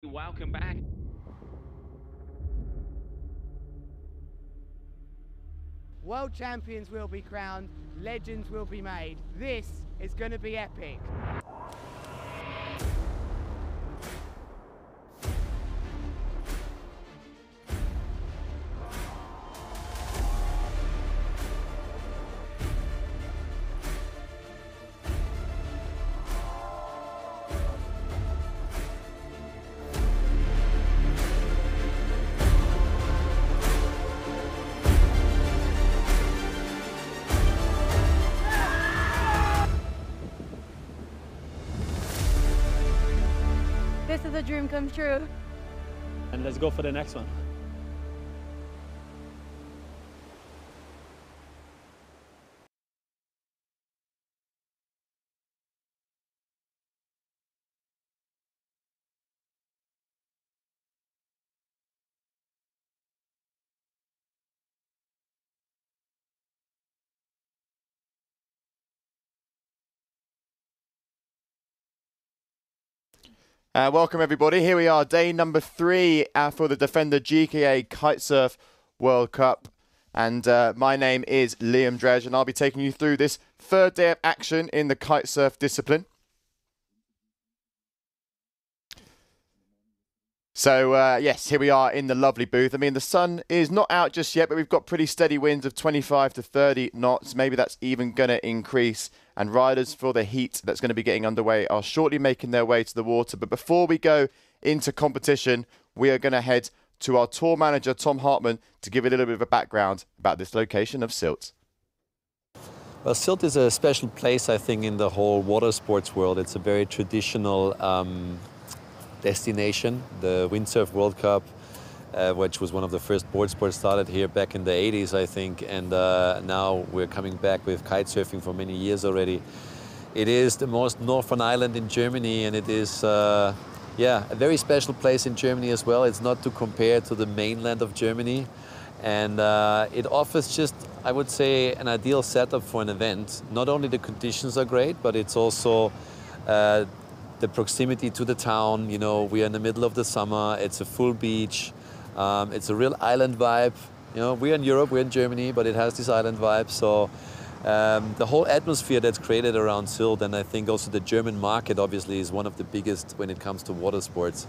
Welcome back. World champions will be crowned, legends will be made. This is going to be epic. This is a dream come true. And let's go for the next one. Welcome everybody. Here we are, day number 3 for the Defender GKA Kite-Surf World Cup. And my name is Liam Dredge, and I'll be taking you through this third day of action in the kitesurf discipline. So yes, here we are in the lovely booth. I mean, the sun is not out just yet, but we've got pretty steady winds of 25 to 30 knots. Maybe that's even going to increase. And riders for the heat that's going to be getting underway are shortly making their way to the water. But before we go into competition, we are going to head to our tour manager, Tom Hartman, to give a little bit of a background about this location of Sylt. Well, Sylt is a special place, I think, in the whole water sports world. It's a very traditional destination. The Windsurf World Cup, which was one of the first board sports, started here back in the 80s, I think, and now we're coming back with kitesurfing for many years already. It is the most northern island in Germany, and it is yeah, a very special place in Germany as well. It's not to compare to the mainland of Germany, and it offers just, I would say, an ideal setup for an event. Not only the conditions are great, but it's also the proximity to the town. You know, we are in the middle of the summer. It's a full beach. It's a real island vibe. You know, we're in Europe, we're in Germany, but it has this island vibe. So the whole atmosphere that's created around Sylt, and I think also the German market obviously is one of the biggest when it comes to water sports.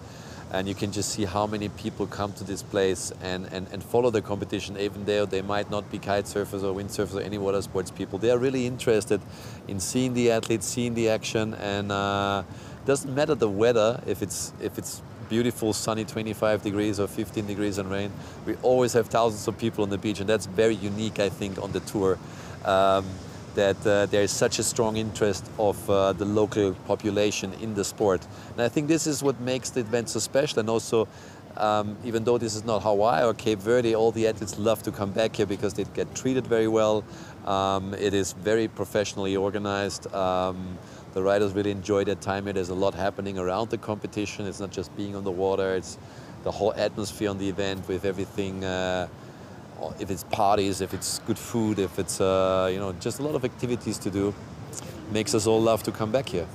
And you can just see how many people come to this place and follow the competition, even though they might not be kite surfers or windsurfers or any water sports people. They are really interested in seeing the athletes, seeing the action, and doesn't matter the weather, if it's beautiful sunny 25 degrees or 15 degrees and rain. We always have thousands of people on the beach, and that's very unique, I think, on the tour, that there is such a strong interest of the local population in the sport. And I think this is what makes the event so special. And also, even though this is not Hawaii or Cape Verde, all the athletes love to come back here because they get treated very well. It is very professionally organized. The riders really enjoy their time here. There's a lot happening around the competition. It's not just being on the water, it's the whole atmosphere on the event with everything, if it's parties, if it's good food, if it's you know, just a lot of activities to do. Makes us all love to come back here.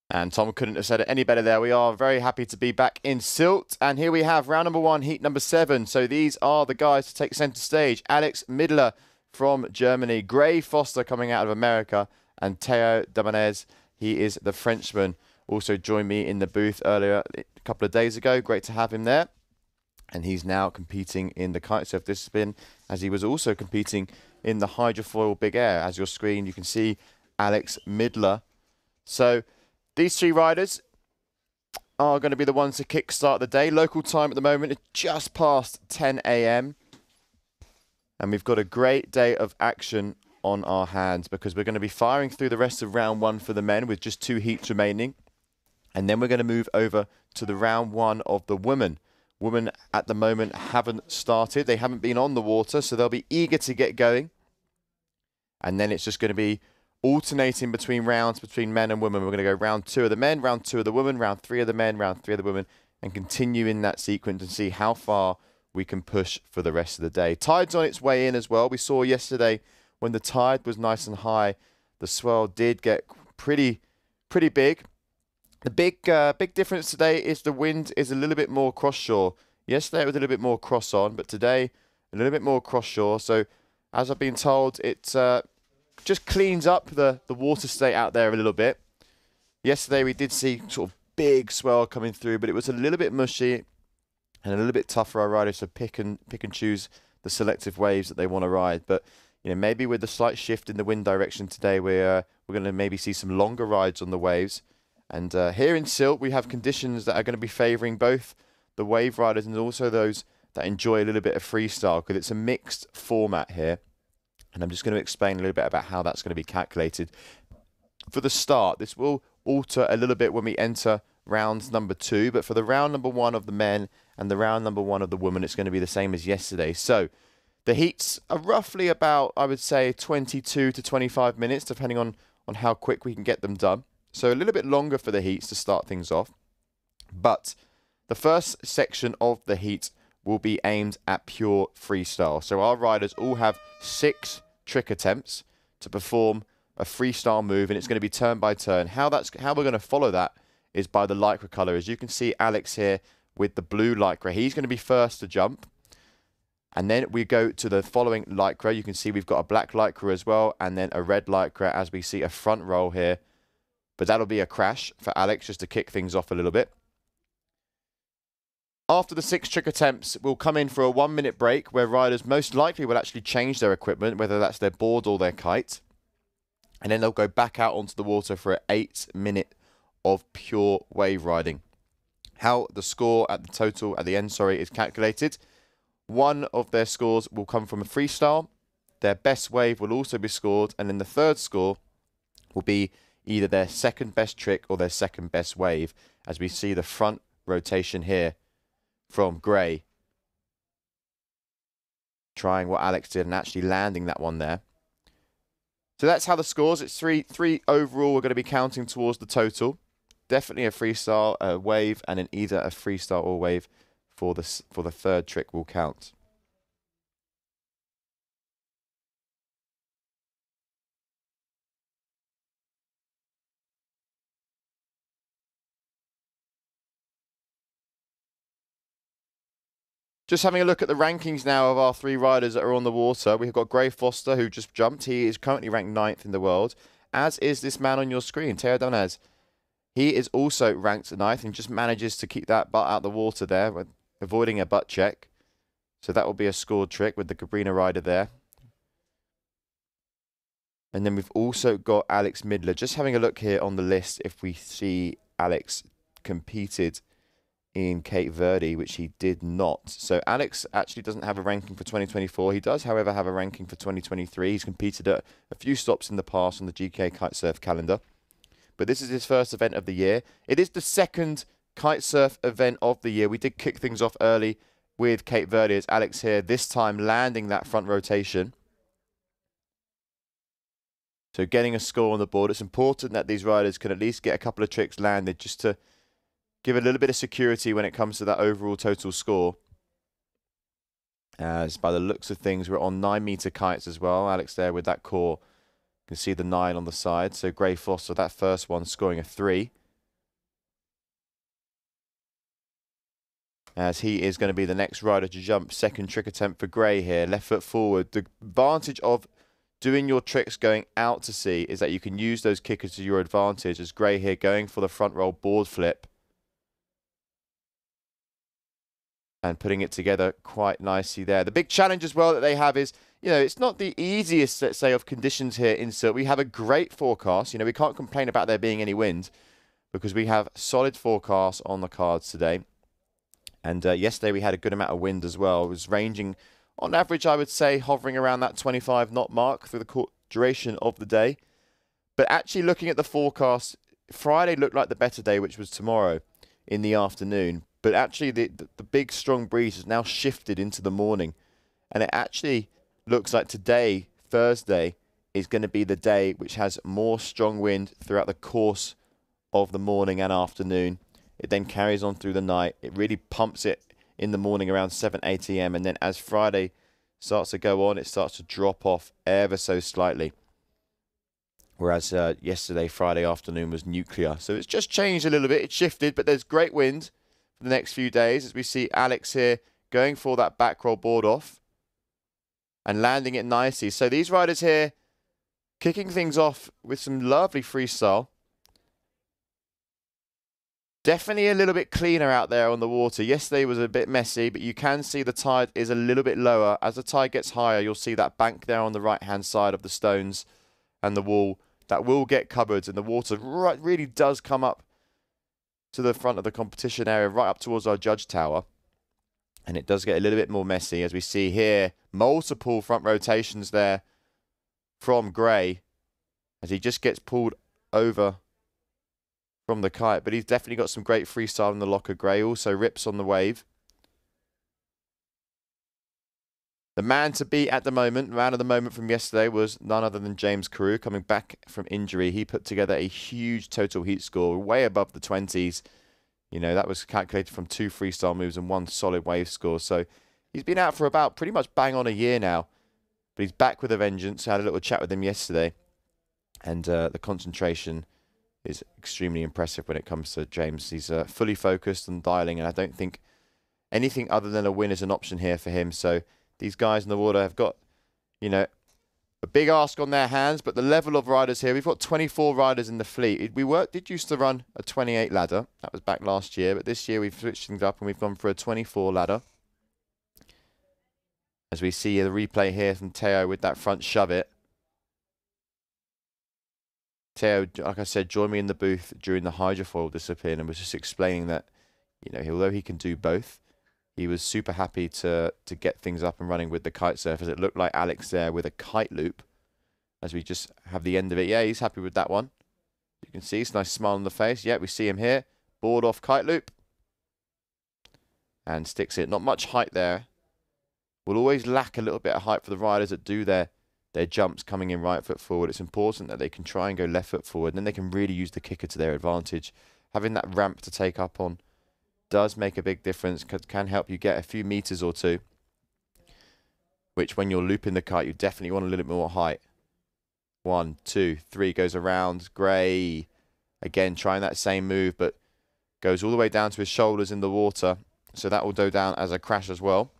And Tom couldn't have said it any better there. We are very happy to be back in Sylt. And here we have round number 1, heat number 7. So these are the guys to take centre stage. Alex Midler from Germany, Gray Foster coming out of America, and Theo Damanez, he is the Frenchman. Also joined me in the booth earlier a couple of days ago. Great to have him there. And he's now competing in the kitesurf discipline, as he was also competing in the hydrofoil big air. As your screen, you can see Alex Midler. So these 3 riders are going to be the ones to kickstart the day. Local time at the moment is just past 10 a.m. And we've got a great day of action on our hands, because we're going to be firing through the rest of round 1 for the men with just 2 heats remaining. And then we're going to move over to the round 1 of the women. Women at the moment haven't started. They haven't been on the water, so they'll be eager to get going. And then it's just going to be alternating between rounds between men and women. We're going to go round 2 of the men, round 2 of the women, round 3 of the men, round 3 of the women, and continue in that sequence and see how far we can push for the rest of the day. Tide's on its way in as well. We saw yesterday when the tide was nice and high, the swell did get pretty big. The big difference today is the wind is a little bit more cross-shore. Yesterday it was a little bit more cross-on, but today a little bit more cross-shore. So as I've been told, it just cleans up the water state out there a little bit. Yesterday we did see sort of big swell coming through, but it was a little bit mushy and a little bit tough for our riders to pick and choose the selective waves that they want to ride. But you know, maybe with the slight shift in the wind direction today, we're going to maybe see some longer rides on the waves. And here in Sylt, we have conditions that are going to be favouring both the wave riders and also those that enjoy a little bit of freestyle, because it's a mixed format here. And I'm just going to explain a little bit about how that's going to be calculated. For the start, this will alter a little bit when we enter round number 2, but for the round number 1 of the men and the round number 1 of the women, it's going to be the same as yesterday. So the heats are roughly about, I would say, 22 to 25 minutes, depending on how quick we can get them done. So a little bit longer for the heats to start things off. But the first section of the heat will be aimed at pure freestyle. So our riders all have 6 trick attempts to perform a freestyle move, and it's going to be turn by turn. How we're going to follow that is by the lycra colour. As you can see, Alex here with the blue lycra. He's going to be first to jump. And then we go to the following lycra. You can see we've got a black lycra as well, and then a red lycra as we see a front roll here. But that'll be a crash for Alex, just to kick things off a little bit. After the 6 trick attempts, we'll come in for a 1-minute break where riders most likely will actually change their equipment, whether that's their board or their kite. And then they'll go back out onto the water for an 8-minute of pure wave riding. How the score at the total, at the end, sorry, is calculated. One of their scores will come from a freestyle. Their best wave will also be scored. And then the third score will be either their second best trick or their second best wave, as we see the front rotation here from Gray trying what Alex did and actually landing that one there. So that's how the scores. It's three overall. We're going to be counting towards the total. Definitely a freestyle, a wave, and then either a freestyle or wave for the third trick will count. Just having a look at the rankings now of our 3 riders that are on the water. We've got Gray Foster, who just jumped. He is currently ranked 9th in the world, as is this man on your screen, Teo Donaz. He is also ranked 9th and just manages to keep that butt out the water there, avoiding a butt check. So that will be a scored trick with the Cabrina rider there. And then we've also got Alex Midler. Just having a look here on the list, if we see Alex competed in Cape Verde, which he did not. So Alex actually doesn't have a ranking for 2024. He does, however, have a ranking for 2023. He's competed at a few stops in the past on the GKA Kite-Surf calendar. But this is his first event of the year. It is the second Kite-Surf event of the year. We did kick things off early with Cape Verde as Alex here, this time landing that front rotation. So getting a score on the board. It's important that these riders can at least get a couple of tricks landed just to give a little bit of security when it comes to that overall total score. As by the looks of things, we're on 9-meter kites as well. Alex there with that core. You can see the 9 on the side. So Gray Foster, that first one, scoring a 3. As he is going to be the next rider to jump. Second trick attempt for Gray here. Left foot forward. The advantage of doing your tricks going out to sea is that you can use those kickers to your advantage. As Gray here going for the front roll board flip. And putting it together quite nicely there. The big challenge as well that they have is, you know, it's not the easiest, let's say, of conditions here in Sylt. We have a great forecast. You know, we can't complain about there being any wind because we have solid forecasts on the cards today. And yesterday we had a good amount of wind as well. It was ranging, on average, I would say, hovering around that 25 knot mark through the duration of the day. But actually looking at the forecast, Friday looked like the better day, which was tomorrow in the afternoon. But actually, the big, strong breeze has now shifted into the morning. And it actually looks like today, Thursday, is going to be the day which has more strong wind throughout the course of the morning and afternoon. It then carries on through the night. It really pumps it in the morning around 7, 8 a.m. And then as Friday starts to go on, it starts to drop off ever so slightly. Whereas yesterday, Friday afternoon, was nuclear. So it's just changed a little bit. It shifted, but there's great wind for the next few days as we see Alex here going for that back roll board off and landing it nicely. So these riders here kicking things off with some lovely freestyle. Definitely a little bit cleaner out there on the water. Yesterday was a bit messy, but you can see the tide is a little bit lower. As the tide gets higher, you'll see that bank there on the right-hand side of the stones and the wall. That will get covered, and the water really does come up to the front of the competition area, right up towards our judge tower. And it does get a little bit more messy, as we see here. Multiple front rotations there from Gray, as he just gets pulled over from the kite. But he's definitely got some great freestyle in the locker. Gray also rips on the wave. The man to beat at the moment, man of the moment from yesterday, was none other than James Carew, coming back from injury. He put together a huge total heat score, way above the 20s. You know, that was calculated from 2 freestyle moves and 1 solid wave score. So he's been out for about pretty much bang on a year now. But he's back with a vengeance. I had a little chat with him yesterday. And the concentration is extremely impressive when it comes to James. He's fully focused and dialing, and I don't think anything other than a win is an option here for him. So these guys in the water have got, you know, a big ask on their hands, but the level of riders here, we've got 24 riders in the fleet. We did used to run a 28 ladder. That was back last year, but this year we've switched things up and we've gone for a 24 ladder. As we see the replay here from Teo with that front shove it. Teo, like I said, joined me in the booth during the hydrofoil discipline and was just explaining that, you know, although he can do both, he was super happy to get things up and running with the kite surf, as it looked like Alex there with a kite loop. As we just have the end of it. Yeah, he's happy with that one. You can see it's a nice smile on the face. Yeah, we see him here. Board off kite loop. And sticks it. Not much height there. Will always lack a little bit of height for the riders that do their jumps coming in right foot forward. It's important that they can try and go left foot forward, and then they can really use the kicker to their advantage. Having that ramp to take up on does make a big difference, can help you get a few meters or two, which when you're looping the kite, you definitely want a little bit more height. 1, 2, 3, goes around. Gray, again, trying that same move, but goes all the way down to his shoulders in the water, so that will go down as a crash as well.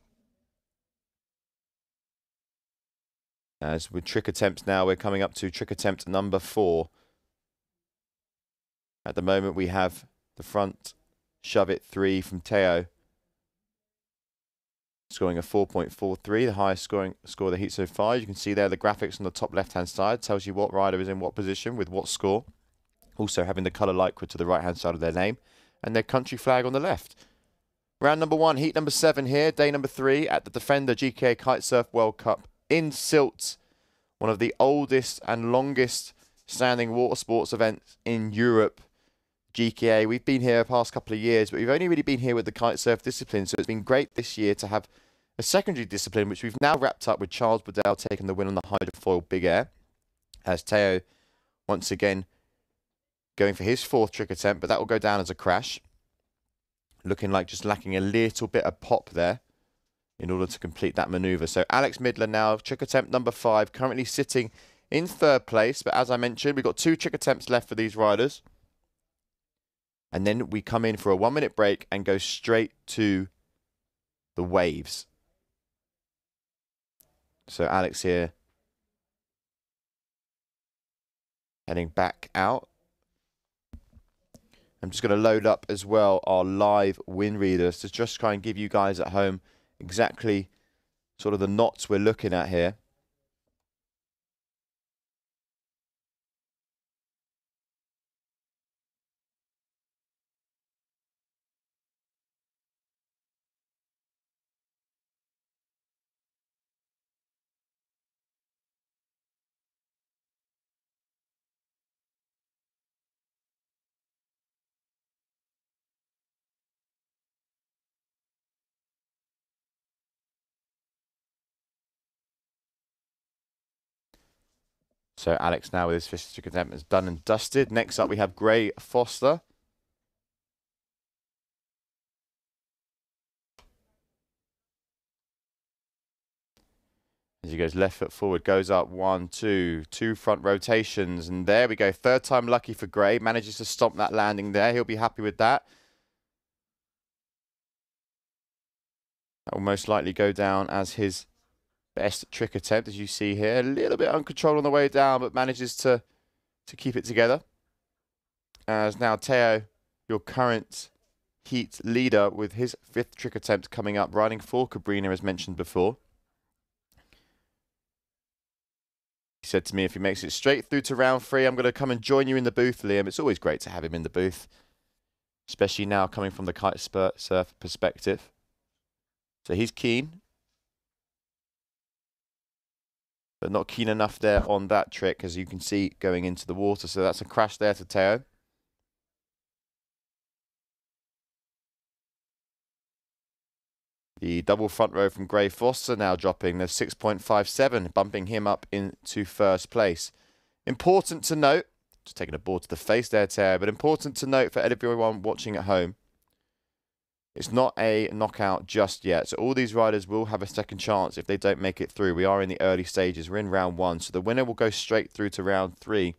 As with trick attempts now, we're coming up to trick attempt number 4. At the moment, we have the front shove it 3 from Teo, scoring a 4.43, the highest score of the heat so far. You can see there the graphics on the top left-hand side tells you what rider is in what position with what score. Also having the colour lycra to the right-hand side of their name and their country flag on the left. Round number 1, heat number 7 here, day number 3 at the Defender GKA Kite-Surf World Cup in Sylt, one of the oldest and longest standing water sports events in Europe. GKA, we've been here the past couple of years, but we've only really been here with the kite surf discipline, so it's been great this year to have a secondary discipline, which we've now wrapped up with Charles Bedell taking the win on the hydrofoil big air, as Teo once again going for his 4th trick attempt, but that will go down as a crash, looking like just lacking a little bit of pop there in order to complete that maneuver. So Alex Midler now, trick attempt number 5, currently sitting in 3rd place, but as I mentioned, we've got 2 trick attempts left for these riders. And then we come in for a 1-minute break and go straight to the waves. So Alex here heading back out. I'm just going to load up as well our live wind readers to just try and give you guys at home exactly sort of the knots we're looking at here. So Alex now with his 5th trick attempt is done and dusted. Next up we have Gray Foster. As he goes left foot forward, goes up, 1, 2, 2 front rotations, and there we go. Third time lucky for Gray. Manages to stomp that landing there. He'll be happy with that. That will most likely go down as his best trick attempt, as you see here. A little bit uncontrolled on the way down, but manages to keep it together. As now Teo, your current heat leader, with his 5th trick attempt coming up, riding for Cabrina, as mentioned before. He said to me, if he makes it straight through to round 3, I'm going to come and join you in the booth, Liam. It's always great to have him in the booth, especially now coming from the Kite-Surf perspective. So he's keen, but not keen enough there on that trick, as you can see, going into the water. So that's a crash there to Teo. The double front row from Gray Foster now dropping. There's 6.57, bumping him up into first place. Important to note, just taking a board to the face there, Teo, but important to note for everyone watching at home, it's not a knockout just yet. So all these riders will have a second chance if they don't make it through. We are in the early stages. We're in round 1. So the winner will go straight through to round 3.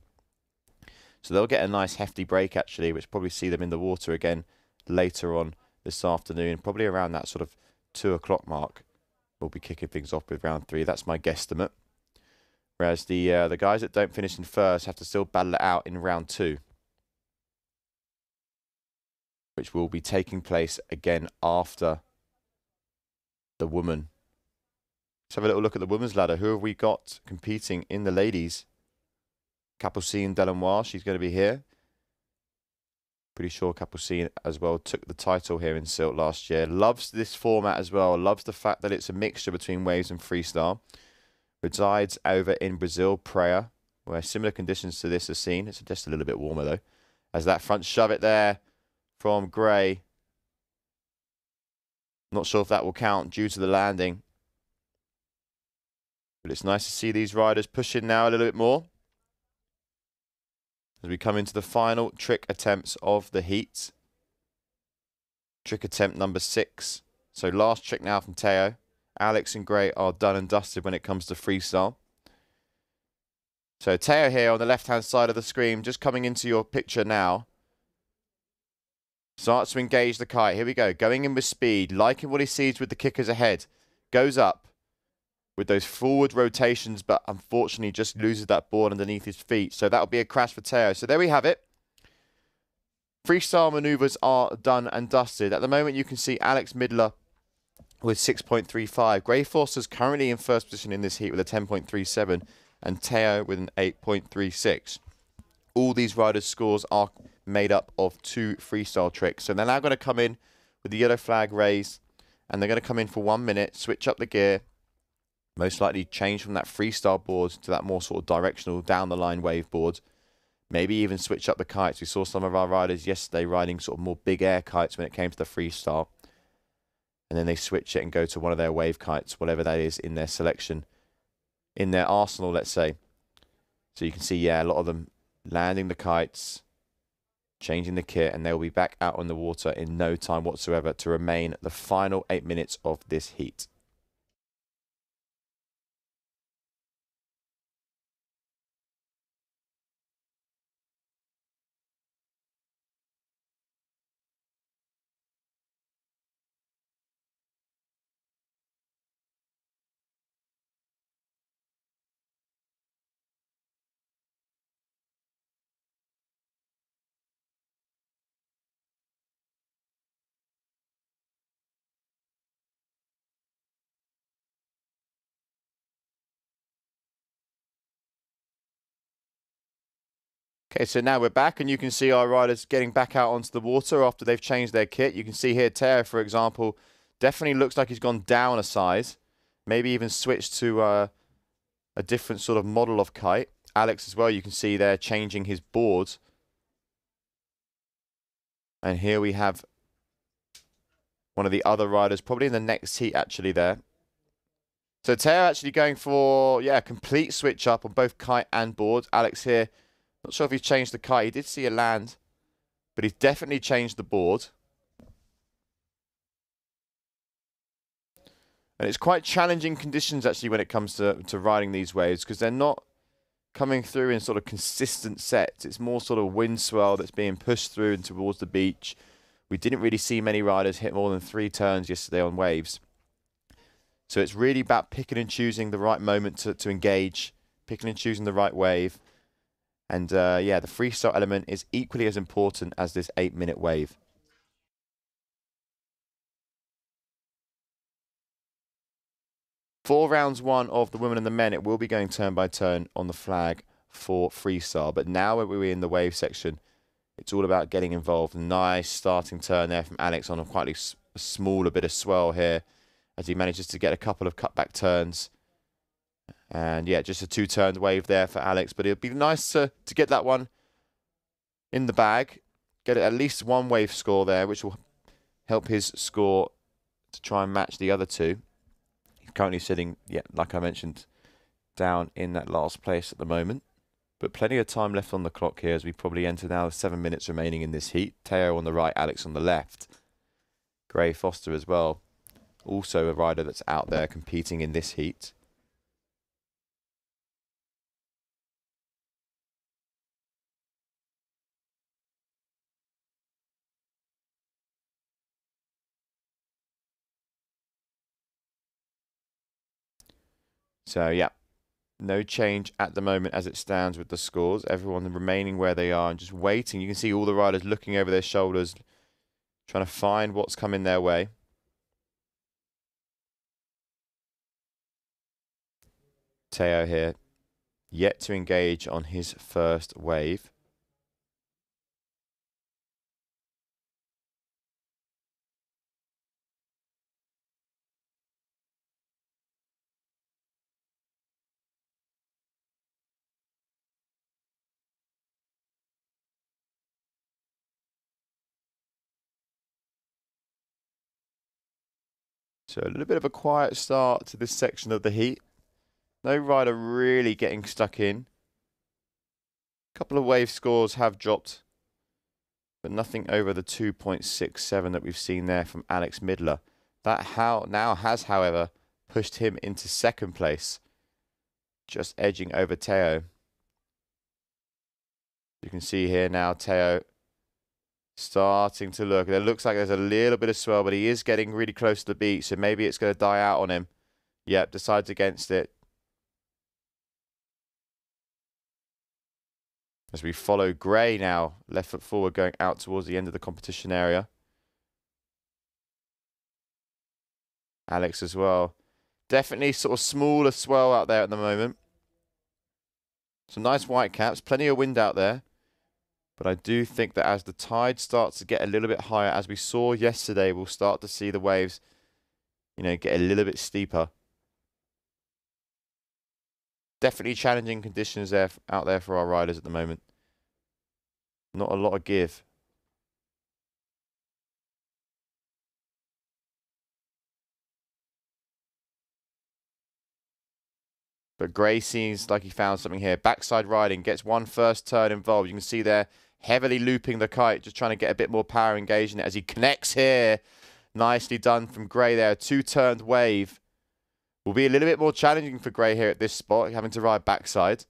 So they'll get a nice hefty break, actually, which probably see them in the water again later on this afternoon. Probably around that sort of 2 o'clock mark. We'll be kicking things off with round 3. That's my guesstimate. Whereas the guys that don't finish in first have to still battle it out in round 2, which will be taking place again after the woman. Let's have a little look at the women's ladder. Who have we got competing in the ladies? Capucine Delanois, she's going to be here. Pretty sure Capucine as well took the title here in Sylt last year. Loves this format as well. Loves the fact that it's a mixture between waves and freestyle. Resides over in Brazil, Praia, where similar conditions to this are seen. It's just a little bit warmer though. As that front shove it there from Gray. Not sure if that will count due to the landing. But it's nice to see these riders push in now a little bit more, as we come into the final trick attempts of the heat. Trick attempt number 6. So last trick now from Teo. Alex and Gray are done and dusted when it comes to freestyle. So Teo here on the left-hand side of the screen, just coming into your picture now. Starts to engage the kite. Here we go. Going in with speed. Liking what he sees with the kickers ahead. Goes up with those forward rotations, but unfortunately just loses that board underneath his feet. So that'll be a crash for Teo. So there we have it. Freestyle maneuvers are done and dusted. At the moment, you can see Alex Midler with 6.35. Gray Foster's currently in first position in this heat with a 10.37, and Teo with an 8.36. All these riders' scores are made up of 2 freestyle tricks. So they're now going to come in with the yellow flag raised, and they're going to come in for 1 minute, switch up the gear, most likely change from that freestyle board to that more sort of directional down the line wave board. Maybe even switch up the kites. We saw some of our riders yesterday riding sort of more big air kites when it came to the freestyle. And then they switch it and go to one of their wave kites, whatever that is in their selection, in their arsenal, let's say. So you can see, yeah, a lot of them landing the kites, changing the kit, and they'll be back out on the water in no time whatsoever to remain the final 8 minutes of this heat. Okay, so now we're back, and you can see our riders getting back out onto the water after they've changed their kit. You can see here, Teo, for example, definitely looks like he's gone down a size. Maybe even switched to a different sort of model of kite. Alex as well, you can see there, changing his board. And here we have one of the other riders, probably in the next heat, actually, there. So Teo actually going for, yeah, a complete switch up on both kite and board. Alex here, not sure if he's changed the kite. He did see a land, but he's definitely changed the board. And it's quite challenging conditions actually when it comes to riding these waves, because they're not coming through in sort of consistent sets. It's more sort of wind swell that's being pushed through and towards the beach. We didn't really see many riders hit more than 3 turns yesterday on waves. So it's really about picking and choosing the right moment to engage, picking and choosing the right wave. And yeah, the freestyle element is equally as important as this 8-minute wave. For rounds 1 of the women and the men, it will be going turn by turn on the flag for freestyle. But now when we're in the wave section, it's all about getting involved. Nice starting turn there from Alex on a quite a smaller bit of swell here, as he manages to get a couple of cutback turns. And yeah, just a 2-turned wave there for Alex. But it'd be nice to get that one in the bag, get at least 1 wave score there, which will help his score to try and match the other 2. He's currently sitting, yeah, like I mentioned, down in that last place at the moment. But plenty of time left on the clock here as we probably enter now 7 minutes remaining in this heat. Teo on the right, Alex on the left. Gray Foster as well. Also a rider that's out there competing in this heat. So, yeah, no change at the moment as it stands with the scores. Everyone remaining where they are and just waiting. You can see all the riders looking over their shoulders, trying to find what's coming their way. Teo here, yet to engage on his first wave. So a little bit of a quiet start to this section of the heat. No rider really getting stuck in. A couple of wave scores have dropped, but nothing over the 2.67 that we've seen there from Alex Midler. That now has, however, pushed him into 2nd place, just edging over Teo. You can see here now Teo starting to look. It looks like there's a little bit of swell, but he is getting really close to the beach, so maybe it's going to die out on him. Yep, decides against it. As we follow Gray now, left foot forward, going out towards the end of the competition area. Alex as well. Definitely sort of smaller swell out there at the moment. Some nice white caps, plenty of wind out there. But I do think that as the tide starts to get a little bit higher, as we saw yesterday, we'll start to see the waves, you know, get a little bit steeper. Definitely challenging conditions there out there for our riders at the moment. Not a lot of give. But Gray seems like he found something here. Backside riding, gets 1 first turn involved. You can see there, heavily looping the kite, just trying to get a bit more power engaged in it as he connects here. Nicely done from Gray there. 2-turned wave. Will be a little bit more challenging for Gray here at this spot, having to ride backside.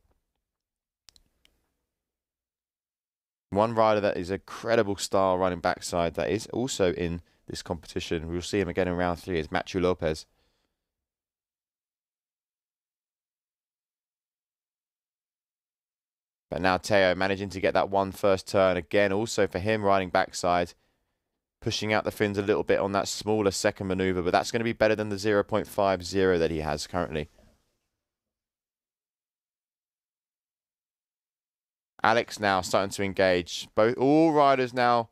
One rider that is a credible style running backside that is also in this competition. We'll see him again in round 3 is Matthew Lopez. But now Teo managing to get that 1 first turn again, also for him riding backside, pushing out the fins a little bit on that smaller second maneuver, but that's going to be better than the 0.50 that he has currently. Alex now starting to engage. All riders now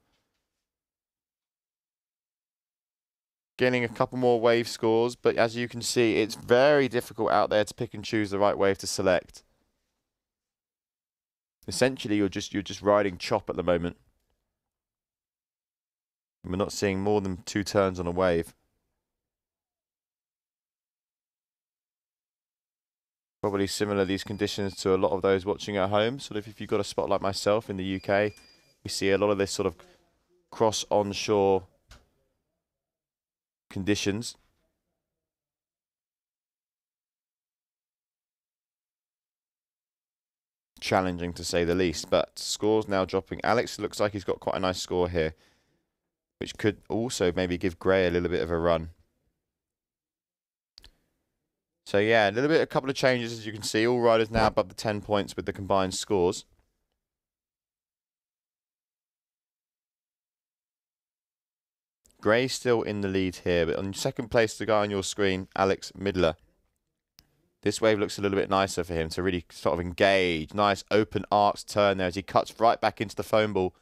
getting a couple more wave scores, but as you can see, it's very difficult out there to pick and choose the right wave to select. Essentially, you're just riding chop at the moment. We're not seeing more than 2 turns on a wave. Probably similar these conditions to a lot of those watching at home. Sort of if you've got a spot like myself in the UK, we see a lot of this sort of cross onshore conditions. challenging to say the least. But scores now dropping. Alex looks like he's got quite a nice score here, which could also maybe give Gray a little bit of a run. So yeah, a couple of changes, as you can see. All riders now above the 10 points with the combined scores. Gray still in the lead here, but on second place, the guy on your screen, Alex Midler. This wave looks a little bit nicer for him to really sort of engage. Nice open arcs turn there as he cuts right back into the foam ball.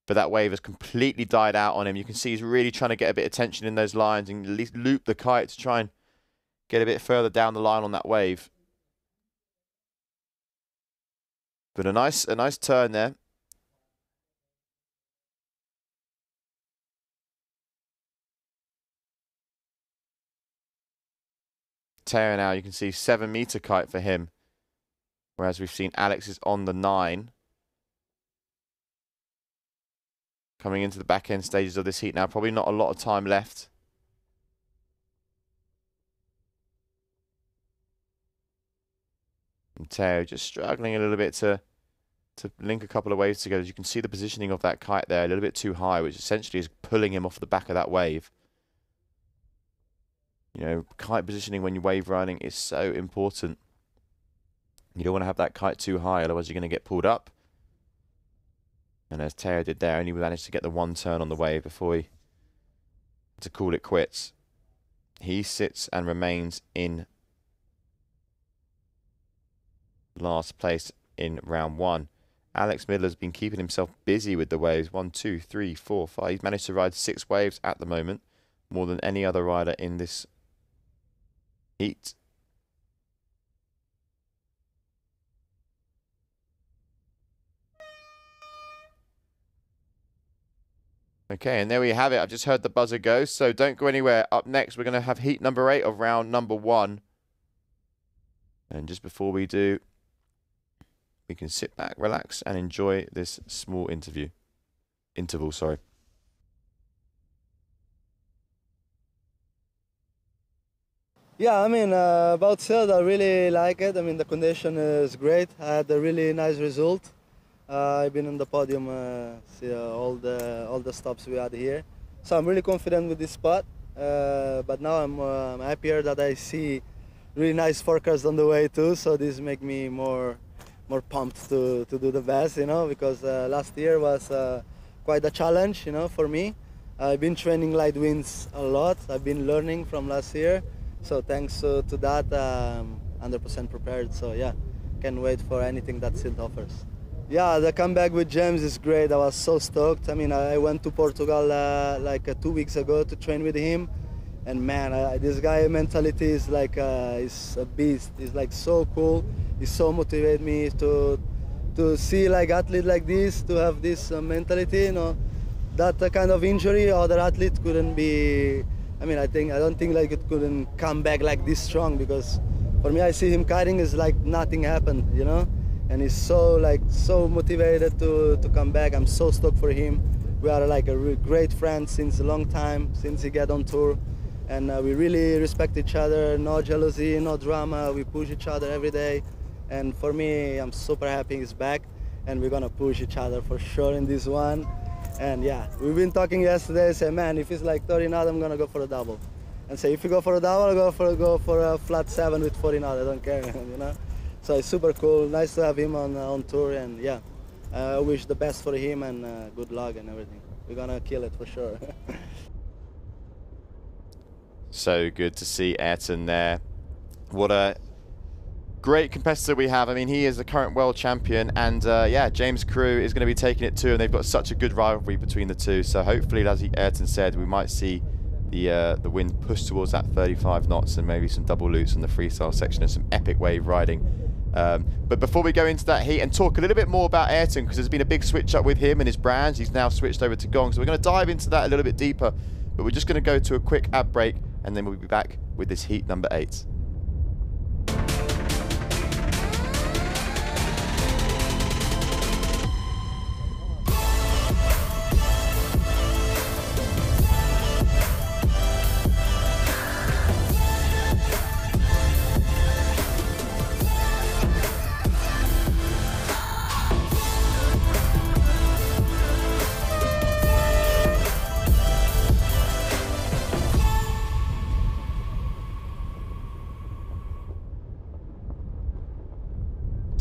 But that wave has completely died out on him. You can see he's really trying to get a bit of tension in those lines and at least loop the kite to try and get a bit further down the line on that wave. But a nice turn there. Teo now, you can see 7-meter kite for him. Whereas we've seen Alex is on the 9. Coming into the back end stages of this heat now. Probably not a lot of time left. And Teo just struggling a little bit to link a couple of waves together. As you can see the positioning of that kite there, a little bit too high, which essentially is pulling him off the back of that wave. You know, kite positioning when you're wave riding is so important. You don't want to have that kite too high, otherwise you're going to get pulled up. And as Teo did there, only managed to get the one turn on the wave before he had to call it quits. He sits and remains in last place in round 1. Alex Midler's been keeping himself busy with the waves. 1, 2, 3, 4, 5. He's managed to ride 6 waves at the moment, more than any other rider in this heat. Okay, and there we have it. I've just heard the buzzer go, so don't go anywhere. Up next, we're going to have heat number 8 of round number 1. And just before we do, we can sit back, relax, and enjoy this small interval, sorry. Yeah, I mean, about Sylt, I really like it. I mean, the condition is great. I had a really nice result. I've been on the podium, see, all the stops we had here. So I'm really confident with this spot. But now I'm happier that I see really nice forecast on the way too. So this make me more pumped to do the best, you know, because last year was quite a challenge, you know, for me. I've been training light winds a lot. I've been learning from last year. So thanks to that, I'm 100% prepared. So yeah, can't wait for anything that Sylt offers. Yeah, the comeback with James is great. I was so stoked. I mean, I went to Portugal like 2 weeks ago to train with him. And man, this guy mentality is like, he's a beast. He's like so cool. He so motivated me to see like athlete like this, to have this mentality, you know. That kind of injury, other athletes couldn't be. I mean, I don't think like it couldn't come back like this strong, because for me, I see him kiting is like nothing happened, you know. And he's so motivated to come back. I'm so stoked for him. We are like a great friend since a long time, since he got on tour. And we really respect each other, no jealousy, no drama. We push each other every day. And for me, I'm super happy he's back. And we're gonna push each other for sure in this one. And yeah, we've been talking yesterday, say, man, if it's like 30 knot, I'm gonna go for a double. And say, if you go for a double, I'll go for a flat 7 with 40 knot, I don't care, you know? So it's super cool, nice to have him on tour, and yeah, I wish the best for him and good luck and everything. We're gonna kill it for sure. So good to see Ayrton there. What a great competitor we have. I mean, he is the current world champion, and yeah, James Crew is going to be taking it too, and they've got such a good rivalry between the two. So hopefully, as Ayrton said, we might see the wind push towards that 35 knots and maybe some double loops in the freestyle section and some epic wave riding. But before we go into that heat and talk a little bit more about Ayrton, because there's been a big switch up with him and his brands, he's now switched over to Gong. So we're going to dive into that a little bit deeper, but we're just going to go to a quick ad break, and then we'll be back with this heat number 8.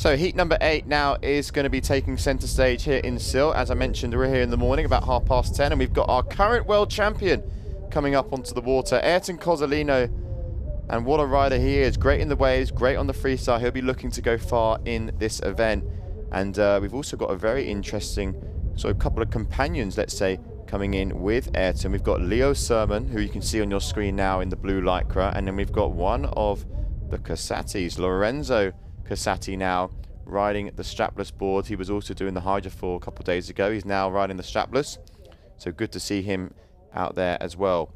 So heat number 8 now is going to be taking centre stage here in Sylt. As I mentioned, we're here in the morning about 10:30, and we've got our current world champion coming up onto the water, Ayrton Cozzolino. And what a rider he is. Great in the waves, great on the freestyle. He'll be looking to go far in this event. And we've also got a very interesting sort of couple of companions, let's say, coming in with Ayrton. We've got Leo Sermon, who you can see on your screen now in the blue lycra. And then we've got one of the Cassatis, Lorenzo Cassati, now riding the strapless board. He was also doing the hydrofoil a couple of days ago. He's now riding the strapless. So good to see him out there as well.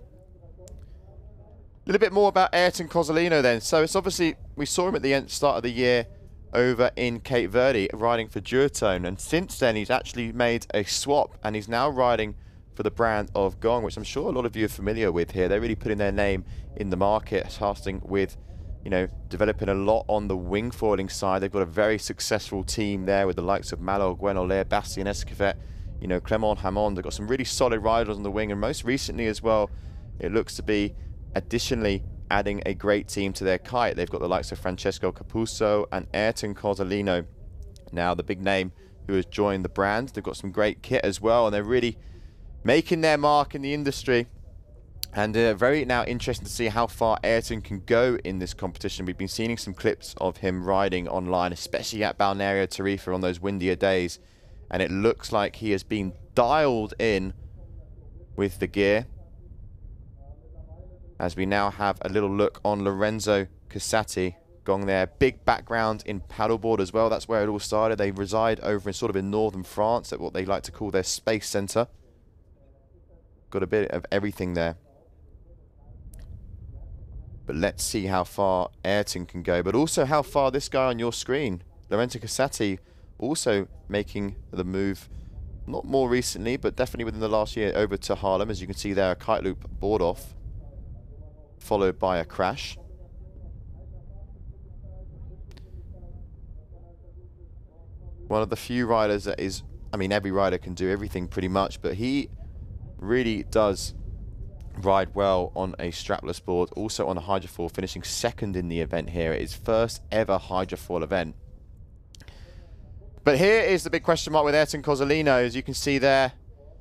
A little bit more about Ayrton Cozzolino then. So it's obviously, we saw him at the start of the year over in Cape Verde riding for Duotone, and since then he's actually made a swap and he's now riding for the brand of Gong, which I'm sure a lot of you are familiar with here. They're really putting their name in the market, starting with, you know, developing a lot on the wing foiling side. They've got a very successful team there with the likes of Malo, Guenolé, Bastien Esquivet, you know, Clement Hammond. They've got some really solid riders on the wing, and most recently as well, it looks to be additionally adding a great team to their kite. They've got the likes of Francesco Capuzzo and Ayrton Cozzolino, now the big name who has joined the brand. They've got some great kit as well, and they're really making their mark in the industry. And very now interesting to see how far Ayrton can go in this competition. We've been seeing some clips of him riding online, especially at Balneario Tarifa on those windier days, and it looks like he has been dialed in with the gear. As we now have a little look on Lorenzo Cassati, Gong there. Big background in paddleboard as well. That's where it all started. They reside over in sort of in northern France at what they like to call their space centre. Got a bit of everything there. But let's see how far Ayrton can go, but also how far this guy on your screen, Lorenzo Cassati, also making the move, not more recently, but definitely within the last year, over to Haarlem. As you can see there, a kite loop board off, followed by a crash. One of the few riders that is, I mean, every rider can do everything pretty much, but he really does ride well on a strapless board, also on a hydrofoil, finishing second in the event here. It's his first ever hydrofoil event. But here is the big question mark with Ayrton Cozzolino, as you can see there,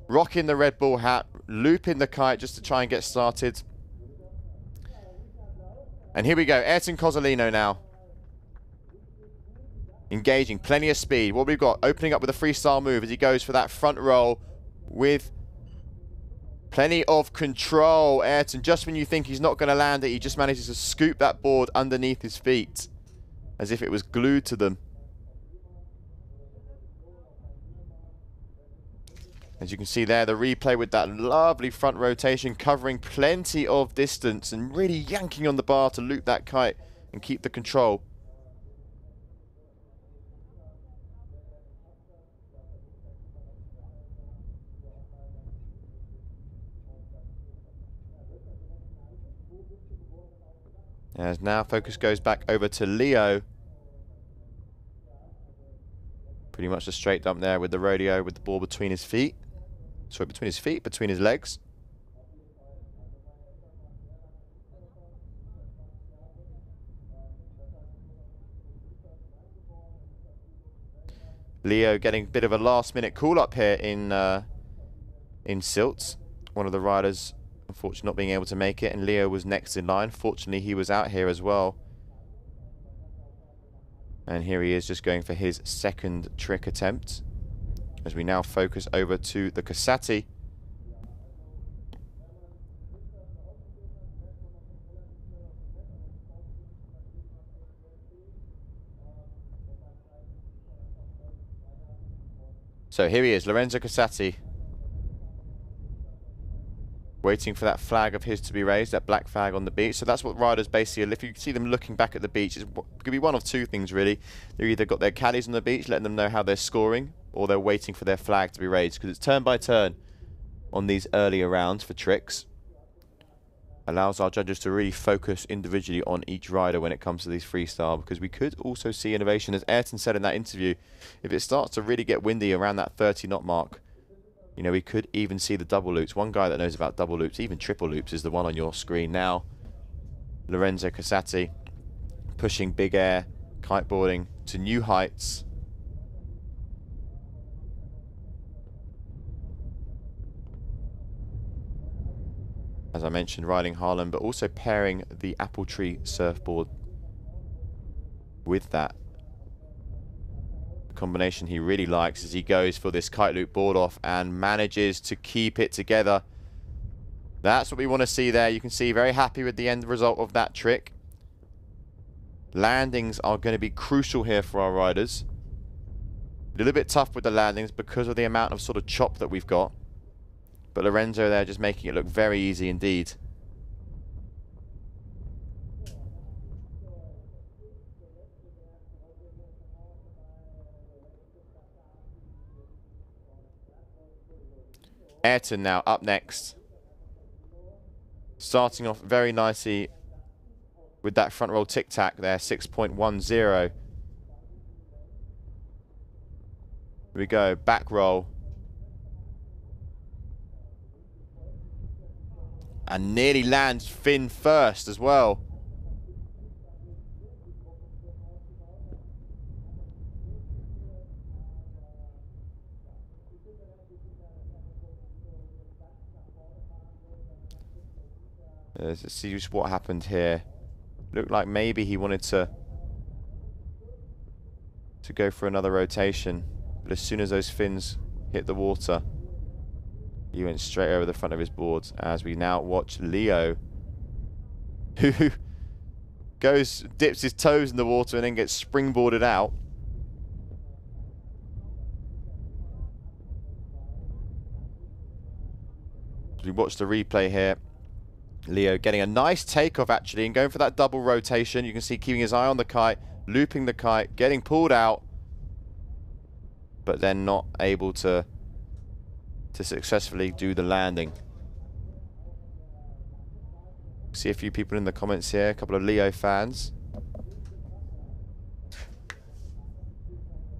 rocking the Red Bull hat, looping the kite just to try and get started. And here we go, Ayrton Cozzolino now. Engaging, plenty of speed. What we've got, opening up with a freestyle move as he goes for that front roll with plenty of control. Ayrton, just when you think he's not going to land it, he just manages to scoop that board underneath his feet as if it was glued to them. As you can see there, the replay with that lovely front rotation, covering plenty of distance and really yanking on the bar to loop that kite and keep the control. As now focus goes back over to Leo. Pretty much a straight dump there with the rodeo, with the ball between his feet. Sorry, between his feet, between his legs. Leo getting a bit of a last-minute call-up here in Sylt. One of the riders, unfortunately, not being able to make it, and Leo was next in line. Fortunately, he was out here as well. And here he is, just going for his second trick attempt, as we now focus over to the Cassati. So here he is, Lorenzo Cassati, waiting for that flag of his to be raised, that black flag on the beach. So that's what riders basically, if you see them looking back at the beach, it could be one of two things really. They're either got their caddies on the beach letting them know how they're scoring, or they're waiting for their flag to be raised, because it's turn by turn on these earlier rounds for tricks. Allows our judges to really focus individually on each rider when it comes to these freestyle, because we could also see innovation, as Ayrton said in that interview. If it starts to really get windy around that 30 knot mark, you know, we could even see the double loops. One guy that knows about double loops, even triple loops, is the one on your screen now. Lorenzo Cassati pushing big air, kiteboarding to new heights. As I mentioned, riding Harlem, but also pairing the apple tree surfboard with that. The combination he really likes as he goes for this kite loop board off and manages to keep it together. That's what we want to see there. You can see very happy with the end result of that trick. Landings are going to be crucial here for our riders. A little bit tough with the landings because of the amount of sort of chop that we've got. But Lorenzo there just making it look very easy indeed. Ayrton now up next. Starting off very nicely with that front roll tic-tac there, 6.10. Here we go, back roll. And nearly lands fin first as well. Let's see just what happened here. Looked like maybe he wanted to go for another rotation. But as soon as those fins hit the water, he went straight over the front of his boards. As we now watch Leo, who dips his toes in the water and then gets springboarded out. As we watch the replay here, Leo getting a nice takeoff actually and going for that double rotation. You can see keeping his eye on the kite, looping the kite, getting pulled out, but then not able to successfully do the landing. See a few people in the comments here, a couple of Leo fans.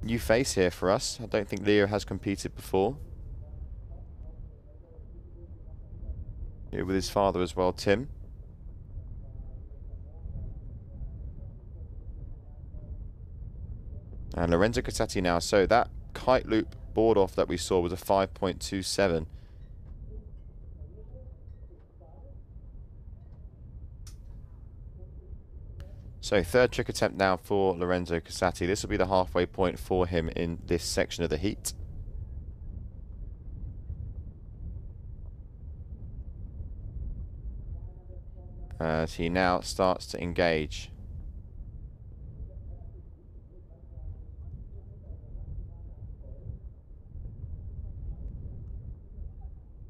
New face here for us. I don't think Leo has competed before. Here with his father as well, Tim. And Lorenzo Casati now. So that kite loop board off that we saw was a 5.27. So third trick attempt now for Lorenzo Casati. This will be the halfway point for him in this section of the heat. As he now starts to engage.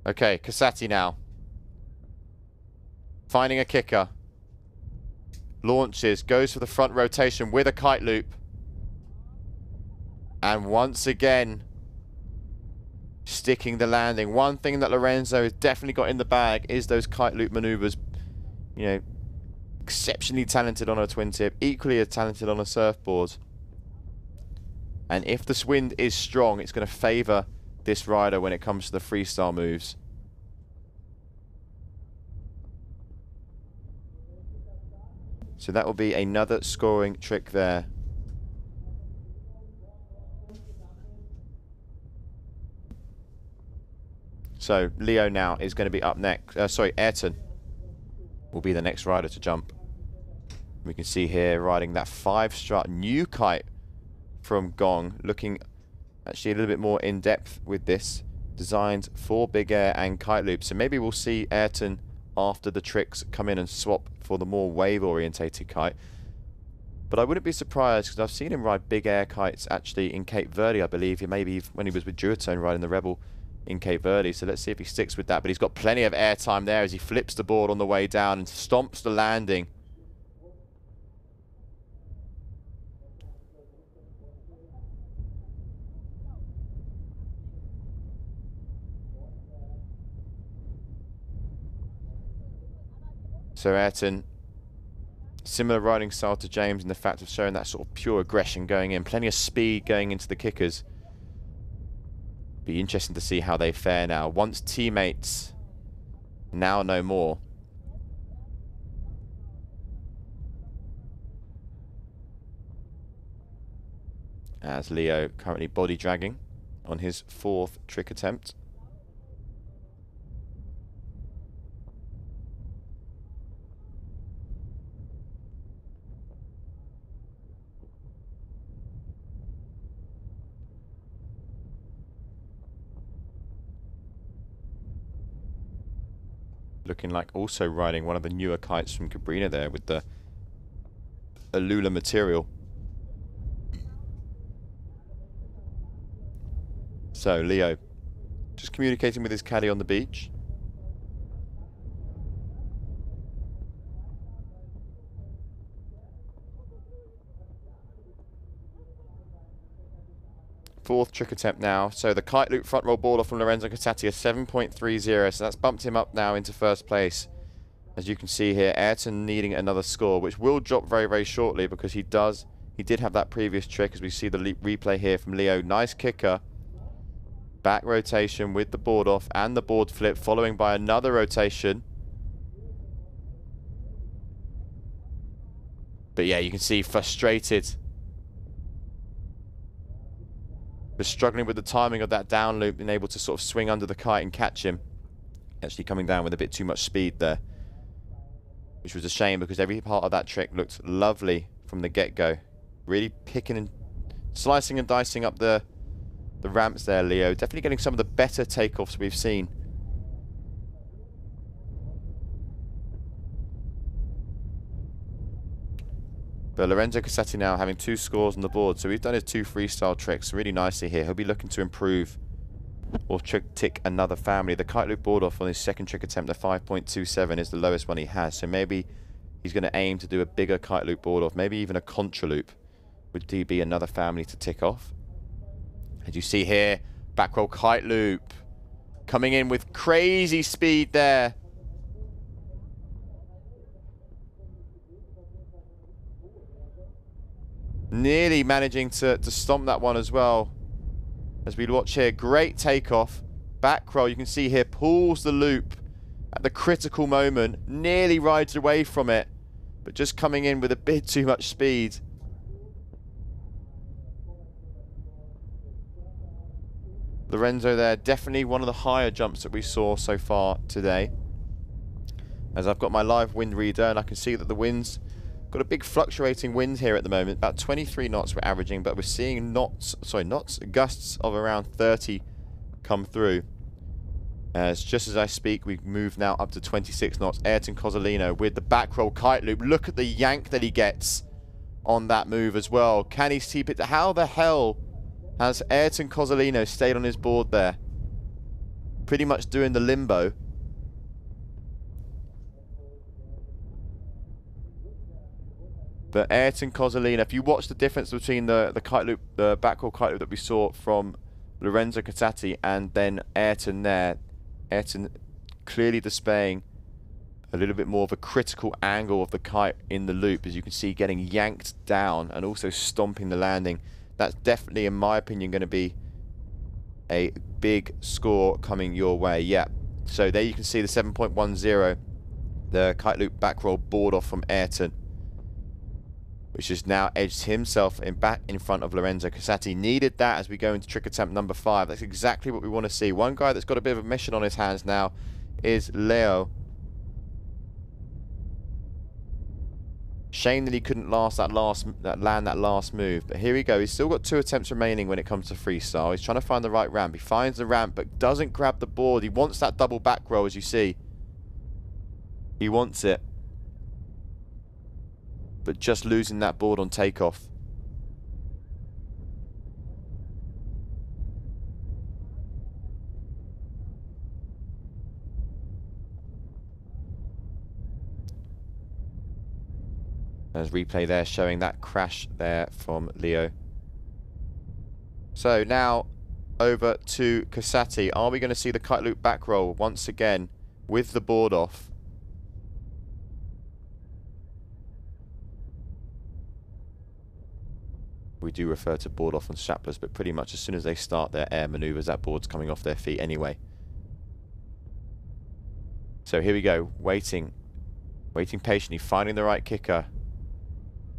Okay, Casati now. Finding a kicker. Launches, goes for the front rotation with a kite loop. And once again, sticking the landing. One thing that Lorenzo has definitely got in the bag is those kite loop maneuvers. You know, exceptionally talented on a twin tip, equally as talented on a surfboard. And if the wind is strong, it's going to favour this rider when it comes to the freestyle moves. So that will be another scoring trick there. So Leo now is going to be up next. Ayrton will be the next rider to jump. We can see here riding that 5-strut new kite from Gong, looking actually a little bit more in depth with this, designed for big air and kite loops. So maybe we'll see Ayrton after the tricks come in and swap for the more wave orientated kite. But I wouldn't be surprised because I've seen him ride big air kites actually in Cape Verde, I believe. Maybe when he was with Duotone riding the Rebel in Cape Verde. So let's see if he sticks with that. But he's got plenty of air time there as he flips the board on the way down and stomps the landing. So Ayrton, similar riding style to James in the fact of showing that sort of pure aggression going in. Plenty of speed going into the kickers. Be interesting to see how they fare now. Once teammates, now no more. as Leo currently body dragging on his 4th trick attempt. Looking like also riding one of the newer kites from Cabrina there with the Alula material. So Leo just communicating with his caddy on the beach. Fourth trick attempt now. So the kite loop front roll ball off from Lorenzo Casati, a 7.30. So that's bumped him up now into first place. As you can see here, Ayrton needing another score, which will drop very, very shortly because he did have that previous trick, as we see the replay here from Leo. Nice kicker. Back rotation with the board off and the board flip, following by another rotation. But yeah, you can see frustrated. But struggling with the timing of that down loop, being able to sort of swing under the kite and catch him. Actually coming down with a bit too much speed there. Which was a shame because every part of that trick looked lovely from the get-go. Really picking and slicing and dicing up the ramps there, Leo. Definitely getting some of the better takeoffs we've seen. But Lorenzo Casati now having 2 scores on the board. So we've done his 2 freestyle tricks really nicely here. He'll be looking to improve or tick another family. The kite loop board off on his 2nd trick attempt, the 5.27 is the lowest one he has. So maybe he's going to aim to do a bigger kite loop board off. Maybe even a contra loop would be another family to tick off. As you see here, back roll kite loop coming in with crazy speed there. Nearly managing to stomp that one as well. As we watch here, great takeoff. Back roll, you can see here, pulls the loop at the critical moment. Nearly rides away from it, but just coming in with a bit too much speed. Lorenzo there, definitely one of the higher jumps that we saw so far today. As I've got my live wind reader and I can see that the wind's got a big fluctuating wind here at the moment. About 23 knots we're averaging, but we're seeing gusts of around 30 come through. As just as I speak, we move now up to 26 knots. Ayrton Cozzolino with the back roll kite loop. Look at the yank that he gets on that move as well. Can he keep it? How the hell has Ayrton Cozzolino stayed on his board there? Pretty much doing the limbo. But Ayrton Cozzolino, if you watch the difference between the kite loop, the back roll kite loop that we saw from Lorenzo Casati and then Ayrton there, Ayrton clearly displaying a little bit more of a critical angle of the kite in the loop, as you can see, getting yanked down and also stomping the landing. That's definitely, in my opinion, going to be a big score coming your way. Yeah. So there you can see the 7.10, the kite loop back roll board off from Ayrton, which has now edged himself back in front of Lorenzo Casati. Needed that as we go into trick attempt number 5. That's exactly what we want to see. One guy that's got a bit of a mission on his hands now is Leo. Shame that he couldn't land that last move. But here we go. He's still got 2 attempts remaining when it comes to freestyle. He's trying to find the right ramp. He finds the ramp but doesn't grab the board. He wants that double back roll, as you see. He wants it. But just losing that board on takeoff. There's replay there showing that crash there from Leo. So now over to Casati. Are we going to see the kite loop back roll once again with the board off? We do refer to board off on strapless, but pretty much as soon as they start their air maneuvers, that board's coming off their feet anyway. So here we go, waiting patiently, finding the right kicker.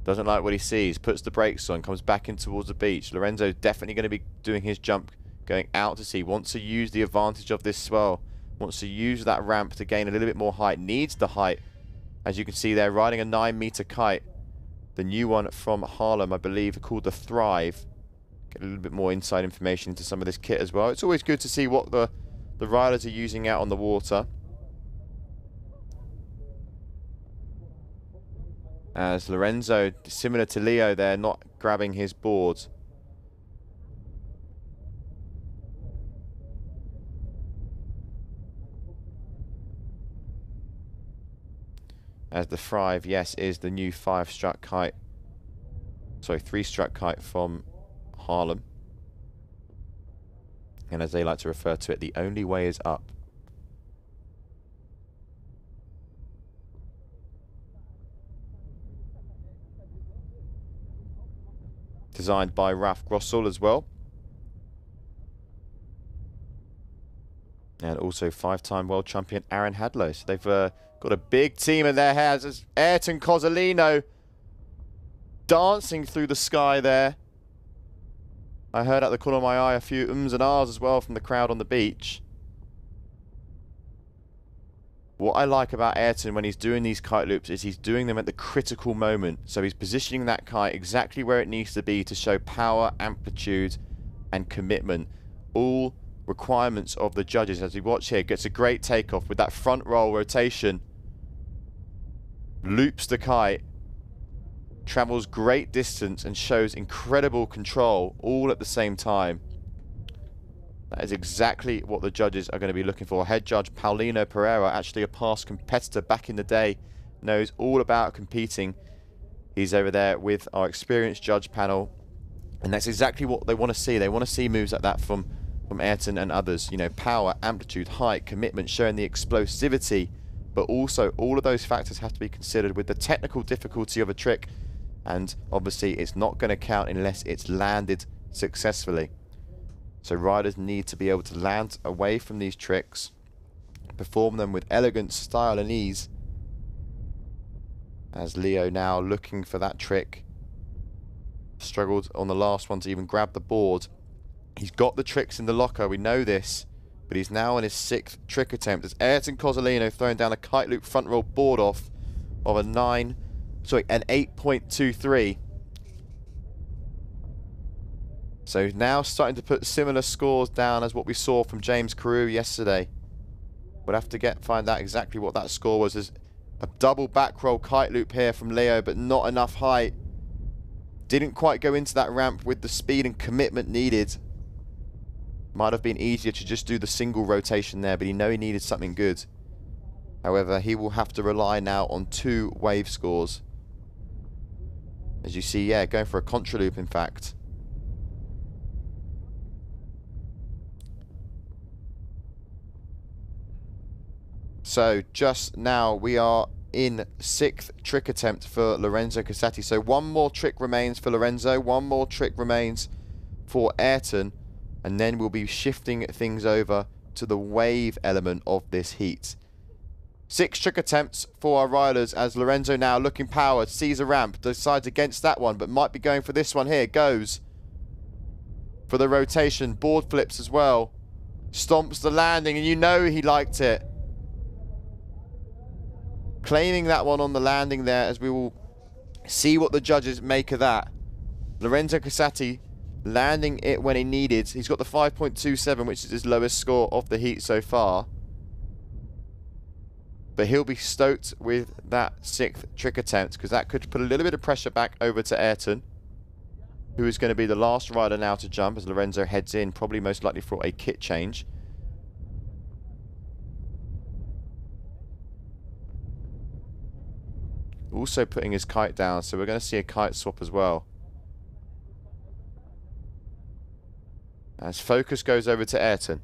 Doesn't like what he sees. Puts the brakes on. Comes back in towards the beach. Lorenzo definitely going to be doing his jump, going out to sea. Wants to use the advantage of this swell. Wants to use that ramp to gain a little bit more height. Needs the height. As you can see there, riding a 9-meter kite. The new one from Haarlem, I believe, called the Thrive. Get a little bit more inside information into some of this kit as well. It's always good to see what the riders are using out on the water. As Lorenzo, similar to Leo there, not grabbing his board. As the Thrive, yes, is the new 5-strut kite. Sorry, 3-strut kite from Haarlem. And as they like to refer to it, the only way is up. Designed by Ralph Grossel as well. And also 5-time world champion Aaron Hadlow. So they've got a big team in their hands. As Ayrton Cozzolino dancing through the sky there. I heard at the corner of my eye a few ums and ahs as well from the crowd on the beach. What I like about Ayrton when he's doing these kite loops is he's doing them at the critical moment. So he's positioning that kite exactly where it needs to be to show power, amplitude, and commitment. All requirements of the judges. As we watch here, gets a great takeoff with that front roll rotation. Loops the kite. Travels great distance and shows incredible control all at the same time. That is exactly what the judges are going to be looking for. Head judge Paulino Pereira, actually a past competitor back in the day, knows all about competing. He's over there with our experienced judge panel. And that's exactly what they want to see. They want to see moves like that from Ayrton and others. You know, power, amplitude, height, commitment, showing the explosivity. But also, all of those factors have to be considered with the technical difficulty of a trick. And obviously, it's not going to count unless it's landed successfully. So riders need to be able to land away from these tricks, perform them with elegance, style and ease. As Leo now looking for that trick. Struggled on the last one to even grab the board. He's got the tricks in the locker, we know this. But he's now on his 6th trick attempt. As Ayrton Cozzolino throwing down a kite loop front roll board off of an 8.23. So now starting to put similar scores down as what we saw from James Carew yesterday. We'll have to find out exactly what that score was. There's a double back roll kite loop here from Leo, but not enough height. Didn't quite go into that ramp with the speed and commitment needed. Might have been easier to just do the single rotation there, but he needed something good. However, he will have to rely now on 2 wave scores. As you see, yeah, going for a contra loop, in fact. So just now we are in 6th trick attempt for Lorenzo Casati. So one more trick remains for Lorenzo, one more trick remains for Ayrton, and then we'll be shifting things over to the wave element of this heat. 6 trick attempts for our riders as Lorenzo now looking powered, sees a ramp, decides against that one, but might be going for this one here. Goes for the rotation, board flips as well. Stomps the landing, and you know he liked it. Claiming that one on the landing there, as we will see what the judges make of that. Lorenzo Casati landing it when he needed. He's got the 5.27, which is his lowest score of the heat so far. But he'll be stoked with that 6th trick attempt, because that could put a little bit of pressure back over to Ayrton, who is going to be the last rider now to jump as Lorenzo heads in, probably most likely for a kit change. Also putting his kite down, so we're going to see a kite swap as well. As focus goes over to Ayrton.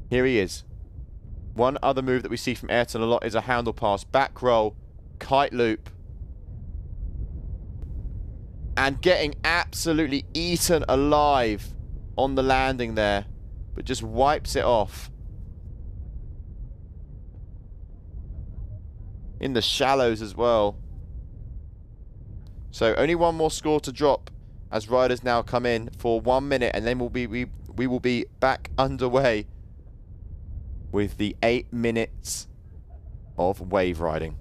Here he is. One other move that we see from Ayrton a lot is a handle pass, back roll, kite loop. And getting absolutely eaten alive on the landing there, but just wipes it off. In the shallows as well. So only one more score to drop as riders now come in for 1 minute, and then we will be back underway with the 8 minutes of wave riding.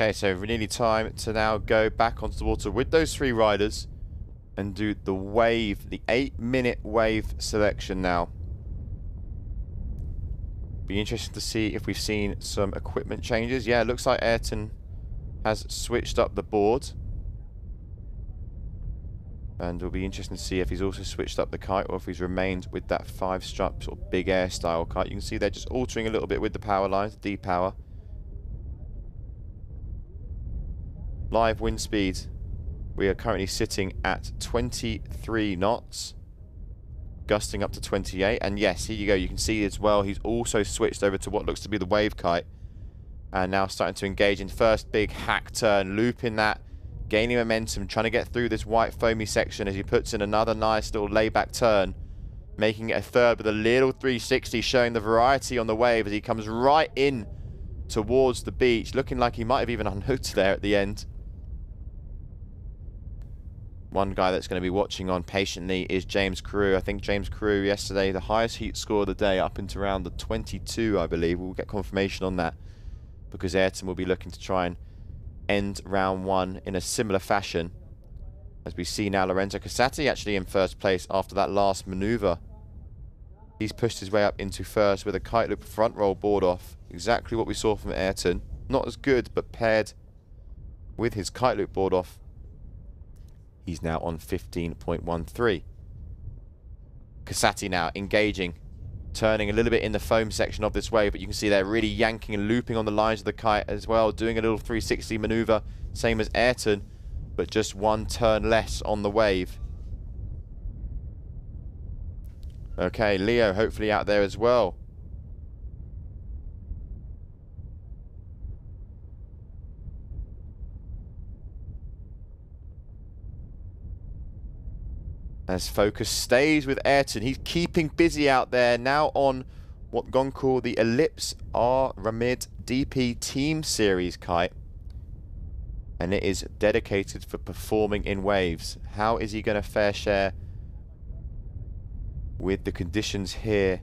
Okay, so nearly time to now go back onto the water with those 3 riders and do the wave, the 8-minute wave selection now. Be interesting to see if we've seen some equipment changes. Yeah, it looks like Ayrton has switched up the board. And it'll be interesting to see if he's also switched up the kite or if he's remained with that 5-strap sort of big air style kite. You can see they're just altering a little bit with the power lines, the D-power. Live wind speed, we are currently sitting at 23 knots, gusting up to 28. And yes, here you go, you can see as well he's also switched over to what looks to be the wave kite, and now starting to engage in first big hack turn, looping that, gaining momentum, trying to get through this white foamy section as he puts in another nice little layback turn, making it a third with a little 360, showing the variety on the wave as he comes right in towards the beach, looking like he might have even unhooked there at the end. One guy that's going to be watching on patiently is James Carew. I think James Carew yesterday, the highest heat score of the day, up into around the 22, I believe. We'll get confirmation on that because Ayrton will be looking to try and end round 1 in a similar fashion. As we see now Lorenzo Casati actually in first place after that last manoeuvre. He's pushed his way up into first with a kite loop front roll board off. Exactly what we saw from Ayrton. Not as good, but paired with his kite loop board off, he's now on 15.13. Casati now engaging, turning a little bit in the foam section of this wave, but you can see they're really yanking and looping on the lines of the kite as well, doing a little 360 maneuver, same as Ayrton, but just 1 turn less on the wave. Okay, Leo hopefully out there as well. As focus stays with Ayrton, he's keeping busy out there, now on what gone called the Ellipse R Ramid DP Team Series kite. And it is dedicated for performing in waves. How is he going to fair share with the conditions here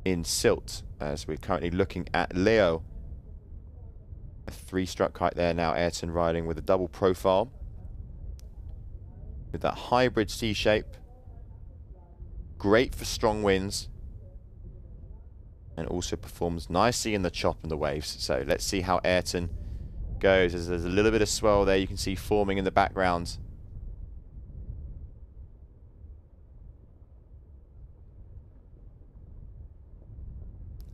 in Sylt, as we're currently looking at Leo? A 3-strut kite there now, Ayrton riding with a double profile, with that hybrid C shape. Great for strong winds. And also performs nicely in the chop and the waves. So let's see how Ayrton goes. There's a little bit of swell there you can see forming in the background.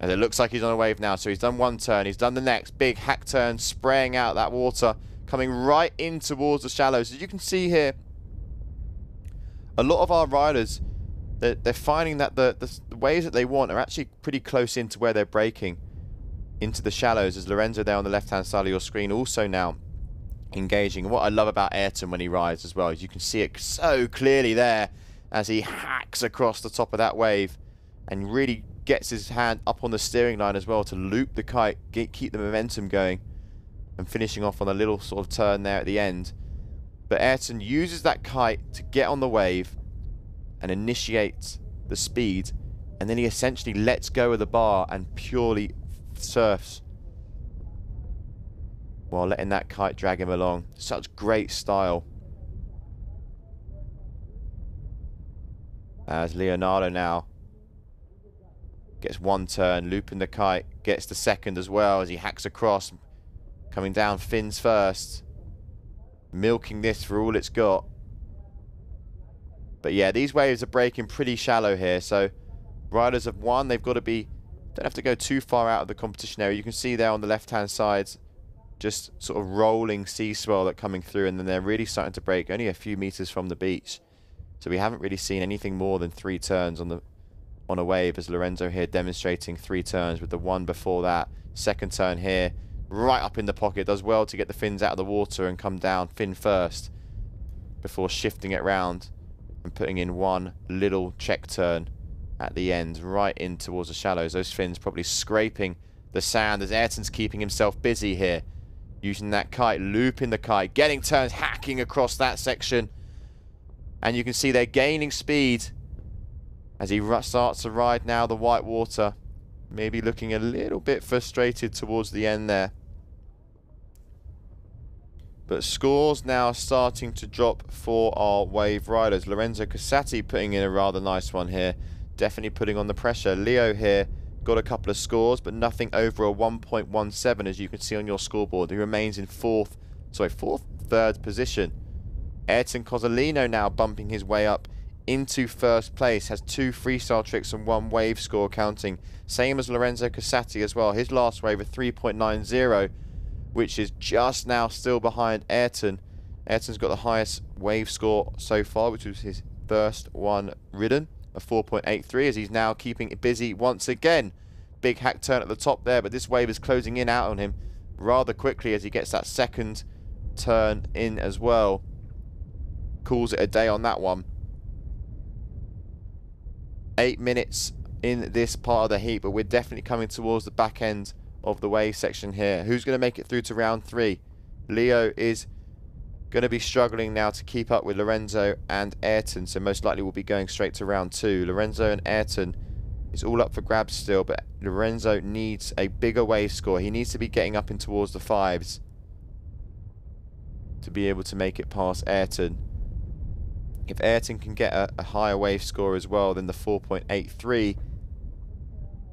And it looks like he's on a wave now. So he's done 1 turn. He's done the next. Big hack turn, spraying out that water, coming right in towards the shallows. As you can see here, a lot of our riders, they're finding that the waves that they want are actually pretty close into where they're breaking into the shallows, as Lorenzo there on the left-hand side of your screen also now engaging. And what I love about Ayrton when he rides as well is you can see it so clearly there as he hacks across the top of that wave and really gets his hand up on the steering line as well to loop the kite, keep the momentum going, and finishing off on a little sort of turn there at the end. But Ayrton uses that kite to get on the wave and initiate the speed And then he essentially lets go of the bar and purely surfs while letting that kite drag him along. Such great style. As Leonardo now gets one turn, looping the kite, gets the second as well as he hacks across, coming down fins first, milking this for all it's got. But yeah, these waves are breaking pretty shallow here, so riders have won. They've got to be, don't have to go too far out of the competition area. You can see there on the left hand side just sort of rolling sea swell that coming through, and then they're really starting to break only a few meters from the beach. So we haven't really seen anything more than 3 turns on a wave, as Lorenzo here demonstrating 3 turns with the one before that. Second turn here, right up in the pocket, does well to get the fins out of the water and come down fin first before shifting it round and putting in one little check turn at the end, right in towards the shallows. Those fins probably scraping the sand as Ayrton's keeping himself busy here, using that kite, looping the kite, getting turns, hacking across that section. And you can see they're gaining speed as he starts to ride now the white water. Maybe looking a little bit frustrated towards the end there. But scores now starting to drop for our wave riders. Lorenzo Casati putting in a rather nice one here. Definitely putting on the pressure. Leo here got a couple of scores, but nothing over a 1.17, as you can see on your scoreboard. He remains in third position. Ayrton Cozzolino now bumping his way up into first place. Has 2 freestyle tricks and 1 wave score counting. Same as Lorenzo Casati as well. His last wave a 3.90, which is just now still behind Ayrton. Ayrton's got the highest wave score so far, which was his first one ridden, a 4.83, as he's now keeping it busy once again. Big hack turn at the top there, but this wave is closing in out on him rather quickly as he gets that second turn in as well. Calls it a day on that one. 8 minutes in this part of the heat, but we're definitely coming towards the back end of the wave section here. Who's going to make it through to round 3? Leo is going to be struggling now to keep up with Lorenzo and Ayrton, so most likely we'll be going straight to round 2. Lorenzo and Ayrton is all up for grabs still, but Lorenzo needs a bigger wave score. He needs to be getting up in towards the 5s to be able to make it past Ayrton. If Ayrton can get a higher wave score as well than the 4.83,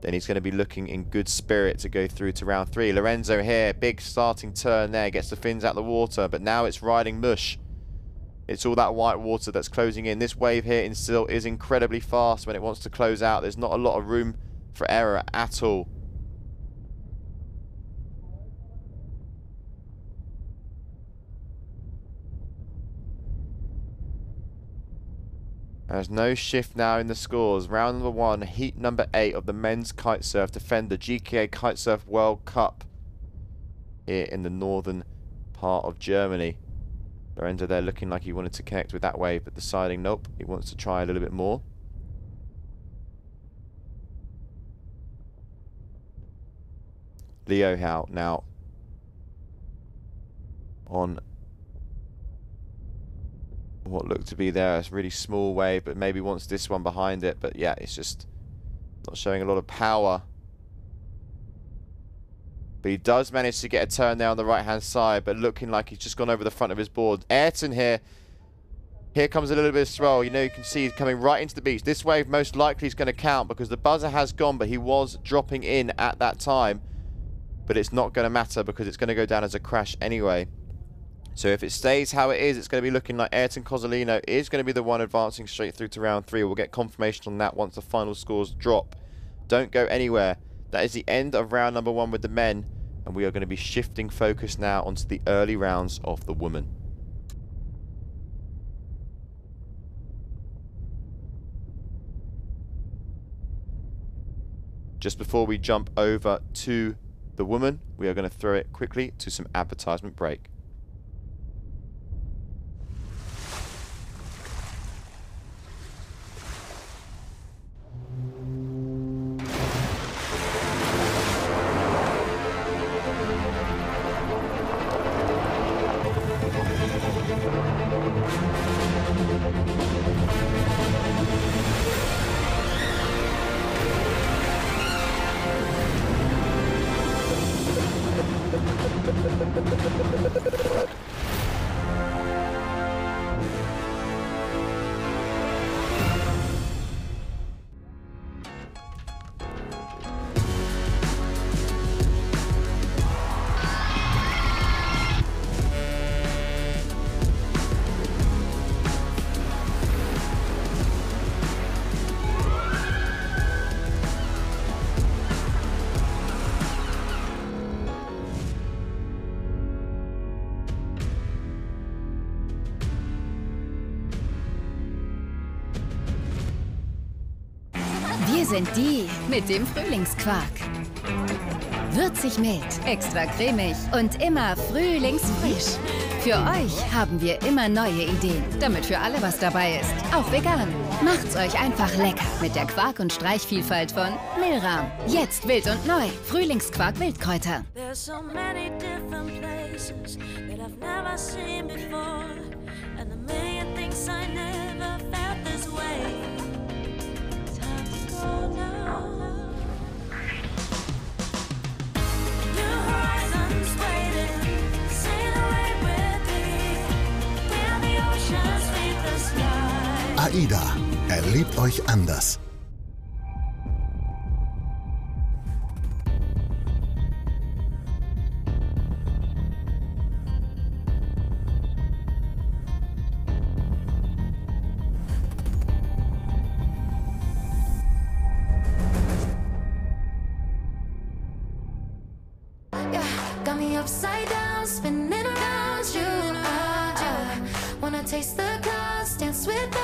then he's going to be looking in good spirit to go through to round 3. Lorenzo here, big starting turn there, gets the fins out of the water, but now it's riding mush. It's all that white water that's closing in. This wave here in Sylt is incredibly fast when it wants to close out. There's not a lot of room for error at all. There's no shift now in the scores. Round number 1, heat number 8 of the men's kitesurf defender GKA Kite-Surf World Cup here in the northern part of Germany. Lorenzo there looking like he wanted to connect with that wave, but deciding nope, he wants to try a little bit more. Leo Howe now on what looked to be there, a really small wave, but maybe wants this one behind it. But yeah, it's just not showing a lot of power. But he does manage to get a turn there on the right hand side, but looking like he's just gone over the front of his board. Ayrton here comes a little bit of swell. You know, you can see he's coming right into the beach. This wave most likely is going to count because the buzzer has gone, but he was dropping in at that time. But it's not going to matter because it's going to go down as a crash anyway. So if it stays how it is, it's going to be looking like Ayrton Cozzolino is going to be the one advancing straight through to round 3. We'll get confirmation on that once the final scores drop. Don't go anywhere. That is the end of round number 1 with the men, and we are going to be shifting focus now onto the early rounds of the women. Just before we jump over to the woman, we are going to throw it quickly to some advertisement break. Wir sind die mit dem Frühlingsquark. Würzig mild, extra cremig und immer frühlingsfrisch. Für euch haben wir immer neue Ideen, damit für alle was dabei ist. Auch vegan. Macht's euch einfach lecker mit der Quark- und Streichvielfalt von Milram. Jetzt wild und neu. Frühlingsquark Wildkräuter. There's so many different places that I've never seen before, and a million things I never felt this way. Time to go now. New horizons waiting, sail away with me. Where the oceans meet the sky. AIDA. Erlebt euch anders. Got me upside down, spinning around you. Wanna taste the clouds, dance with them.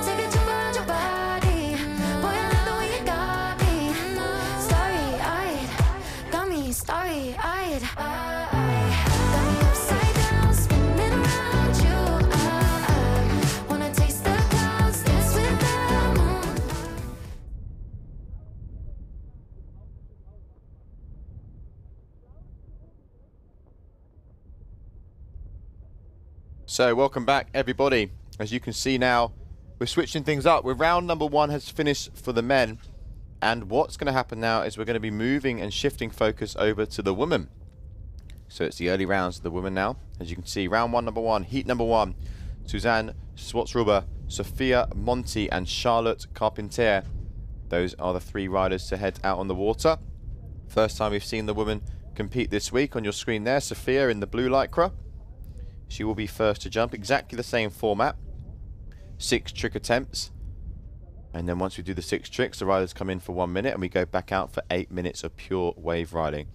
Take a tour around your body. Boy, I love the way you got me. Starry-eyed, got me starry-eyed. Got me upside down, spinning around you. Wanna taste the clouds, dance with them. So welcome back everybody. As you can see now, we're switching things up. Round number 1 has finished for the men, and what's going to happen now is we're going to be moving and shifting focus over to the women. So it's the early rounds of the women now. As you can see, round 1, number 1, heat number 1, Suzanne Schwartzruber, Sophia Monti and Charlotte Carpentier. Those are the 3 riders to head out on the water. First time we've seen the women compete this week. On your screen there, Sophia in the blue lycra. She will be first to jump, exactly the same format. 6 trick attempts. And then once we do the 6 tricks, the riders come in for 1 minute and we go back out for 8 minutes of pure wave riding.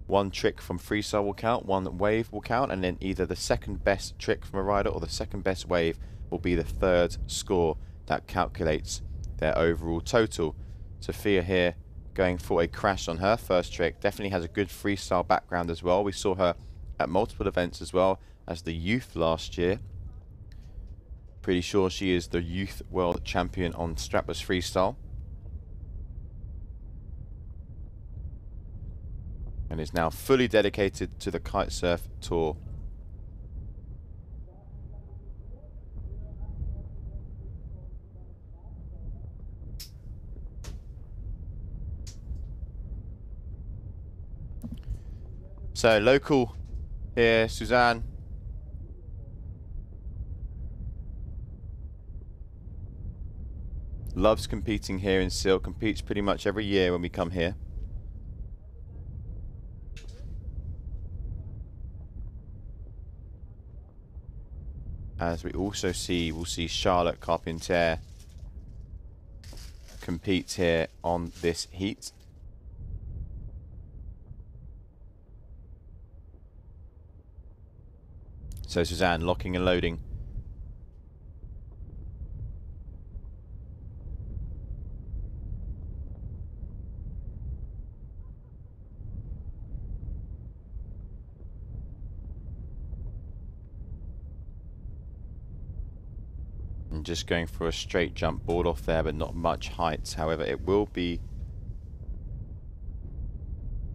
1 trick from freestyle will count, 1 wave will count, and then either the second best trick from a rider or the second best wave will be the 3rd score that calculates their overall total. Sophia here going for a crash on her first trick. Definitely has a good freestyle background as well. We saw her at multiple events as well as the youth last year. Pretty sure she is the youth world champion on strapless freestyle, and is now fully dedicated to the Kite-Surf tour. So local here, Suzanne. Loves competing here in Sylt, competes pretty much every year when we come here. As we also see, we'll see Charlotte Carpentier compete here on this heat. So Suzanne locking and loading. And just going for a straight jump board off there, but not much height. However, it will be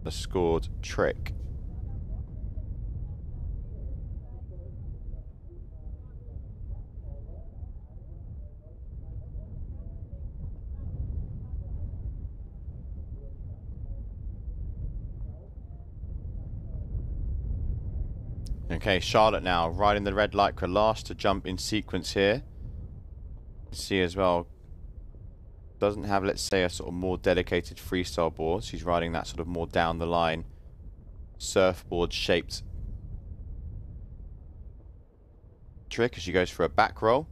a scored trick. Okay, Charlotte now riding the red lycra, last to jump in sequence here. See as well, doesn't have, let's say, a sort of more dedicated freestyle board. She's riding that sort of more down the line surfboard shaped trick as she goes for a back roll.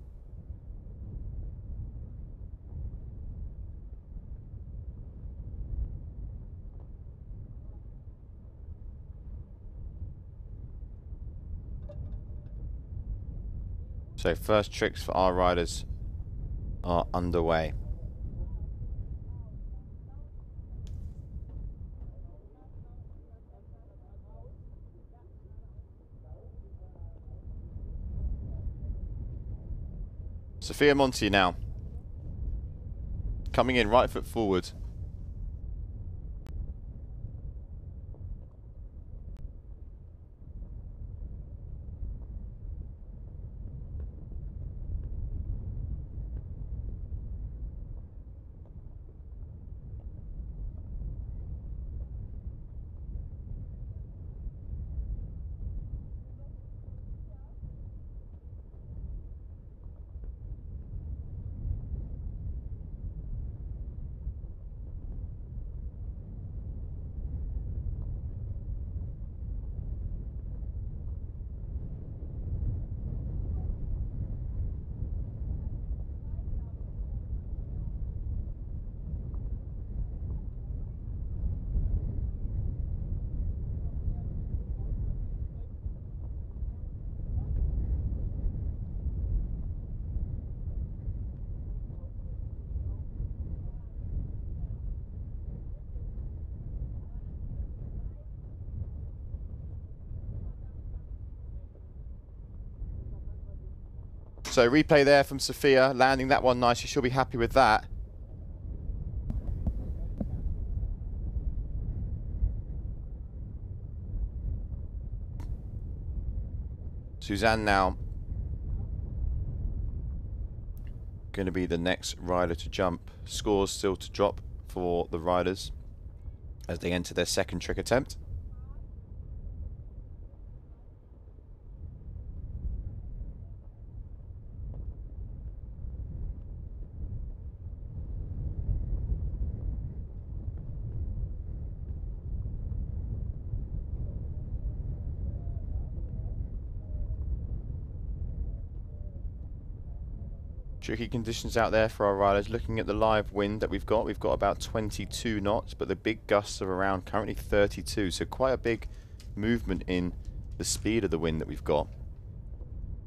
So first tricks for our riders are underway. Sophia Monti now. Coming in, right foot forward. So replay there from Sophia, landing that one nicely. She'll be happy with that. Suzanne now going to be the next rider to jump. Scores still to drop for the riders as they enter their second trick attempt. Tricky conditions out there for our riders. Looking at the live wind that we've got about 22 knots, but the big gusts are around currently 32, so quite a big movement in the speed of the wind that we've got.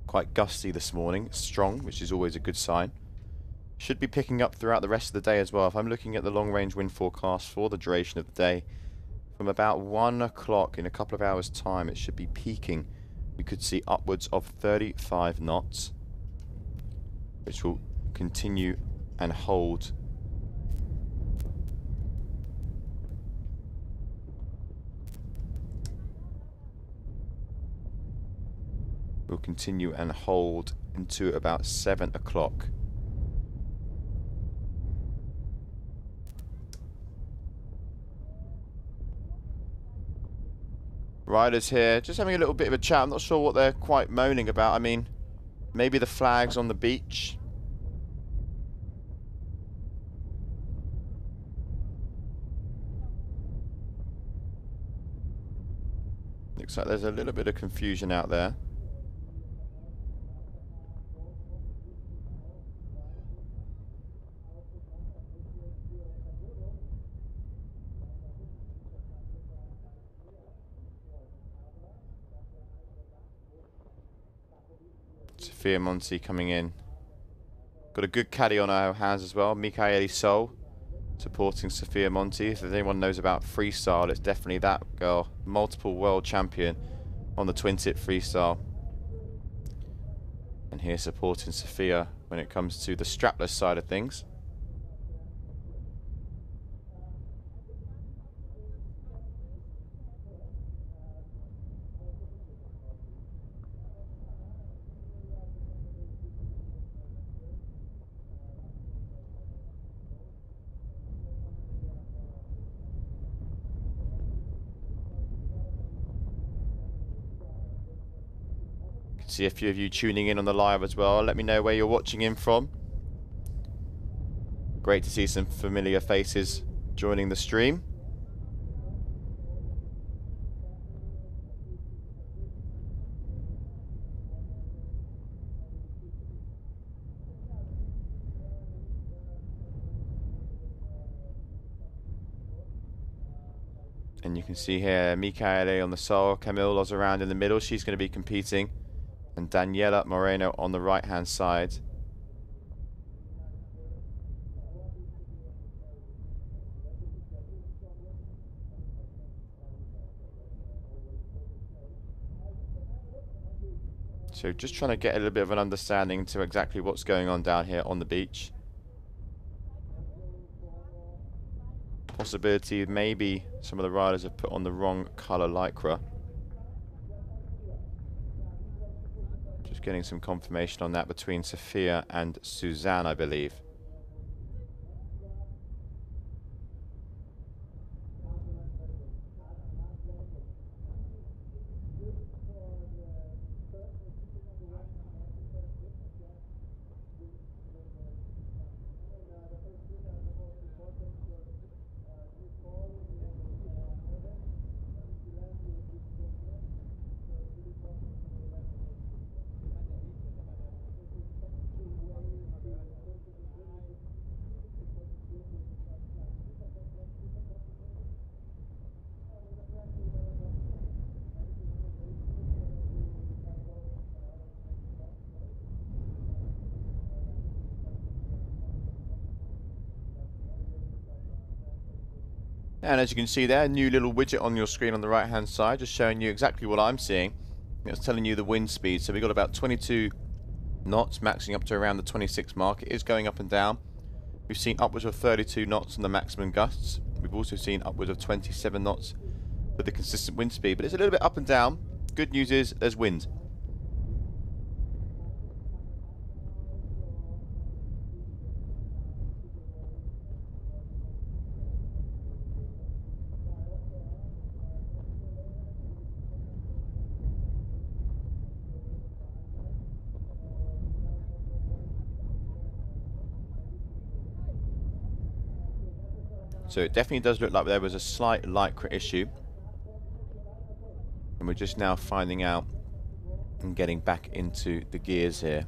Quite gusty this morning, strong, which is always a good sign. Should be picking up throughout the rest of the day as well. If I'm looking at the long range wind forecast for the duration of the day, from about 1 o'clock in a couple of hours time, it should be peaking. We could see upwards of 35 knots. Which will continue and hold into about 7 o'clock. Riders here just having a little bit of a chat. I'm not sure what they're quite moaning about. I mean, maybe the flags on the beach. Looks like there's a little bit of confusion out there. Sophia Monti coming in. Got a good caddy on our hands as well. Michaeli Sol supporting Sophia Monti. If anyone knows about freestyle, it's definitely that girl. Multiple world champion on the twin tip freestyle. And here supporting Sophia when it comes to the strapless side of things. See a few of you tuning in on the live as well. Let me know where you're watching in from. Great to see some familiar faces joining the stream. And you can see here Michaele on the Sol, Camille was around in the middle. She's going to be competing. And Daniela Moreno on the right hand side. So just trying to get a little bit of an understanding to exactly what's going on down here on the beach. Possibility maybe some of the riders have put on the wrong colour lycra. Just getting some confirmation on that between Sophia and Suzanne, I believe. And as you can see there, a new little widget on your screen on the right hand side, just showing you exactly what I'm seeing. It's telling you the wind speed. So we've got about 22 knots, maxing up to around the 26 mark. It is going up and down. We've seen upwards of 32 knots on the maximum gusts. We've also seen upwards of 27 knots for the consistent wind speed, but it's a little bit up and down. Good news is there's wind. So it definitely does look like there was a slight lycra issue. And we're just now finding out and getting back into the gears here.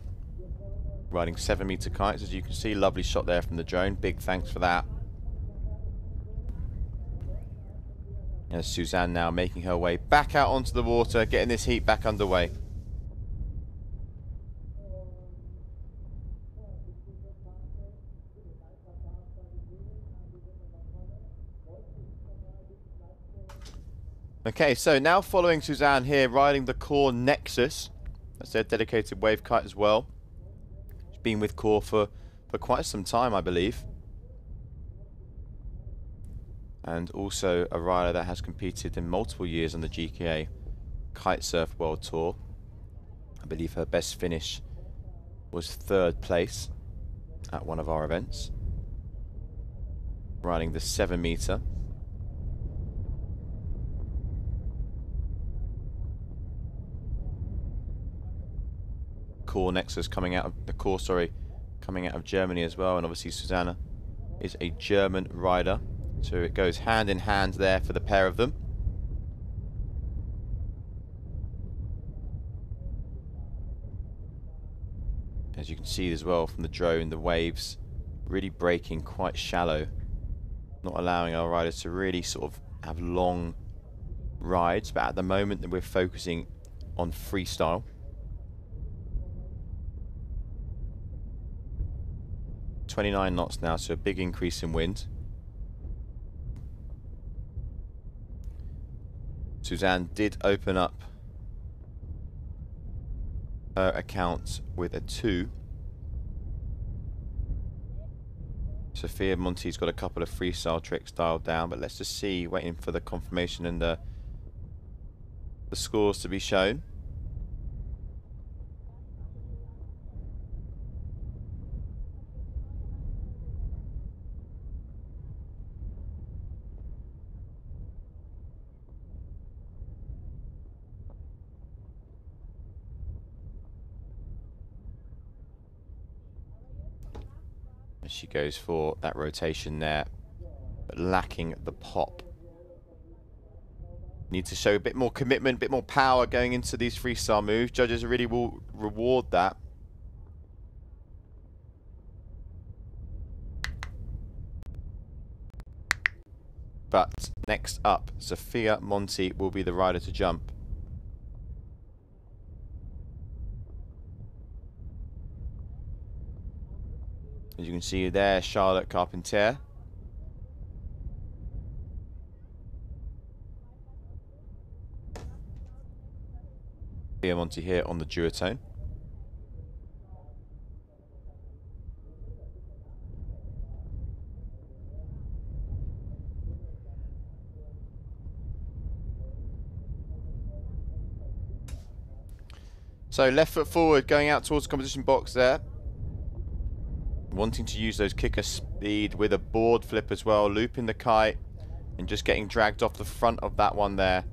Riding 7-meter kites, as you can see. Lovely shot there from the drone. Big thanks for that. As Suzanne now making her way back out onto the water, getting this heat back underway. Okay, so now following Suzanne here, riding the Core Nexus. That's their dedicated wave kite as well. She's been with Core for quite some time, I believe. And also a rider that has competed in multiple years on the GKA Kite-Surf World Tour. I believe her best finish was 3rd place at one of our events. Riding the 7-meter. Core Nexus coming out of the Core, coming out of Germany as well, and obviously Susanna is a German rider, so it goes hand in hand there for the pair of them. As you can see as well from the drone, the waves really breaking quite shallow, not allowing our riders to really sort of have long rides, but at the moment we're focusing on freestyle. 29 knots now, so a big increase in wind. Suzanne did open up her account with a 2. Sophia Monti's got a couple of freestyle tricks dialed down, but let's just see, waiting for the confirmation and the scores to be shown. She goes for that rotation there, but lacking the pop. Need to show a bit more commitment, a bit more power going into these freestyle moves. Judges really will reward that. But next up, Sophia Monti will be the rider to jump. As you can see there, Charlotte Carpentier. Monty here on the duotone. So left foot forward, going out towards the competition box there. Wanting to use those kicker speed with a board flip as well, looping the kite and just getting dragged off the front of that one there.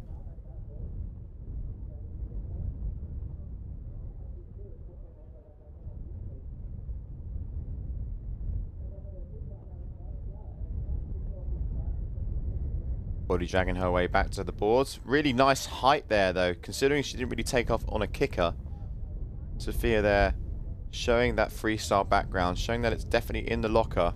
Body dragging her way back to the boards. Really nice height there though, considering she didn't really take off on a kicker. Sophia there showing that freestyle background, showing that it's definitely in the locker.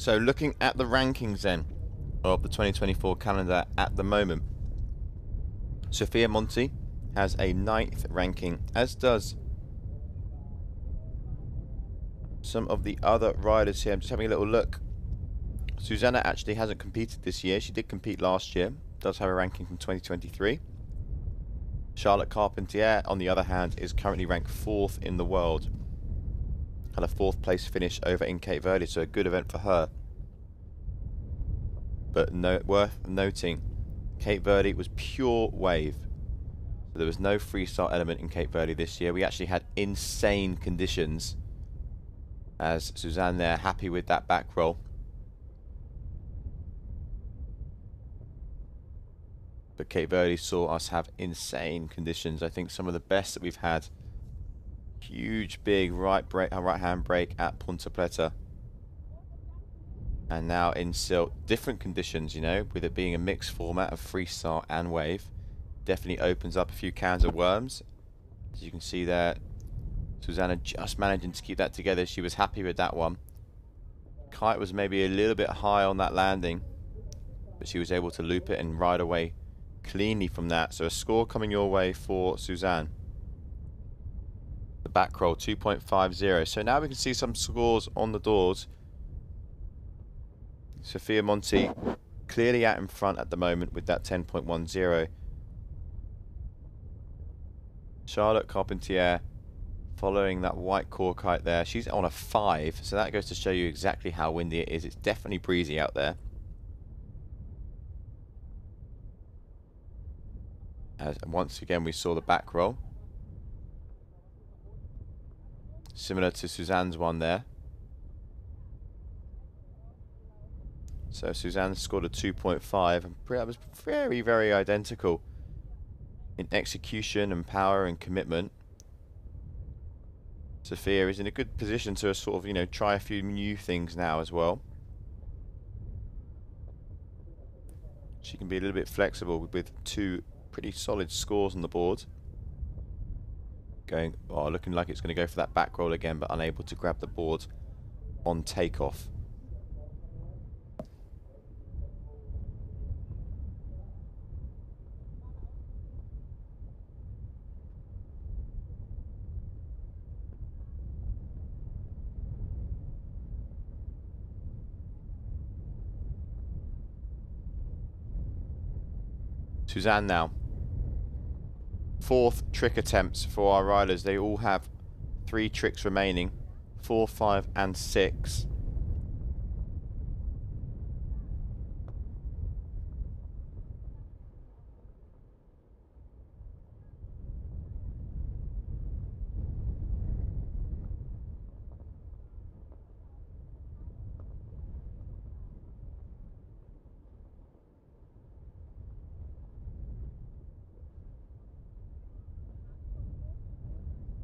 So looking at the rankings then of the 2024 calendar at the moment, Sophia Monty has a 9th ranking, as does some of the other riders here. I'm just having a little look. Susanna actually hasn't competed this year. She did compete last year. Does have a ranking from 2023. Charlotte Carpentier, on the other hand, is currently ranked 4th in the world. Had a 4th place finish over in Cape Verde, so a good event for her. But worth noting, Cape Verde was pure wave. So there was no freestyle element in Cape Verde this year. We actually had insane conditions. As Suzanne there, happy with that back roll. But Cape Verde saw us have insane conditions. I think some of the best that we've had. Huge, big right-hand break at Punta Plata. And now in Sylt, different conditions, you know, with it being a mixed format of freestyle and wave. Definitely opens up a few cans of worms. As you can see there, Susanna just managing to keep that together. She was happy with that one. Kite was maybe a little bit high on that landing, but she was able to loop it and ride away cleanly from that. So a score coming your way for Suzanne. The back roll 2.50. So now we can see some scores on the doors. Sophia Monty clearly out in front at the moment with that 10.10. Charlotte Carpentier following that white core kite there. She's on a 5, so that goes to show you exactly how windy it is. It's definitely breezy out there. As once again we saw the back roll. Similar to Suzanne's one there. So Suzanne scored a 2.5, and that was very, very identical in execution and power and commitment. Sophia is in a good position to sort of, you know, try a few new things now as well. She can be a little bit flexible with 2 pretty solid scores on the board. Looking like it's going to go for that back roll again, but unable to grab the board on takeoff. Suzanne now. 4th trick attempts for our riders. They all have 3 tricks remaining. 4, 5 and 6.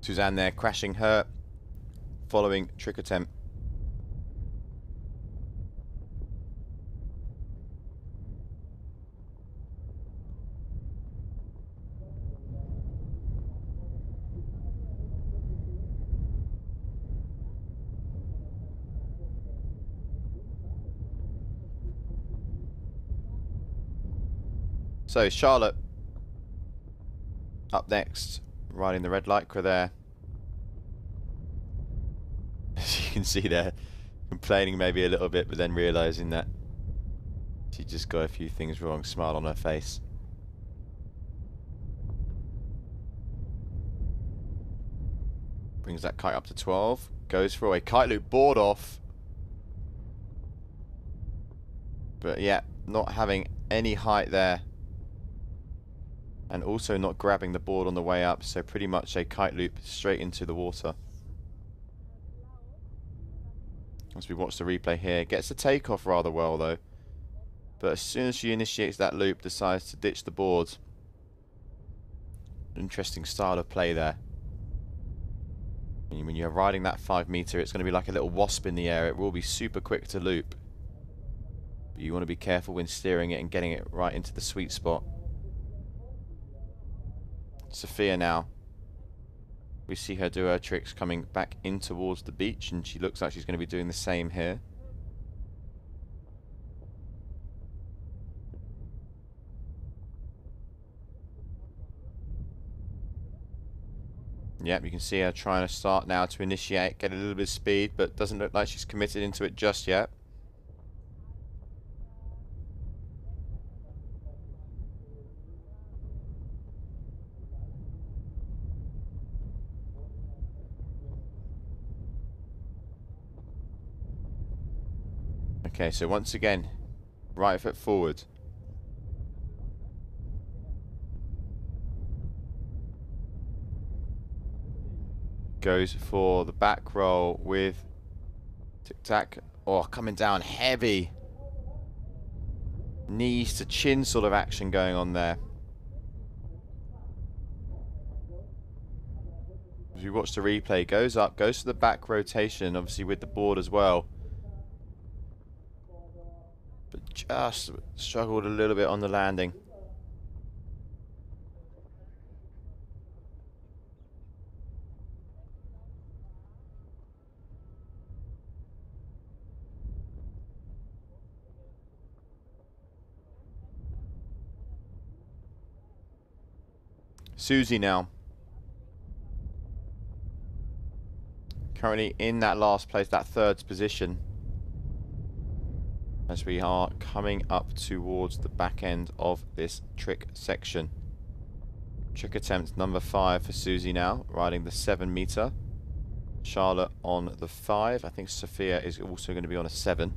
Suzanne there crashing her following trick attempt. So Charlotte up next, riding the red lycra there. As you can see there, complaining maybe a little bit, but then realising that she just got a few things wrong. Smile on her face. Brings that kite up to 12. Goes for a kite loop board off. But yeah, not having any height there. And also not grabbing the board on the way up. So pretty much a kite loop straight into the water. As we watch the replay here. Gets the takeoff rather well though. But as soon as she initiates that loop, decides to ditch the board. Interesting style of play there. When you're riding that 5 meter, it's going to be like a little wasp in the air. It will be super quick to loop. But you want to be careful when steering it and getting it right into the sweet spot. Sophia now. We see her do her tricks coming back in towards the beach, and she looks like she's going to be doing the same here. Yep, you can see her trying to start now to initiate, get a little bit of speed, but doesn't look like she's committed into it just yet. Okay, so once again, right foot forward. Goes for the back roll with tic-tac. Oh, coming down heavy. Knees to chin sort of action going on there. As we watch the replay, goes up, goes to the back rotation, obviously with the board as well. But just struggled a little bit on the landing. Susie now. Currently in that last place, that third position. As we are coming up towards the back end of this trick section. Trick attempt number 5 for Susie now, riding the 7 meter. Charlotte on the 5. I think Sophia is also going to be on a 7.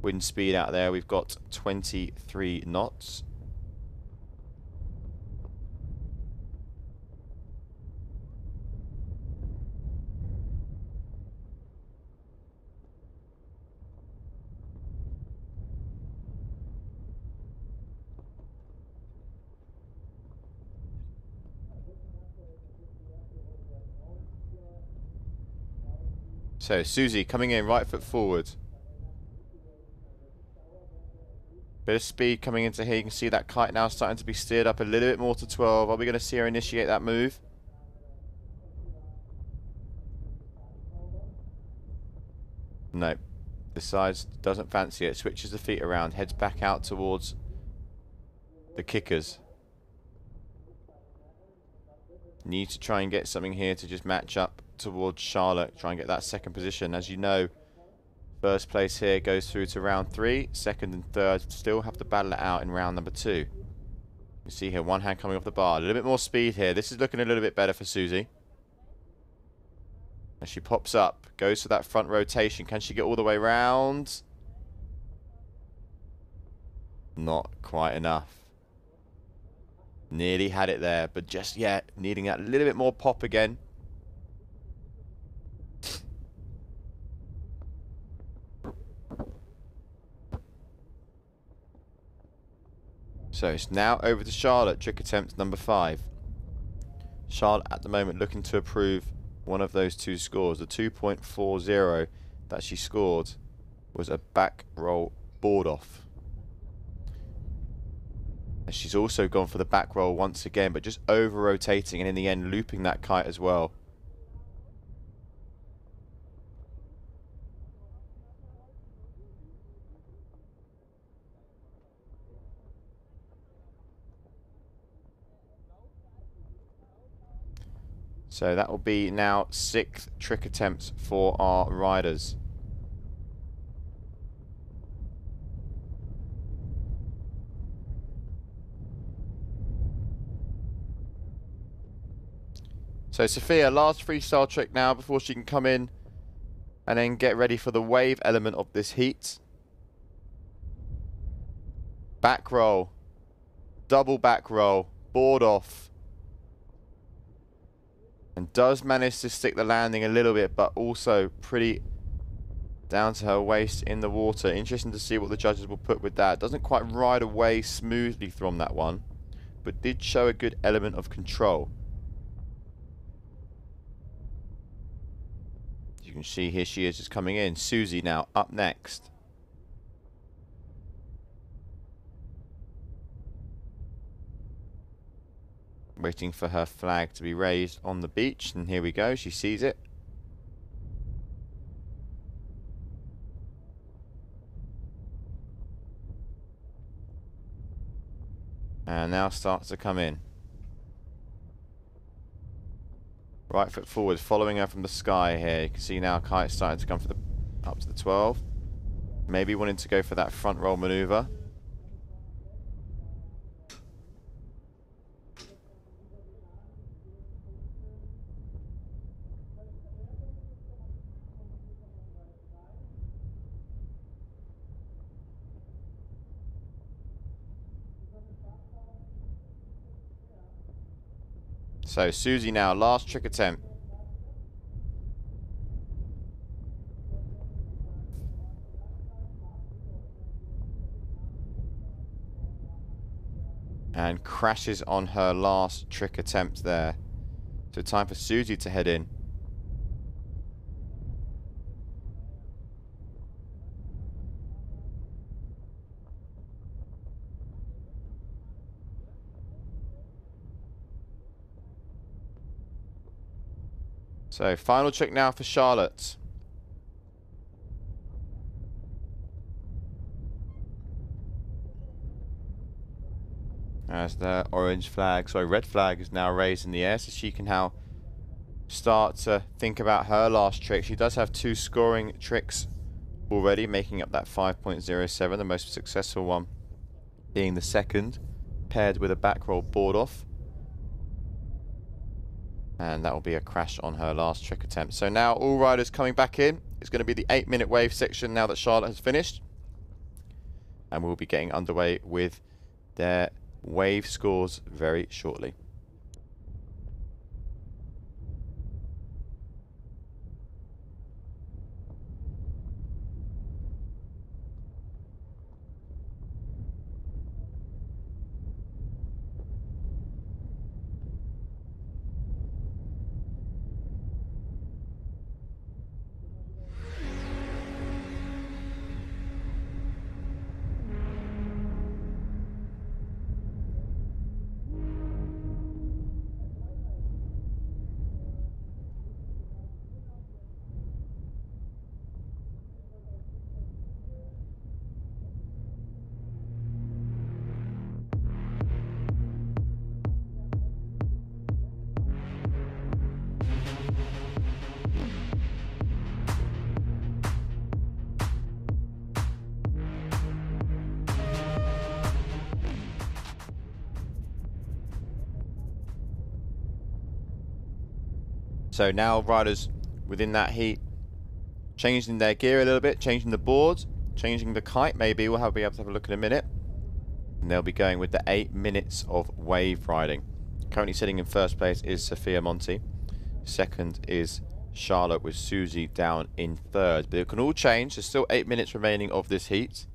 Wind speed out there, we've got 23 knots. So Susie coming in right foot forward. Bit of speed coming into here. You can see that kite now starting to be steered up a little bit more to 12. Are we going to see her initiate that move? No. Decides, doesn't fancy it. Switches the feet around. Heads back out towards the kickers. Need to try and get something here to just match up towards Charlotte. Try and get that second position. As you know, first place here goes through to round 3. Second and third still have to battle it out in round number 2. You see here, one hand coming off the bar. A little bit more speed here. This is looking a little bit better for Susie. As she pops up, goes for that front rotation. Can she get all the way round? Not quite enough. Nearly had it there, but just yet needing that little bit more pop again. So it's now over to Charlotte, trick attempt number 5. Charlotte at the moment looking to approve one of those two scores. The 2.40 that she scored was a back roll board off. And she's also gone for the back roll once again, but just over rotating and in the end looping that kite as well. So that will be now 6 trick attempts for our riders. So Sophia, last freestyle trick now before she can come in and then get ready for the wave element of this heat. Back roll, double back roll, board off. And does manage to stick the landing a little bit, but also pretty down to her waist in the water. Interesting to see what the judges will put with that. Doesn't quite ride away smoothly from that one, but did show a good element of control. You can see here she is just coming in. Susie now up next. Waiting for her flag to be raised on the beach, and here we go, she sees it. And now starts to come in. Right foot forward, following her from the sky here. You can see now Kite starting to come for the up to the 12. Maybe wanting to go for that front roll maneuver. So Susie now, last trick attempt. And crashes on her last trick attempt there. So time for Susie to head in. So, final trick now for Charlotte. As the orange flag, sorry, red flag is now raised in the air, so she can now start to think about her last trick. She does have 2 scoring tricks already, making up that 5.07, the most successful one being the second, paired with a back roll board off. And that will be a crash on her last trick attempt. So now all riders coming back in. It's going to be the 8-minute wave section now that Charlotte has finished. And we'll be getting underway with their wave scores very shortly. So now riders within that heat changing their gear a little bit, changing the boards, changing the kite maybe. We'll be able to have a look in a minute. And they'll be going with the 8 minutes of wave riding. Currently sitting in first place is Sophia Monti. Second is Charlotte, with Susie down in third. But it can all change. There's still 8 minutes remaining of this heat.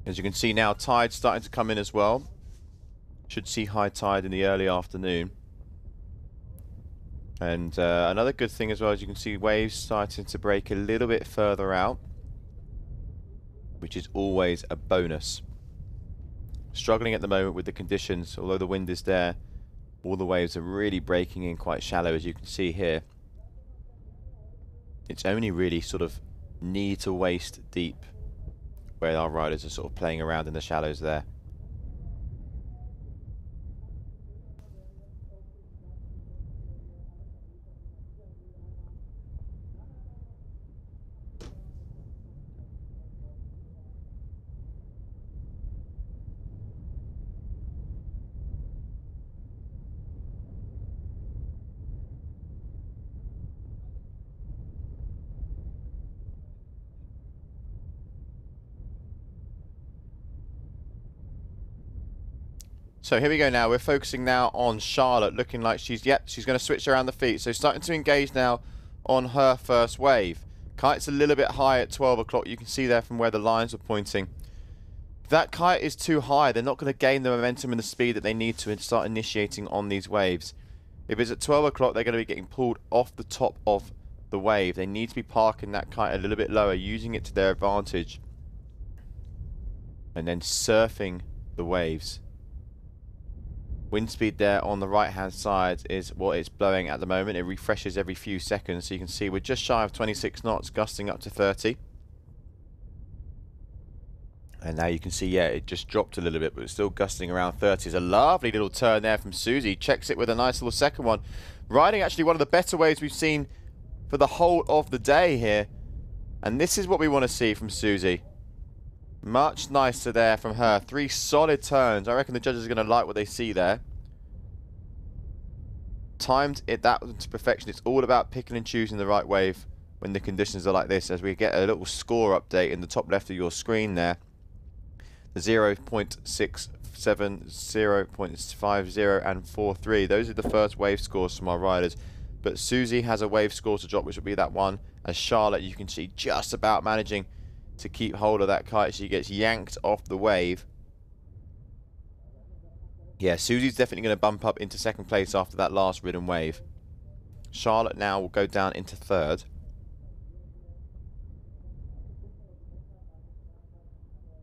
As you can see now, tide's starting to come in as well. Should see high tide in the early afternoon. And another good thing as well, as you can see, waves starting to break a little bit further out, which is always a bonus. Struggling at the moment with the conditions, although the wind is there. All the waves are really breaking in quite shallow, as you can see here. It's only really sort of knee to waist deep where our riders are sort of playing around in the shallows there. So here we go now. We're focusing now on Charlotte, looking like she's going to switch around the feet. So starting to engage now on her first wave. Kite's a little bit high at 12 o'clock. You can see there from where the lines are pointing. If that kite is too high, they're not going to gain the momentum and the speed that they need to start initiating on these waves. If it's at 12 o'clock, they're going to be getting pulled off the top of the wave. They need to be parking that kite a little bit lower, using it to their advantage, and then surfing the waves. Wind speed there on the right hand side is what it's blowing at the moment. It refreshes every few seconds, so you can see we're just shy of 26 knots, gusting up to 30. And now you can see, yeah, it just dropped a little bit, but it's still gusting around 30. It's a lovely little turn there from Susie. Checks it with a nice little second one. Riding actually one of the better waves we've seen for the whole of the day here. And this is what we want to see from Susie. Much nicer there from her. 3 solid turns. I reckon the judges are going to like what they see there. Timed it that to perfection. It's all about picking and choosing the right wave when the conditions are like this, as we get a little score update in the top left of your screen there. The 0.67, 0.50 and 43. Those are the first wave scores from our riders. But Susie has a wave score to drop, which will be that one. As Charlotte, you can see just about managing to keep hold of that kite. She gets yanked off the wave. Yeah, Susie's definitely going to bump up into second place after that last ridden wave. Charlotte now will go down into third.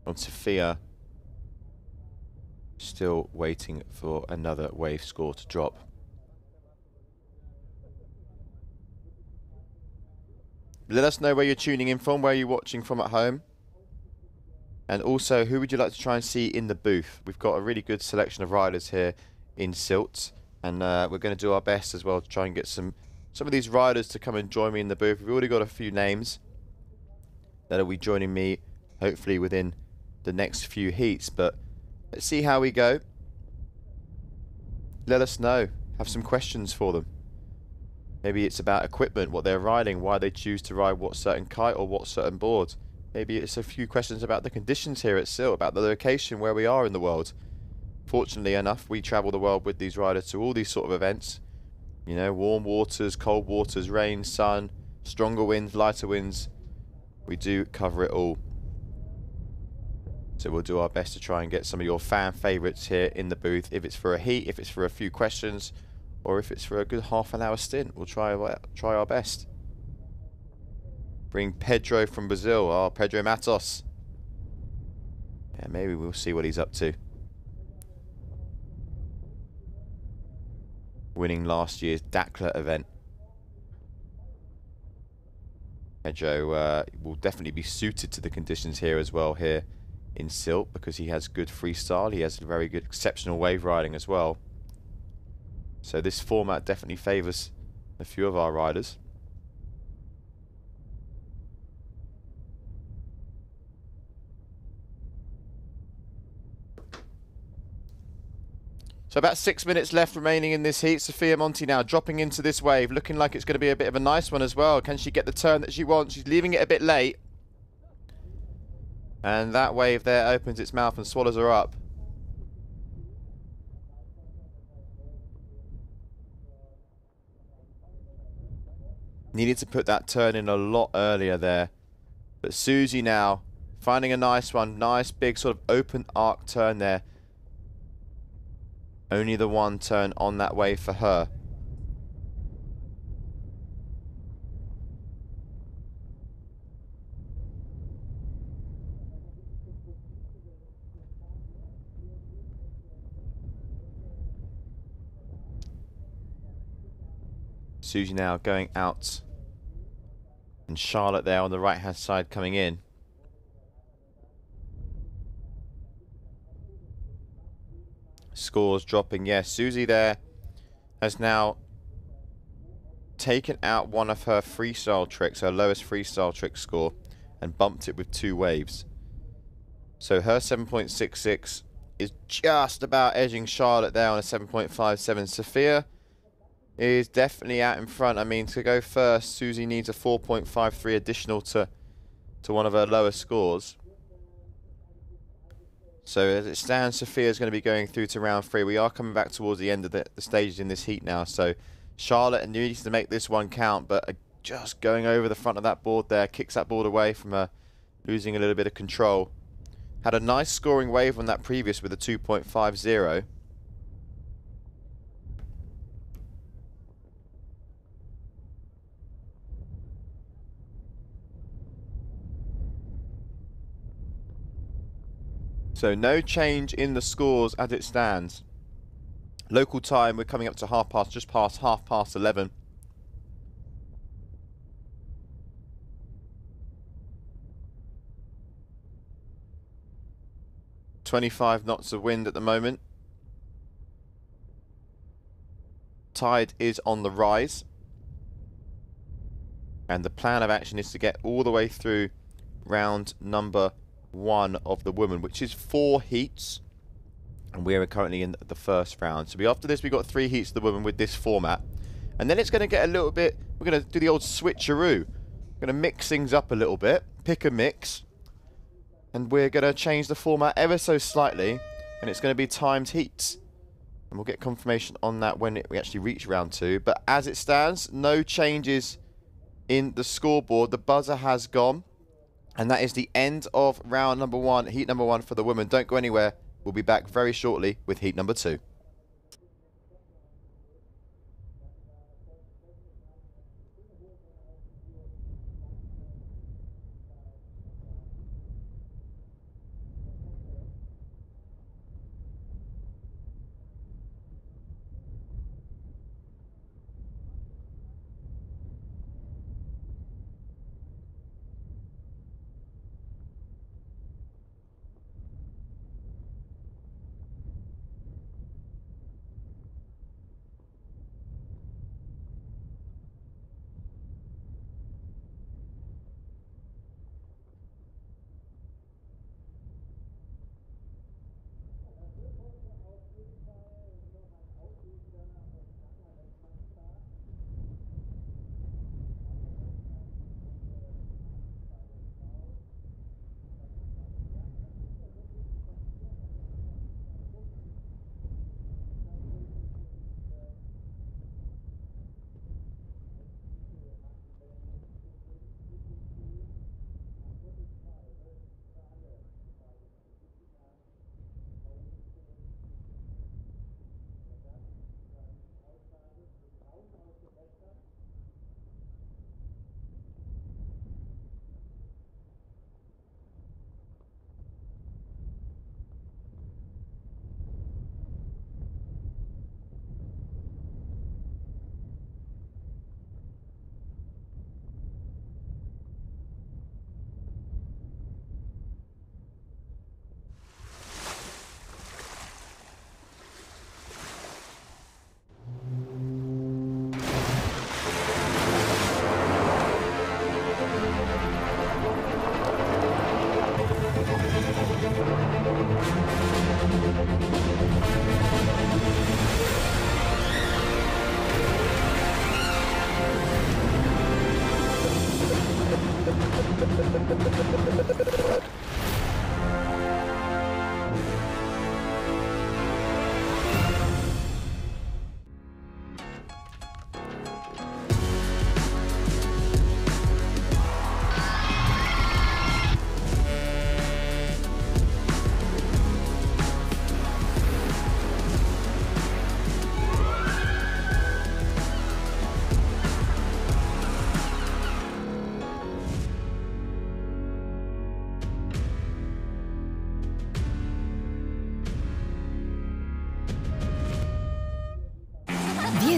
And Sophia still waiting for another wave score to drop. Let us know where you're tuning in from, where you're watching from at home. And also, who would you like to try and see in the booth? We've got a really good selection of riders here in Sylt. And we're going to do our best as well to try and get some of these riders to come and join me in the booth. We've already got a few names that will be joining me, hopefully within the next few heats. But let's see how we go. Let us know. Have some questions for them. Maybe it's about equipment, what they're riding, why they choose to ride what certain kite or what certain board. Maybe it's a few questions about the conditions here at Sylt, about the location, where we are in the world. Fortunately enough, we travel the world with these riders to all these sort of events. You know, warm waters, cold waters, rain, sun, stronger winds, lighter winds. We do cover it all. So we'll do our best to try and get some of your fan favourites here in the booth. If it's for a heat, if it's for a few questions, or if it's for a good half an hour stint, we'll try our best. Bring Pedro from Brazil. Oh, Pedro Matos. Yeah, maybe we'll see what he's up to. Winning last year's Dakar event. Pedro will definitely be suited to the conditions here as well, here in Sylt, because he has good freestyle. He has very good exceptional wave riding as well. So this format definitely favours a few of our riders. So about 6 minutes left remaining in this heat. Sophia Monti now dropping into this wave, looking like it's going to be a bit of a nice one as well. Can she get the turn that she wants? She's leaving it a bit late. And that wave there opens its mouth and swallows her up. Needed to put that turn in a lot earlier there. But Susie now finding a nice one. Nice big sort of open arc turn there. Only the one turn on that wave for her. Susie now going out. And Charlotte there on the right-hand side coming in. Scores dropping. Yes, Susie there has now taken out one of her freestyle tricks, her lowest freestyle trick score, and bumped it with 2 waves. So her 7.66 is just about edging Charlotte there on a 7.57. Sophia is definitely out in front. I mean, to go first, Susie needs a 4.53 additional to one of her lowest scores. So as it stands, Sophia is going to be going through to round 3. We are coming back towards the end of the stages in this heat now. So Charlotte needs to make this one count, but just going over the front of that board there, kicks that board away from her, losing a little bit of control. Had a nice scoring wave on that previous with a 2.50. So no change in the scores as it stands. Local time, we're coming up to just past 11:30. 25 knots of wind at the moment. Tide is on the rise. And the plan of action is to get all the way through round number 1 of the women, which is 4 heats. And we are currently in the first round. So after this, we've got 3 heats of the women with this format. And then it's going to get a little bit, we're going to do the old switcheroo. We're going to mix things up a little bit, pick a mix. And we're going to change the format ever so slightly. And it's going to be timed heats. And we'll get confirmation on that when we actually reach round 2. But as it stands, no changes in the scoreboard. The buzzer has gone. And that is the end of round number 1, heat number 1 for the women. Don't go anywhere. We'll be back very shortly with heat number 2.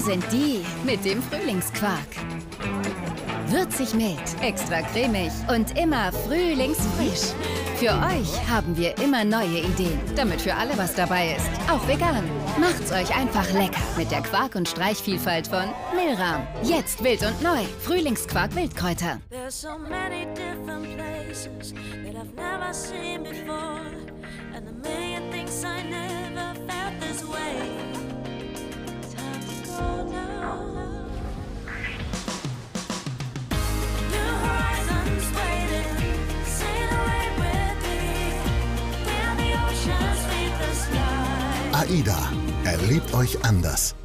sind die mit dem Frühlingsquark. Würzig mild, extra cremig und immer frühlingsfrisch. Für euch haben wir immer neue Ideen, damit für alle was dabei ist. Auch vegan. Macht's euch einfach lecker mit der Quark- und Streichvielfalt von Milram. Jetzt wild und neu. Frühlingsquark Wildkräuter. There's so many different places that I've never seen before, and a million things I never felt this way. Time to go now. New horizons waiting, sail away with me. Where the oceans meet the sky. AIDA, erlebt euch anders.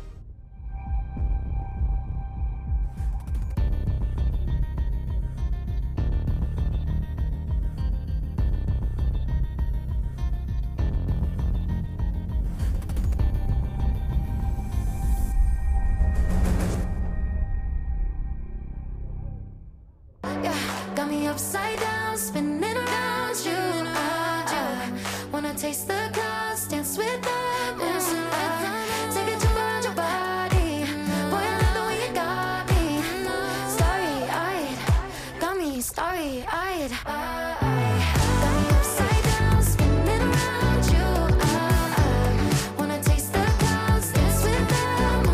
Got me upside down, spinning around you. I wanna taste the clouds, dance with them, take a tour around your body. Boy, I love the way you got me. Starry-eyed, got me starry-eyed. Got me upside down, spinning around you. I wanna taste the clouds, dance with them.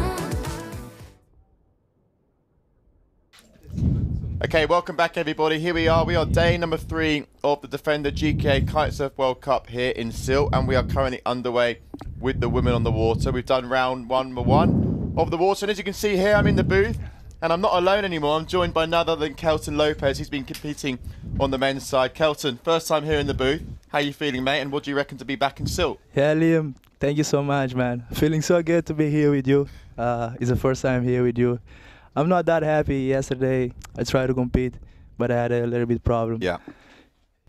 Okay, welcome back everybody. Here we are. We are day number 3 of the Defender GKA Kite-Surf World Cup here in Sylt, and we are currently underway with the women on the water. We've done round 1 of the water, and as you can see here, I'm in the booth, and I'm not alone anymore. I'm joined by none other than Kelton Lopez. He's been competing on the men's side. Kelton, first time here in the booth. How are you feeling, mate, and what do you reckon to be back in Sylt? Yeah, Liam, thank you so much, man. Feeling so good to be here with you. It's the first time here with you. I'm not that happy. Yesterday I tried to compete, but I had a little bit problem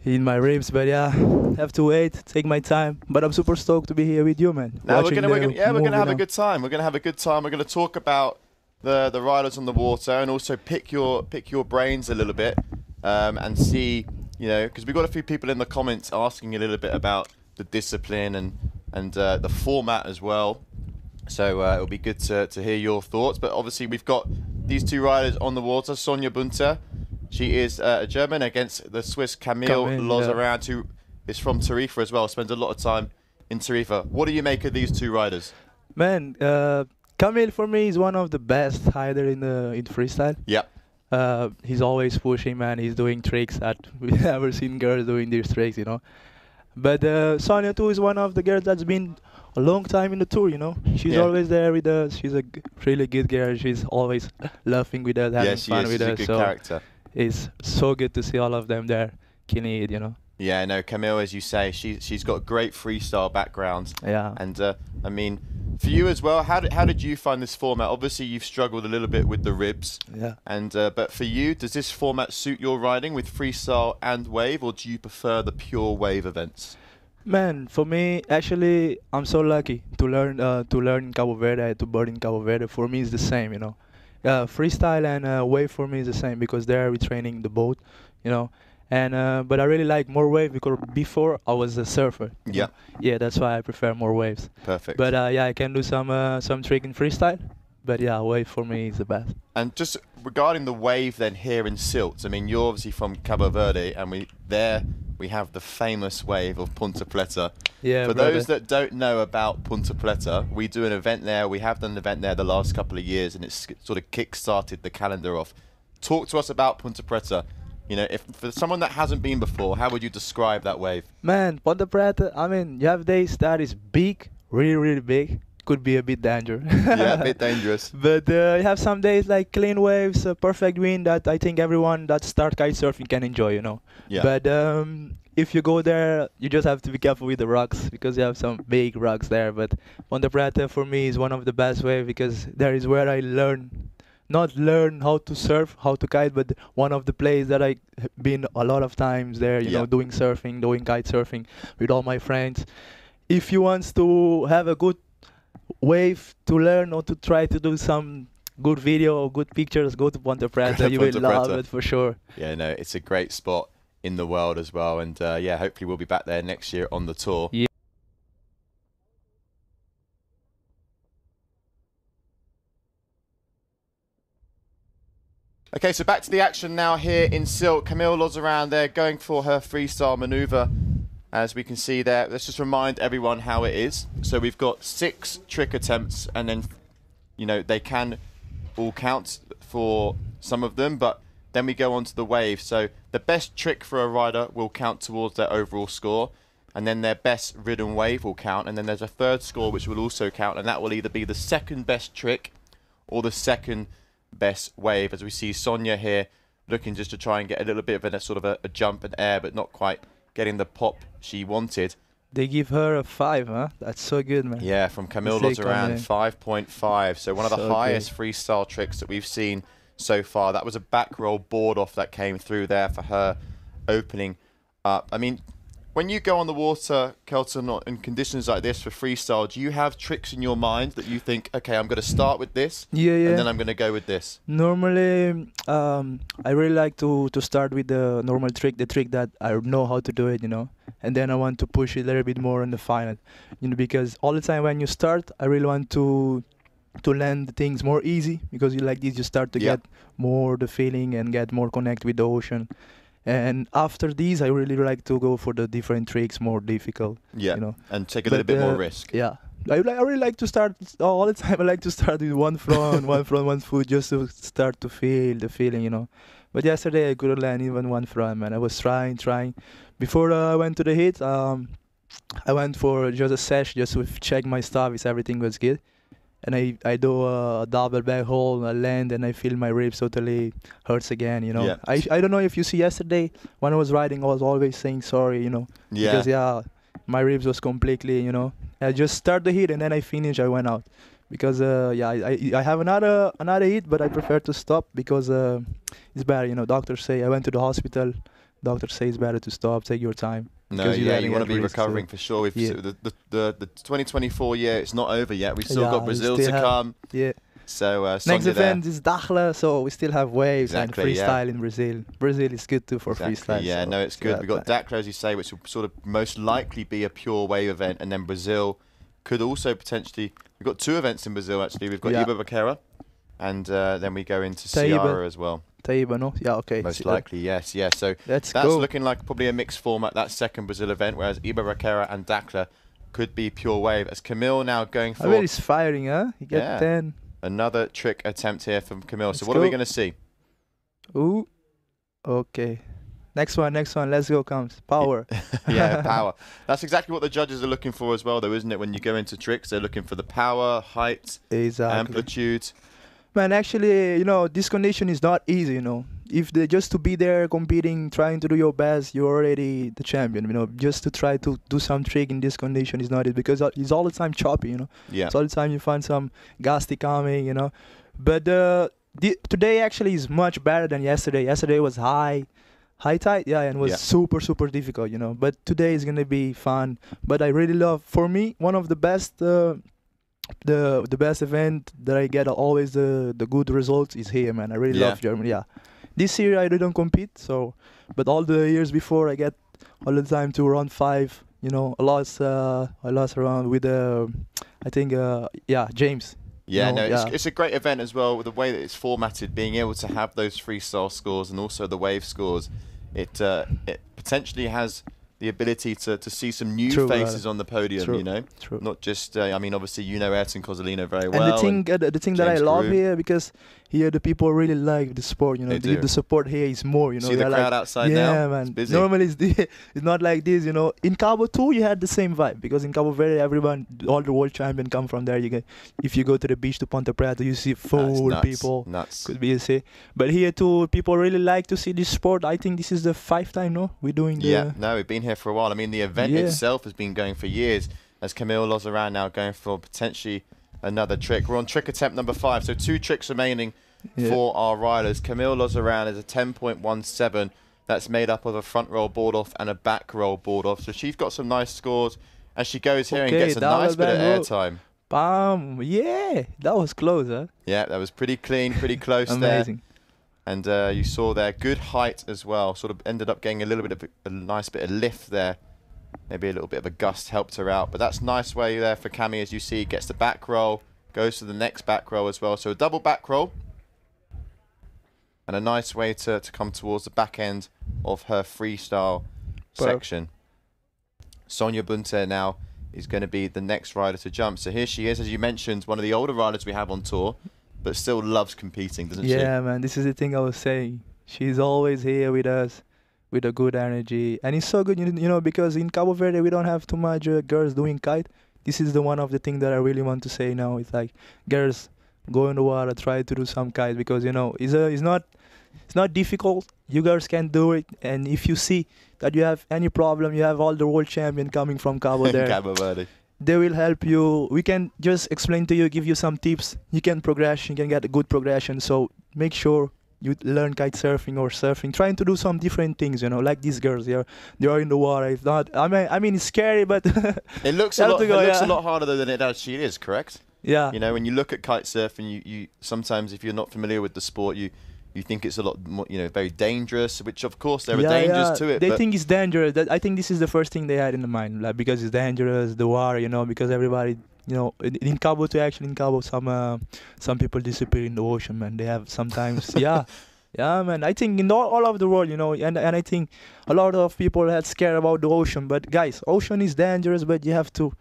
in my ribs. But yeah, have to wait, take my time. But I'm super stoked to be here with you, man. Now we're gonna have a good time. We're gonna have a good time. We're gonna talk about the riders on the water and also pick your brains a little bit and see, you know, because we've got a few people in the comments asking a little bit about the discipline and the format as well. So it'll be good to hear your thoughts. But obviously we've got these two riders on the water. Sonja Bunter, she is a German, against the Swiss Camille Lozerand, who is from Tarifa as well, spends a lot of time in Tarifa. What do you make of these two riders? Man, Camille for me is one of the best rider in freestyle. Yeah. He's always pushing, man. He's doing tricks that we've never seen girls doing these tricks, you know. But Sonja too is one of the girls that's been a long time in the tour, you know. She's always there with us. She's a really good girl. She's always laughing with us, having fun with us. She's a good character. It's so good to see all of them there killing it, you know. Yeah, no, Camille, as you say, she's got a great freestyle background. Yeah. And I mean, for you as well, how did you find this format? Obviously, you've struggled a little bit with the ribs. Yeah. And but for you, does this format suit your riding with freestyle and wave, or do you prefer the pure wave events? Man, for me, actually, I'm so lucky to learn in Cabo Verde, to board in Cabo Verde. For me, it's the same, you know. Freestyle and wave for me is the same, because there we're training the boat, you know. And but I really like more wave because before I was a surfer. Yeah. Yeah, that's why I prefer more waves. Perfect. But yeah, I can do some trick in freestyle. But yeah, wave for me is the best. And just regarding the wave then here in Sylt, I mean, you're obviously from Cabo Verde, and we have the famous wave of Punta Pleta. Yeah, For those that don't know about Punta Pleta, we do an event there. We have done an event there the last couple of years, and it's sort of kick-started the calendar off. Talk to us about Punta Pleta. You know, if for someone that hasn't been before, how would you describe that wave? Man, Punta Pleta, I mean, you have days that is big, really, really big. Could be a bit dangerous. Yeah, a bit dangerous. But you have some days like clean waves, perfect wind that I think everyone that start kite surfing can enjoy, you know. Yeah. But if you go there, you just have to be careful with the rocks, because you have some big rocks there. But Punta Pleta for me is one of the best waves, because there is where I not learn how to surf, how to kite, but one of the places that I've been a lot of times there, you know, doing surfing, doing kite surfing with all my friends. If you want to have a good wave to learn or to try to do some good video or good pictures, go to Punta Pleta. You will love it for sure. Yeah, no, it's a great spot in the world as well. And yeah, hopefully we'll be back there next year on the tour. Yeah. Okay, so back to the action now here in Sylt. Camille Lozaran there going for her freestyle maneuver. As we can see there, let's just remind everyone how it is. So we've got 6 trick attempts, and then, you know, they can all count for some of them, but then we go on to the wave. So the best trick for a rider will count towards their overall score, and then their best ridden wave will count, and then there's a third score which will also count, and that will either be the second best trick or the second best wave. As we see Sonia here looking just to try and get a little bit of a sort of a jump and air, but not quite getting the pop she wanted. They give her a 5, huh? That's so good, man. Yeah, from Camille Lozaran, 5.5. So one of the highest freestyle tricks that we've seen so far. That was a back roll board off that came through there for her opening up. I mean, when you go on the water, Kelton, in conditions like this for freestyle, do you have tricks in your mind that you think, okay, I'm going to start with this, and then I'm going to go with this? Normally, I really like to start with the normal trick, the trick that I know how to do it, you know, and then I want to push it a little bit more in the final, you know, because all the time when you start, I really want to land things more easy, because you like this, you start to get more the feeling and get more connect with the ocean. And after these, I really like to go for the different tricks, more difficult. Yeah, you know, and take a little bit more risk. Yeah, I really like to start all the time. I like to start with one front, one foot, just to start to feel the feeling, you know. But yesterday I couldn't land even one front, man. I was trying. Before I went to the heat, I went for just a sesh, just to check my stuff, if everything was good. And I do a double back hold, I land, and I feel my ribs totally hurts again, you know. Yeah. I don't know if you see yesterday, when I was riding, I was always saying sorry, you know. Yeah. Because, my ribs was completely, you know. I just start the heat, and then I finish, I went out. Because, I have another heat, but I prefer to stop, because it's better, you know. Doctors say, I went to the hospital, doctors say it's better to stop, take your time. No, yeah, you want to be recovering for sure. The 2024 year, it's not over yet. We've still got Brazil to come. Yeah. So next event is Dakhla, so we still have waves and freestyle in Brazil. Brazil is good too for freestyle. Yeah, so no, it's good. We've got Dakhla, as you say, which will sort of most likely be a pure wave event, and then Brazil could also potentially. We've got 2 events in Brazil actually. We've got Ibirapuera, and then we go into Ceará as well. Taiba, no? Yeah, okay. Most likely, yes, yeah. So that's looking like probably a mixed format, that second Brazil event, whereas Ibirapuera and Dakhla could be pure wave. As Camille now going for... He's firing, huh? He got 10. Another trick attempt here from Camille. So what are we going to see? Ooh, okay. Next one. Let's go, comes. Power. Yeah, power. That's exactly what the judges are looking for as well, though, isn't it? When you go into tricks, they're looking for the power, height, amplitude. Man, actually, you know, this condition is not easy, you know. If they just to be there competing, trying to do your best, you're already the champion, you know. Just to try to do some trick in this condition is not easy, because it's all the time choppy, you know. Yeah. It's all the time you find some gusty coming, you know. But today actually is much better than yesterday. Yesterday was high tide, and was super difficult, you know. But today is gonna be fun. But I really love, for me, one of the best. The best event that I get always the good results is here, man. I really love Germany. Yeah, this year I didn't compete, but all the years before I get all the time to round 5. You know, I lost around with I think James. Yeah, you know, it's a great event as well with the way that it's formatted, being able to have those freestyle scores and also the wave scores. It potentially has the ability to see some new faces on the podium, you know, not just. I mean, obviously, you know Ayrton Cozzolino very well. And the thing that I love here, because here the people really like the sport, you know. The support here is more, you know. See the crowd outside now? Yeah, man. It's busy. Normally it's not like this, you know. In Cabo too, you had the same vibe, because in Cabo Verde, all the world champion come from there. If you go to the beach to Ponte Preta, you see full people. Nuts. Could be see. But here too, people really like to see this sport. I think this is the 5th time, no? We're doing no, we've been here for a while. I mean, the event itself has been going for years, as Camille Lozaran now going for potentially another trick. We're on trick attempt number 5, so 2 tricks remaining for our riders. Camille Lozaran is a 10.17. That's made up of a front roll board off and a back roll board off. So she's got some nice scores as she goes here and gets a nice bit of airtime. Bam! Yeah, that was close, huh? Yeah, that was pretty clean, pretty close. Amazing. There. And you saw there good height as well. Sort of ended up getting a little bit of a nice bit of lift there. Maybe a little bit of a gust helped her out. But that's nice way there for Cami, as you see. Gets the back roll, goes to the next back roll as well. So a double back roll. and a nice way to come towards the back end of her freestyle section. Sonia Bunte now is going to be the next rider to jump. So here she is, as you mentioned, one of the older riders we have on tour, but still loves competing, doesn't she? Yeah, man, this is the thing I was saying. She's always here with us, with a good energy. And it's so good, you know, because in Cabo Verde, we don't have too much girls doing kite. This is the one of the things that I really want to say now. It's like, girls, go in the water, try to do some kite, because, you know, it's not difficult. You girls can do it. And if you see that you have any problem, you have all the world champion coming from Cabo there. Cabo Verde. They will help you. We can just explain to you, give you some tips. You can progress, you can get a good progression. So make sure you learn kite surfing or surfing, trying to do some different things, you know, like these girls here. They are in the water. It's not, I mean, it's scary, but it looks a lot harder than it actually is, correct? Yeah. You know, when you look at kite surfing, you sometimes, if you're not familiar with the sport, you think it's a lot more, you know, very dangerous, which of course there are dangers to it. They think it's dangerous. I think this is the first thing they had in the mind, like, because it's dangerous, the water, you know, because everybody, you know, in Cabo too, actually in Cabo, some people disappear in the ocean, man. They have sometimes, yeah, man. I think in all of the world, you know, and I think a lot of people are scared about the ocean. But guys, ocean is dangerous, but you have to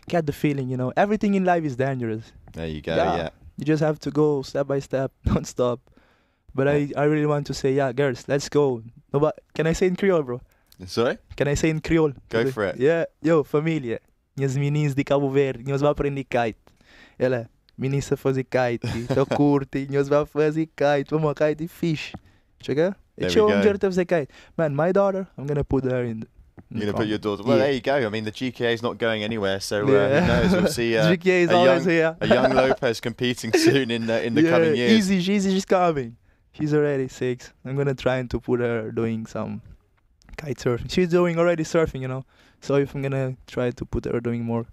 get the feeling, you know. Everything in life is dangerous. There you go, yeah. You just have to go step by step, don't stop. But I really want to say, yeah, girls, let's go. No, but can I say in Creole, bro? Sorry? Can I say in Creole? Go for it. Yeah, yo, família. Minhas meninas de Cabo Verde, nós vamos aprender kite. Ela, meninas a fazer kite, tô curte, nós vamos fazer kite, vamos a kite e fish. Chega? Show them how to fazer kite. Man, my daughter, I'm gonna put her in. You're going to put your daughter... Well, there you go. I mean, the GKA is not going anywhere, so who knows? We'll see GKA is always here. A young Lopez competing soon in the coming years. She's coming. She's already 6. I'm going to try to put her doing some kite surfing. She's doing already surfing, you know. So if I'm going to try to put her doing more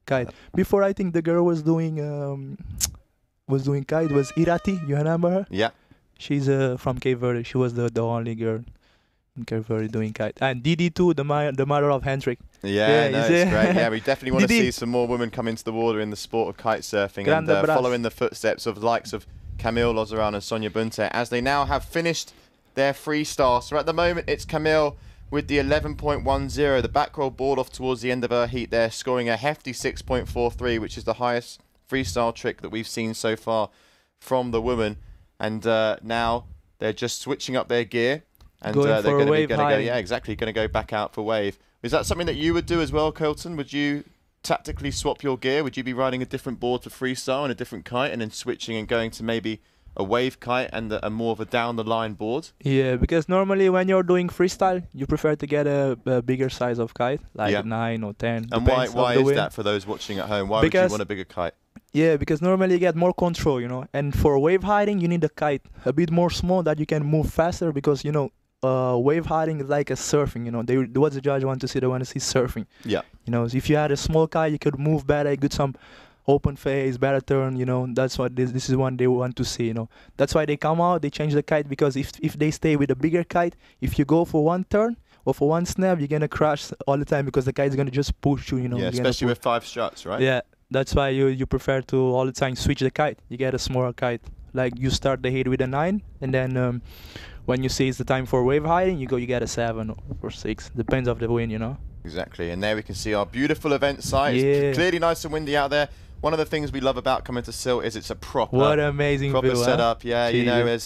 kite. Before, I think the girl was doing kite was Irati. You remember her? Yeah. She's from Cape Verde. She was the only girl in Cape Verde doing kite. And Didi too, the mother of Hendrik. Yeah, no, it's great. Yeah, we definitely want to see some more women come into the water in the sport of kite surfing and follow in the footsteps of the likes of Camille Lozeran and Sonia Bunte, as they now have finished their freestyle. So at the moment, it's Camille with the 11.10. The back roll board off towards the end of her heat there, scoring a hefty 6.43, which is the highest freestyle trick that we've seen so far from the woman. And now they're just switching up their gear. And they're going to go, yeah, exactly, going to go back out for wave. Is that something that you would do as well, Colton? Would you tactically swap your gear? Would you be riding a different board for freestyle and a different kite, and then switching and going to maybe a wave kite and a more of a down the line board? Yeah, because normally when you're doing freestyle, you prefer to get a bigger size of kite, like 9 or 10. And why is that for those watching at home? Why would you want a bigger kite? Yeah, because normally you get more control, you know. And for wave hiding, you need a kite a bit more small that you can move faster, because, you know, wave hiding is like a surfing, you know. What the judge want to see? They want to see surfing. Yeah. You know, if you had a small kite, you could move better, get some open face, better turn, you know. That's what this is one they want to see, you know. That's why they come out, they change the kite, because if they stay with a bigger kite, if you go for one turn or for one snap, you're gonna crash all the time, because the kite's gonna just push you, you know. Yeah, especially with 5 struts, right? Yeah, that's why you prefer to all the time switch the kite. You get a smaller kite. Like you start the heat with a 9, and then when you see it's the time for wave hiding, you get a 7 or 6. Depends of the wind, you know. Exactly, and there we can see our beautiful event site. Yeah. It's clearly nice and windy out there. One of the things we love about coming to Sylt is it's a proper amazing view, setup. Yeah, Jesus. you know,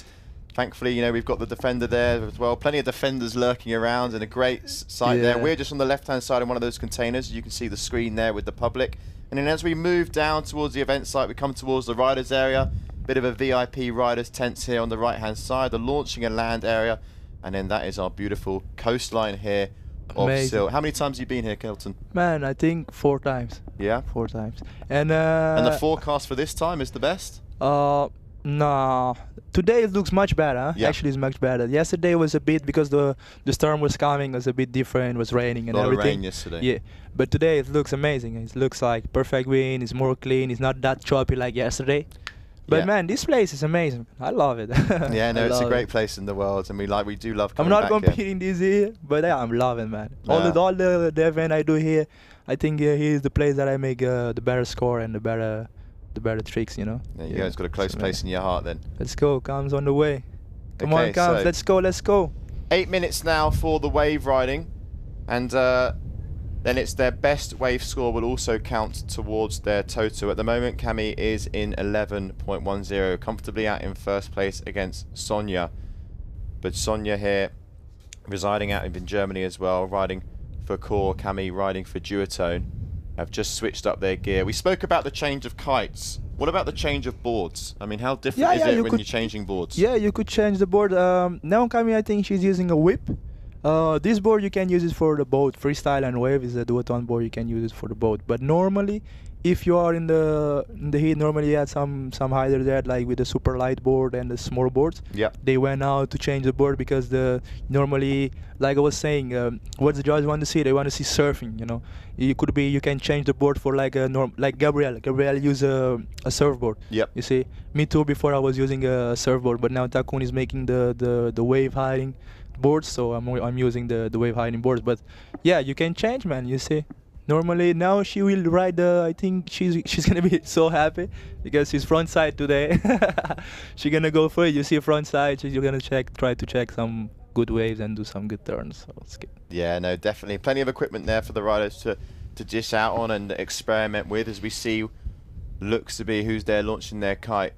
thankfully, you know, we've got the defender there as well. Plenty of defenders lurking around, and a great site there. We're just on the left-hand side of one of those containers. You can see the screen there with the public. And then as we move down towards the event site, we come towards the riders area. Bit of a VIP riders tents here on the right-hand side, the launching and land area, and then that is our beautiful coastline here of Sylt. How many times have you been here, Kelton? Man, I think 4 times. Yeah? 4 times. And the forecast for this time is the best? No. Today it looks much better. Yeah. Actually, it's much better. Yesterday was a bit, because the storm was coming, it was a bit different. It was raining and everything. A lot of rain yesterday. Yeah. But today it looks amazing. It looks like perfect wind. It's more clean. It's not that choppy like yesterday. But man, this place is amazing. I love it. Yeah, no, it's a great place in the world, and we do love coming back here. I'm not competing this year, but yeah, I'm loving, man. All the event I do here, I think here is the place that I make the better score and the better tricks, you know. There you go. It's got a close place in your heart then. Let's go. Comes on the way. Come on, Cam. so Let's go. Let's go. 8 minutes now for the wave riding, and then it's their best wave score will also count towards their total. At the moment, Cami is in 11.10, comfortably out in first place against Sonia. But Sonia here, residing out in Germany as well, riding for Core, Cami riding for Duotone, have just switched up their gear. We spoke about the change of kites. What about the change of boards? I mean, how different is it when you're changing boards? Yeah, you could change the board. Now Cami, I think she's using a whip. This board you can use it for the boat. Freestyle and wave is a duotone board. You can use it for the boat. But normally, if you are in the heat, normally you had some riders there like with the super light board and the small boards. Yeah. They went out to change the board because normally, like I was saying, what the judges want to see, they want to see surfing. You know, you can change the board for like like Gabriel. Gabriel use a surfboard. Yep. You see, me too. Before I was using a surfboard, but now Takun is making the wave hiding boards, so I'm using the wave hiding boards. But yeah, you can change, man. You see. Normally now she will ride I think she's gonna be so happy because she's front side today. She's gonna go for it. You see front side, she's gonna try to check some good waves and do some good turns. So it's good. Yeah, no, definitely plenty of equipment there for the riders to dish out on and experiment with, as we see looks to be who's there launching their kite.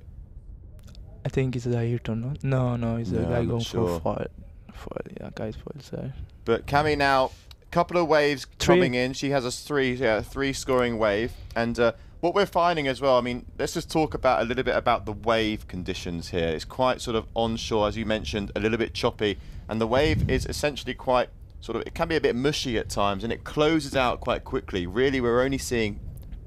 I think it's Ayrton. No, it's a guy going for foil. Yeah, guy's foil side. But Cami now, couple of waves coming in. She has a three scoring wave, and what we're finding as well, I mean, let's just talk about a little bit about the wave conditions here. It's quite sort of onshore, as you mentioned, a little bit choppy, and the wave is essentially quite sort of, it can be a bit mushy at times, and it closes out quite quickly. Really, we're only seeing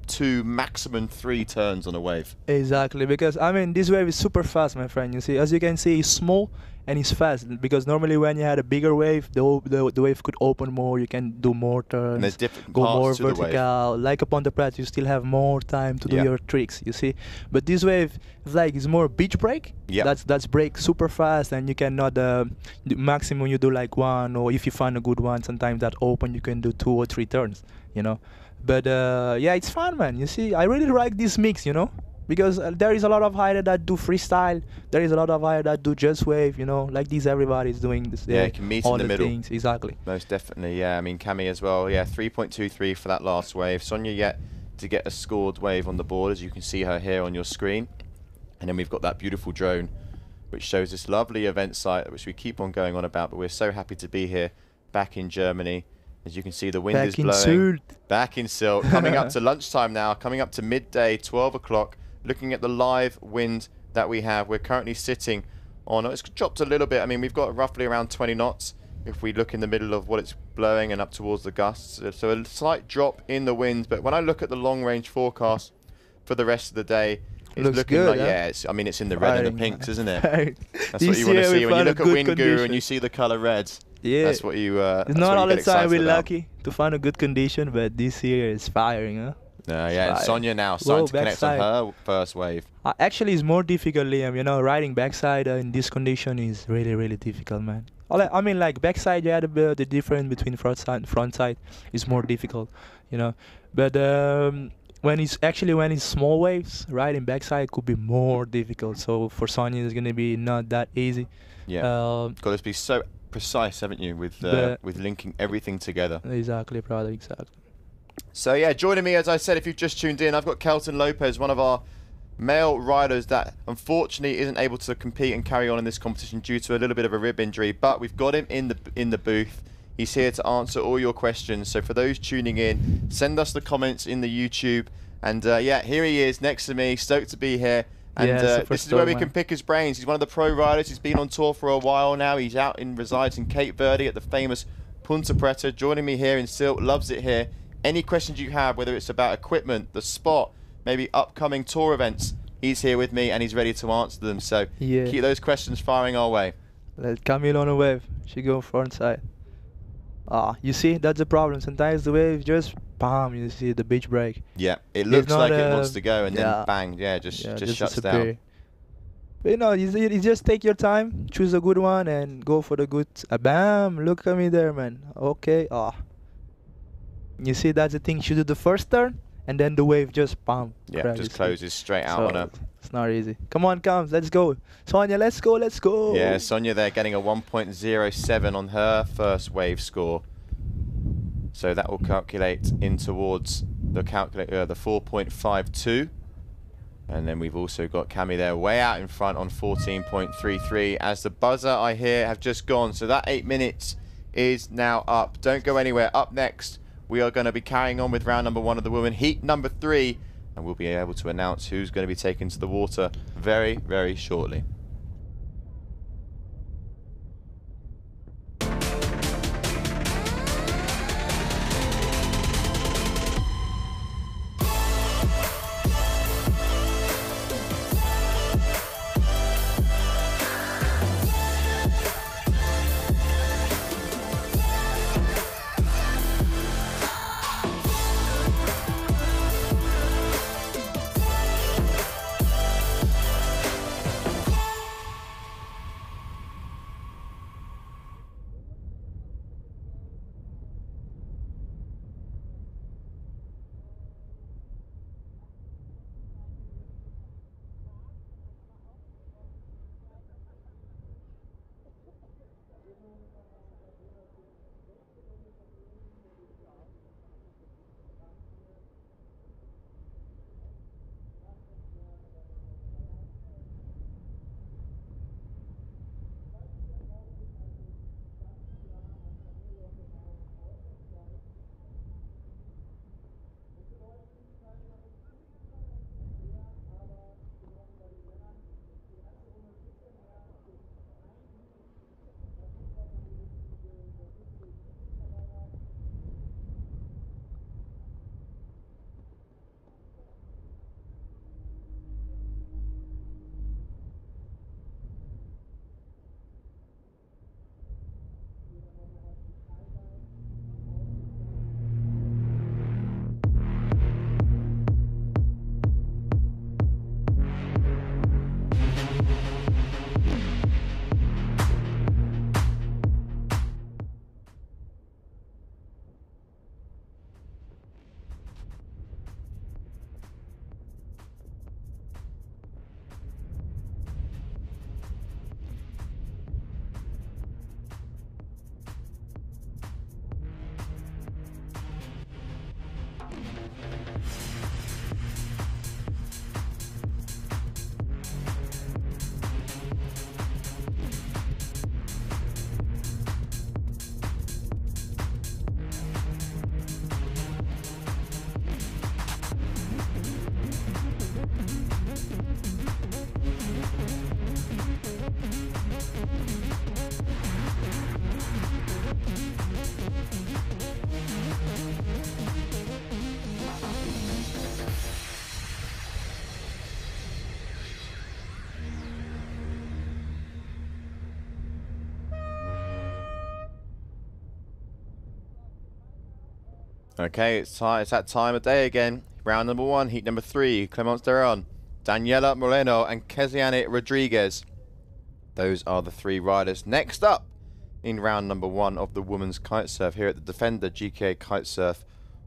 2, maximum 3 turns on a wave. Exactly, because I mean this wave is super fast, my friend. You see, as you can see, it's small and it's fast. Because normally when you had a bigger wave, the wave could open more. You can do more turns. And there's different go parts more to the vertical. wave. Like upon the Pratt, you still have more time to do your tricks. You see, but this wave is like it's more beach break. Yeah. That's break super fast, and you cannot the maximum you do like 1, or if you find a good one, sometimes that open you can do 2 or 3 turns. You know. But yeah, it's fun, man. You see, I really like this mix, you know, because there is a lot of riders that do freestyle. There is a lot of riders that do just wave, you know, like this. Everybody's doing this. Yeah, you can meet all in the middle. Things. Exactly. Most definitely, yeah. I mean, Cami as well. Yeah, 3.23 for that last wave. Sonia yet to get a scored wave on the board, as you can see her here on your screen. And then we've got that beautiful drone, which shows this lovely event site, which we keep on going on about. But we're so happy to be here, back in Germany. As you can see, the wind is blowing. Sylt. Back in Sylt. Coming up to lunchtime now, coming up to midday, 12 o'clock. Looking at the live wind that we have, we're currently sitting on, it's dropped a little bit. I mean, we've got roughly around 20 knots if we look in the middle of what it's blowing and up towards the gusts. So a slight drop in the wind. But when I look at the long range forecast for the rest of the day, it's looks looking good, like, huh? yeah, it's, I mean, it's in the red and the pinks, isn't it? That's This what you want to year see. we When you found a look at good Wind Guru condition. and you see the color red. Yeah, that's what you. It's not all the time we're lucky to find a good condition, but this year is firing, huh? Yeah, and Sonia now starting to connect on her first wave. Actually, it's more difficult, Liam. You know, riding backside in this condition is really, really difficult, man. I mean, like backside, you had the difference between front side is more difficult, you know. But when it's small waves, riding backside could be more difficult. So for Sonia, it's gonna be not that easy. Yeah, got to be so precise, haven't you, with linking everything together. Exactly, brother, exactly. So yeah, joining me, as I said, if you've just tuned in, I've got Kelton Lopez, one of our male riders that unfortunately isn't able to compete and carry on in this competition due to a little bit of a rib injury, but we've got him in the booth. He's here to answer all your questions. So for those tuning in, send us the comments in the YouTube. And yeah, here he is next to me, stoked to be here. And this is where we can pick his brains. He's one of the pro riders. He's been on tour for a while now. He's resides in Cape Verde at the famous Punta Preta. Joining me here in Sylt, loves it here. Any questions you have, whether it's about equipment, the spot, maybe upcoming tour events, he's here with me and he's ready to answer them. So keep those questions firing our way. Let Camille on a wave. She go front side. You see, that's the problem. Sometimes the wave just bam, you see the beach break. Yeah, it looks like it wants to go and then bang, just shuts down. But you know, you just take your time, choose a good one and go for the good. Bam, look at me there, man. Okay. You see, that's the thing. You do the first turn and then the wave just pump. Yeah, just closes straight out on her. It's not easy. Come on, Kams, let's go. Sonia, let's go, let's go. Yeah, Sonia there getting a 1.07 on her first wave score. So that will calculate in towards the 4.52. And then we've also got Cami there way out in front on 14.33 as the buzzer I hear have just gone. So that 8 minutes is now up. Don't go anywhere. Up next, we are going to be carrying on with round number 1 of the women, heat number 3. And we'll be able to announce who's going to be taken to the water very, very shortly. Okay, it's that time of day again. Round number 1, heat number 3. Clemence Deron, Daniela Moreno and Keziane Rodriguez. Those are the 3 riders. Next up in round number 1 of the women's kitesurf here at the Defender GKA Kite-Surf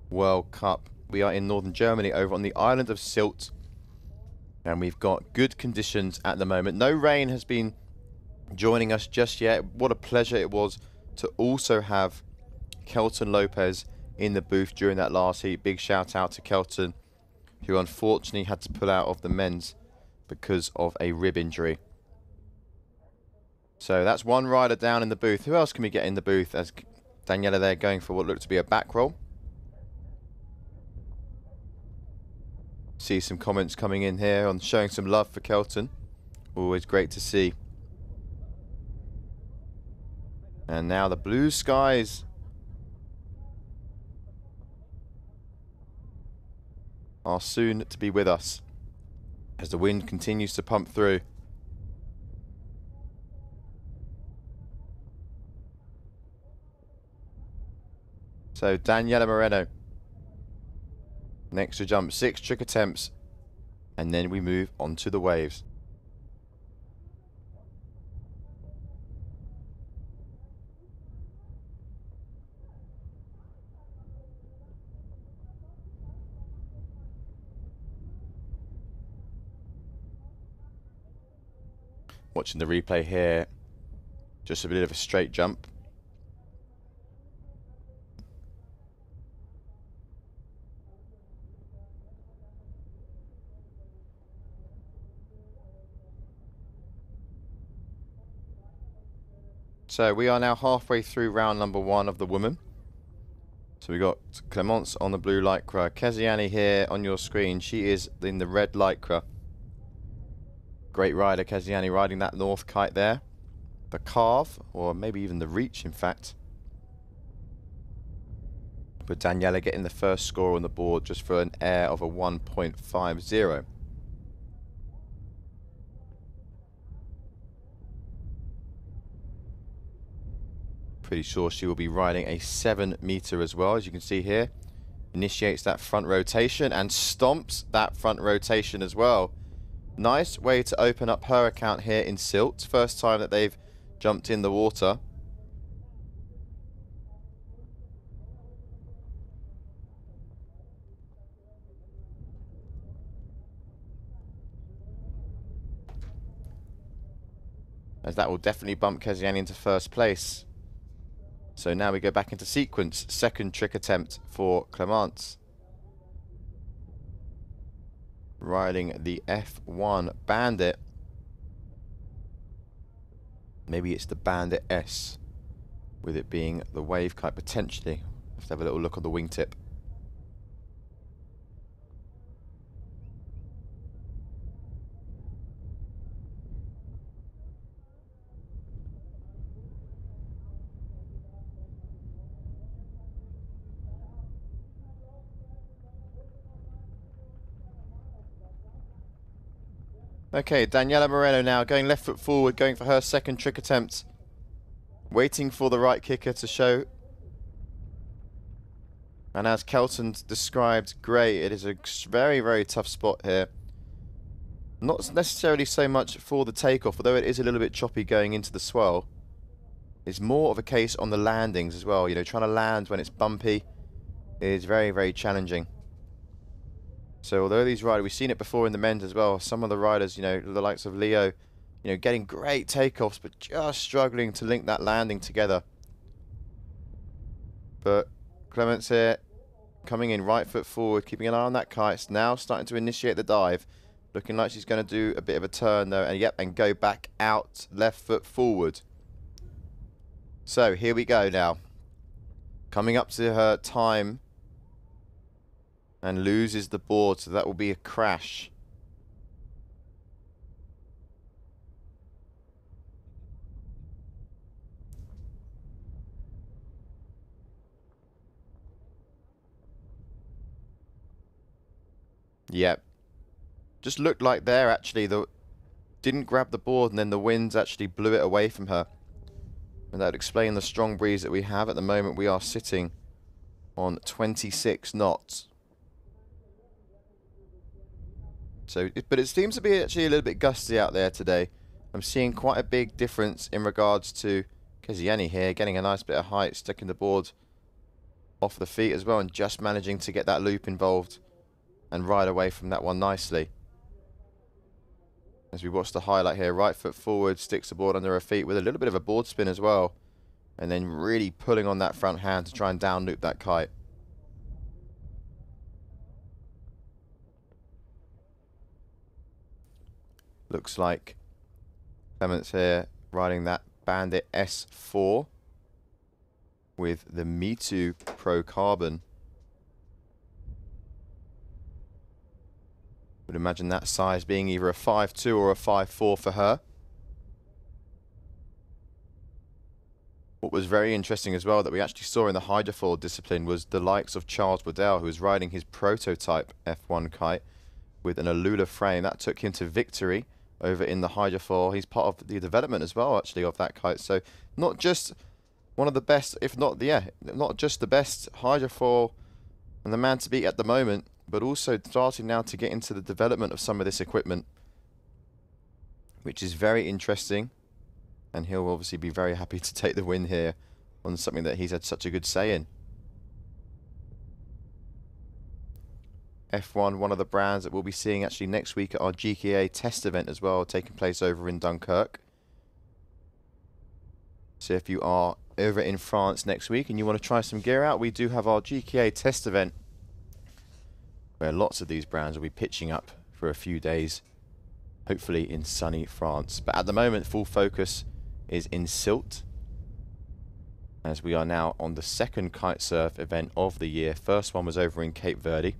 World Cup. We are in northern Germany over on the island of Sylt. And we've got good conditions at the moment. No rain has been joining us just yet. What a pleasure it was to also have Kelton Lopez in the booth during that last heat. Big shout out to Kelton, who unfortunately had to pull out of the men's because of a rib injury. So that's one rider down in the booth. Who else can we get in the booth as Daniela there going for what looked to be a back roll? See some comments coming in here on showing some love for Kelton. Always great to see. And now the blue skies are soon to be with us as the wind continues to pump through. So Daniela Moreno, next to jump, 6 trick attempts, and then we move on to the waves. watching the replay here, just a bit of a straight jump. So we are now halfway through round number 1 of the women. So we got Clemence on the blue lycra, Keziani here on your screen. She is in the red lycra. Great rider, Keziani, riding that north kite there. The carve, or maybe even the reach, in fact. But Daniela getting the first score on the board just for an air of a 1.50. Pretty sure she will be riding a 7 meter as well, as you can see here. Initiates that front rotation and stomps that front rotation as well. Nice way to open up her account here in Sylt. First time that they've jumped in the water. As that will definitely bump Keziani into first place. So now we go back into sequence. Second trick attempt for Clemence. Riding the F1 Bandit. Maybe it's the Bandit S, with it being the wave kite potentially. Let's have a little look on the wingtip. Okay, Daniela Moreno now going left foot forward, going for her second trick attempt. Waiting for the right kicker to show. And as Kelton described, great. It is a very, very tough spot here. Not necessarily so much for the takeoff, although it is a little bit choppy going into the swell. It's more of a case on the landings as well. You know, trying to land when it's bumpy is very, very challenging. So although these riders, we've seen it before in the men's as well, some of the riders, you know, the likes of Leo, you know, getting great takeoffs, but just struggling to link that landing together. But Clemence here, coming in right foot forward, keeping an eye on that kite. It's now starting to initiate the dive. Looking like she's going to do a bit of a turn though, and yep, and go back out, left foot forward. So here we go now. Coming up to her time. And loses the board, so that will be a crash. Yep. Just looked like there actually, didn't grab the board and then the winds actually blew it away from her. And that would explain the strong breeze that we have at the moment. We are sitting on 26 knots. So, but it seems to be actually a little bit gusty out there today. I'm seeing quite a big difference in regards to Keziani here, getting a nice bit of height, sticking the board off the feet as well, and just managing to get that loop involved and ride away from that one nicely. As we watch the highlight here, right foot forward, sticks the board under her feet with a little bit of a board spin as well, and then really pulling on that front hand to try and down loop that kite. Looks like Clemence here riding that Bandit S4 with the Me2 Pro Carbon. Would imagine that size being either a 5.2 or a 5.4 for her. What was very interesting as well that we actually saw in the hydrofoil discipline was the likes of Charles Waddell, who was riding his prototype F1 kite with an Alula frame. That took him to victory over in the hydrofoil. He's part of the development as well, actually, of that kite. So not just one of the best, if not, yeah, not just the best hydrofoil and the man to beat at the moment, but also starting now to get into the development of some of this equipment, which is very interesting. And he'll obviously be very happy to take the win here on something that he's had such a good say in. F1, one of the brands that we'll be seeing actually next week at our GKA test event as well, taking place over in Dunkirk. So if you are over in France next week and you want to try some gear out, we do have our GKA test event where lots of these brands will be pitching up for a few days, hopefully in sunny France. But at the moment, full focus is in Sylt, as we are now on the second kitesurf event of the year. First one was over in Cape Verde,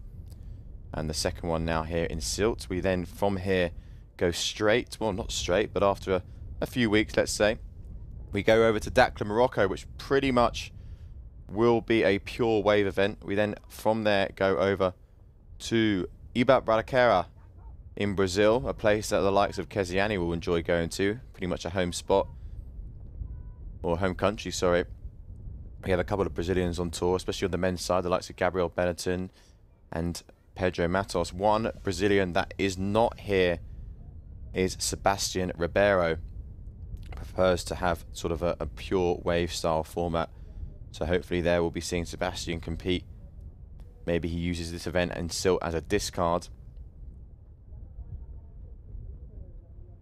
and the second one now here in Sylt. We then from here go straight, well not straight, but after a few weeks, let's say, we go over to Dakhla, Morocco, which pretty much will be a pure wave event. We then from there go over to Ibirapuera in Brazil, a place that the likes of Keziani will enjoy going to, pretty much a home spot, or home country, sorry. We have a couple of Brazilians on tour, especially on the men's side, the likes of Gabriel Benetton and Pedro Matos. One Brazilian that is not here is Sebastian Ribeiro. Prefers to have sort of a pure wave style format. So hopefully there we'll be seeing Sebastian compete. Maybe he uses this event in Sylt as a discard.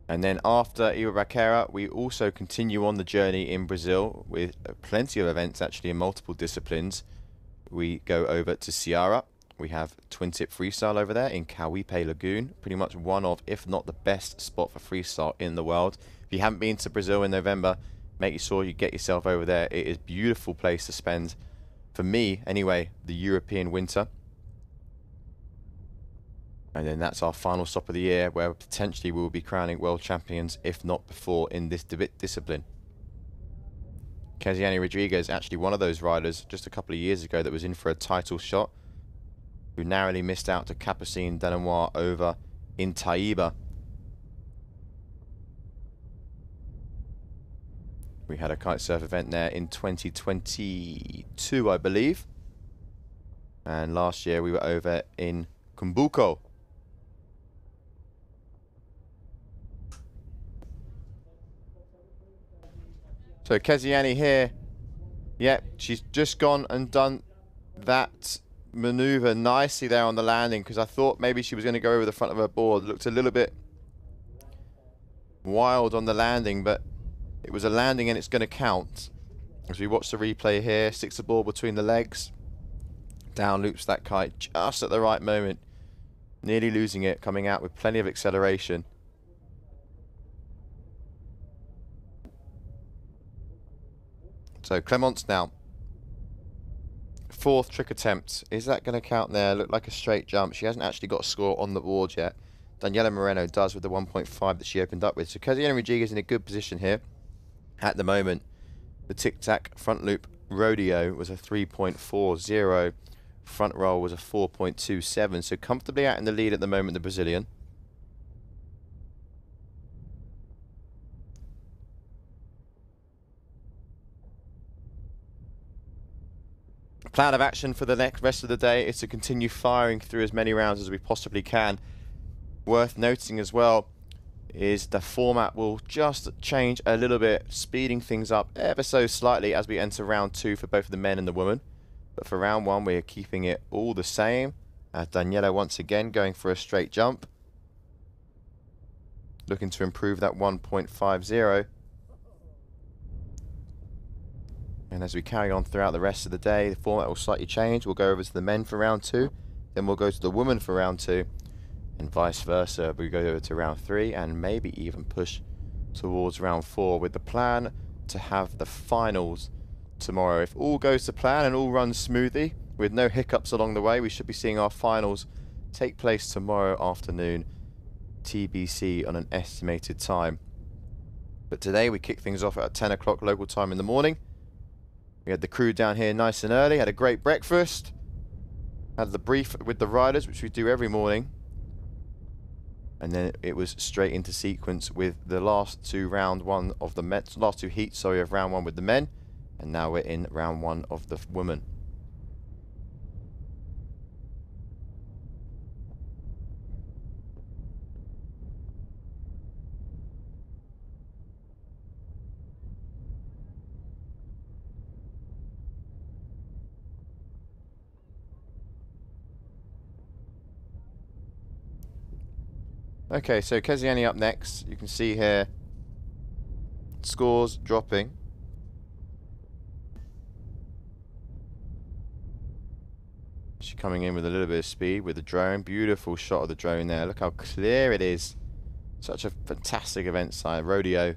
And then after Ibirapuera, we also continue on the journey in Brazil with plenty of events actually in multiple disciplines. We go over to Ceará. We have twin tip freestyle over there in Cauipe Lagoon. Pretty much one of, if not the best spot for freestyle in the world. If you haven't been to Brazil in November, make sure you get yourself over there. It is a beautiful place to spend, for me anyway, the European winter. And then that's our final stop of the year, where potentially we will be crowning world champions, if not before, in this discipline. Keziani Rodriguez, actually one of those riders just a couple of years ago that was in for a title shot, who narrowly missed out to Capucine Delamoire over in Taiba. We had a kitesurf event there in 2022, I believe. And last year we were over in Kumbuko. So Keziani here, yep, she's just gone and done that maneuver nicely there on the landing, because I thought maybe she was going to go over the front of her board. Looked a little bit wild on the landing, but it was a landing and it's going to count. As we watch the replay here, sticks the ball between the legs, down loops that kite just at the right moment, nearly losing it, coming out with plenty of acceleration. So Clemence now, fourth trick attempt. Is that going to count there? Looked like a straight jump. She hasn't actually got a score on the board yet. Daniela Moreno does with the 1.5 that she opened up with. So Keziani Rodriguez in a good position here at the moment. The tic-tac front loop rodeo was a 3.40. Front roll was a 4.27. So comfortably out in the lead at the moment, the Brazilian. Plan of action for the next rest of the day is to continue firing through as many rounds as we possibly can. Worth noting as well is the format will just change a little bit, speeding things up ever so slightly as we enter round 2 for both the men and the women. But for round 1 we are keeping it all the same. Daniela once again going for a straight jump, looking to improve that 1.50. And as we carry on throughout the rest of the day, the format will slightly change. We'll go over to the men for round 2, then we'll go to the women for round 2, and vice versa. We go over to round 3 and maybe even push towards round 4, with the plan to have the finals tomorrow. If all goes to plan and all runs smoothly, with no hiccups along the way, we should be seeing our finals take place tomorrow afternoon, TBC on an estimated time. But today we kick things off at 10 o'clock local time in the morning. We had the crew down here nice and early, had a great breakfast, had the brief with the riders, which we do every morning, and then it was straight into sequence with the last two heats of round 1 with the men, and now we're in round 1 of the women. Okay, so Keziani up next. You can see here scores dropping. She's coming in with a little bit of speed with the drone. Beautiful shot of the drone there. Look how clear it is. Such a fantastic event site. Rodeo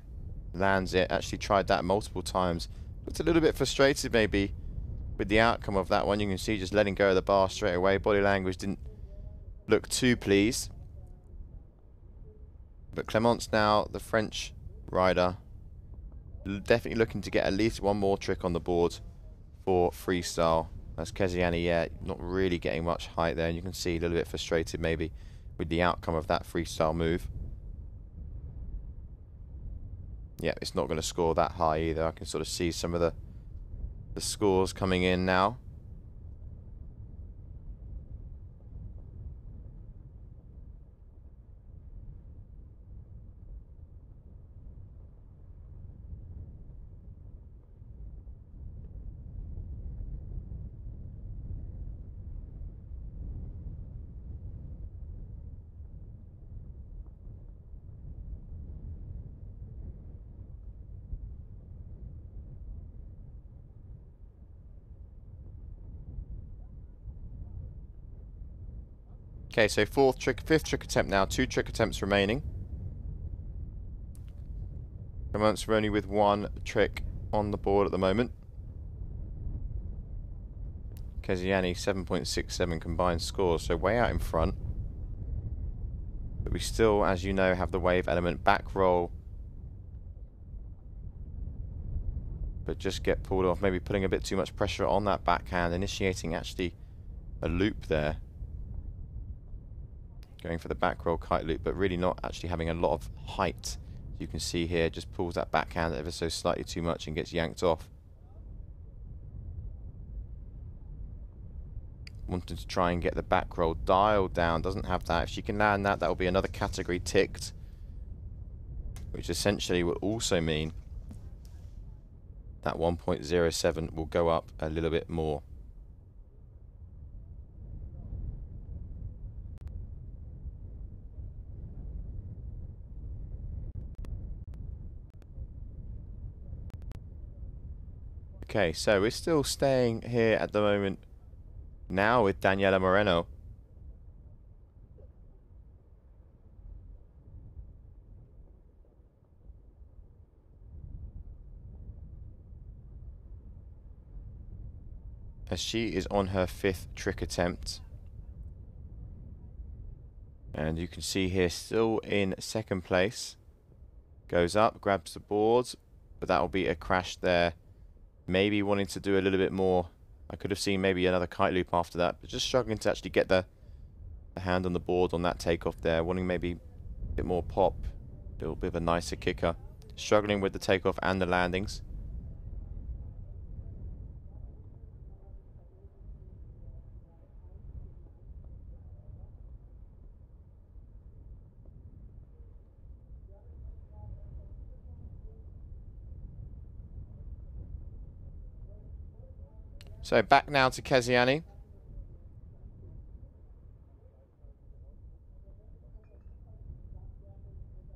lands it. Actually tried that multiple times. Looked a little bit frustrated maybe with the outcome of that one. You can see just letting go of the bar straight away. Body language didn't look too pleased. But Clémence now, the French rider, definitely looking to get at least one more trick on the board for freestyle. As Keziani, yeah, not really getting much height there, and you can see a little bit frustrated maybe with the outcome of that freestyle move. Yeah, it's not going to score that high either. I can sort of see some of the scores coming in now. Okay, so fifth trick attempt now. 2 trick attempts remaining. Clémence only with 1 trick on the board at the moment. Keziani 7.67 combined scores, so way out in front. But we still, as you know, have the wave element back roll. But just get pulled off, maybe putting a bit too much pressure on that backhand, initiating actually a loop there. Going for the back roll kite loop, but really not actually having a lot of height. As you can see here, just pulls that backhand ever so slightly too much and gets yanked off. Wanting to try and get the back roll dialed down, doesn't have that. If she can land that, that will be another category ticked, which essentially will also mean that 1.07 will go up a little bit more. Okay, so we're still staying here at the moment now with Daniela Moreno. As she is on her 5th trick attempt. And you can see here still in 2nd place. Goes up, grabs the board, but that will be a crash there. Maybe wanting to do a little bit more. I could have seen maybe another kite loop after that, but just struggling to actually get the hand on the board on that takeoff there. Wanting maybe a bit more pop, a little bit of a nicer kicker. Struggling with the takeoff and the landings. So back now to Keziani.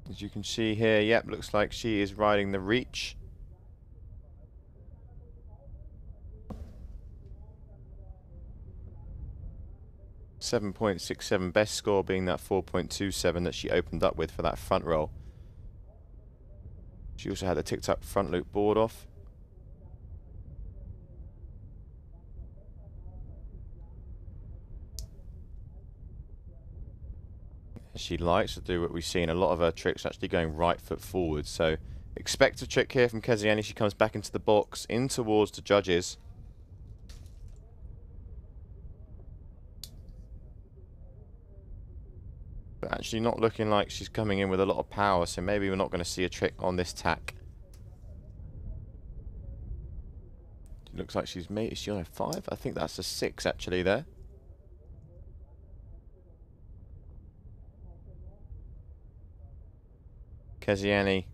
As you can see here, yep, looks like she is riding the reach. .67, best score being that 4.27 that she opened up with for that front roll. She also had a ticked up front loop board off. She likes to do what we've seen a lot of her tricks actually going right foot forward, so expect a trick here from Keziani. She comes back into the box in towards the judges. But actually not looking like she's coming in with a lot of power, so maybe we're not going to see a trick on this tack. It looks like she's made, is she on a 5? I think that's a 6 actually there. Keziani.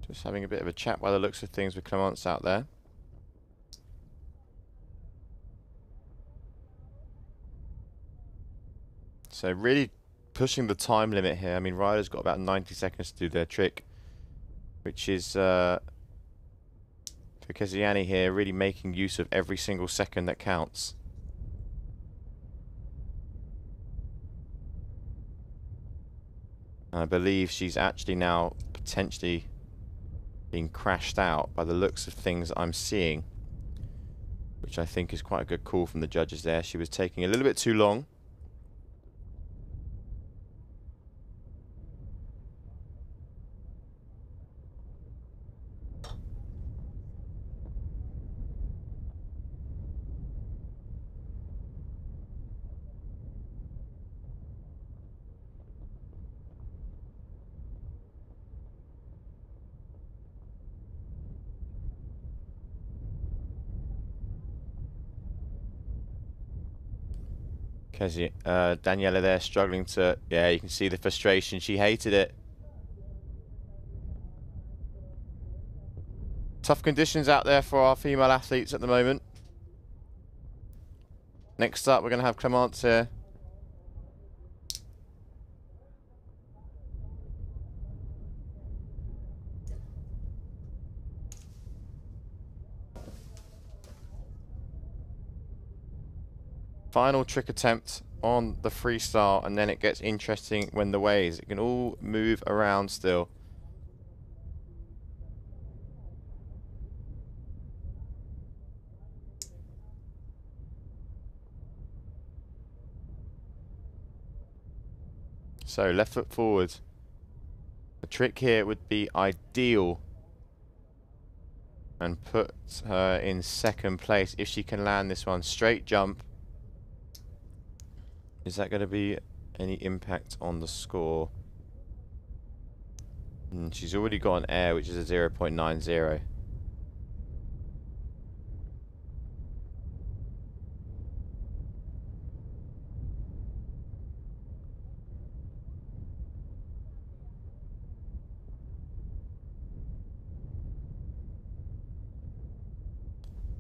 Just having a bit of a chat by the looks of things with Clémence out there. So really pushing the time limit here. I mean, riders got about 90 seconds to do their trick, which is So Keziani here really making use of every single second that counts. And I believe she's actually now potentially being crashed out by the looks of things I'm seeing, which I think is quite a good call from the judges there. She was taking a little bit too long. Daniela there struggling to, yeah, you can see the frustration. She hated it. Tough conditions out there for our female athletes at the moment. Next up, we're going to have Clemence here. Final trick attempt on the freestyle, and then it gets interesting when the waves. It can all move around still. So left foot forward. The trick here would be ideal and put her in second place if she can land this one. Straight jump. Is that going to be any impact on the score? She's already got an air, which is a 0.90.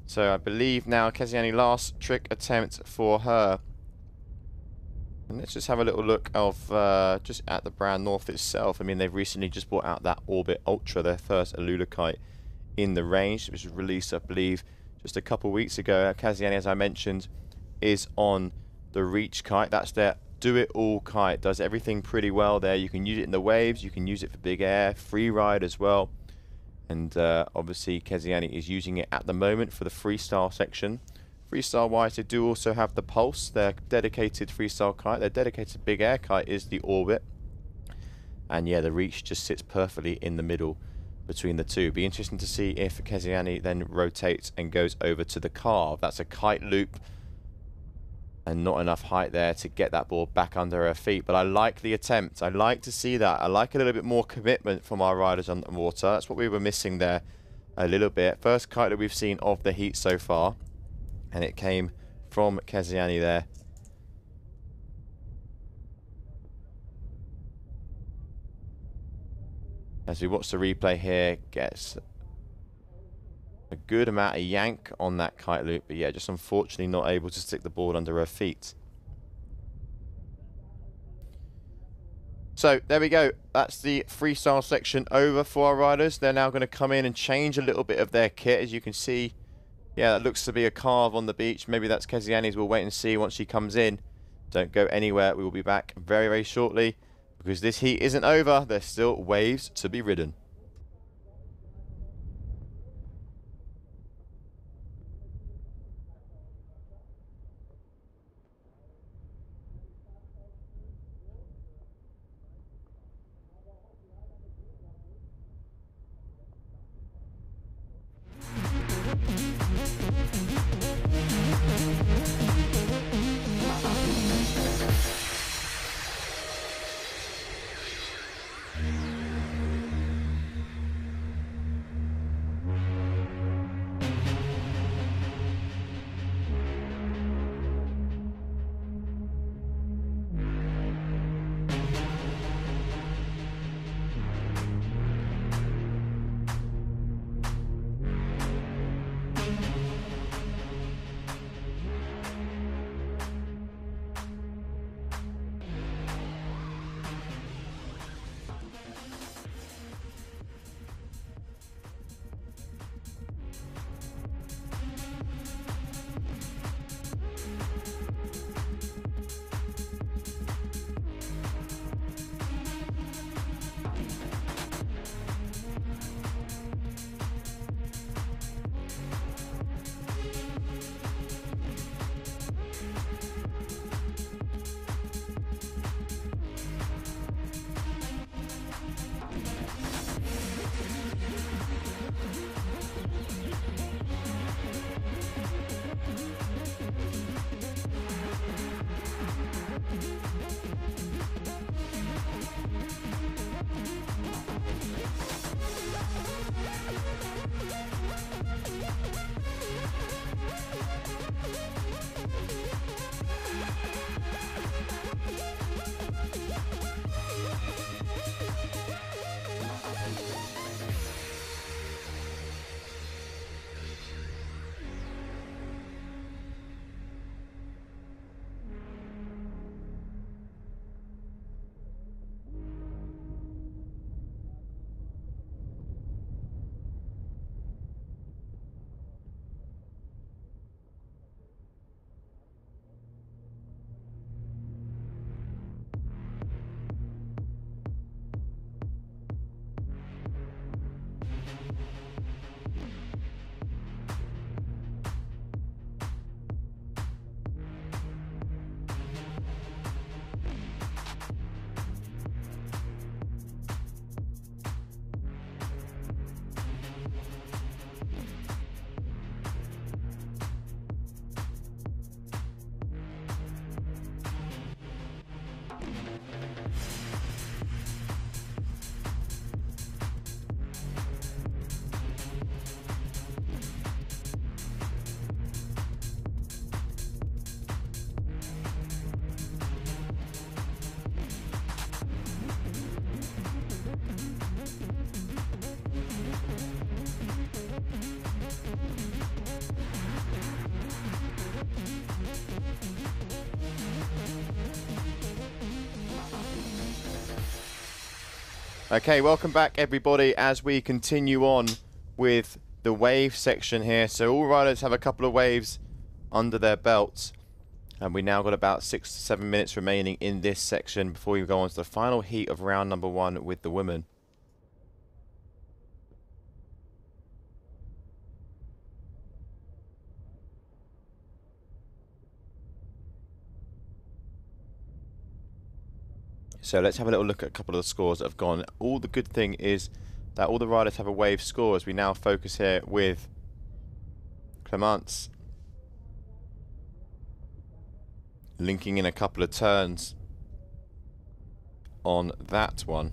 So I believe now Keziani, last trick attempt for her. And let's just have a little look of just at the brand North itself. I mean, they've recently just brought out that Orbit Ultra, their first Alula kite in the range, which was released, I believe, just a couple weeks ago. Keziani, as I mentioned, is on the Reach kite. That's their do-it-all kite. Does everything pretty well there. You can use it in the waves, you can use it for big air, free ride as well. And obviously Keziani is using it at the moment for the freestyle section. Freestyle wise, they do also have the Pulse, their dedicated freestyle kite. Their dedicated big air kite is the Orbit. And yeah, the Reach just sits perfectly in the middle between the two. Be interesting to see if Keziani then rotates and goes over to the Carve. That's a kite loop and not enough height there to get that board back under her feet. But I like the attempt. I like to see that. I like a little bit more commitment from our riders on the water. That's what we were missing there a little bit. First kite that we've seen of the heat so far. And it came from Keziani there. As we watch the replay here, gets a good amount of yank on that kite loop. But yeah, just unfortunately not able to stick the board under her feet. So there we go. That's the freestyle section over for our riders. They're now going to come in and change a little bit of their kit. As you can see, yeah, that looks to be a Carve on the beach. Maybe that's Keziani's. We'll wait and see once she comes in. Don't go anywhere. We will be back very, very shortly because this heat isn't over. There's still waves to be ridden. Okay, welcome back everybody as we continue on with the wave section here. So all riders have a couple of waves under their belts, and we now got about 6 to 7 minutes remaining in this section before we go on to the final heat of round number 1 with the women. So let's have a little look at a couple of the scores that have gone. All the good thing is that all the riders have a wave score as we now focus here with Clemence linking in a couple of turns on that one.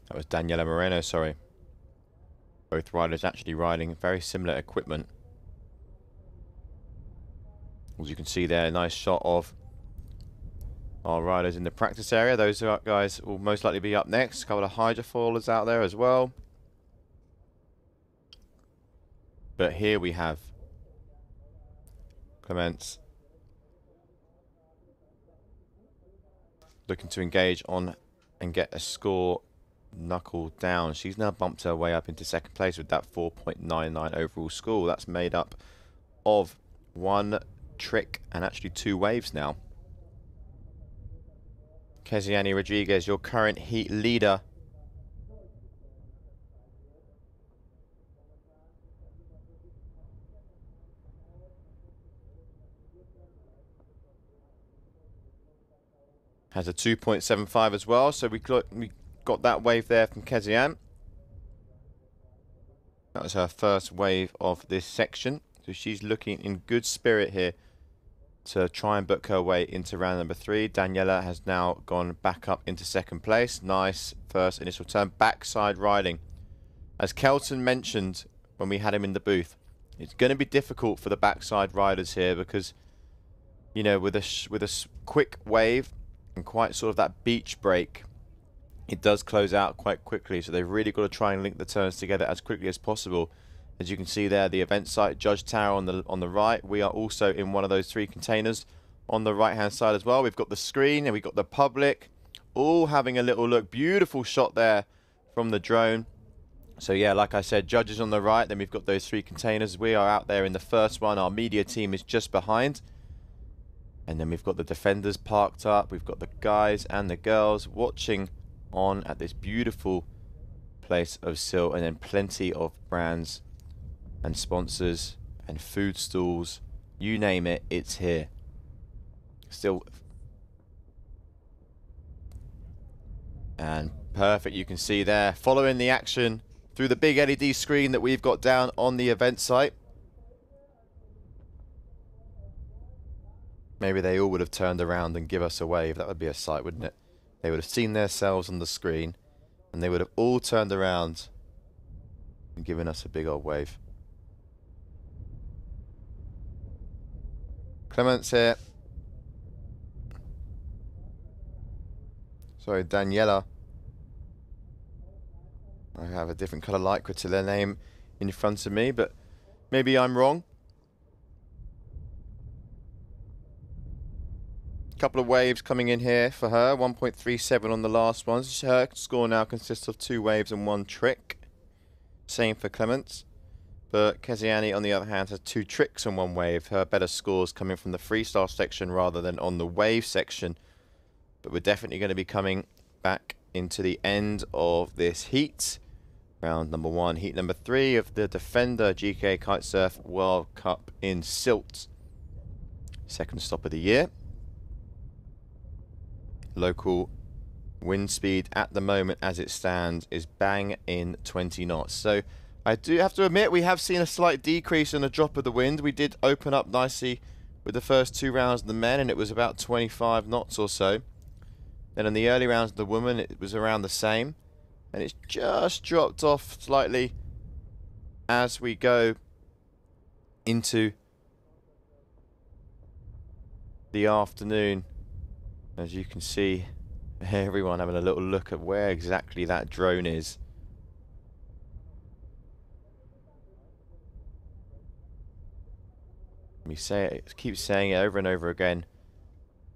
That was Daniela Moreno, sorry. Both riders actually riding very similar equipment. As you can see there, a nice shot of our riders in the practice area. Those guys will most likely be up next. A couple of hydrofoilers out there as well. But here we have Clemence looking to engage on and get a score knuckled down. She's now bumped her way up into second place with that 4.99 overall score. That's made up of 1 trick and actually 2 waves now. Keziani Rodriguez, your current heat leader. Has a 2.75 as well, so we got that wave there from Kezian. That was her first wave of this section, so she's looking in good spirit here to try and book her way into round number 3. Daniela has now gone back up into second place. Nice first initial turn. Backside riding. As Kelton mentioned when we had him in the booth, it's going to be difficult for the backside riders here because, you know, with a quick wave and quite sort of that beach break, it does close out quite quickly. So they've really got to try and link the turns together as quickly as possible. As you can see there, the event site, Judge Tower on the right. We are also in one of those 3 containers on the right-hand side as well. We've got the screen and we've got the public, all having a little look. Beautiful shot there from the drone. So yeah, like I said, judges on the right. Then we've got those 3 containers. We are out there in the first one. Our media team is just behind. And then we've got the defenders parked up. We've got the guys and the girls watching on at this beautiful place of Sylt. And then plenty of brands and sponsors and food stalls, you name it, it's here. Still, and perfect, you can see there, following the action through the big LED screen that we've got down on the event site. Maybe they all would have turned around and give us a wave. That would be a sight, wouldn't it? They would have seen themselves on the screen and they would have all turned around and given us a big old wave. Clemence here. Sorry, Daniela. I have a different colour lycra to their name in front of me, but maybe I'm wrong. Couple of waves coming in here for her. 1.37 on the last one. Her score now consists of 2 waves and 1 trick. Same for Clemence. But Keziani, on the other hand, has 2 tricks and 1 wave. Her better scores coming from the freestyle section rather than on the wave section. But we're definitely going to be coming back into the end of this heat. Round number 1, heat number 3 of the Defender GKA Kite-Surf World Cup in Sylt. Second stop of the year. Local wind speed at the moment as it stands is bang in 20 knots. So I do have to admit we have seen a slight decrease in the drop of the wind. We did open up nicely with the first 2 rounds of the men, and it was about 25 knots or so. Then in the early rounds of the women it was around the same, and it's just dropped off slightly as we go into the afternoon. As you can see, everyone having a little look at where exactly that drone is. We say it, keep saying it over and over again,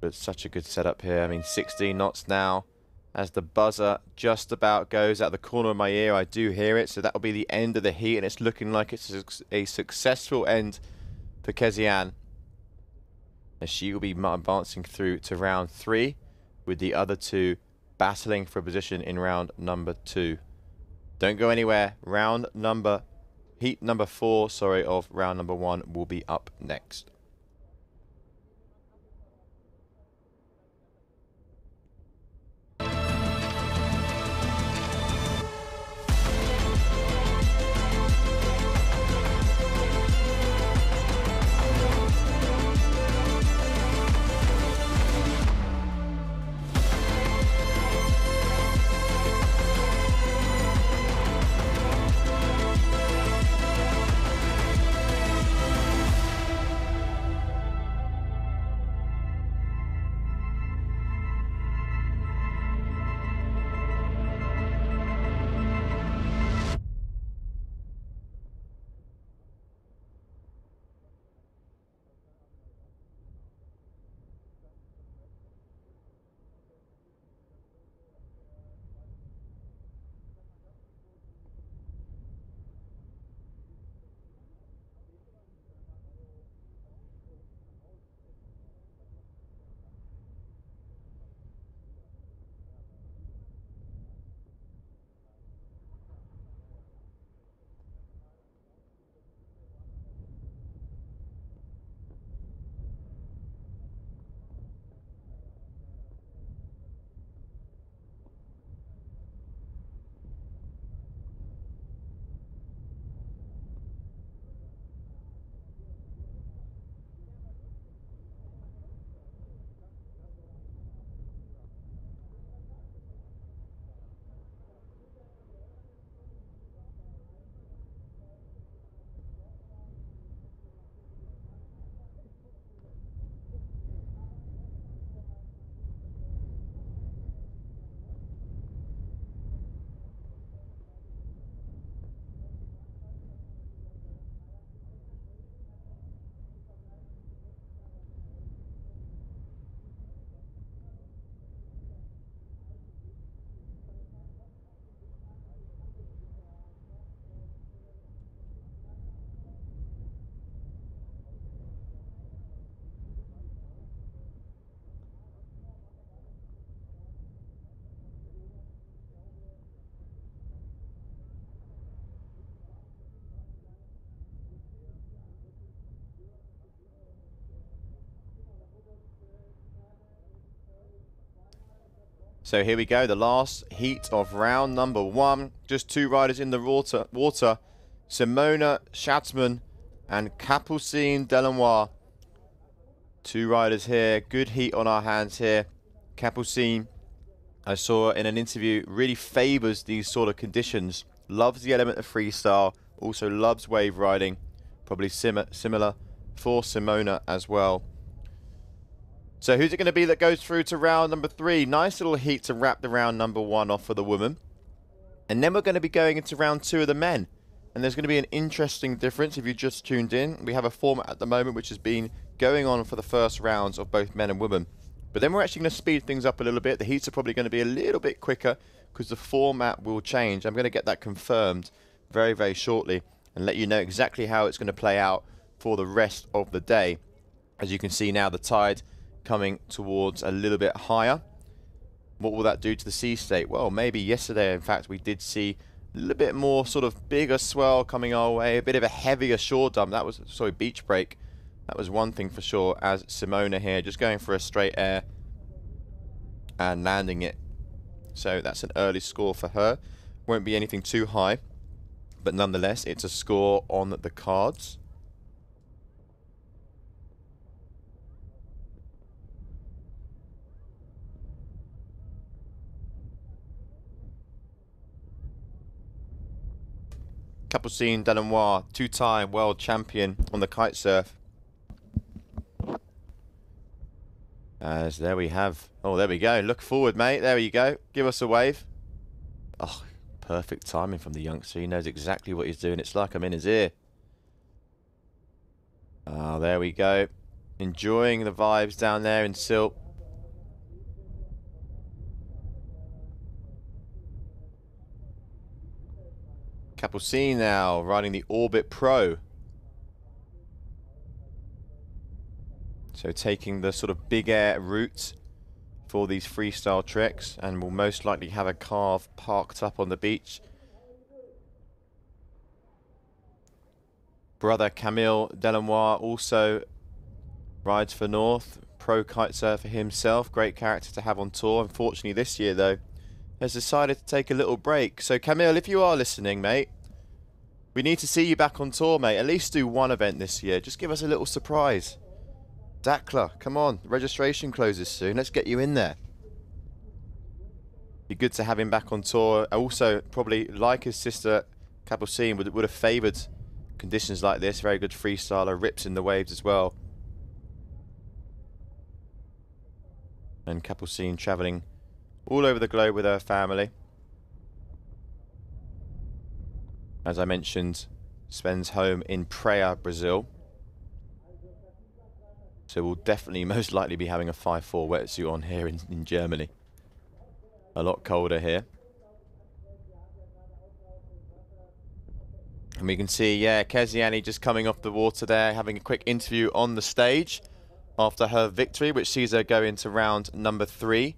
but it's such a good setup here. I mean, 16 knots now. As the buzzer just about goes out the corner of my ear, I do hear it. So that'll be the end of the heat, and it's looking like it's a successful end for Kezian, as she will be advancing through to round 3, with the other 2 battling for a position in round number 2. Don't go anywhere. Heat number 4, sorry, of round number 1 will be up next. So here we go, the last heat of round number 1. Just 2 riders in the water. Simona Schatzman and Capucine Delanois. 2 riders here. Good heat on our hands here. Capucine, I saw in an interview, really favours these sort of conditions. Loves the element of freestyle. Also loves wave riding. Probably similar for Simona as well. So who's it going to be that goes through to round number 3? Nice little heat to wrap the round number 1 off for the women. And then we're going to be going into round 2 of the men. And there's going to be an interesting difference if you just tuned in. We have a format at the moment which has been going on for the first rounds of both men and women. But then we're actually going to speed things up a little bit. The heats are probably going to be a little bit quicker because the format will change. I'm going to get that confirmed very, very shortly and let you know exactly how it's going to play out for the rest of the day. As you can see now, the tide coming towards a little bit higher. What will that do to the sea state? Well, maybe yesterday, in fact, we did see a little bit more sort of bigger swell coming our way, a bit of a heavier shore dump. That was, sorry, beach break. That was one thing for sure, as Simona here just going for a straight air and landing it. So that's an early score for her. Won't be anything too high, but nonetheless, it's a score on the cards. Capucine Delannoy, two-time world champion on the kite surf. As there we have. Oh, there we go. Look forward, mate. There you go. Give us a wave. Oh, perfect timing from the youngster. He knows exactly what he's doing. It's like I'm in his ear. Ah, there we go. Enjoying the vibes down there in Sylt. Capucine now riding the Orbit Pro. So taking the sort of big air route for these freestyle treks, and will most likely have a carve parked up on the beach. Brother Camille Delannoy also rides for North, pro kite surfer himself, great character to have on tour. Unfortunately this year though, has decided to take a little break. So Camille, if you are listening, mate, we need to see you back on tour, mate. At least do one event this year. Just give us a little surprise. Dakla, come on. Registration closes soon. Let's get you in there. Be good to have him back on tour. Also, probably like his sister Capucine, would have favoured conditions like this. Very good freestyler. Rips in the waves as well. And Capucine travelling all over the globe with her family. As I mentioned, spends home in Praia, Brazil. So we'll definitely most likely be having a 5-4 wetsuit on here in Germany. A lot colder here. And we can see, yeah, Keziani just coming off the water there, having a quick interview on the stage after her victory, which sees her go into round number 3.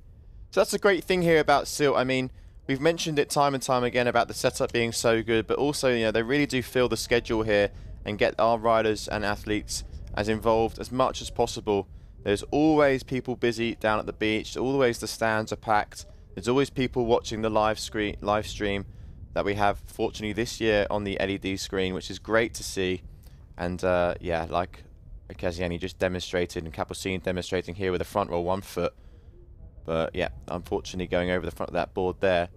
So that's the great thing here about Sylt. I mean, we've mentioned it time and time again about the setup being so good, but also, you know, they really do fill the schedule here and get our riders and athletes as involved as much as possible. There's always people busy down at the beach. Always the stands are packed. There's always people watching the live stream that we have, fortunately, this year on the LED screen, which is great to see. And yeah, like Keziani just demonstrated and Capucine demonstrating here with a front roll 1 foot. But yeah, unfortunately going over the front of that board there.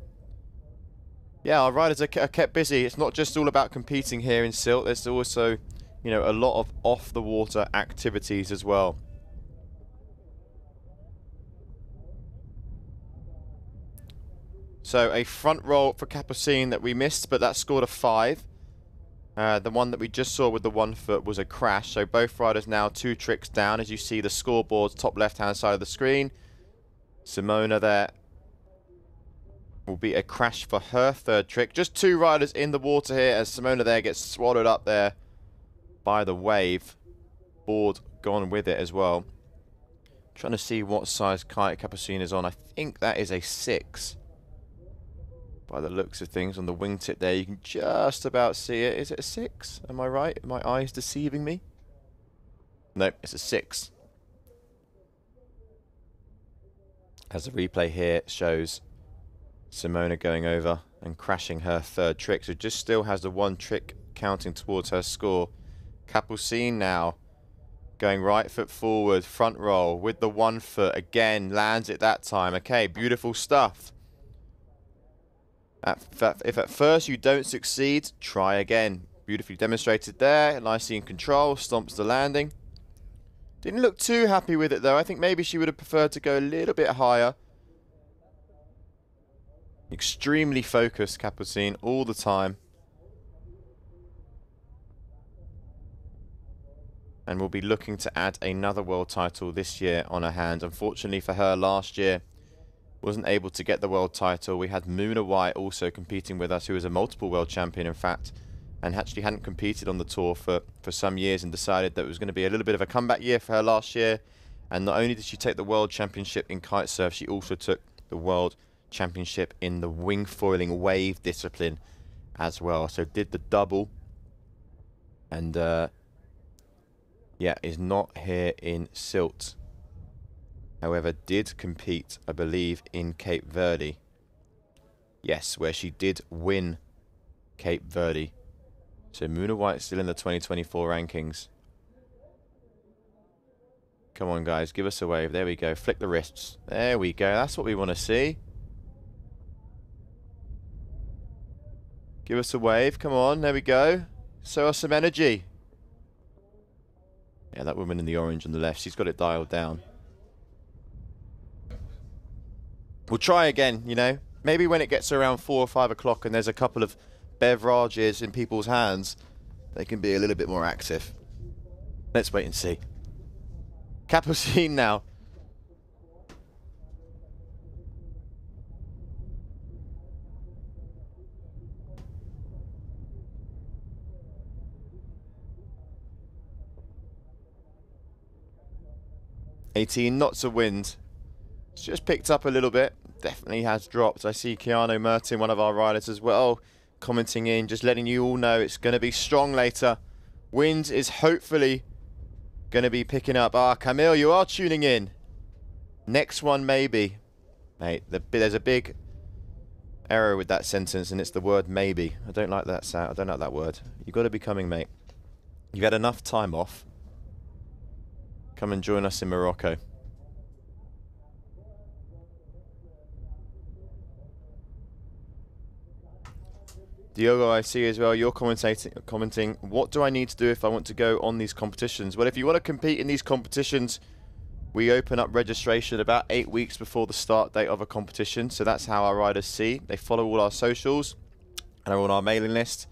Yeah, our riders are kept busy. It's not just all about competing here in Sylt. There's also, you know, a lot of off-the-water activities as well. So a front roll for Capucine that we missed, but that scored a 5. The one that we just saw with the 1 foot was a crash. So both riders now 2 tricks down, as you see the scoreboards top left-hand side of the screen. Simona there will be a crash for her 3rd trick. Just 2 riders in the water here as Simona there gets swallowed up there by the wave. Board gone with it as well. Trying to see what size kite Capucine is on. I think that is a 6. By the looks of things on the wingtip there, you can just about see it. Is it a 6? Am I right? Are my eyes deceiving me? No, it's a 6. As the replay here shows Simona going over and crashing her 3rd trick. So just still has the 1 trick counting towards her score. Capucine now going right foot forward, front roll with the 1 foot. Again, lands it that time. Okay, beautiful stuff. If at first you don't succeed, try again. Beautifully demonstrated there. Nicely in control, stomps the landing. Didn't look too happy with it though. I think maybe she would have preferred to go a little bit higher. Extremely focused, Capucine, all the time. And will be looking to add another world title this year on her hands. Unfortunately for her, last year wasn't able to get the world title. We had Muna White also competing with us, who was a multiple world champion, in fact, and actually hadn't competed on the tour for some years and decided that it was going to be a little bit of a comeback year for her last year. And not only did she take the world championship in kitesurf, she also took the World Championship in the wing foiling wave discipline as well. So did the double, and yeah, is not here in Sylt. However, did compete, I believe, in Cape Verde. Yes, where she did win Cape Verde. So Muna White still in the 2024 rankings. Come on, guys, give us a wave. There we go. Flick the wrists. There we go. That's what we want to see. Give us a wave. Come on. There we go. Show us some energy. Yeah, that woman in the orange on the left, she's got it dialed down. We'll try again, you know. Maybe when it gets around 4 or 5 o'clock and there's a couple of beverages in people's hands, they can be a little bit more active. Let's wait and see. Capucine now. $18 knots of wind. It's just picked up a little bit. Definitely has dropped. I see Keanu Mertin, one of our riders as well, commenting in, just letting you all know it's going to be strong later. Wind is hopefully going to be picking up. Ah, Camille, you are tuning in. Next one, maybe. Mate, there's a big error with that sentence, and it's the word maybe. I don't like that sound. I don't like that word. You've got to be coming, mate. You've had enough time off. Come and join us in Morocco. Diogo, I see as well, you're commenting, what do I need to do if I want to go on these competitions? Well, if you want to compete in these competitions, we open up registration about 8 weeks before the start date of a competition. So that's how our riders see. They follow all our socials and are on our mailing list.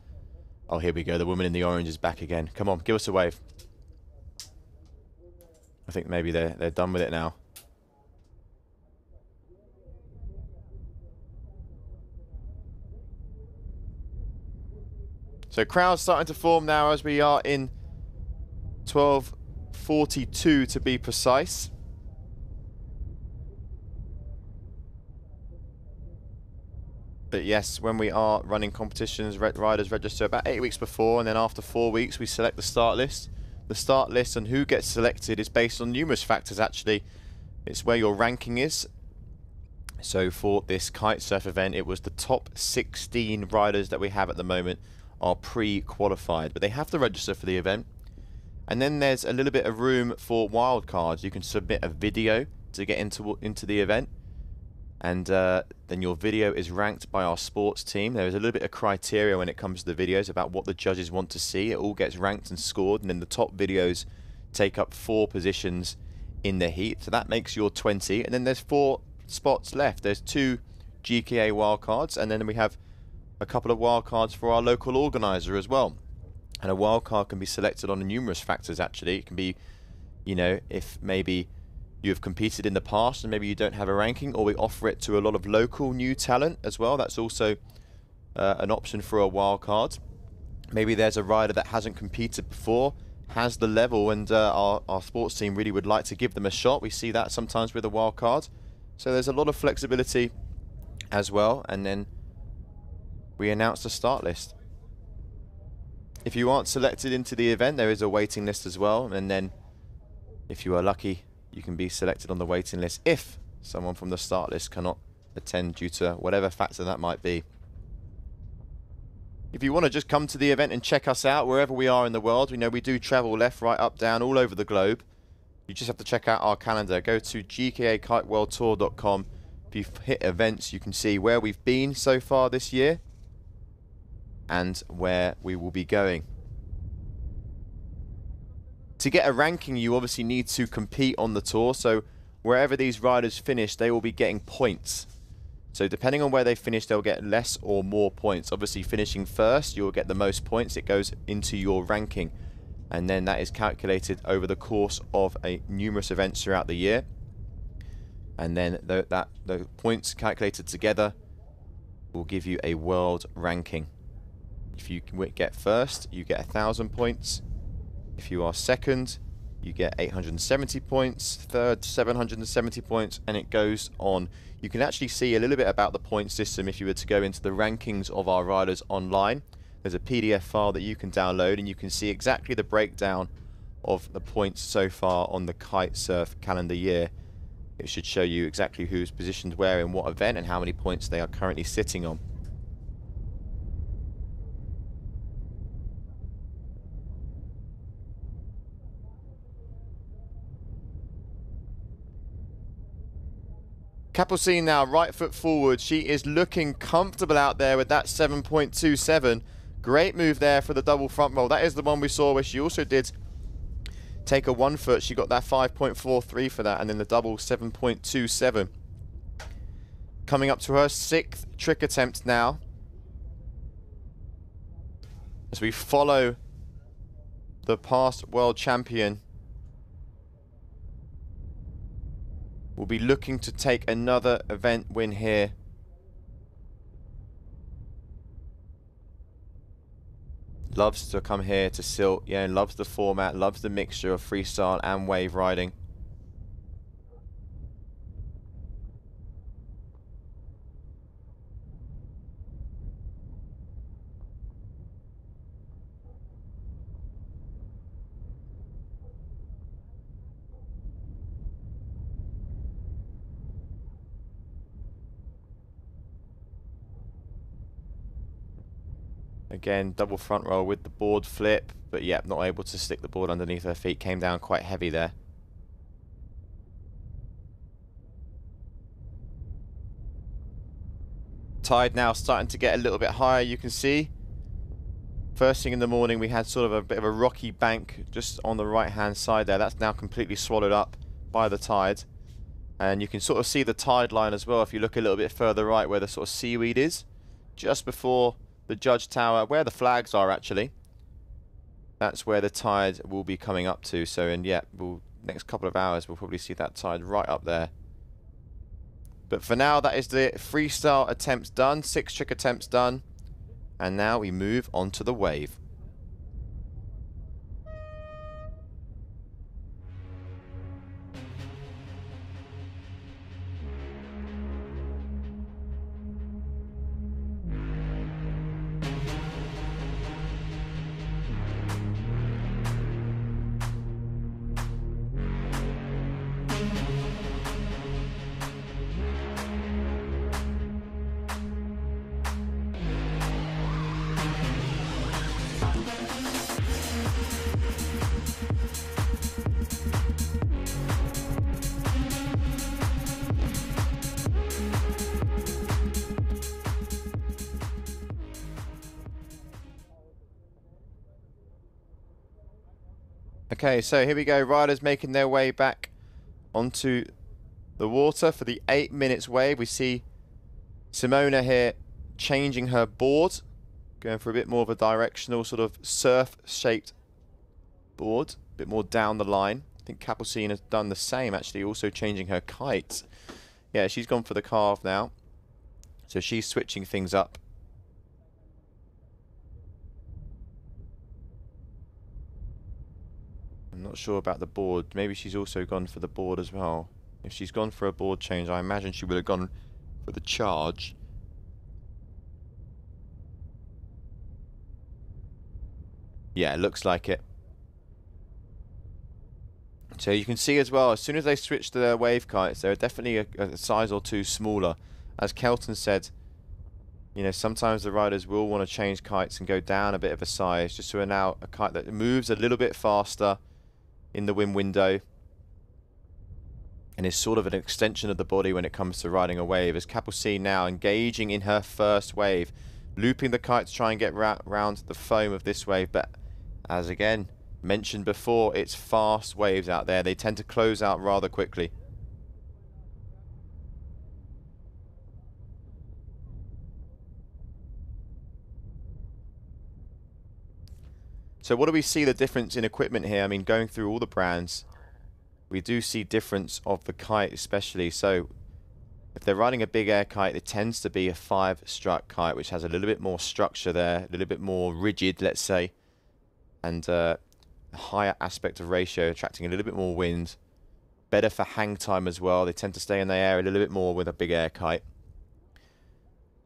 Oh, here we go. The woman in the orange is back again. Come on, give us a wave. I think maybe they're done with it now. So crowds starting to form now as we are in 12:42 to be precise. But yes, when we are running competitions, riders register about 8 weeks before, and then after 4 weeks we select the start list. The start list and who gets selected is based on numerous factors actually. It's where your ranking is. So for this Kite-Surf event, it was the top 16 riders that we have at the moment are pre-qualified, but they have to register for the event. And then there's a little bit of room for wildcards. You can submit a video to get into the event, and then your video is ranked by our sports team. There is a little bit of criteria when it comes to the videos about what the judges want to see. It all gets ranked and scored, and then the top videos take up 4 positions in the heat. So that makes your 20, and then there's 4 spots left. There's 2 GKA wildcards, and then we have a couple of wildcards for our local organizer as well. And a wildcard can be selected on numerous factors actually. It can be, you know, if maybe you have competed in the past and maybe you don't have a ranking, or we offer it to a lot of local new talent as well. That's also an option for a wildcard. Maybe there's a rider that hasn't competed before, has the level, and our sports team really would like to give them a shot. We see that sometimes with a wildcard. So there's a lot of flexibility as well. And then we announce the start list. If you aren't selected into the event, there is a waiting list as well, and then if you are lucky, you can be selected on the waiting list if someone from the start list cannot attend due to whatever factor that might be. If you want to just come to the event and check us out wherever we are in the world, we know we do travel left, right, up, down, all over the globe. You just have to check out our calendar. Go to GKAKiteworldTour.com. If you hit events, you can see where we've been so far this year and where we will be going. To get a ranking, you obviously need to compete on the tour. So wherever these riders finish, they will be getting points. So depending on where they finish, they'll get less or more points. Obviously finishing first, you'll get the most points. It goes into your ranking. And then that is calculated over the course of numerous events throughout the year. And then the points calculated together will give you a world ranking. If you get first, you get 1,000 points. If you are second, you get 870 points, third 770 points, and it goes on. You can actually see a little bit about the point system if you were to go into the rankings of our riders online. There's a PDF file that you can download, and you can see exactly the breakdown of the points so far on the Kite-Surf calendar year. It should show you exactly who's positioned where in what event and how many points they are currently sitting on. Capucine now, right foot forward. She is looking comfortable out there with that 7.27. Great move there for the double front roll. That is the one we saw where she also did take a 1 foot. She got that 5.43 for that, and then the double 7.27. Coming up to her 6th trick attempt now, as we follow the past world champion. We'll be looking to take another event win here. Loves to come here to Sylt, yeah, loves the format, loves the mixture of freestyle and wave riding. Again, double front roll with the board flip, but yeah, not able to stick the board underneath her feet. Came down quite heavy there. Tide now starting to get a little bit higher, you can see. First thing in the morning, we had sort of a bit of a rocky bank just on the right-hand side there. That's now completely swallowed up by the tide. And you can sort of see the tide line as well if you look a little bit further right where the sort of seaweed is. Just before the judge tower, where the flags are actually. That's where the tide will be coming up to. So, and yeah, next couple of hours we'll probably see that tide right up there. But for now, that is the freestyle attempts done, 6 trick attempts done. And now we move on to the wave. Okay, so here we go. Riders making their way back onto the water for the 8 minutes wave. We see Simona here changing her board, going for a bit more of a directional sort of surf-shaped board, a bit more down the line. I think Capucine has done the same, actually, also changing her kite. Yeah, she's gone for the carve now. So she's switching things up. I'm not sure about the board. Maybe she's also gone for the board as well. If she's gone for a board change, I imagine she would have gone for the charge. Yeah, it looks like it. So you can see as well, as soon as they switch to their wave kites, they're definitely a size or two smaller. As Kelton said, you know, sometimes the riders will want to change kites and go down a bit of a size, just to allow a kite that moves a little bit faster in the wind window and is sort of an extension of the body when it comes to riding a wave. As Capucine now engaging in her first wave, looping the kite to try and get round the foam of this wave, but as again mentioned before, it's fast waves out there. They tend to close out rather quickly. So what do we see the difference in equipment here? I mean, going through all the brands, we do see difference of the kite especially. So if they're riding a big air kite, it tends to be a 5-strut kite, which has a little bit more structure there, a little bit more rigid, let's say. And a higher aspect of ratio, attracting a little bit more wind. Better for hang time as well. They tend to stay in the air a little bit more with a big air kite.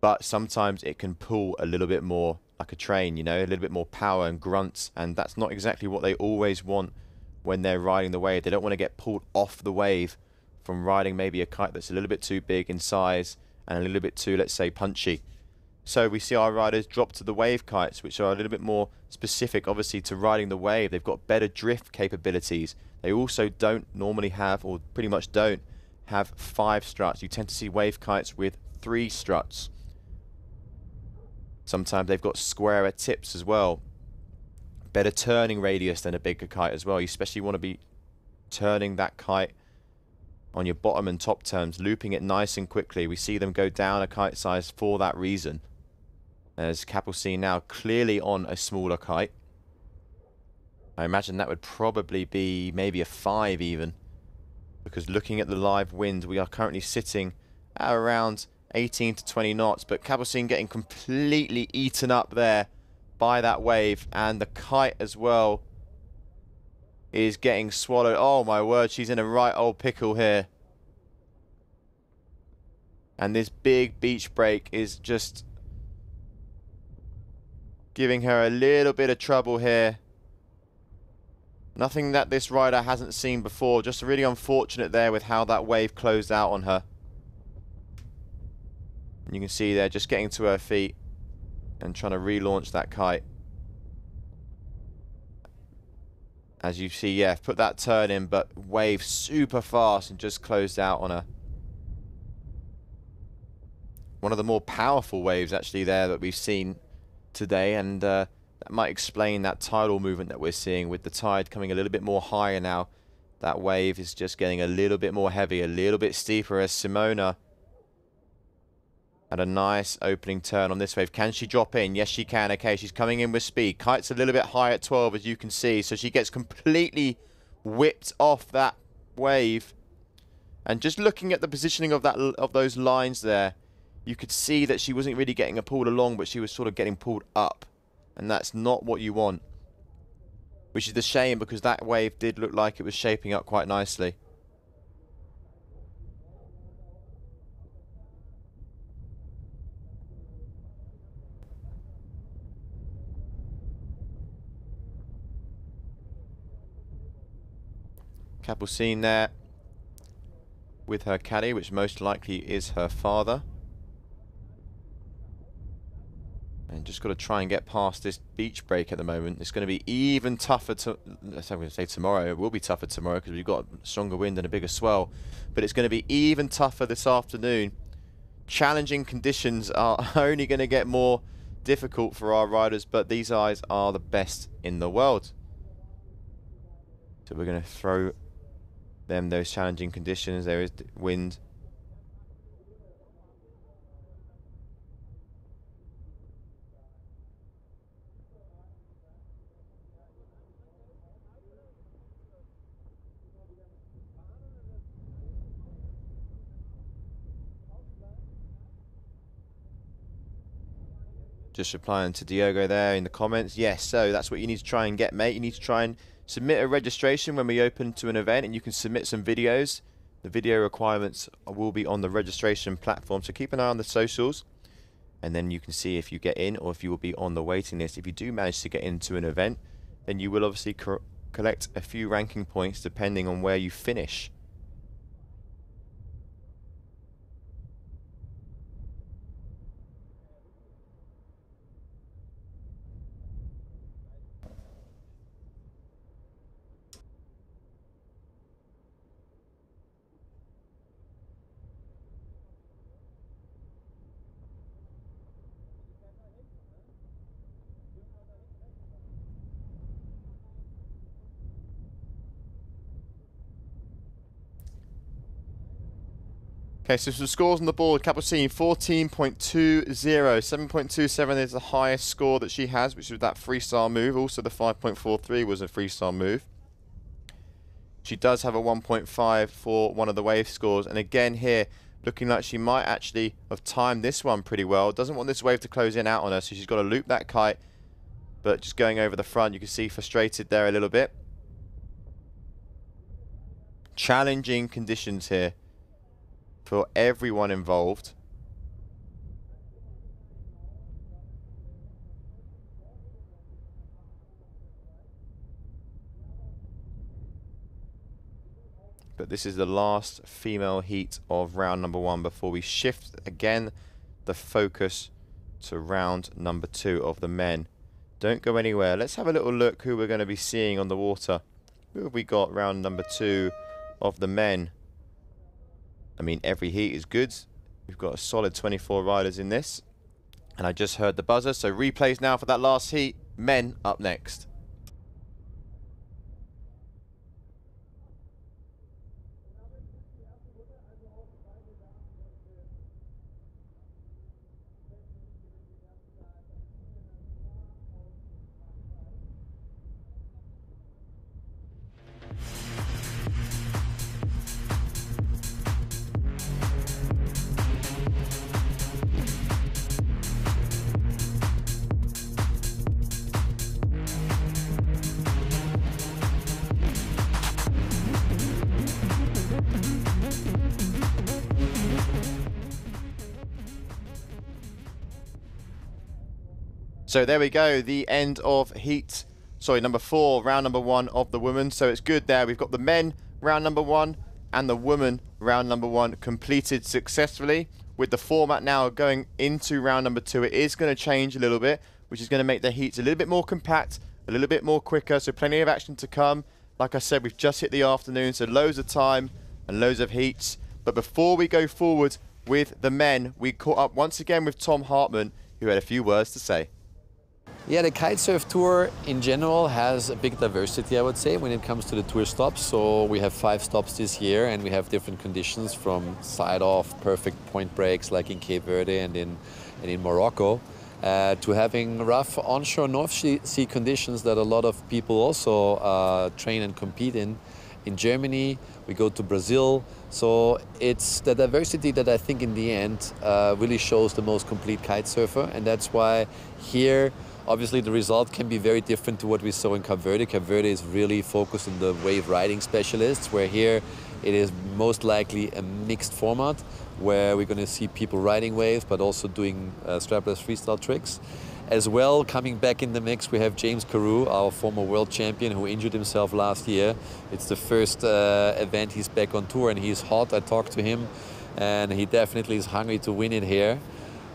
But sometimes it can pull a little bit more like a train, you know, a little bit more power and grunts, and that's not exactly what they always want when they're riding the wave. They don't want to get pulled off the wave from riding maybe a kite that's a little bit too big in size and a little bit too, let's say, punchy. So we see our riders drop to the wave kites, which are a little bit more specific, obviously, to riding the wave. They've got better drift capabilities. They also don't normally have, or pretty much don't, have 5 struts. You tend to see wave kites with 3 struts. Sometimes they've got squarer tips as well. Better turning radius than a bigger kite as well. You especially want to be turning that kite on your bottom and top turns, looping it nice and quickly. We see them go down a kite size for that reason. As Kapelsen now clearly on a smaller kite. I imagine that would probably be maybe a 5 even. Because looking at the live wind, we are currently sitting at around 18 to 20 knots. But Kapelsen getting completely eaten up there by that wave. And the kite as well is getting swallowed. Oh my word, she's in a right old pickle here. And this big beach break is just giving her a little bit of trouble here. Nothing that this rider hasn't seen before. Just really unfortunate there with how that wave closed out on her. And you can see there just getting to her feet and trying to relaunch that kite. As you see, yeah, put that turn in, but wave super fast and just closed out on her. One of the more powerful waves actually there that we've seen today, and that might explain that tidal movement that we're seeing with the tide coming a little bit more higher now. That wave is just getting a little bit more heavy, a little bit steeper, as Simona had a nice opening turn on this wave. Can she drop in? Yes, she can. Okay, she's coming in with speed. Kite's a little bit high at 12, as you can see, so she gets completely whipped off that wave. And just looking at the positioning of that those lines there, you could see that she wasn't really getting pulled along, but she was sort of getting pulled up. And that's not what you want. Which is a shame, because that wave did look like it was shaping up quite nicely. Kapelsen there with her caddy, which most likely is her father. And just got to try and get past this beach break at the moment. It's going to be even tougher to... I'm going to say tomorrow. It will be tougher tomorrow because we've got stronger wind and a bigger swell. But it's going to be even tougher this afternoon. Challenging conditions are only going to get more difficult for our riders, but these guys are the best in the world. So we're going to throw them those challenging conditions. There is wind. Just replying to Diogo there in the comments. Yes, so that's what you need to try and get, mate. You need to try and submit a registration when we open to an event, and you can submit some videos. The video requirements will be on the registration platform, so keep an eye on the socials, and then you can see if you get in or if you will be on the waiting list. If you do manage to get into an event, then you will obviously collect a few ranking points depending on where you finish. Okay, so some scores on the board. Kapelsen 14.20, 7.27 is the highest score that she has, which was that freestyle move. Also, the 5.43 was a freestyle move. She does have a 1.5 for one of the wave scores, and again here, looking like she might actually have timed this one pretty well. Doesn't want this wave to close in out on her, so she's got to loop that kite but just going over the front, you can see frustrated there a little bit. Challenging conditions here for everyone involved. But this is the last female heat of round number 1 before we shift again the focus to round number 2 of the men. Don't go anywhere. Let's have a little look who we're going to be seeing on the water. Who have we got round number 2 of the men? I mean, every heat is good. We've got a solid 24 riders in this. And I just heard the buzzer, so replays now for that last heat. Men up next. So there we go, the end of number 4, round number 1 of the women. So it's good there. We've got the men round number 1 and the women round number 1 completed successfully. With the format now going into round number 2, it is going to change a little bit, which is going to make the heats a little bit more compact, a little bit more quicker. So plenty of action to come. Like I said, we've just hit the afternoon, so loads of time and loads of heats. But before we go forward with the men, we caught up once again with Tom Hartman, who had a few words to say. Yeah, the kitesurf tour in general has a big diversity, I would say, when it comes to the tour stops. So we have 5 stops this year, and we have different conditions from side-off, perfect point breaks like in Cape Verde and in Morocco, to having rough onshore North Sea conditions that a lot of people also train and compete in. In Germany, we go to Brazil. So it's the diversity that I think in the end really shows the most complete kite surfer, and that's why here obviously the result can be very different to what we saw in Cape Verde. Cape Verde is really focused on the wave riding specialists, where here it is most likely a mixed format where we're going to see people riding waves but also doing strapless freestyle tricks. As well, coming back in the mix, we have James Carew, our former world champion, who injured himself last year. It's the first event he's back on tour, and he's hot. I talked to him, and he definitely is hungry to win it here.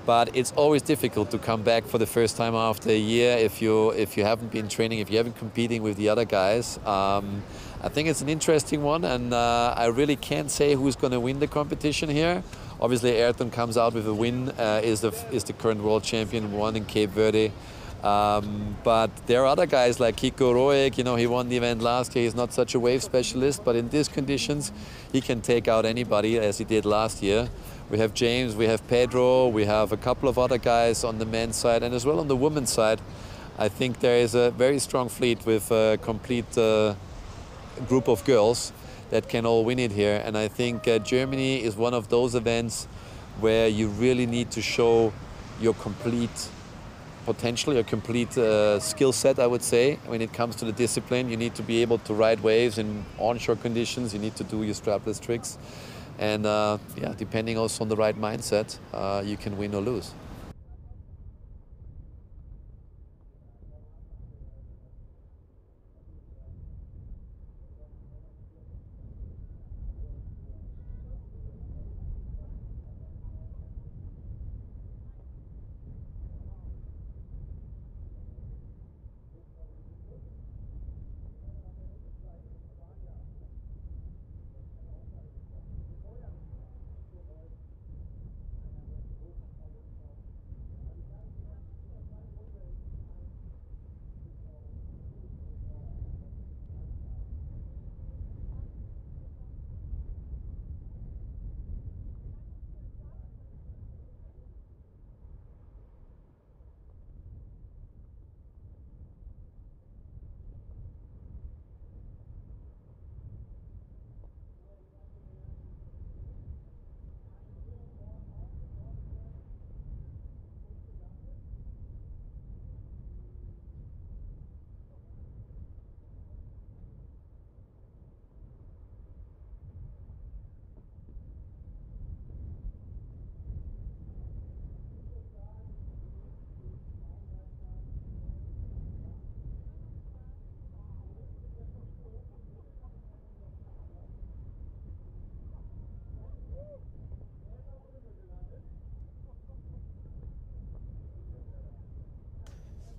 But it's always difficult to come back for the first time after a year if you haven't been training, if you haven't competing with the other guys. I think it's an interesting one, and I really can't say who's going to win the competition here. Obviously, Ayrton comes out with a win, is the current world champion, won in Cape Verde. But there are other guys like Kiko Roeg, you know, he won the event last year. He's not such a wave specialist, but in these conditions, he can take out anybody as he did last year. We have James, we have Pedro, we have a couple of other guys on the men's side, and as well on the women's side. I think there is a very strong fleet with a complete group of girls that can all win it here. And I think Germany is one of those events where you really need to show your complete potential, your complete skill set, I would say. When it comes to the discipline, you need to be able to ride waves in onshore conditions, you need to do your strapless tricks. And yeah, depending also on the right mindset, you can win or lose.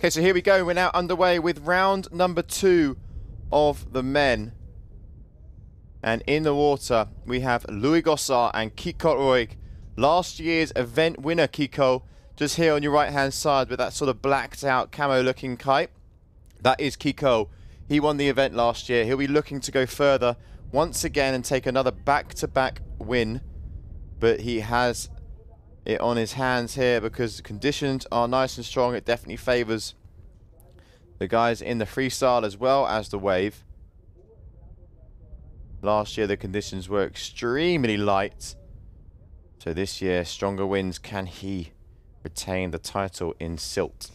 Okay, so here we go. We're now underway with round number 2 of the men. And in the water, we have Louis Gossard and Kiko Roig. Last year's event winner, Kiko, just here on your right-hand side with that sort of blacked out camo-looking kite. That is Kiko. He won the event last year. He'll be looking to go further once again and take another back-to-back win. But he has it on his hands here because the conditions are nice and strong. It definitely favours the guys in the freestyle as well as the wave. Last year the conditions were extremely light. So this year, stronger winds. Can he retain the title in Sylt?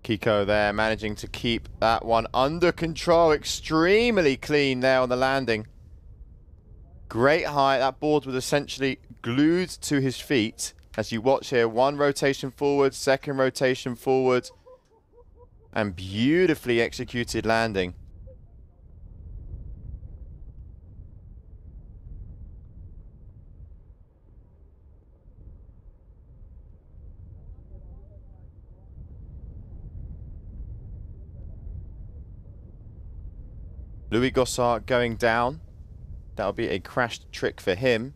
Kiko there managing to keep that one under control. Extremely clean there on the landing. Great height. That board was essentially glued to his feet. As you watch here, one rotation forward, second rotation forward, and beautifully executed landing. Louis Gossard going down. That'll be a crashed trick for him.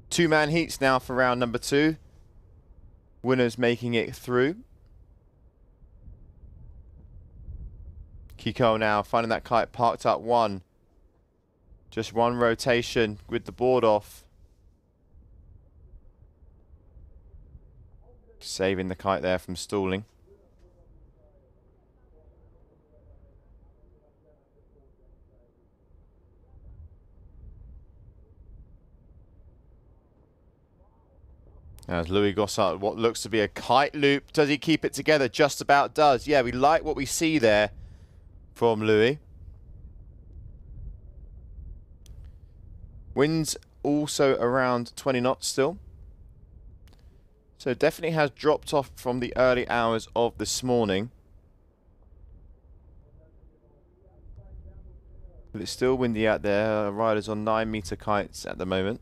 Two-man heats now for round number 2. Winners making it through. Kiko now finding that kite parked up one. Just one rotation with the board off. Saving the kite there from stalling. As Louis Gossard, what looks to be a kite loop. Does he keep it together? Just about does. Yeah, we like what we see there from Louis. Winds also around 20 knots still. So definitely has dropped off from the early hours of this morning. But it's still windy out there. Riders on 9-meter kites at the moment.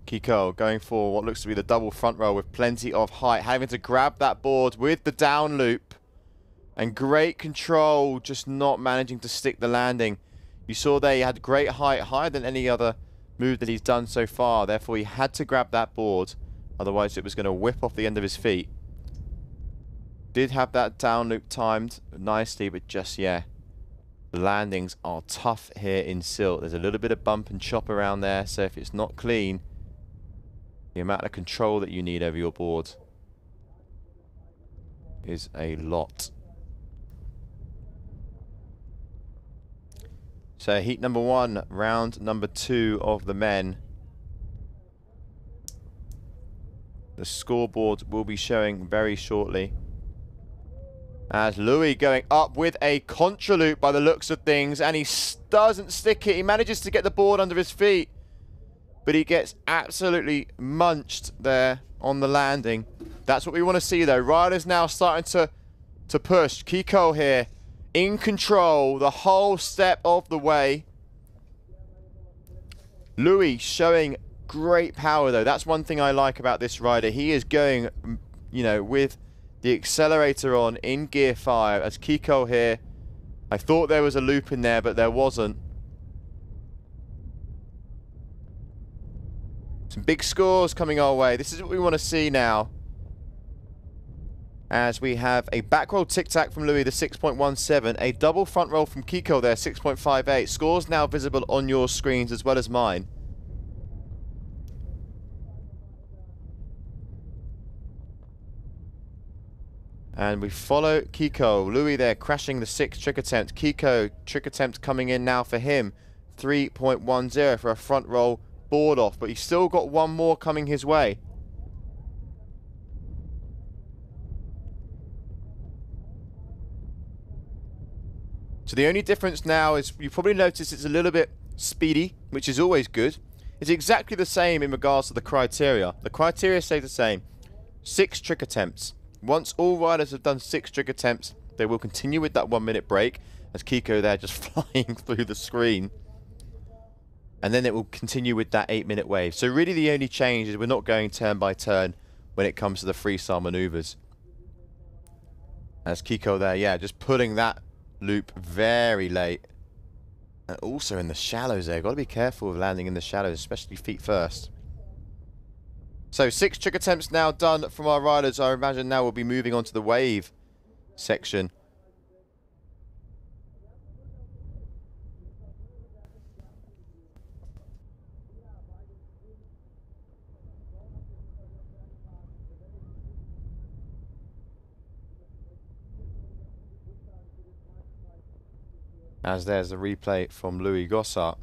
Kiko going for what looks to be the double front roll with plenty of height. Having to grab that board with the down loop. And great control, just not managing to stick the landing. You saw there he had great height, higher than any other move that he's done so far. Therefore he had to grab that board, otherwise it was going to whip off the end of his feet. Did have that down loop timed nicely, but just, yeah, the landings are tough here in Sylt. There's a little bit of bump and chop around there, so if it's not clean, the amount of control that you need over your board is a lot. So heat number 1, round number 2 of the men. The scoreboard will be showing very shortly. As Louis going up with a contra loop by the looks of things, and he doesn't stick it. He manages to get the board under his feet, but he gets absolutely munched there on the landing. That's what we want to see though. Riders now starting to push. Kiko here in control the whole step of the way. Louis showing great power though. That's one thing I like about this rider. He is going, you know, with the accelerator on in gear 5. As Kiko here, I thought there was a loop in there, but there wasn't. Some big scores coming our way. This is what we want to see now. As we have a back roll tic-tac from Louis, the 6.17. A double front roll from Kiko there, 6.58. Scores now visible on your screens as well as mine. And we follow Kiko. Louis there crashing the 6th trick attempt. Kiko, trick attempt coming in now for him. 3.10 for a front roll board off. But he's still got one more coming his way. So the only difference now is you probably notice it's a little bit speedy, which is always good. It's exactly the same in regards to the criteria. The criteria stay the same. 6 trick attempts. Once all riders have done 6 trick attempts, they will continue with that 1 minute break, as Kiko there just flying through the screen. And then it will continue with that 8-minute wave. So really the only change is we're not going turn by turn when it comes to the freestyle maneuvers. As Kiko there, yeah, just pulling that loop very late. And also in the shallows there. Got to be careful of landing in the shallows, especially feet first. So 6 trick attempts now done from our riders. I imagine now we'll be moving on to the wave section. As there's a replay from Louis Gossart.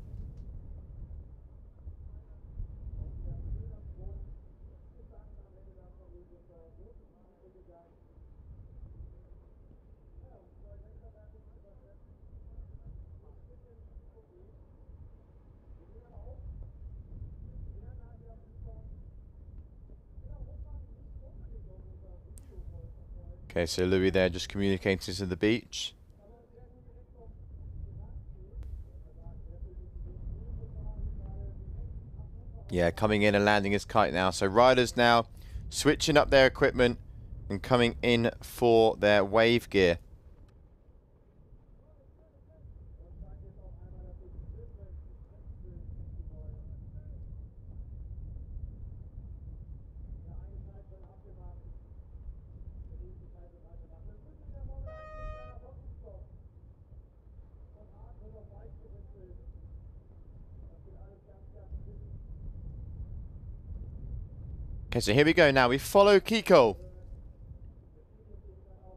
Okay, so Louis there just communicating to the beach. Yeah, coming in and landing his kite now. So riders now switching up their equipment and coming in for their wave gear. Okay, so here we go now. We follow Kiko.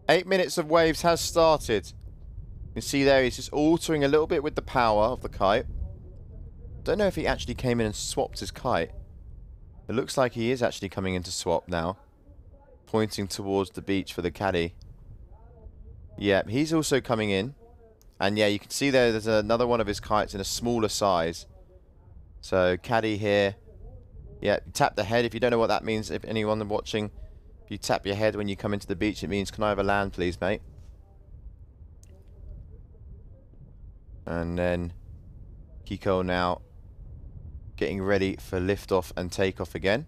8 minutes of waves has started. You can see there he's just altering a little bit with the power of the kite. Don't know if he actually came in and swapped his kite. It looks like he is actually coming in to swap now. Pointing towards the beach for the caddy. Yeah, he's also coming in. And yeah, you can see there's another one of his kites in a smaller size. So caddy here. Yeah, tap the head. If you don't know what that means, if anyone watching, if you tap your head when you come into the beach, it means, can I have a land, please, mate? And then Kiko now getting ready for liftoff and takeoff again.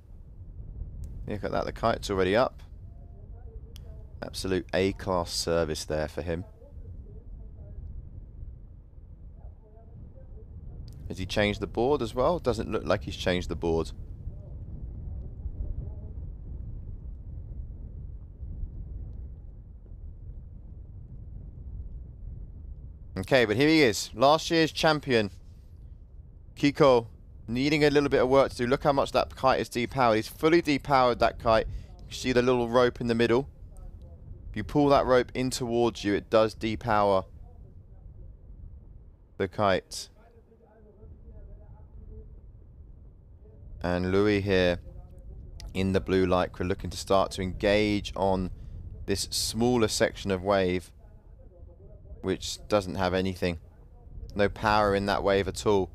Look at that, the kite's already up. Absolute A-class service there for him. Has he changed the board as well? Doesn't look like he's changed the board. Okay, but here he is. Last year's champion. Kiko needing a little bit of work to do. Look how much that kite is depowered. He's fully depowered, that kite. You can see the little rope in the middle. If you pull that rope in towards you, it does depower the kite. And Louis here in the blue lycra looking to start to engage on this smaller section of wave, which doesn't have anything. No power in that wave at all.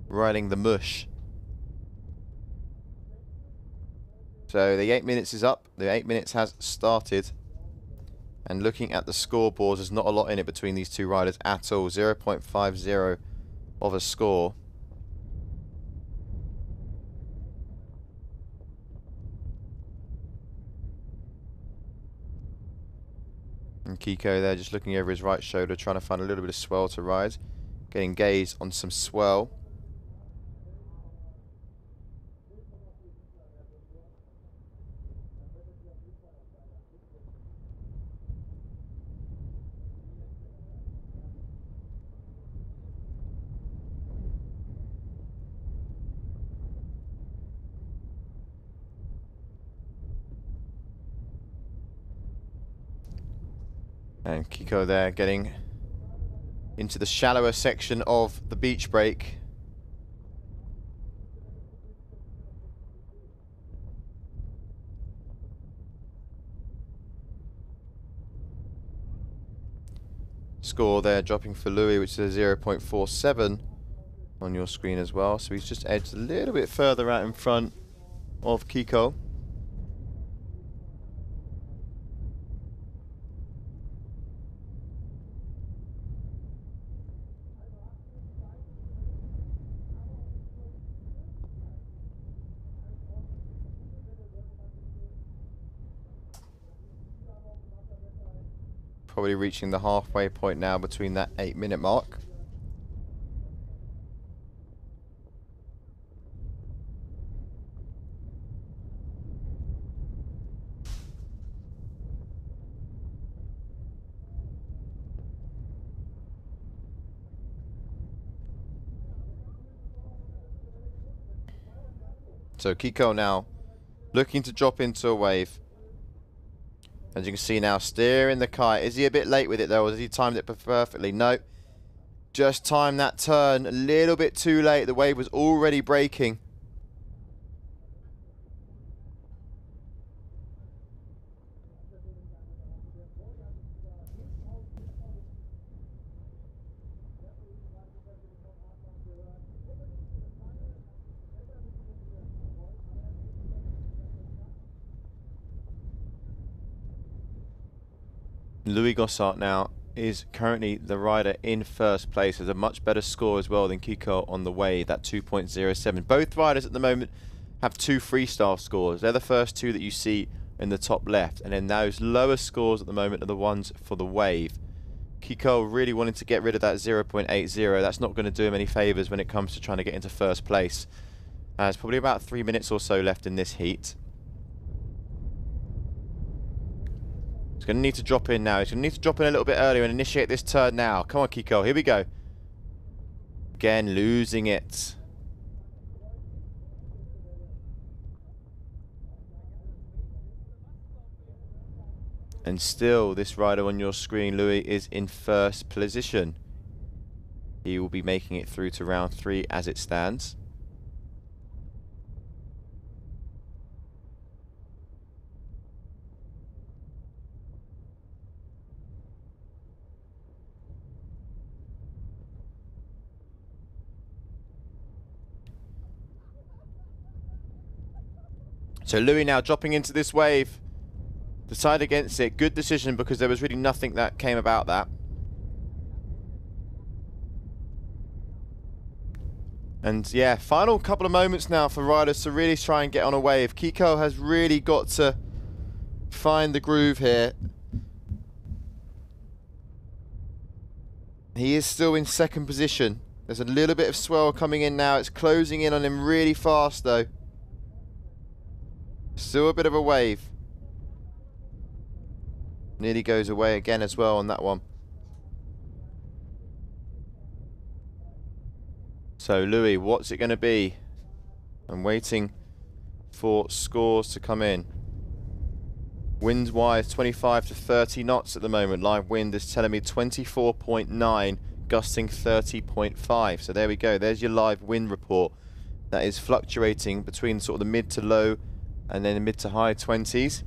Riding the mush. So the 8 minutes is up. The 8 minutes has started. And looking at the scoreboards, there's not a lot in it between these two riders at all. 0.50 of a score. And Kiko there just looking over his right shoulder, trying to find a little bit of swell to ride. Getting gaze on some swell. And Kiko there getting into the shallower section of the beach break. score there dropping for Louis, which is a 0.47 on your screen as well. So he's just edged a little bit further out in front of Kiko. Probably reaching the halfway point now between that 8-minute mark. So Kiko now looking to drop into a wave. As you can see now, steering the kite. Is he a bit late with it though, or has he timed it perfectly? No. Just timed that turn a little bit too late. The wave was already breaking. Louis Gossart now is currently the rider in first place. Has a much better score as well than Kiko on the wave, that 2.07. Both riders at the moment have 2 freestyle scores. They're the first 2 that you see in the top left, and then those lower scores at the moment are the ones for the wave. Kiko really wanting to get rid of that 0.80. That's not going to do him any favours when it comes to trying to get into first place. There's probably about 3 minutes or so left in this heat. He's going to need to drop in now. He's going to need to drop in a little bit earlier and initiate this turn now. Come on, Kiko. Here we go. Again, losing it. And still, this rider on your screen, Louis, is in first position. He will be making it through to round 3 as it stands. So Louis now dropping into this wave. Decide against it. Good decision, because there was really nothing that came about that. And yeah, final couple of moments now for riders to really try and get on a wave. Kiko has really got to find the groove here. He is still in second position. There's a little bit of swell coming in now. It's closing in on him really fast though. Still a bit of a wave. Nearly goes away again as well on that one. So Louis, what's it going to be? I'm waiting for scores to come in. Wind wise 25 to 30 knots at the moment. Live wind is telling me 24.9, gusting 30.5. So there we go. There's your live wind report. That is fluctuating between sort of the mid to low and then the mid to high 20s.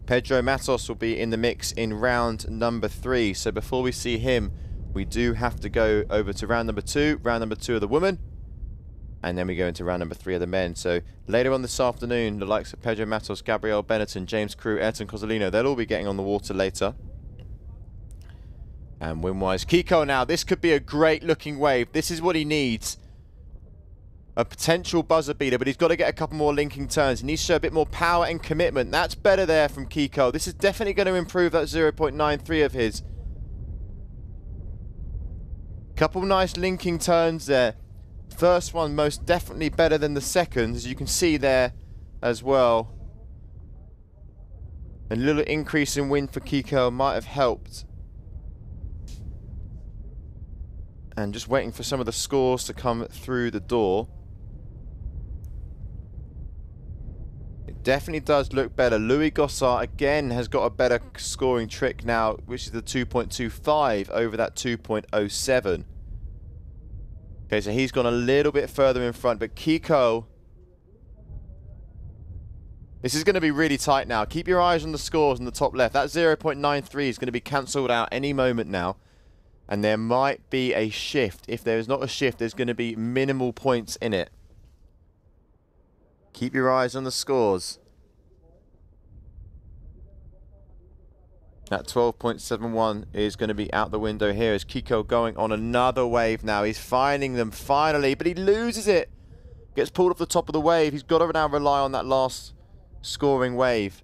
Pedro Matos will be in the mix in round number 3. So before we see him, we do have to go over to round number 2. Round number 2 of the women. And then we go into round number 3 of the men. So later on this afternoon, the likes of Pedro Matos, Gabriel Benetton, James Crew, Ayrton Cozzolino, they'll all be getting on the water later. And win-wise, Kiko now. This could be a great looking wave. This is what he needs. A potential buzzer beater, but he's got to get a couple more linking turns. He needs to show a bit more power and commitment. That's better there from Kiko. This is definitely going to improve that 0.93 of his. Couple nice linking turns there. First one most definitely better than the second, as you can see there as well. A little increase in wind for Kiko might have helped. And just waiting for some of the scores to come through the door. It definitely does look better. Louis Gossart again has got a better scoring trick now, which is the 2.25 over that 2.07. Okay, so he's gone a little bit further in front, but Kiko, this is going to be really tight now. Keep your eyes on the scores in the top left. That 0.93 is going to be cancelled out any moment now. And there might be a shift. If there is not a shift, there's going to be minimal points in it. Keep your eyes on the scores. That 12.71 is going to be out the window here as Kiko going on another wave now. He's finding them finally, but he loses it. Gets pulled off the top of the wave. He's got to now rely on that last scoring wave.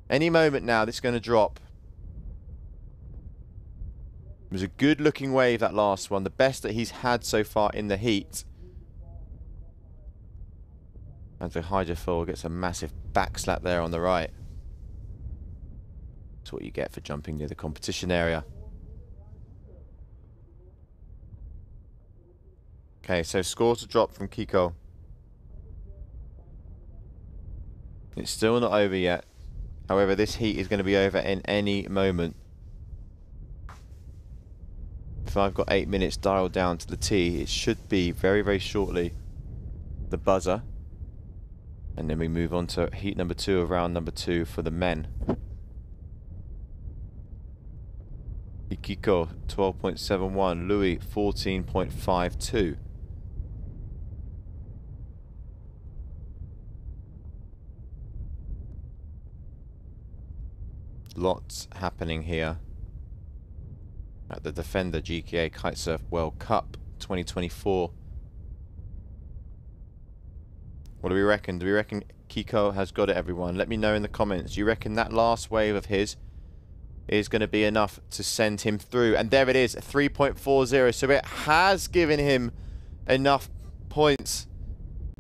Any moment now, this is going to drop. It was a good looking wave, that last one. The best that he's had so far in the heat. And the Hydrofoil gets a massive back slap there on the right. That's what you get for jumping near the competition area. Okay, so score to drop from Kiko. It's still not over yet. However, this heat is going to be over in any moment. If I've got 8 minutes dialed down to the T, it should be very, very shortly the buzzer. And then we move on to heat number 2 of round number 2 for the men. Kiko 12.71, Louis 14.52. Lots happening here at the Defender GKA Kite-Surf World Cup 2024. What do we reckon? Do we reckon Kiko has got it, everyone? Let me know in the comments. Do you reckon that last wave of his is going to be enough to send him through? And there it is, 3.40. So it has given him enough points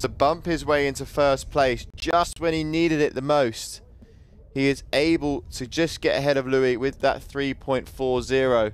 to bump his way into first place just when he needed it the most. He is able to just get ahead of Louis with that 3.40.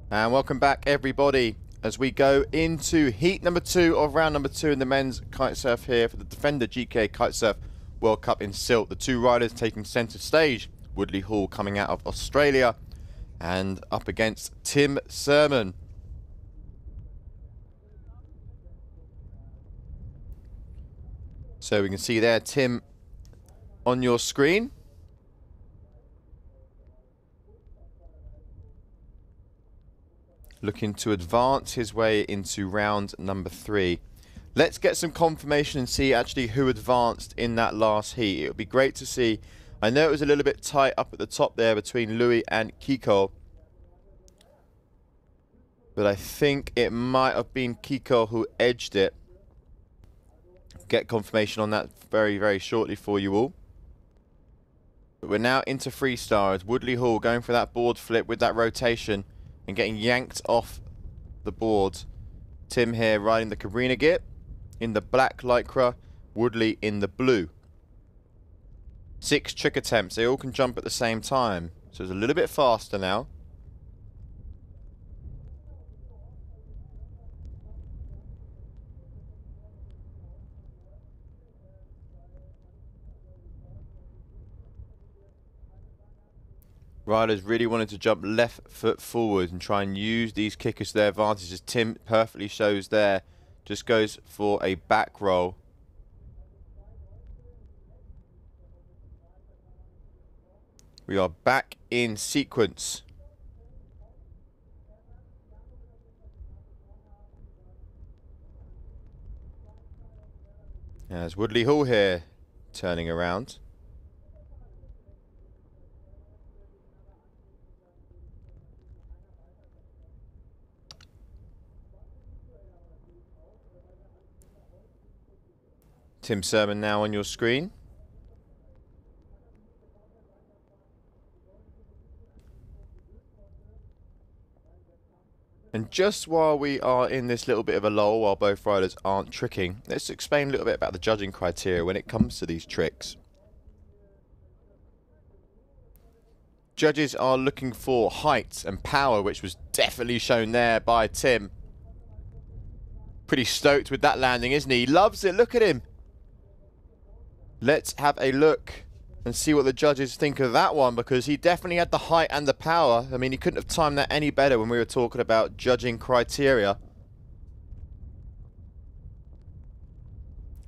And welcome back, everybody, as we go into heat number 2 of round number 2 in the men's kite surf here for the Defender GKA Kite-Surf World Cup in Sylt. The two riders taking centre stage. Woodley Hall coming out of Australia and up against Tim Sermon. So we can see there Tim on your screen. Looking to advance his way into round number 3. Let's get some confirmation and see actually who advanced in that last heat. It would be great to see. I know it was a little bit tight up at the top there between Louis and Kiko. But I think it might have been Kiko who edged it. Get confirmation on that very, very shortly for you all. But we're now into freestyle as Woodley Hall going for that board flip with that rotation and getting yanked off the board. Tim here riding the Carina gear in the black lycra, Woodley in the blue. 6 trick attempts. They all can jump at the same time. So it's a little bit faster now. Riders really wanted to jump left foot forward and try and use these kickers to their advantage, as Tim perfectly shows there. Just goes for a back roll. We are back in sequence. As Woodley Hall here turning around. Tim Sermon now on your screen. And just while we are in this little bit of a lull, while both riders aren't tricking, let's explain a little bit about the judging criteria when it comes to these tricks. Judges are looking for height and power, which was definitely shown there by Tim. Pretty stoked with that landing, isn't he? He loves it. Look at him. Let's have a look and see what the judges think of that one, because he definitely had the height and the power. I mean, he couldn't have timed that any better when we were talking about judging criteria.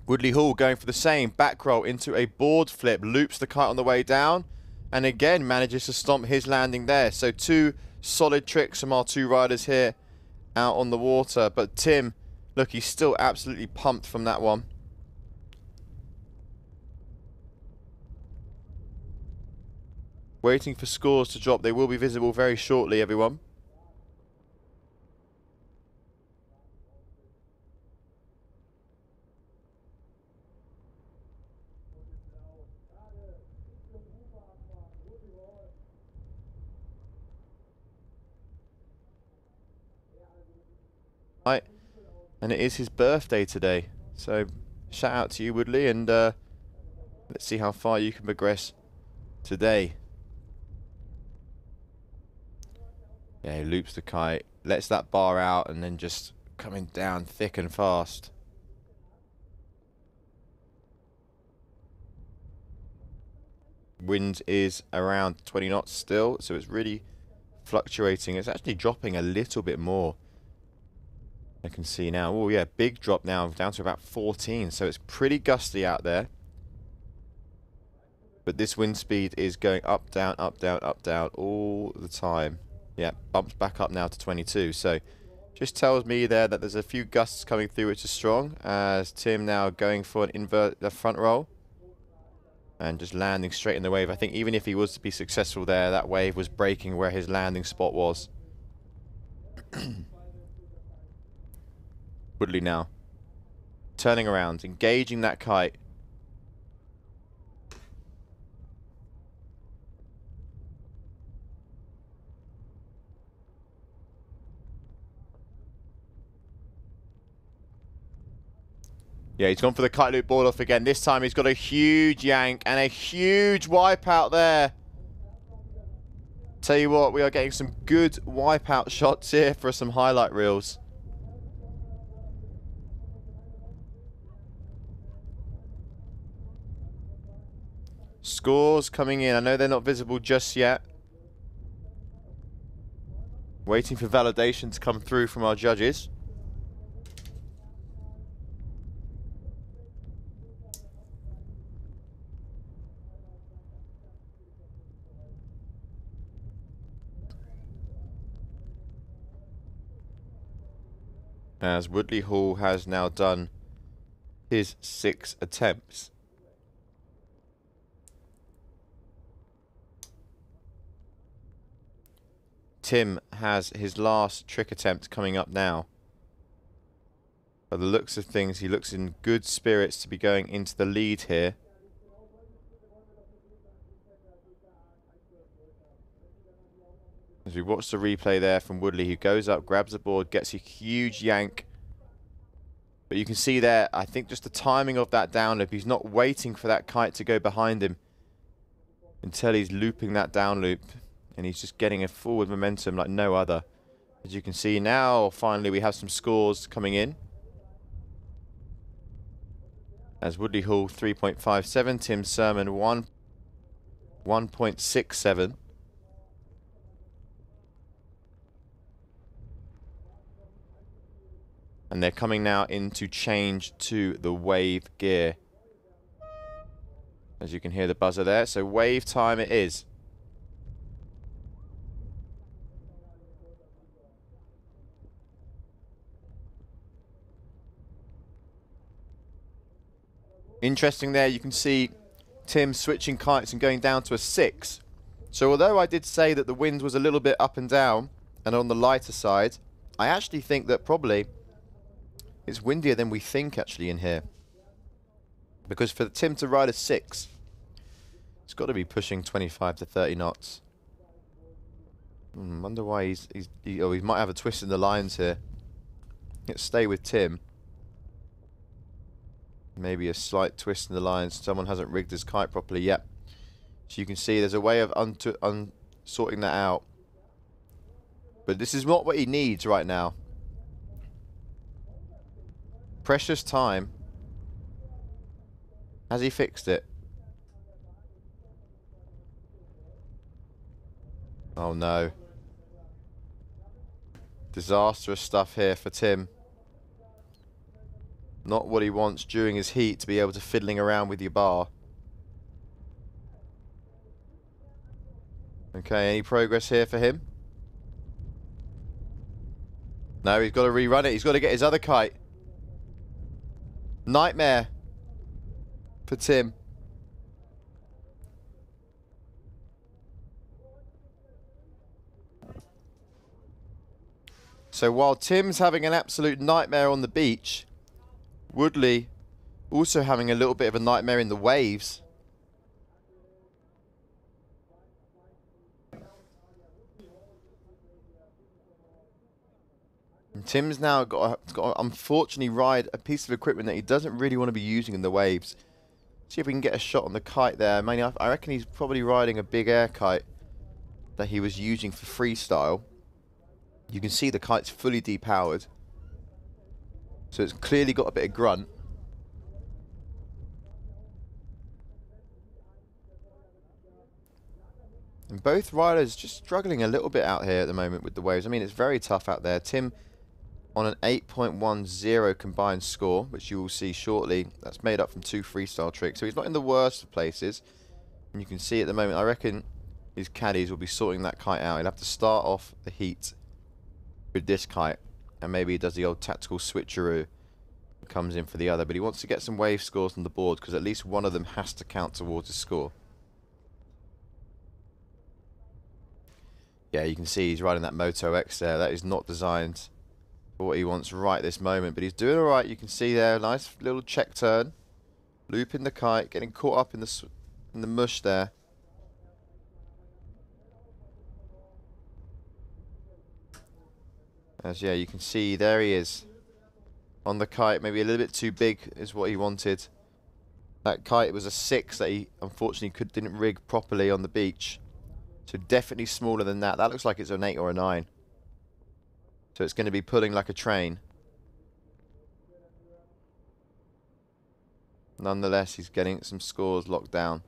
Woodley Hall going for the same back roll into a board flip, loops the kite on the way down, and again manages to stomp his landing there. So 2 solid tricks from our 2 riders here out on the water. But Tim, look, he's still absolutely pumped from that one. Waiting for scores to drop. They will be visible very shortly, everyone. Right. And it is his birthday today. So shout out to you, Woodley, and let's see how far you can progress today. Yeah, he loops the kite, lets that bar out, and then just coming down thick and fast. Wind is around 20 knots still, so it's really fluctuating. It's actually dropping a little bit more. I can see now. Oh yeah, big drop now, down to about 14, so it's pretty gusty out there. But this wind speed is going up, down, up, down, up, down all the time. Yeah, bumps back up now to 22. So just tells me there that there's a few gusts coming through, which is strong. As Tim now going for an invert the front roll. And just landing straight in the wave. I think even if he was to be successful there, that wave was breaking where his landing spot was. Woodley now turning around, engaging that kite. Yeah, he's gone for the kite loop board off again. This time he's got a huge yank and a huge wipe out there. Tell you what, we are getting some good wipeout shots here for some highlight reels. Scores coming in. I know they're not visible just yet. Waiting for validation to come through from our judges. As Woodley Hall has now done his 6 attempts. Tim has his last trick attempt coming up now. By the looks of things, he looks in good spirits to be going into the lead here. As we watch the replay there from Woodley, who goes up, grabs the board, gets a huge yank. But you can see there, I think just the timing of that down loop, he's not waiting for that kite to go behind him until he's looping that down loop. And he's just getting a forward momentum like no other. As you can see now, finally we have some scores coming in. As Woodley Hall 3.57, Tim Sermon 1.67. And they're coming now into change to the wave gear. As you can hear the buzzer there. So wave time it is. Interesting there, you can see Tim switching kites and going down to a 6. So although I did say that the wind was a little bit up and down and on the lighter side, I actually think that probably it's windier than we think actually in here. Because for Tim to ride a 6, it's got to be pushing 25 to 30 knots. Wonder why he might have a twist in the lines here. Let's stay with Tim. Maybe a slight twist in the lines. Someone hasn't rigged his kite properly yet. So you can see there's a way of sorting that out. But this is not what he needs right now. Precious time. Has he fixed it? Oh no. Disastrous stuff here for Tim. Not what he wants during his heat, to be able to fiddling around with your bar. Okay, any progress here for him? No, he's got to rerun it. He's got to get his other kite. Nightmare for Tim. So while Tim's having an absolute nightmare on the beach, Woodley also having a little bit of a nightmare in the waves. And Tim's now got to unfortunately ride a piece of equipment that he doesn't really want to be using in the waves. See if we can get a shot on the kite there. I reckon he's probably riding a big air kite that he was using for freestyle. You can see the kite's fully depowered. So it's clearly got a bit of grunt. And both riders just struggling a little bit out here at the moment with the waves. I mean, it's very tough out there. Tim on an 8.10 combined score, which you will see shortly. That's made up from 2 freestyle tricks. So he's not in the worst of places. And you can see at the moment, I reckon his caddies will be sorting that kite out. He'll have to start off the heat with this kite. And maybe he does the old tactical switcheroo. Comes in for the other. But he wants to get some wave scores on the board, because at least one of them has to count towards his score. Yeah, you can see he's riding that Moto X there. That is not designed for what he wants right this moment. But he's doing alright. You can see there. Nice little check turn. Looping the kite. Getting caught up in the mush there. As yeah, you can see there he is on the kite. Maybe a little bit too big is what he wanted. That kite was a 6 that he unfortunately didn't rig properly on the beach. So definitely smaller than that. That looks like it's an 8 or a 9. So it's going to be pulling like a train. Nonetheless, he's getting some scores locked down.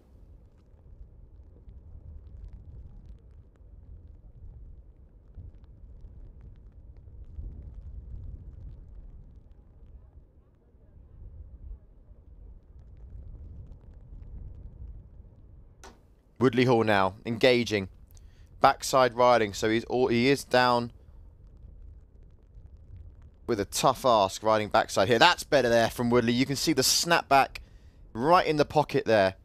Woodley Hall now, engaging. Backside riding, so he is down with a tough ask riding backside here. That's better there from Woodley. You can see the snapback right in the pocket there.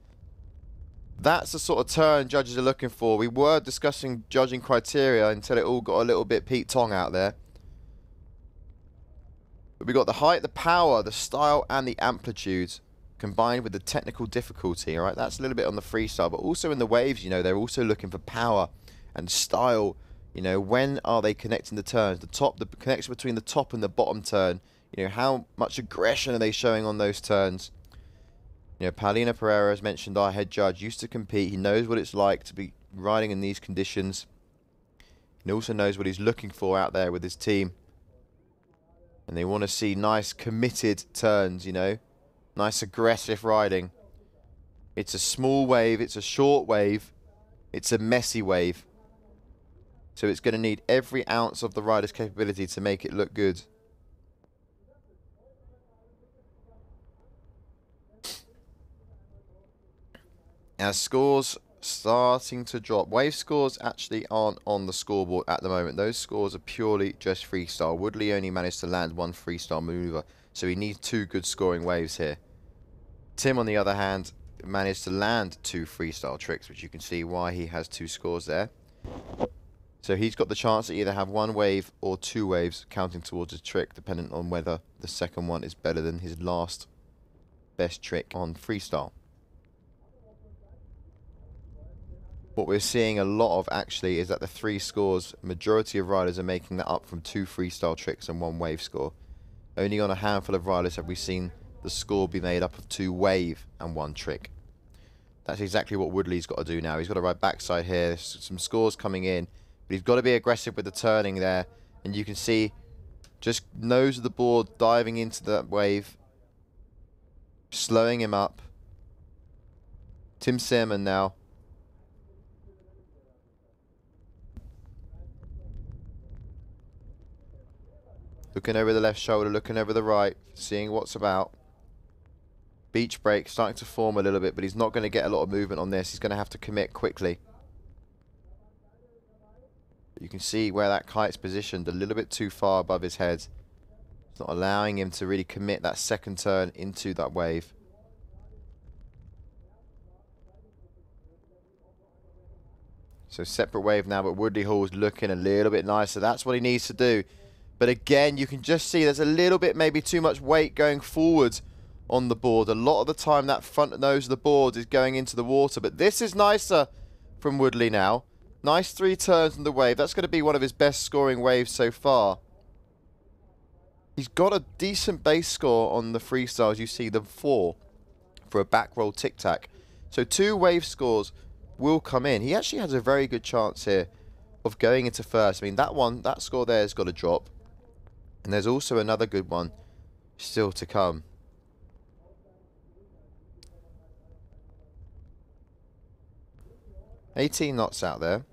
That's the sort of turn judges are looking for. We were discussing judging criteria until it all got a little bit Pete Tong out there. But we got the height, the power, the style, and the amplitude combined with the technical difficulty. All right, that's a little bit on the freestyle, but also in the waves, you know, they're also looking for power and style. You know, when are they connecting the turns? The connection between the top and the bottom turn. You know, how much aggression are they showing on those turns? You know, Paulina Pereira, as mentioned, our head judge, used to compete. He knows what it's like to be riding in these conditions. He also knows what he's looking for out there with his team. And they want to see nice, committed turns, you know. Nice, aggressive riding. It's a small wave. It's a short wave. It's a messy wave. So it's going to need every ounce of the rider's capability to make it look good. As scores starting to drop. Wave scores actually aren't on the scoreboard at the moment. Those scores are purely just freestyle. Woodley only managed to land one freestyle maneuver, so he needs 2 good scoring waves here. Tim, on the other hand, managed to land 2 freestyle tricks, which you can see why he has 2 scores there. So he's got the chance to either have 1 wave or 2 waves counting towards his trick, depending on whether the second one is better than his last best trick on freestyle. What we're seeing a lot of actually is that the 3 scores, majority of riders are making that up from 2 freestyle tricks and 1 wave score. Only on a handful of riders have we seen the score be made up of 2 wave and 1 trick. That's exactly what Woodley's got to do now. He's got to ride backside here. There's some scores coming in, but he's got to be aggressive with the turning there. And you can see just nose of the board diving into that wave, slowing him up. Tim Searman now. Looking over the left shoulder, looking over the right, seeing what's about. Beach break starting to form a little bit, but he's not going to get a lot of movement on this. He's going to have to commit quickly. You can see where that kite's positioned a little bit too far above his head. It's not allowing him to really commit that second turn into that wave. So separate wave now, but Woodley Hall's looking a little bit nicer. That's what he needs to do. But again, you can just see there's a little bit, maybe too much weight going forward on the board. A lot of the time, that front nose of the board is going into the water. But this is nicer from Woodley now. Nice 3 turns on the wave. That's going to be one of his best scoring waves so far. He's got a decent base score on the freestyles. You see the 4 for a back roll tic-tac. So 2 wave scores will come in. He actually has a very good chance here of going into first. I mean, that score there has got to drop. And there's also another good one still to come. 18 knots out there.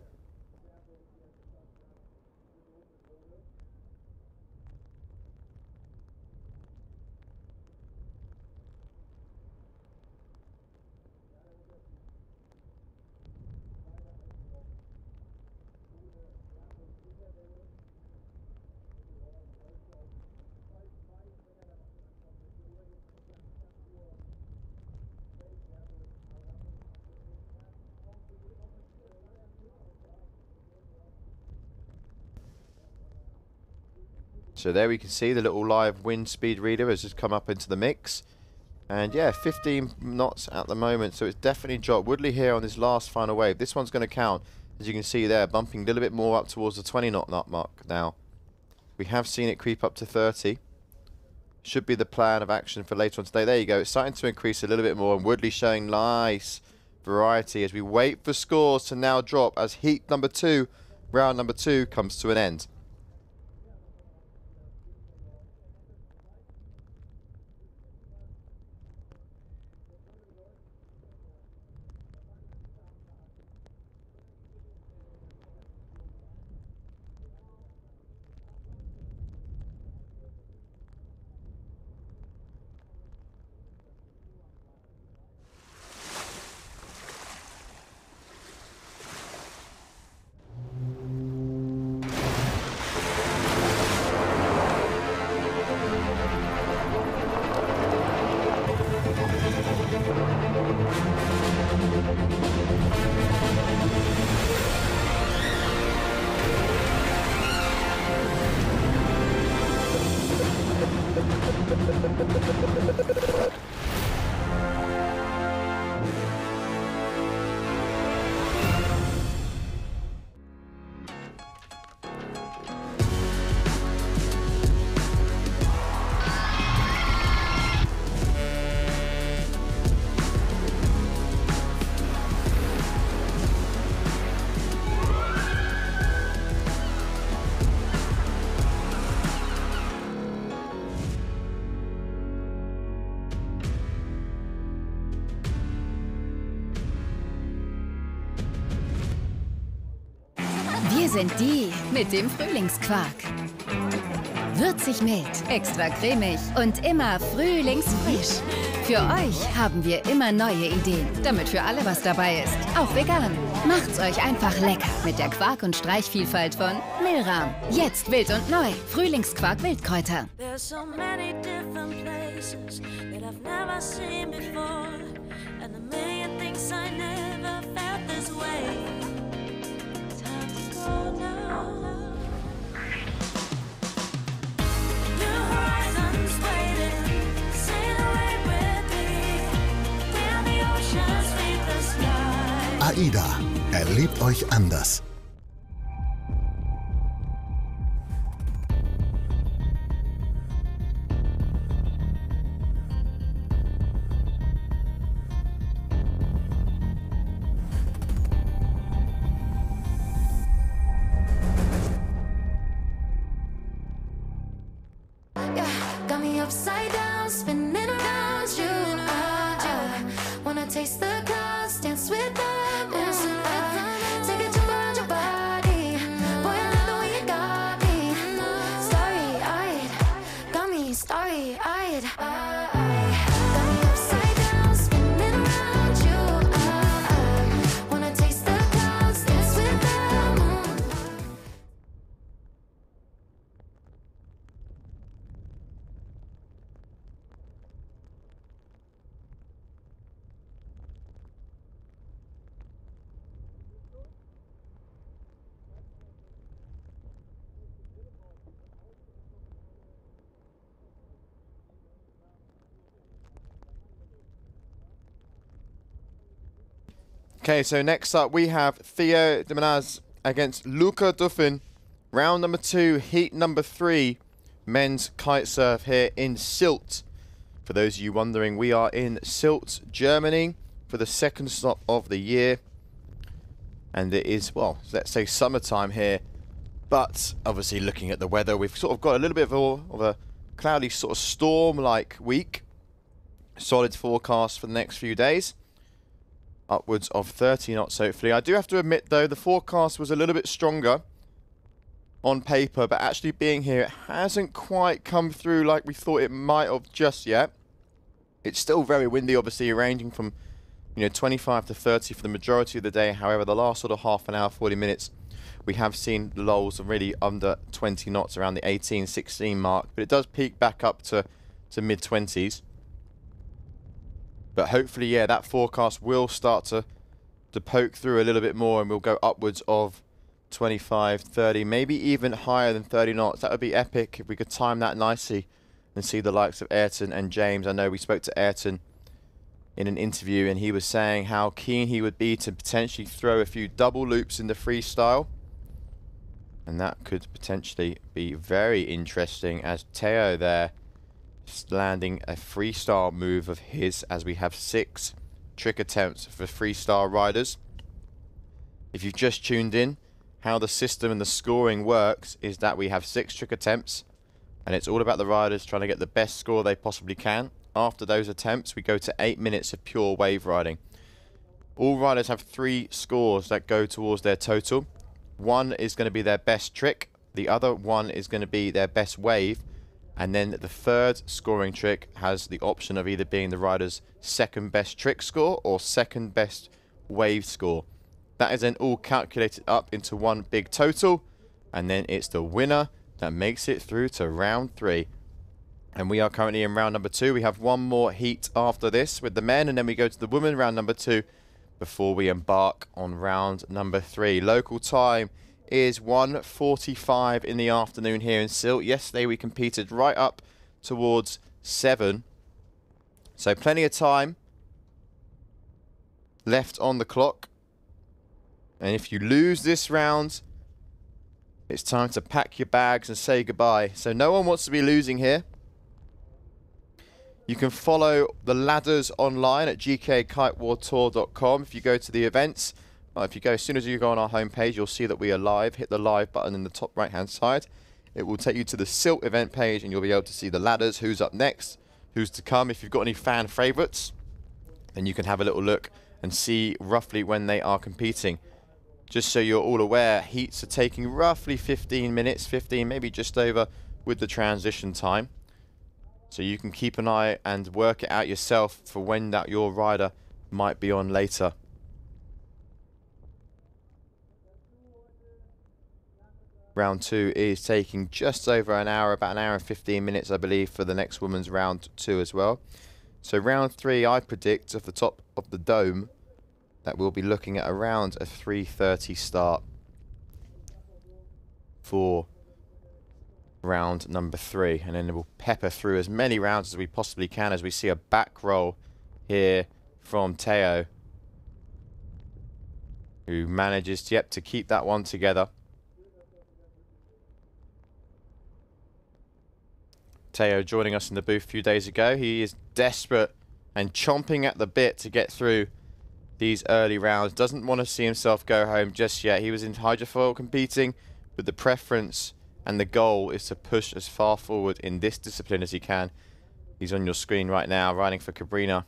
So there we can see the little live wind speed reader has just come up into the mix. And yeah, 15 knots at the moment, so it's definitely dropped. Woodley here on this last final wave. This one's going to count, as you can see there, bumping a little bit more up towards the 20 knot mark now. We have seen it creep up to 30. Should be the plan of action for later on today. There you go. It's starting to increase a little bit more, and Woodley showing nice variety as we wait for scores to now drop as heat number 2, round number 2 comes to an end. Wir sind die mit dem Frühlingsquark. Würzig mild, extra cremig und immer frühlingsfrisch. Für euch haben wir immer neue Ideen, damit für alle was dabei ist, auch vegan. Macht's euch einfach lecker mit der Quark- und Streichvielfalt von Milram. Jetzt wild und neu, Frühlingsquark Wildkräuter. There's so many different places that I've never seen before, and a million things I never felt this way. Time to go now. New horizons waiting, sail away with me. Where the oceans meet the sky. AIDA. Erlebt euch anders. Got me upside down, spinning around you. Wanna taste the clouds, dance with the moon. Take a jump around your body. Boy, I love the way you got me. Starry-eyed, got me starry-eyed. Got me upside down, spinning around you. Wanna taste the clouds, dance with the moon. Okay, so next up we have Theo de Menaz against Luca Duffin. Round number 2, heat number 3, men's kite surf here in Sylt. For those of you wondering, we are in Sylt, Germany for the second stop of the year. And it is, well, let's say summertime here. But obviously looking at the weather, we've sort of got a little bit of a cloudy sort of storm-like week. Solid forecast for the next few days. Upwards of 30 knots hopefully. I do have to admit though, the forecast was a little bit stronger on paper, but actually being here, it hasn't quite come through like we thought it might have just yet. It's still very windy, obviously, ranging from 25 to 30 for the majority of the day. However, the last sort of half an hour, 40 minutes, we have seen the lulls of really under 20 knots, around the 18, 16 mark, but it does peak back up to mid-20s. But hopefully, yeah, that forecast will start to poke through a little bit more, and we'll go upwards of 25, 30, maybe even higher than 30 knots. That would be epic if we could time that nicely and see the likes of Ayrton and James. I know we spoke to Ayrton in an interview, and he was saying how keen he would be to potentially throw a few double loops in the freestyle. And that could potentially be very interesting, as Theo there landing a freestyle move of his, as we have 6 trick attempts for freestyle riders. If you've just tuned in, how the system and the scoring works is that we have 6 trick attempts, and it's all about the riders trying to get the best score they possibly can. After those attempts, we go to 8 minutes of pure wave riding. All riders have 3 scores that go towards their total. One is going to be their best trick, the other one is going to be their best wave, and then the third scoring trick has the option of either being the rider's second best trick score or second best wave score. That is then all calculated up into one big total, and then it's the winner that makes it through to round 3. And we are currently in round number 2. We have one more heat after this with the men, and then we go to the women round number 2 before we embark on round number 3. Local time is 1:45 in the afternoon here in Sylt. Yesterday we competed right up towards 7. So plenty of time left on the clock. And if you lose this round, it's time to pack your bags and say goodbye. So no one wants to be losing here. You can follow the ladders online at gkakiteboardtour.com. If you go to the events, as soon as you go on our homepage, you'll see that we are live. Hit the live button in the top right hand side. It will take you to the Sylt event page, and you'll be able to see the ladders, who's up next, who's to come. If you've got any fan favourites, then you can have a little look and see roughly when they are competing. Just so you're all aware, heats are taking roughly 15 minutes, 15, maybe just over, with the transition time. So you can keep an eye and work it out yourself for when that your rider might be on later. Round 2 is taking just over an hour, about an hour and 15 minutes, I believe, for the next women's round 2 as well. So round 3, I predict, off the top of the dome, that we'll be looking at around a 3:30 start for round number 3, and then we'll pepper through as many rounds as we possibly can as we see a back roll here from Teo, who manages to keep that one together. Teo joining us in the booth a few days ago. He is desperate and chomping at the bit to get through these early rounds. Doesn't want to see himself go home just yet. He was in hydrofoil competing, but the preference and the goal is to push as far forward in this discipline as he can. He's on your screen right now, riding for Cabrina.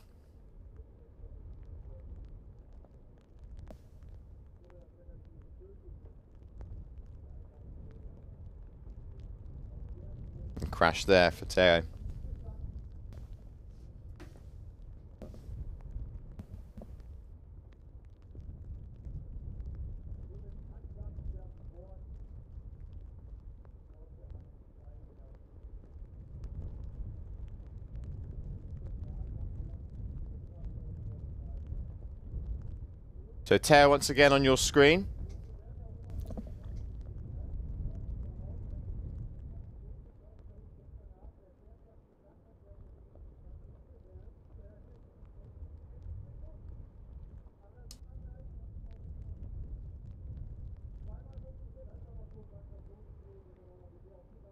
And crash there for Teo. So Teo once again on your screen.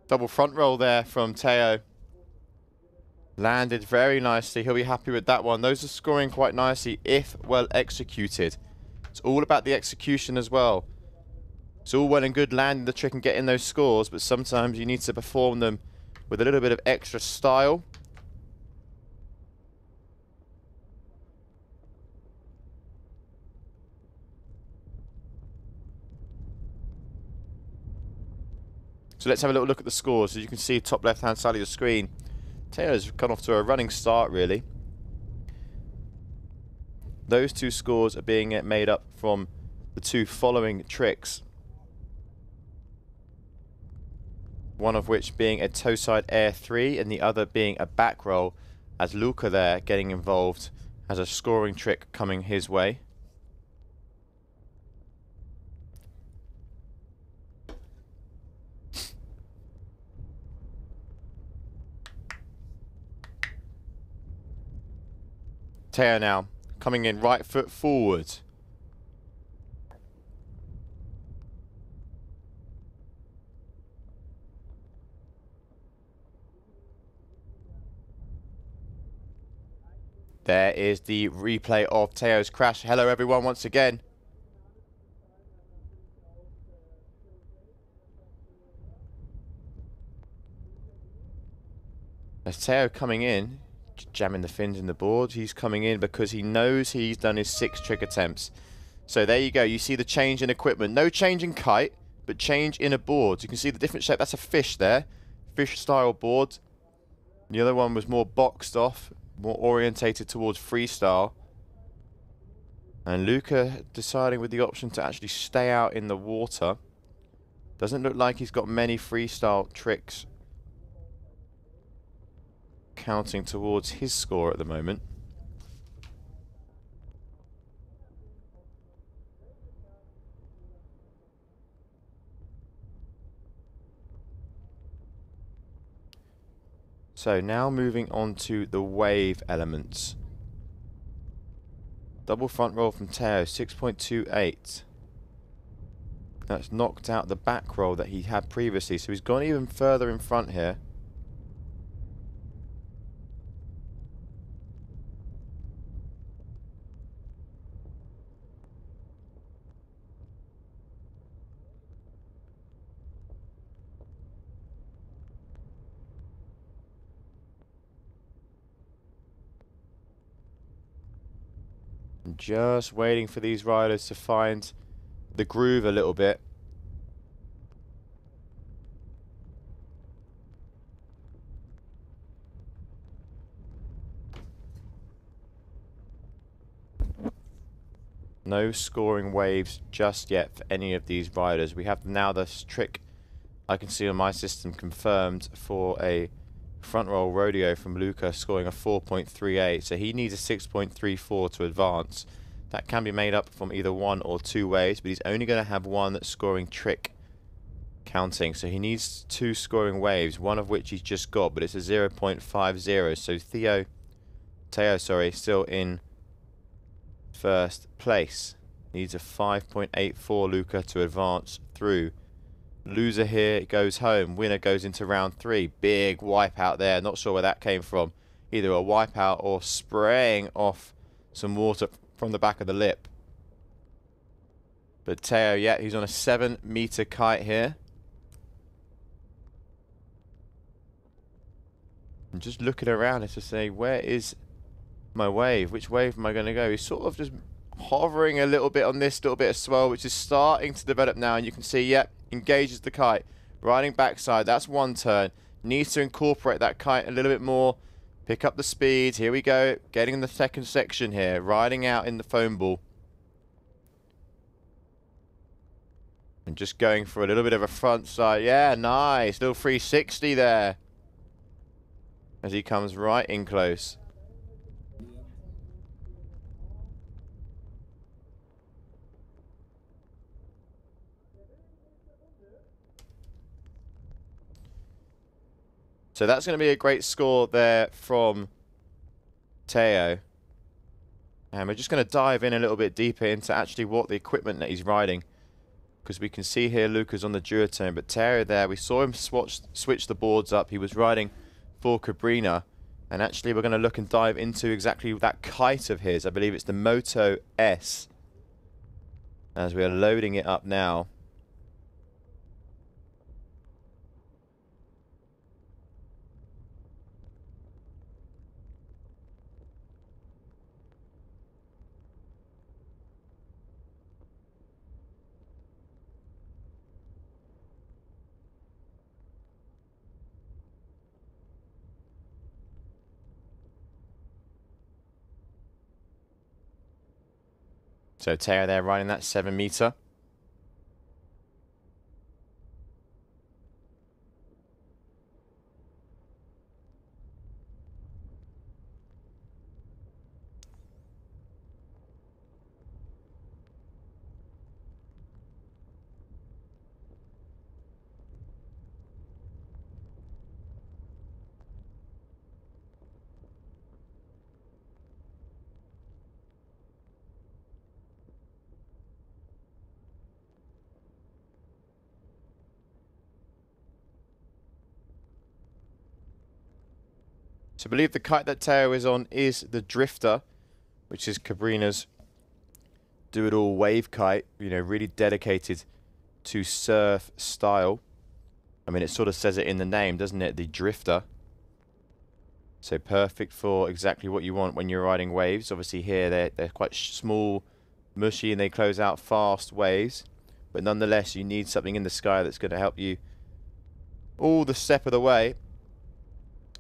Double front roll there from Teo. Landed very nicely. He'll be happy with that one. Those are scoring quite nicely if well executed. It's all about the execution as well. It's all well and good landing the trick and getting those scores, but sometimes you need to perform them with a little bit of extra style. So let's have a little look at the scores. As you can see, top left-hand side of your screen, Teo's gone off to a running start, really. Those 2 scores are being made up from the 2 following tricks. One of which being a toe side air 3 and the other being a back roll, as Luca there getting involved as a scoring trick coming his way. Teo now coming in right foot forward. There is the replay of Teo's crash. Hello everyone once again. As Teo coming in, jamming the fins in the board, he's coming in because he knows he's done his 6 trick attempts. So there you go, you see the change in equipment. No change in kite, but change in a board. You can see the different shape. That's a fish there, fish style board. The other one was more boxed off, more orientated towards freestyle. And Luca deciding with the option to actually stay out in the water. Doesn't look like he's got many freestyle tricks counting towards his score at the moment. So now moving on to the wave elements. Double front roll from Teo, 6.28. That's knocked out the back roll that he had previously, so he's gone even further in front here. Just waiting for these riders to find the groove a little bit. No scoring waves just yet for any of these riders. We have now this trick I can see on my system confirmed for a front roll rodeo from Luca, scoring a 4.38, so he needs a 6.34 to advance. That can be made up from either 1 or 2 ways, but he's only going to have one that's scoring trick counting, so he needs 2 scoring waves, one of which he's just got, but it's a 0.50, so Teo, still in first place. Needs a 5.84 Luca to advance through. Loser here goes home. Winner goes into round 3. Big wipeout there. Not sure where that came from. Either a wipeout or spraying off some water from the back of the lip. But Teo, yeah, he's on a 7-meter kite here. And just looking around as to say, where is my wave? Which wave am I going to go? He's sort of just hovering a little bit on this little bit of swell, which is starting to develop now. And you can see, yep, engages the kite. Riding backside, that's one turn. Needs to incorporate that kite a little bit more. Pick up the speed. Here we go. Getting in the second section here. Riding out in the foam ball. And just going for a little bit of a front side. Yeah, nice. Little 360 there. As he comes right in close. So that's going to be a great score there from Teo. And we're just going to dive in a little bit deeper into actually what the equipment that he's riding. Because we can see here Luca's on the duotone, but Teo there, we saw him switch the boards up. He was riding for Cabrina. And actually we're going to look and dive into exactly that kite of his. I believe it's the Moto S. As we are loading it up now. So Teo there riding that 7-meter. So I believe the kite that Teo is on is the Drifter, which is Cabrina's do-it-all wave kite, you know, really dedicated to surf style. I mean, it sort of says it in the name, doesn't it? The Drifter. So perfect for exactly what you want when you're riding waves. Obviously here they're quite small, mushy, and they close out fast waves. But nonetheless, you need something in the sky that's going to help you all the step of the way.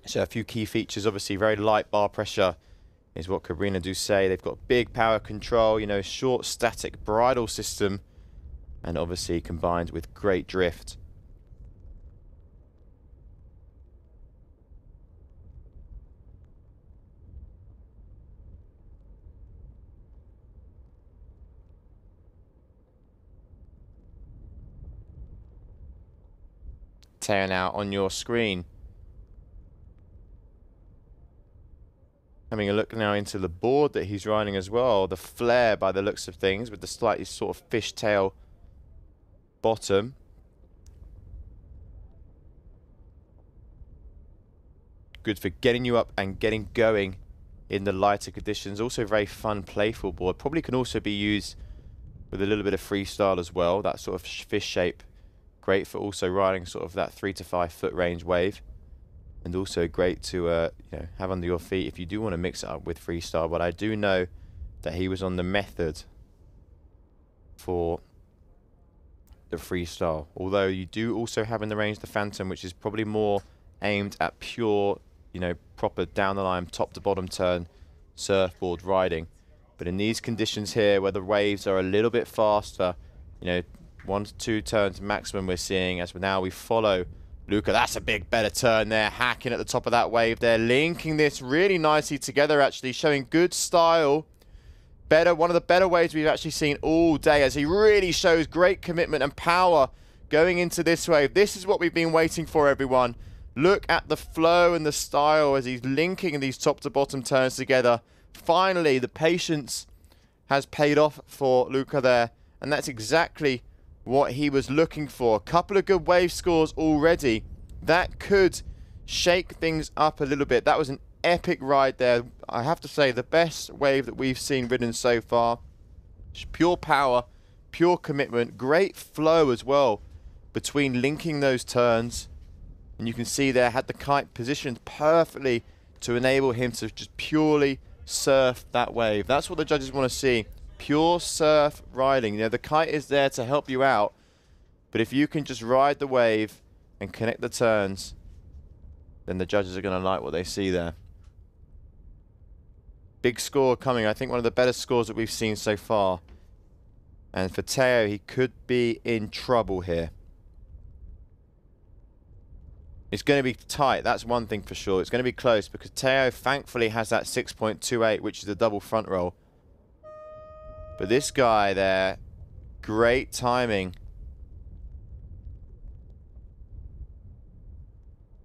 So a few key features, obviously very light bar pressure is what Cabrina do say. They've got big power control, you know, short static bridle system, and obviously combined with great drift. Teo now on your screen. Having a look now into the board that he's riding as well. The flare by the looks of things with the slightly sort of fishtail bottom. Good for getting you up and getting going in the lighter conditions. Also very fun, playful board. Probably can also be used with a little bit of freestyle as well. That sort of fish shape. Great for also riding sort of that 3 to 5 foot range wave. And also great to you know, have under your feet if you do want to mix it up with freestyle. But I do know that he was on the method for the freestyle. Although you do also have in the range the Phantom, which is probably more aimed at pure, you know, proper down the line, top to bottom turn surfboard riding. But in these conditions here, where the waves are a little bit faster, you know, 1 to 2 turns maximum we're seeing as now we follow Luca. That's a big better turn there, hacking at the top of that wave there, linking this really nicely together, actually showing good style. One of the better waves we've actually seen all day, as he really shows great commitment and power going into this wave. This is what we've been waiting for, everyone. Look at the flow and the style as he's linking these top to bottom turns together. Finally, the patience has paid off for Luca there, and that's exactly what he was looking for. A couple of good wave scores already. That could shake things up a little bit. That was an epic ride there. I have to say, the best wave that we've seen ridden so far. Pure power, pure commitment, great flow as well between linking those turns. And you can see there, had the kite positioned perfectly to enable him to just purely surf that wave. That's what the judges want to see. Pure surf riding. You know, the kite is there to help you out, but if you can just ride the wave and connect the turns, then the judges are going to like what they see there. Big score coming. I think one of the better scores that we've seen so far. And for Teo, he could be in trouble here. It's going to be tight. That's one thing for sure. It's going to be close because Teo thankfully has that 6.28, which is a double front roll. But this guy there, great timing.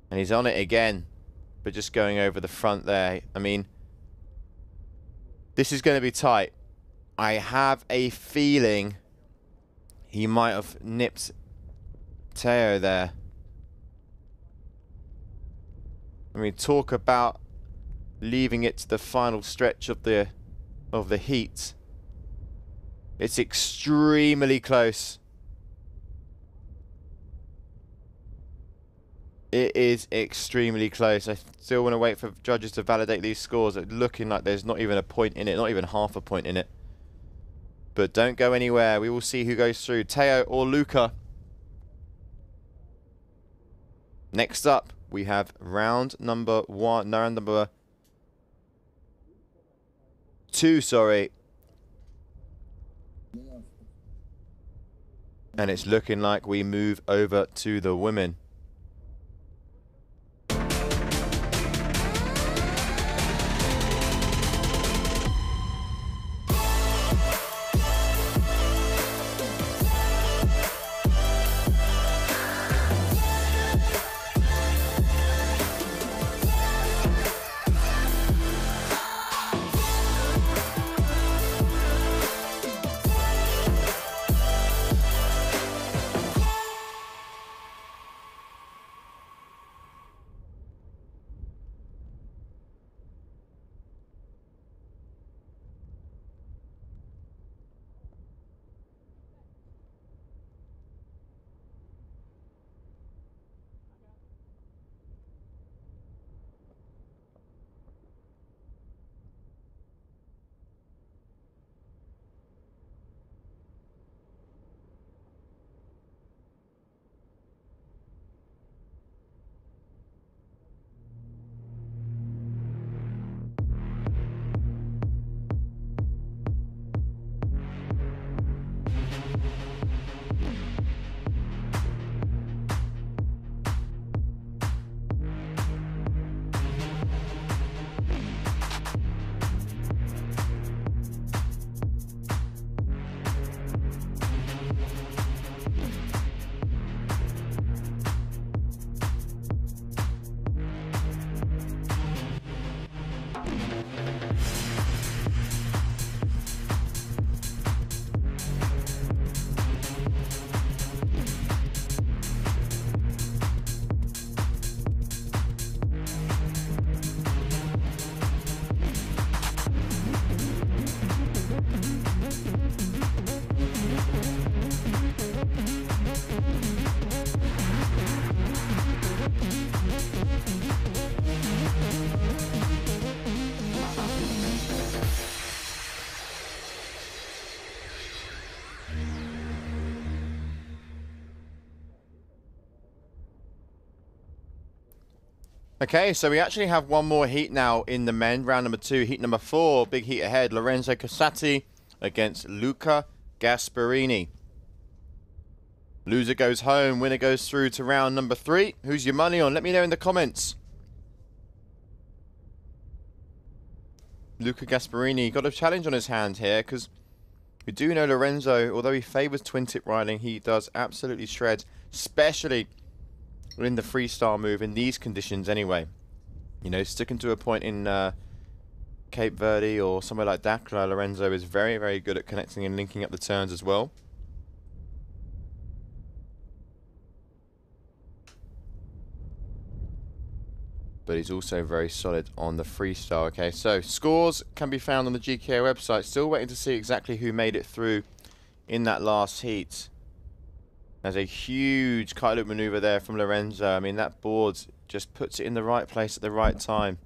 And he's on it again, but just going over the front there. I mean, this is going to be tight. I have a feeling he might have nipped Teo there. I mean, talk about leaving it to the final stretch of the heat. It's extremely close. It is extremely close. I still want to wait for judges to validate these scores. It's looking like there's not even a point in it, not even half a point in it. But don't go anywhere. We will see who goes through, Teo or Luca. Next up, we have round number 2, sorry. And it's looking like we move over to the women. Okay, so we actually have one more heat now in the men. Round number 2, heat number 4. Big heat ahead. Lorenzo Casati against Luca Gasparini. Loser goes home. Winner goes through to round number 3. Who's your money on? Let me know in the comments. Luca Gasparini got a challenge on his hand here because we do know Lorenzo, although he favours twin tip riding, he does absolutely shred, especially in the freestyle move in these conditions anyway. You know, sticking to a point in Cape Verde or somewhere like Dakar, Lorenzo is very, very good at connecting and linking up the turns as well. But he's also very solid on the freestyle. Okay, so scores can be found on the GKA website. Still waiting to see exactly who made it through in that last heat. There's a huge kite loop maneuver there from Lorenzo. I mean, that board just puts it in the right place at the right time.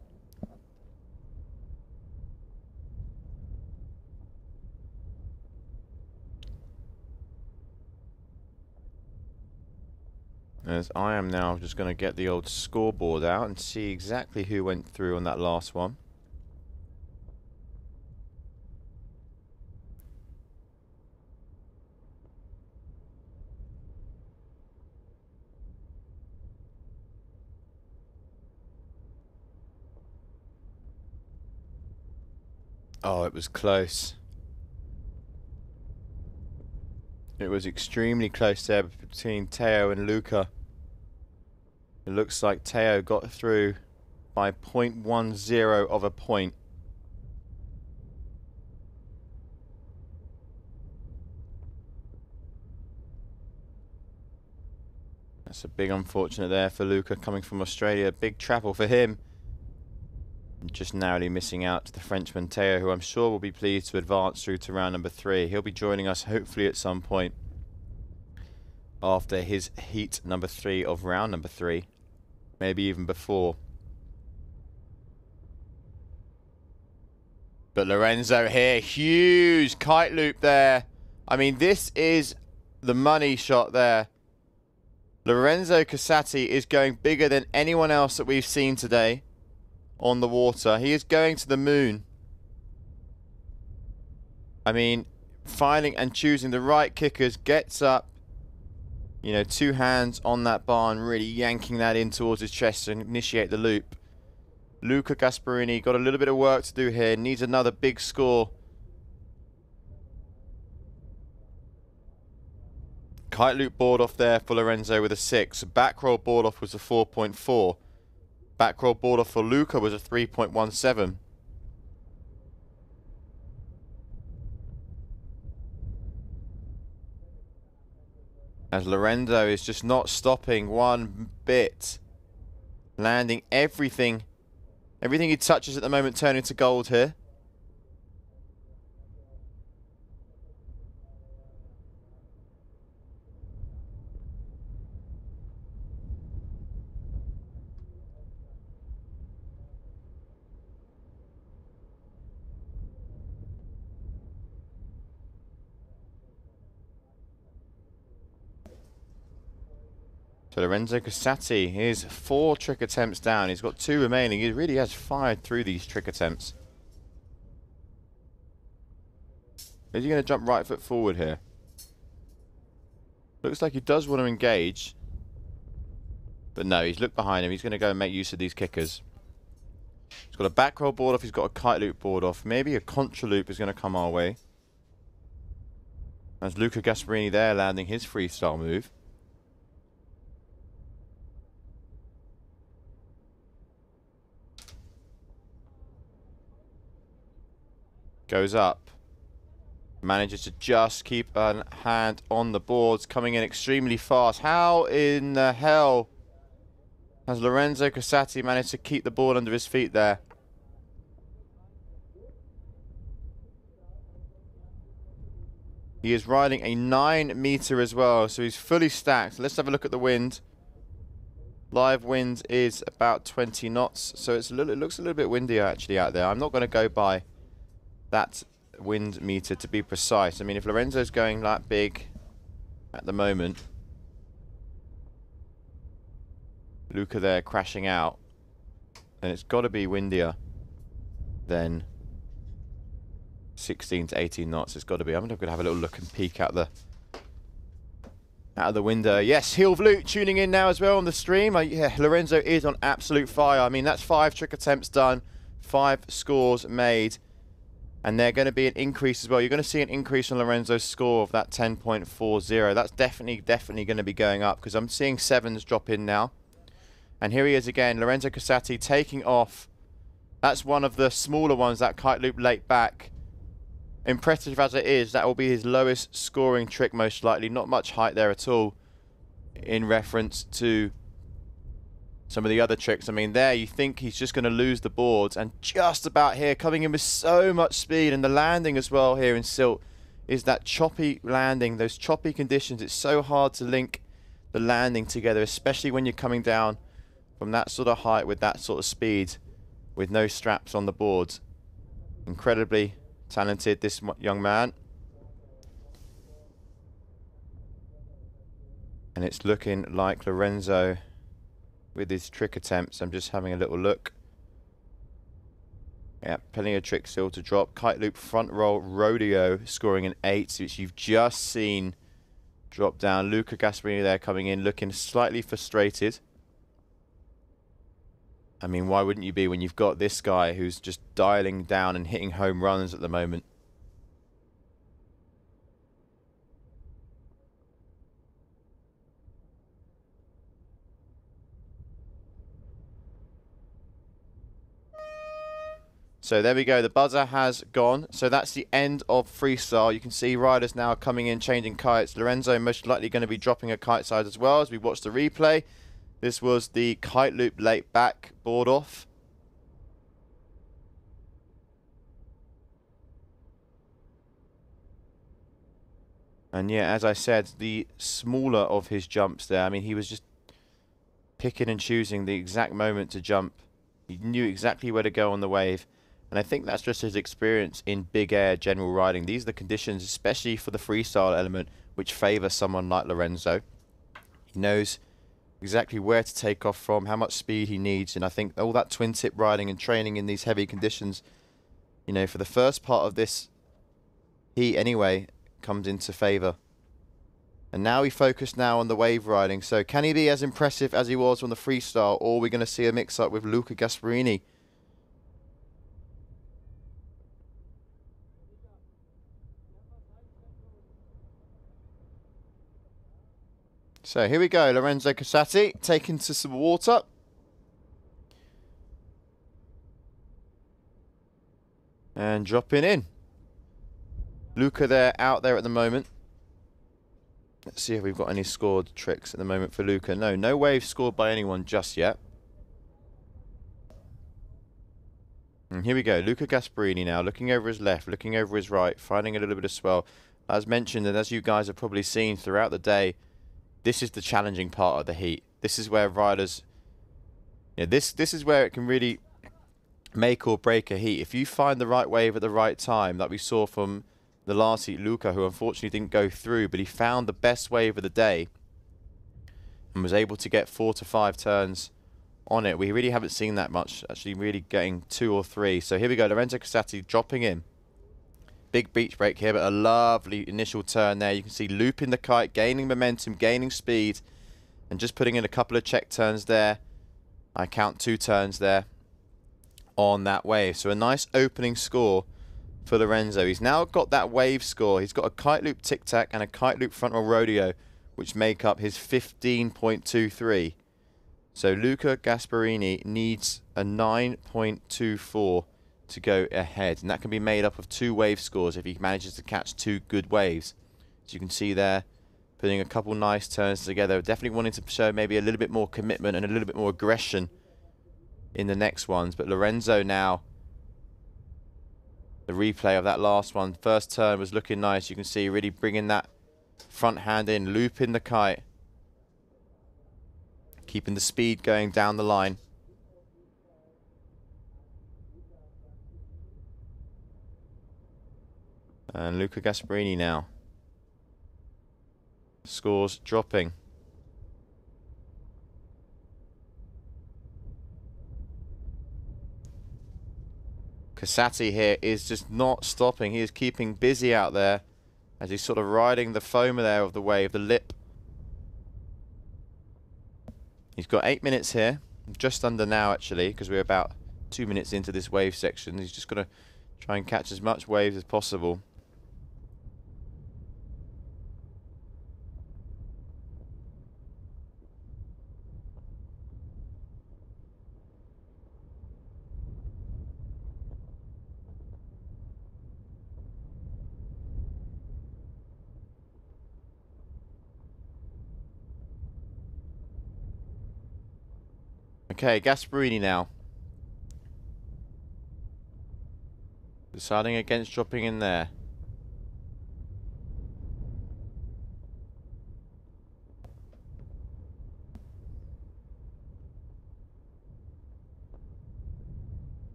As I am now just going to get the old scoreboard out and see exactly who went through on that last one. Oh, it was close. It was extremely close there between Teo and Luca. It looks like Teo got through by 0.10 of a point. That's a big unfortunate there for Luca coming from Australia. Big travel for him. Just narrowly missing out to the Frenchman Teo, who I'm sure will be pleased to advance through to round number 3. He'll be joining us hopefully at some point after his heat number 3 of round number 3. Maybe even before. But Lorenzo here, huge kite loop there. I mean, this is the money shot there. Lorenzo Casati is going bigger than anyone else that we've seen today on the water. He is going to the moon. I mean, finding and choosing the right kickers, gets up, you know, 2 hands on that bar and really yanking that in towards his chest and initiate the loop. Luca Gasparini got a little bit of work to do here, needs another big score. Kite loop board off there for Lorenzo with a 6. Back roll board off was a 4.4. Back roll board off for Luca was a 3.17. As Lorenzo is just not stopping one bit. Landing everything. Everything he touches at the moment turning to gold here. So Lorenzo Casati is 4 trick attempts down. He's got 2 remaining. He really has fired through these trick attempts. Is he going to jump right foot forward here? Looks like he does want to engage. But no, he's looked behind him. He's going to go and make use of these kickers. He's got a back roll board off. He's got a kite loop board off. Maybe a contra loop is going to come our way. There's Luca Gasparini there landing his freestyle move. Goes up. Manages to just keep a hand on the boards. Coming in extremely fast. How in the hell has Lorenzo Casati managed to keep the board under his feet there? He is riding a 9 meter as well. So he's fully stacked. Let's have a look at the wind. Live wind is about 20 knots. So it looks a little bit windier actually out there. I'm not going to go by that wind meter to be precise. I mean, if Lorenzo's going that big at the moment, Luca there crashing out, then it's got to be windier than 16 to 18 knots. It's got to be. I'm going to have a little look and peek out the window. Yes, Heel Vloot tuning in now as well on the stream. Yeah, Lorenzo is on absolute fire. I mean, that's 5 trick attempts done, 5 scores made, and they're going to be an increase as well. You're going to see an increase on Lorenzo's score of that 10.40. That's definitely going to be going up, because I'm seeing 7s drop in now. And here he is again, Lorenzo Casati taking off. That's one of the smaller ones, that kite loop late back. Impressive as it is, that will be his lowest scoring trick most likely. Not much height there at all in reference to some of the other tricks. I mean, there you think he's just going to lose the boards, and just about here, coming in with so much speed, and the landing as well here in Sylt is that choppy landing, those choppy conditions. It's so hard to link the landing together, especially when you're coming down from that sort of height with that sort of speed with no straps on the boards. Incredibly talented, this young man. And it's looking like Lorenzo with his trick attempts. I'm just having a little look. Yeah, plenty of tricks still to drop. Kite loop front roll rodeo scoring an 8, which you've just seen drop down. Luca Gasparini there coming in looking slightly frustrated. I mean, why wouldn't you be when you've got this guy who's just dialing down and hitting home runs at the moment? So there we go, the buzzer has gone. So that's the end of freestyle. You can see riders now coming in, changing kites. Lorenzo most likely going to be dropping a kite side as well as we watch the replay. This was the kite loop late back board off. And yeah, as I said, the smaller of his jumps there, I mean, he was just picking and choosing the exact moment to jump. He knew exactly where to go on the wave. And I think that's just his experience in big air general riding. These are the conditions, especially for the freestyle element, which favour someone like Lorenzo. He knows exactly where to take off from, how much speed he needs, and I think all that twin tip riding and training in these heavy conditions, you know, for the first part of this heat anyway, comes into favour. And now we focus now on the wave riding. So can he be as impressive as he was on the freestyle, or are we going to see a mix up with Luca Gasparini? So here we go, Lorenzo Casati taken to some water. And dropping in. Luca there, out there at the moment. Let's see if we've got any scored tricks at the moment for Luca. No waves scored by anyone just yet. And here we go, Luca Gasparini now, looking over his left, looking over his right, finding a little bit of swell. As mentioned, and as you guys have probably seen throughout the day, this is the challenging part of the heat. This is where riders, this is where it can really make or break a heat. If you find the right wave at the right time, like we saw from the last heat, Luca, who unfortunately didn't go through, but he found the best wave of the day and was able to get 4 to 5 turns on it. We really haven't seen that much, actually really getting 2 or 3. So here we go, Lorenzo Casati dropping in. Big beach break here, but a lovely initial turn there. You can see looping the kite, gaining momentum, gaining speed, and just putting in a couple of check turns there. I count 2 turns there on that wave. So a nice opening score for Lorenzo. He's now got that wave score. He's got a kite loop tic-tac and a kite loop front roll rodeo, which make up his 15.23. So Luca Gasparini needs a 9.24 to go ahead, and that can be made up of 2 wave scores if he manages to catch 2 good waves. As you can see there, putting a couple nice turns together, definitely wanting to show maybe a little bit more commitment and a little bit more aggression in the next ones. But Lorenzo now, the replay of that last one, first turn was looking nice. You can see really bringing that front hand in, looping the kite, keeping the speed going down the line. And Luca Gasparini now. Scores dropping. Kasati here is just not stopping. He is keeping busy out there as he's sort of riding the foam there of the wave, the lip. He's got 8 minutes here, just under now actually, because we're about 2 minutes into this wave section. He's just got to try and catch as much waves as possible. Okay, Gasparini now. Deciding against dropping in there.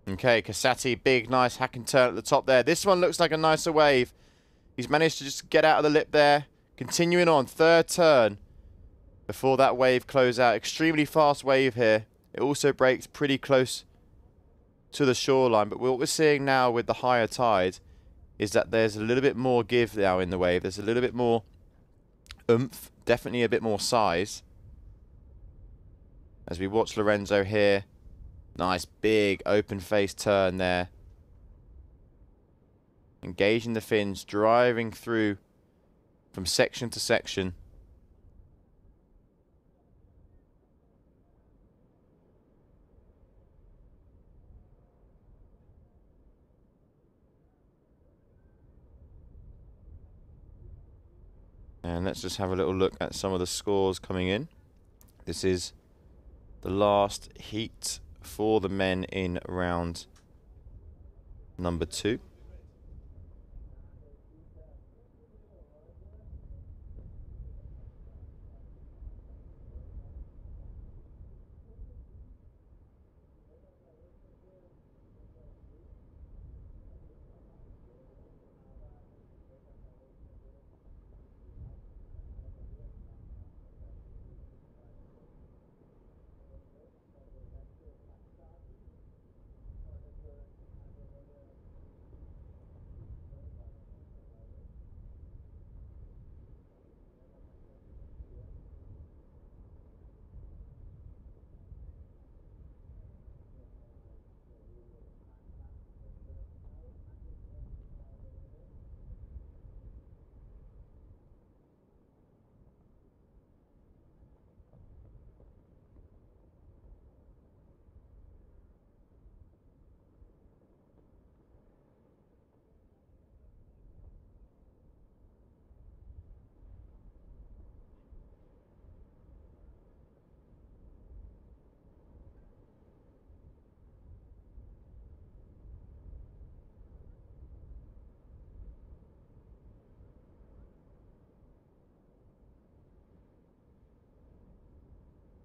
Okay, Kasati, big, nice hack and turn at the top there. This one looks like a nicer wave. He's managed to just get out of the lip there. Continuing on, third turn before that wave close out. Extremely fast wave here. It also breaks pretty close to the shoreline. But what we're seeing now with the higher tide is that there's a little bit more give now in the wave. There's a little bit more oomph. Definitely a bit more size. As we watch Lorenzo here. Nice big open face turn there. Engaging the fins, driving through from section to section. And let's just have a little look at some of the scores coming in. This is the last heat for the men in round number 2.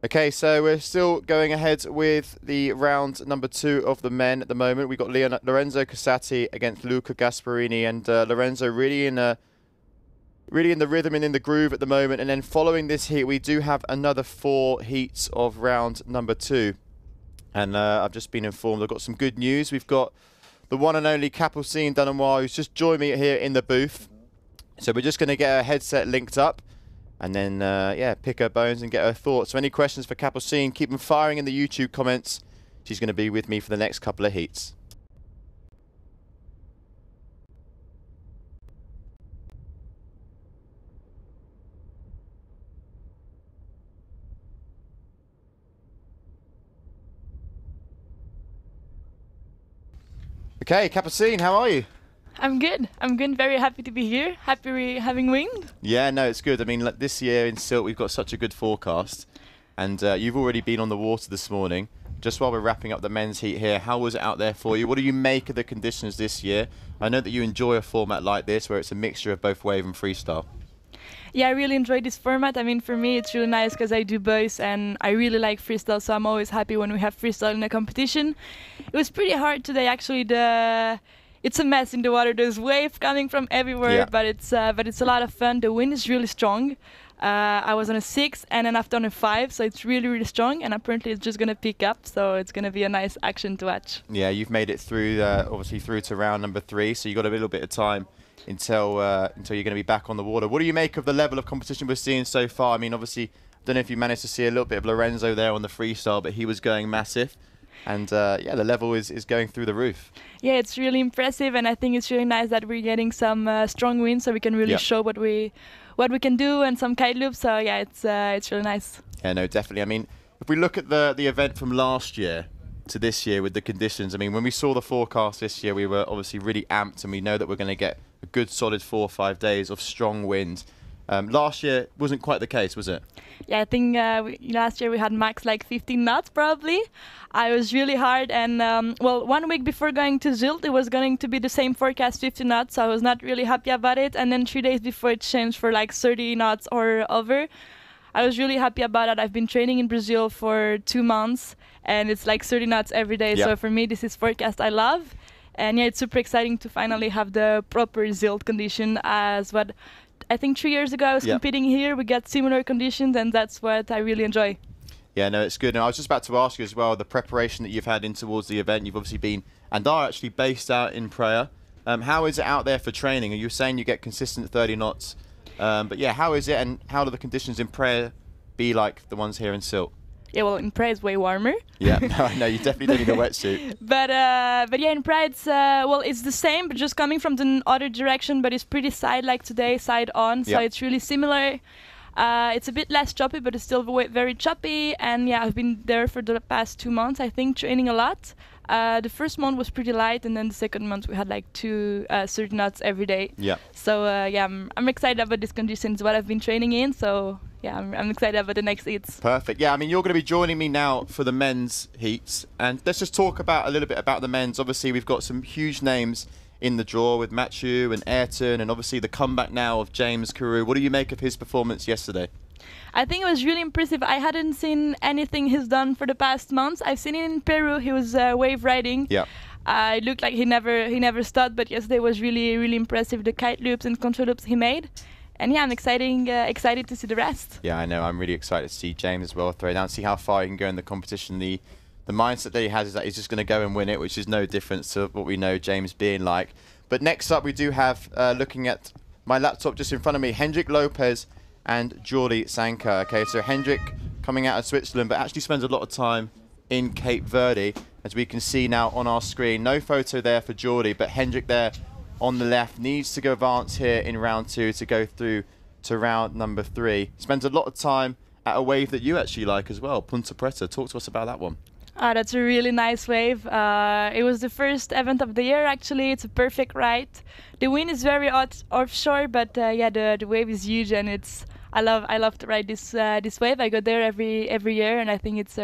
Okay, so we're still going ahead with the round number 2 of the men at the moment. We've got Lorenzo Kasati against Luca Gasparini, and Lorenzo really in the rhythm and in the groove at the moment. And then following this heat, we do have another 4 heats of round number 2. And I've just been informed I've got some good news. We've got the one and only Capucine Dunanois, who's just joined me here in the booth. So we're just going to get her headset linked up. And then, yeah, pick her bones and get her thoughts. So any questions for Capucine, keep them firing in the YouTube comments. She's going to be with me for the next couple of heats. Okay, Capucine, how are you? I'm good. I'm good. Very happy to be here. Happy we're having wind. Yeah, no, it's good. I mean, like, this year in Sylt, we've got such a good forecast. And you've already been on the water this morning. Just while we're wrapping up the men's heat here, how was it out there for you? What do you make of the conditions this year? I know that you enjoy a format like this where it's a mixture of both wave and freestyle. Yeah, I really enjoy this format. I mean, for me, it's really nice because I do both and I really like freestyle, so I'm always happy when we have freestyle in a competition. It was pretty hard today, actually. It's a mess in the water. There's wave coming from everywhere, yeah. but it's a lot of fun. The wind is really strong. I was on a 6 and then after on a 5, so it's really, really strong, and apparently it's just going to pick up, so it's going to be a nice action to watch. Yeah, you've made it through, obviously through to round number 3, so you've got a little bit of time until you're going to be back on the water. What do you make of the level of competition we're seeing so far? I mean, obviously, I don't know if you managed to see a little bit of Lorenzo there on the freestyle, but he was going massive. And yeah, the level is going through the roof. Yeah, it's really impressive, and I think it's really nice that we're getting some strong winds, so we can really show what we can do, and some kite loops. So yeah, it's really nice. Yeah, no, definitely. I mean, if we look at the event from last year to this year with the conditions, I mean, when we saw the forecast this year, we were obviously really amped, and we know that we're going to get a good solid 4 or 5 days of strong wind. Last year wasn't quite the case, was it? Yeah, I think last year we had max like 15 knots probably. I was really hard, and well, 1 week before going to Sylt, it was going to be the same forecast, 50 knots, so I was not really happy about it. And then 3 days before it changed for like 30 knots or over. I was really happy about it. I've been training in Brazil for 2 months, and it's like 30 knots every day. So for me, this is forecast I love. And yeah, it's super exciting to finally have the proper Sylt condition as what I think 3 years ago I was competing here. We got similar conditions, and that's what I really enjoy. Yeah, no, it's good. And I was just about to ask you as well, the preparation that you've had in towards the event. You've obviously been and are actually based out in Praia. How is it out there for training? Are you saying you get consistent 30 knots? But yeah, how is it, and how do the conditions in Praia be like the ones here in Sylt? Yeah, well, in Praia it's way warmer. Yeah, no, you definitely don't need a wetsuit. But yeah, in Praia it's well, it's the same, but just coming from the other direction. But it's pretty side like today, side on. So it's really similar. It's a bit less choppy, but it's still very choppy. And yeah, I've been there for the past 2 months, I think, training a lot. The first month was pretty light, and then the second month we had like 2 30 knots every day. Yeah. So yeah, I'm excited about these conditions, what I've been training in. So yeah, I'm excited about the next heats. Perfect. Yeah, I mean, you're going to be joining me now for the men's heats, and let's just talk about a little bit about the men's. Obviously, we've got some huge names in the draw with Mathieu and Ayrton, and obviously the comeback now of James Carew. What do you make of his performance yesterday? I think it was really impressive. I hadn't seen anything he's done for the past months. I've seen it in Peru. He was wave riding. Yeah. It looked like he never stopped, but yesterday was really, really impressive. The kite loops and control loops he made. And yeah, I'm excited to see the rest. Yeah, I know. I'm really excited to see James as well throw down, see how far he can go in the competition. The mindset that he has is that he's just going to go and win it, which is no difference to what we know James being like. But next up, we do have, looking at my laptop just in front of me, Hendrik Lopez and Jordi Sanka. Okay, so Hendrik coming out of Switzerland, but actually spends a lot of time in Cape Verde, as we can see now on our screen. No photo there for Jordi, but Hendrik there on the left needs to go advance here in round 2 to go through to round number 3. Spends a lot of time at a wave that you actually like as well, Punta Preta. Talk to us about that one. That's a really nice wave. It was the first event of the year, actually. It's a perfect ride. The wind is very offshore, but yeah, the wave is huge, and I love to ride this wave. I go there every year, and I think it's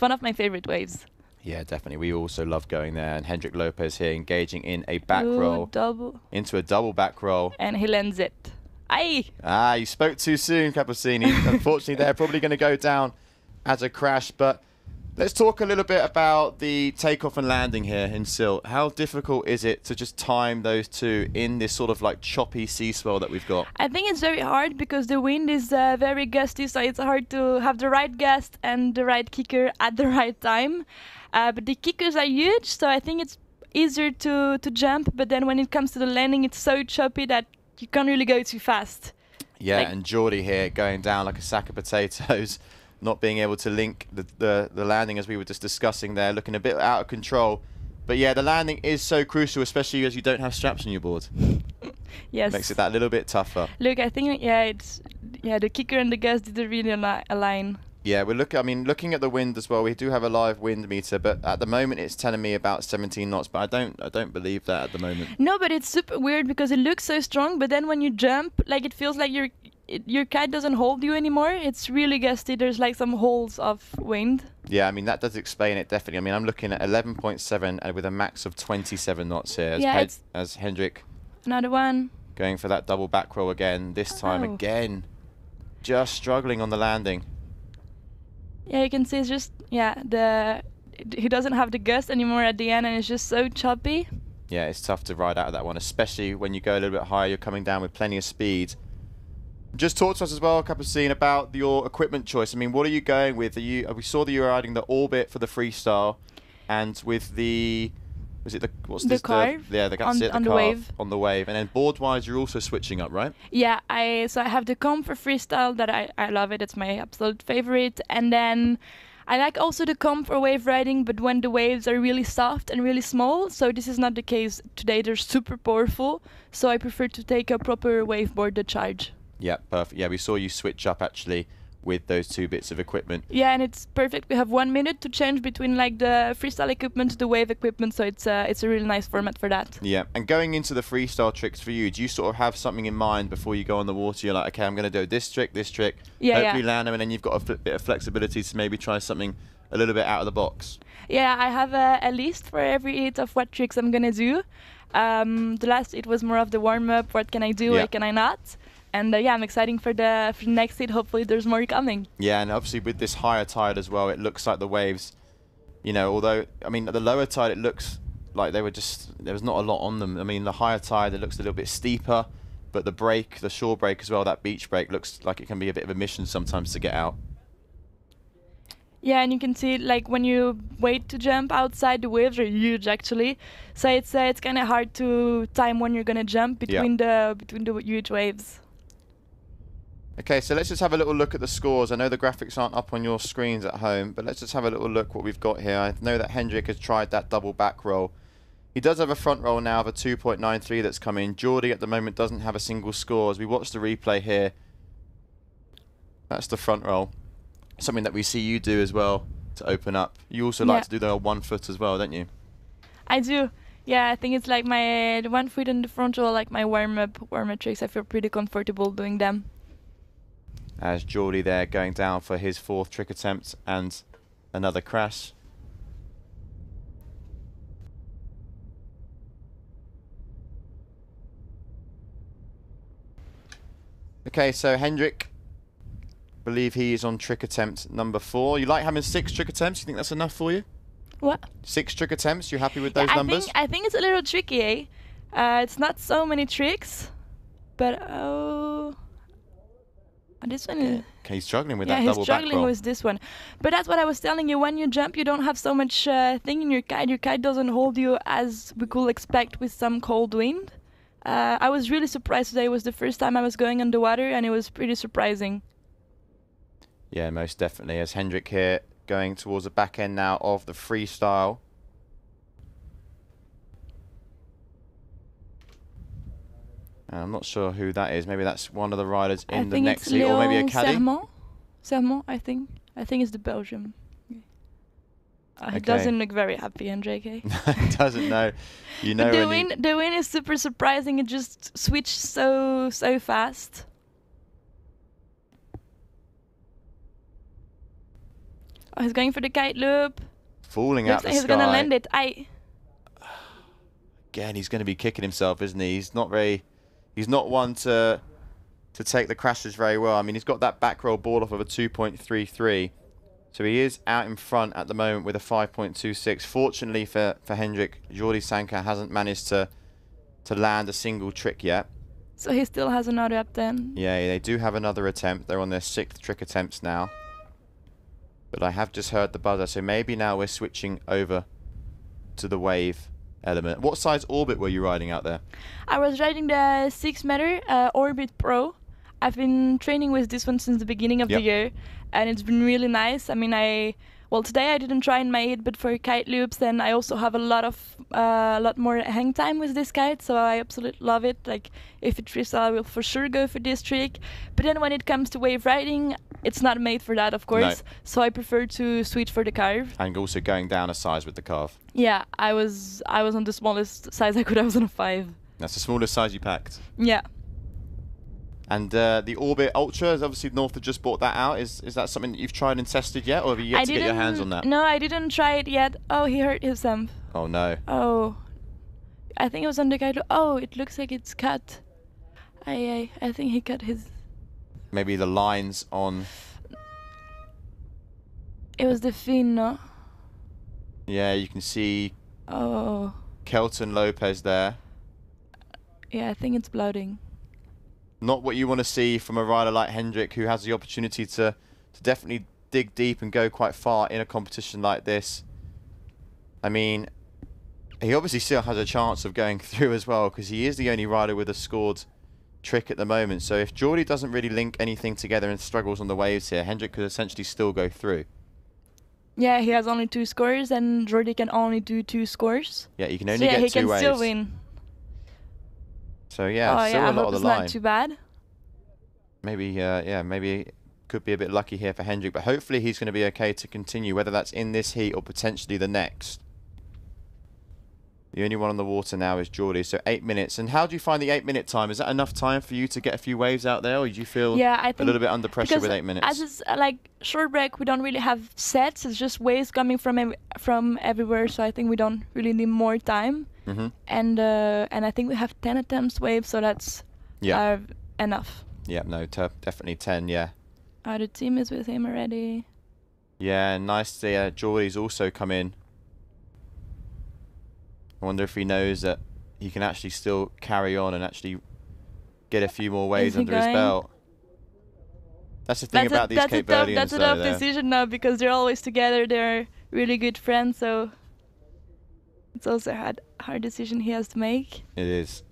one of my favorite waves. Yeah, definitely. We also love going there. And Hendrik Lopez here engaging in a back roll. Into a double back roll. And he lands it. Aye! Ah, you spoke too soon, Cappuccini. Unfortunately, they're probably going to go down as a crash. But let's talk a little bit about the takeoff and landing here in Sylt. How difficult is it to just time those two in this sort of like choppy sea swell that we've got? I think it's very hard because the wind is very gusty, so it's hard to have the right gust and the right kicker at the right time. But the kickers are huge, so I think it's easier to jump. But then when it comes to the landing, it's so choppy that you can't really go too fast. Yeah, like, and Jordi here going down like a sack of potatoes, not being able to link the landing, as we were just discussing there, looking a bit out of control. But yeah, the landing is so crucial, especially as you don't have straps on your board. Yes. Makes it that little bit tougher. Look, I think the kicker and the gust didn't really align. Yeah, looking at the wind as well. We do have a live wind meter, but at the moment it's telling me about 17 knots. But I don't believe that at the moment. No, but it's super weird because it looks so strong, but then when you jump, like it feels like your kite doesn't hold you anymore. It's really gusty. There's like some holes of wind. Yeah, I mean that does explain it definitely. I mean I'm looking at 11.7 and with a max of 27 knots here. As Hendrik. Another one. Going for that double back roll again. This time again, just struggling on the landing. Yeah, you can see it's just, he doesn't have the gust anymore at the end, and it's just so choppy. Yeah, it's tough to ride out of that one, especially when you go a little bit higher. You're coming down with plenty of speed. Just talk to us as well, Capucine, about your equipment choice. I mean, what are you going with? We saw that you were riding the Orbit for the freestyle, and with the what's the this? carve The on the wave. On the wave, and then board-wise, you're also switching up, right? Yeah, I have the comp for freestyle that I love it. It's my absolute favorite, and then I like also the comp for wave riding, but when the waves are really soft and really small. So this is not the case today. They're super powerful, so I prefer to take a proper waveboard to charge. Yeah, perfect. Yeah, we saw you switch up actually with those two bits of equipment. Yeah, and it's perfect. We have 1 minute to change between like the freestyle equipment to the wave equipment, so it's a really nice format for that. Yeah, and going into the freestyle tricks for you, do you sort of have something in mind before you go on the water? You're like, okay, I'm going to do this trick, yeah, hopefully land them, and then you've got a bit of flexibility to maybe try something a little bit out of the box. Yeah, I have a list for every hit of what tricks I'm going to do. The last hit was more of the warm-up, what can I do, what can I not? And yeah, I'm excited for the next hit. Hopefully there's more coming. Yeah, and obviously with this higher tide as well, it looks like the waves, you know, although, I mean, at the lower tide, it looks like there was not a lot on them. I mean, the higher tide, it looks a little bit steeper, but the break, the shore break as well, that beach break, looks like it can be a bit of a mission sometimes to get out. Yeah, and you can see like when you wait to jump outside, the waves are huge actually. So it's kind of hard to time when you're gonna jump between the huge waves. Okay, so let's just have a little look at the scores. I know the graphics aren't up on your screens at home, but let's just have a little look what we've got here. I know that Hendrik has tried that double back roll. He does have a front roll now of a 2.93 that's come in. Geordie at the moment doesn't have a single score. As we watch the replay here, that's the front roll. Something that we see you do as well to open up. You also like to do the 1 foot as well, don't you? I do. Yeah, I think it's like the 1 foot in the front roll, like my warm-up tricks. I feel pretty comfortable doing them. As Geordie there going down for his 4th trick attempt and another crash. Okay, so Hendrik, believe he is on trick attempt number 4. You like having 6 trick attempts? You think that's enough for you? What? 6 trick attempts? You happy with those numbers? I think it's a little tricky, eh? It's not so many tricks, but this one is... Okay, he's struggling with that double back roll. Yeah, he's struggling with this one. But that's what I was telling you. When you jump, you don't have so much thing in your kite. Your kite doesn't hold you as we could expect with some cold wind. I was really surprised today. It was the first time I was going underwater, and it was pretty surprising. Yeah, most definitely. As Hendrik here going towards the back end now of the freestyle. I'm not sure who that is. Maybe that's one of the riders in the next heat, or maybe a caddy. Sermon, I think. I think it's the Belgium. He doesn't look very happy, Hendrik. He doesn't know. You know. The wind is super surprising. It just switched so fast. Oh, he's going for the kite loop. Falling out the sky. He's gonna land it. Again, he's going to be kicking himself, isn't he? He's not one to take the crashes very well. I mean, he's got that back roll ball off of a 2.33. So he is out in front at the moment with a 5.26. Fortunately for Hendrik, Jordi Sanka hasn't managed to land a single trick yet. So he still has another up then? Yeah, they do have another attempt. They're on their 6th trick attempts now. But I have just heard the buzzer, so maybe now we're switching over to the wave element. What size Orbit were you riding out there? I was riding the 6 meter Orbit Pro. I've been training with this one since the beginning of the year, and it's been really nice. I mean, today I didn't try in my head, but for kite loops, then I also have a lot more hang time with this kite, so I absolutely love it. Like, if it drifts, I will for sure go for this trick. But then when it comes to wave riding, it's not made for that, of course. No. So I prefer to switch for the carve. And also going down a size with the carve. Yeah, I was on the smallest size I could. I was on a 5. That's the smallest size you packed. Yeah. And the Orbit Ultra, is obviously North have just bought that out. Is that something that you've tried and tested yet, or have you yet to get your hands on that? No, I didn't try it yet. Oh, he hurt himself. Oh no. Oh, I think it was on the kite. Oh, it looks like it's cut. I think he cut his. Maybe the lines on. It was the fin, no? Yeah, you can see. Oh. Kelton Lopez there. Yeah, I think it's blooding. Not what you want to see from a rider like Hendrik, who has the opportunity to definitely dig deep and go quite far in a competition like this. I mean, he obviously still has a chance of going through as well, because he is the only rider with a scored trick at the moment. So if Geordie doesn't really link anything together and struggles on the waves here, Hendrik could essentially still go through. Yeah, he has only 2 scores, and Geordie can only do 2 scores. Yeah, you can only get 2 waves. he can still win. So yeah, still a lot of the line. Not too bad. Maybe, yeah, maybe could be a bit lucky here for Hendrik, but hopefully he's going to be okay to continue, whether that's in this heat or potentially the next. The only one on the water now is Geordie, so 8 minutes. And how do you find the 8-minute time? Is that enough time for you to get a few waves out there, or do you feel a little bit under pressure with 8 minutes? As it's like short break, we don't really have sets. It's just waves coming from everywhere, so I think we don't really need more time. And I think we have 10 attempts waves, so that's enough. Yeah, no, definitely 10, yeah. The team is with him already. Yeah, nice to see Geordie's also come in. I wonder if he knows that he can actually still carry on and actually get a few more waves under his belt. That's the thing about these Cape Verdeans. That's a tough decision now, because they're always together. They're really good friends, so it's also a hard decision he has to make. It is.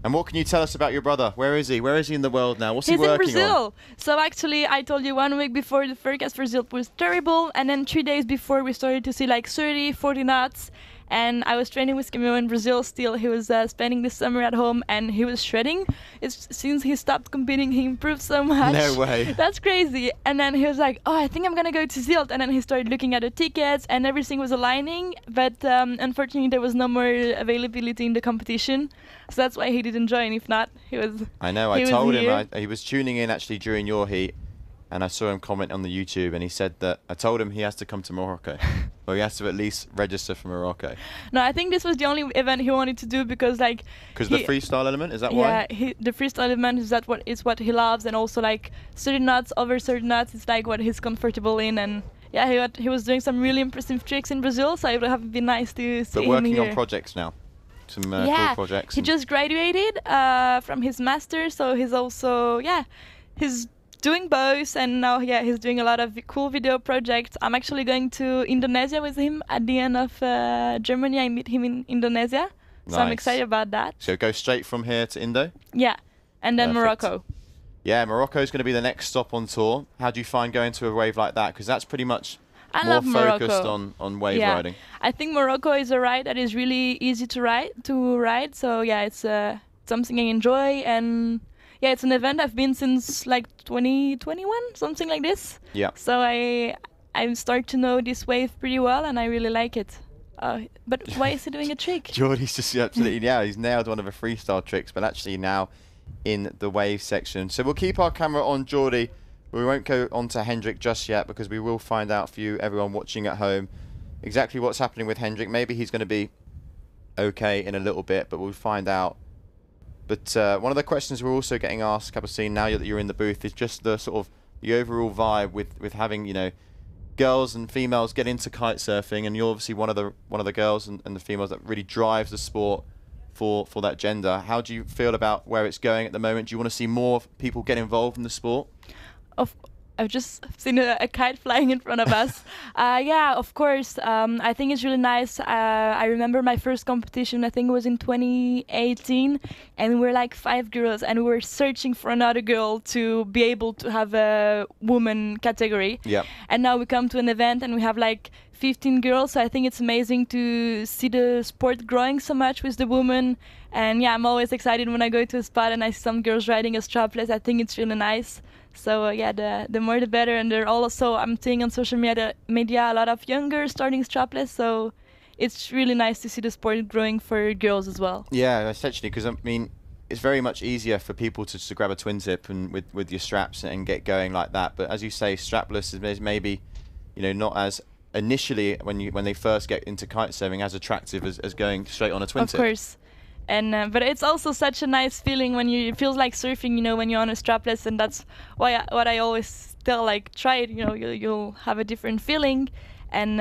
And what can you tell us about your brother? Where is he? Where is he in the world now? What's he working on? He's in Brazil. So actually, I told you 1 week before the forecast for Sylt was terrible, and then 3 days before we started to see like 30, 40 knots. And I was training with Camilo in Brazil still. He was spending the summer at home, and he was shredding. Since he stopped competing, he improved so much. No way. That's crazy. And then he was like, oh, I think I'm going to go to Sylt. And then he started looking at the tickets, and everything was aligning. But unfortunately, there was no more availability in the competition. So that's why he didn't join. If not, he was I know, I told him. He was tuning in actually during your heat. And I saw him comment on the YouTube, and he said that I told him he has to come to Morocco. Or he has to at least register for Morocco. No, I think this was the only event he wanted to do, because like... Because the freestyle element, is that why? Yeah, the freestyle element is what he loves, and also like 30 knots, over 30 knots, it's like what he's comfortable in. And yeah, he was doing some really impressive tricks in Brazil, so it would have been nice to see him here. But working on projects now? Some cool projects? He just graduated from his master, so he's also, he's doing both, and now he's doing a lot of cool video projects. I'm actually going to Indonesia with him at the end of Germany. I meet him in Indonesia, so I'm excited about that. So go straight from here to Indo? Yeah, and then Morocco. Yeah, Morocco is going to be the next stop on tour. How do you find going to a wave like that? Because that's pretty much more focused on wave riding. I think Morocco is a ride that is really easy to ride. So yeah, it's something I enjoy, and yeah, it's an event I've been since like 2021, something like this. Yeah. So I start to know this wave pretty well, and I really like it. But why is he doing a trick? Geordie's just absolutely, he's nailed one of the freestyle tricks, but actually now in the wave section. So we'll keep our camera on Geordie. We won't go on to Hendrik just yet, because we will find out for you, everyone watching at home, exactly what's happening with Hendrik. Maybe he's going to be okay in a little bit, but we'll find out. But one of the questions we're also getting asked, Capucine, now that you're in the booth, is just the sort of the overall vibe with having, you know, girls and females get into kite surfing, and you're obviously one of the girls and the females that really drives the sport for that gender. How do you feel about where it's going at the moment? Do you want to see more people get involved in the sport? I've just seen a kite flying in front of us. Yeah, of course. I think it's really nice. I remember my first competition, I think it was in 2018, and we were like 5 girls, and we were searching for another girl to be able to have a woman category. Yeah. And now we come to an event and we have like 15 girls, so I think it's amazing to see the sport growing so much with the women. And yeah, I'm always excited when I go to a spot and I see some girls riding a strapless. I think it's really nice. So yeah, the more the better. And they're also, I'm seeing on social media a lot of younger starting strapless, so it's really nice to see the sport growing for girls as well. Yeah, essentially, because I mean, it's very much easier for people to grab a twin tip and with your straps and get going like that. But as you say, strapless is maybe, you know, not as initially when they first get into kite surfing as attractive as going straight on a twin tip. Of course. And but it's also such a nice feeling when it feels like surfing, you know, when you're on a strapless, and that's what I always tell, like, try it, you know, you'll have a different feeling. And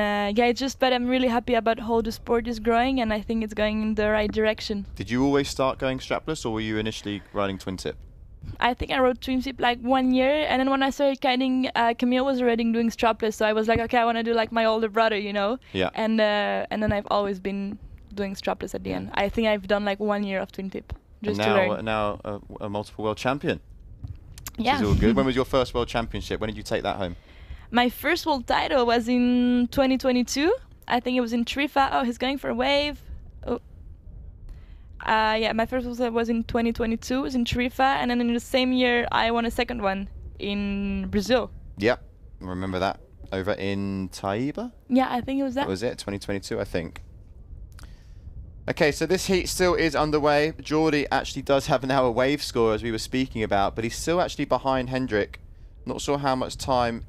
but I'm really happy about how the sport is growing, and I think it's going in the right direction. Did you always start going strapless, or were you initially riding twin tip? I think I rode twin tip like 1 year, and then when I started kiting, Camille was already doing strapless, so I was like, okay, I want to do like my older brother, you know. Yeah. And then I've always been doing strapless at the end. I think I've done like 1 year of twin tip just to learn. Now a multiple world champion. Yeah. Which is all good. When was your first world championship? When did you take that home? My first world title was in 2022. I think it was in Trifa. Oh, he's going for a wave. Oh. Yeah, my first was in 2022. It was in Trifa, and then in the same year I won a second one in Brazil. Yep, I remember that. Over in Taiba? Yeah, I think it was that. That was it, 2022, I think. Okay, so this heat still is underway. Jordi actually does have now a wave score, as we were speaking about, but he's still actually behind Hendrik. Not sure how much time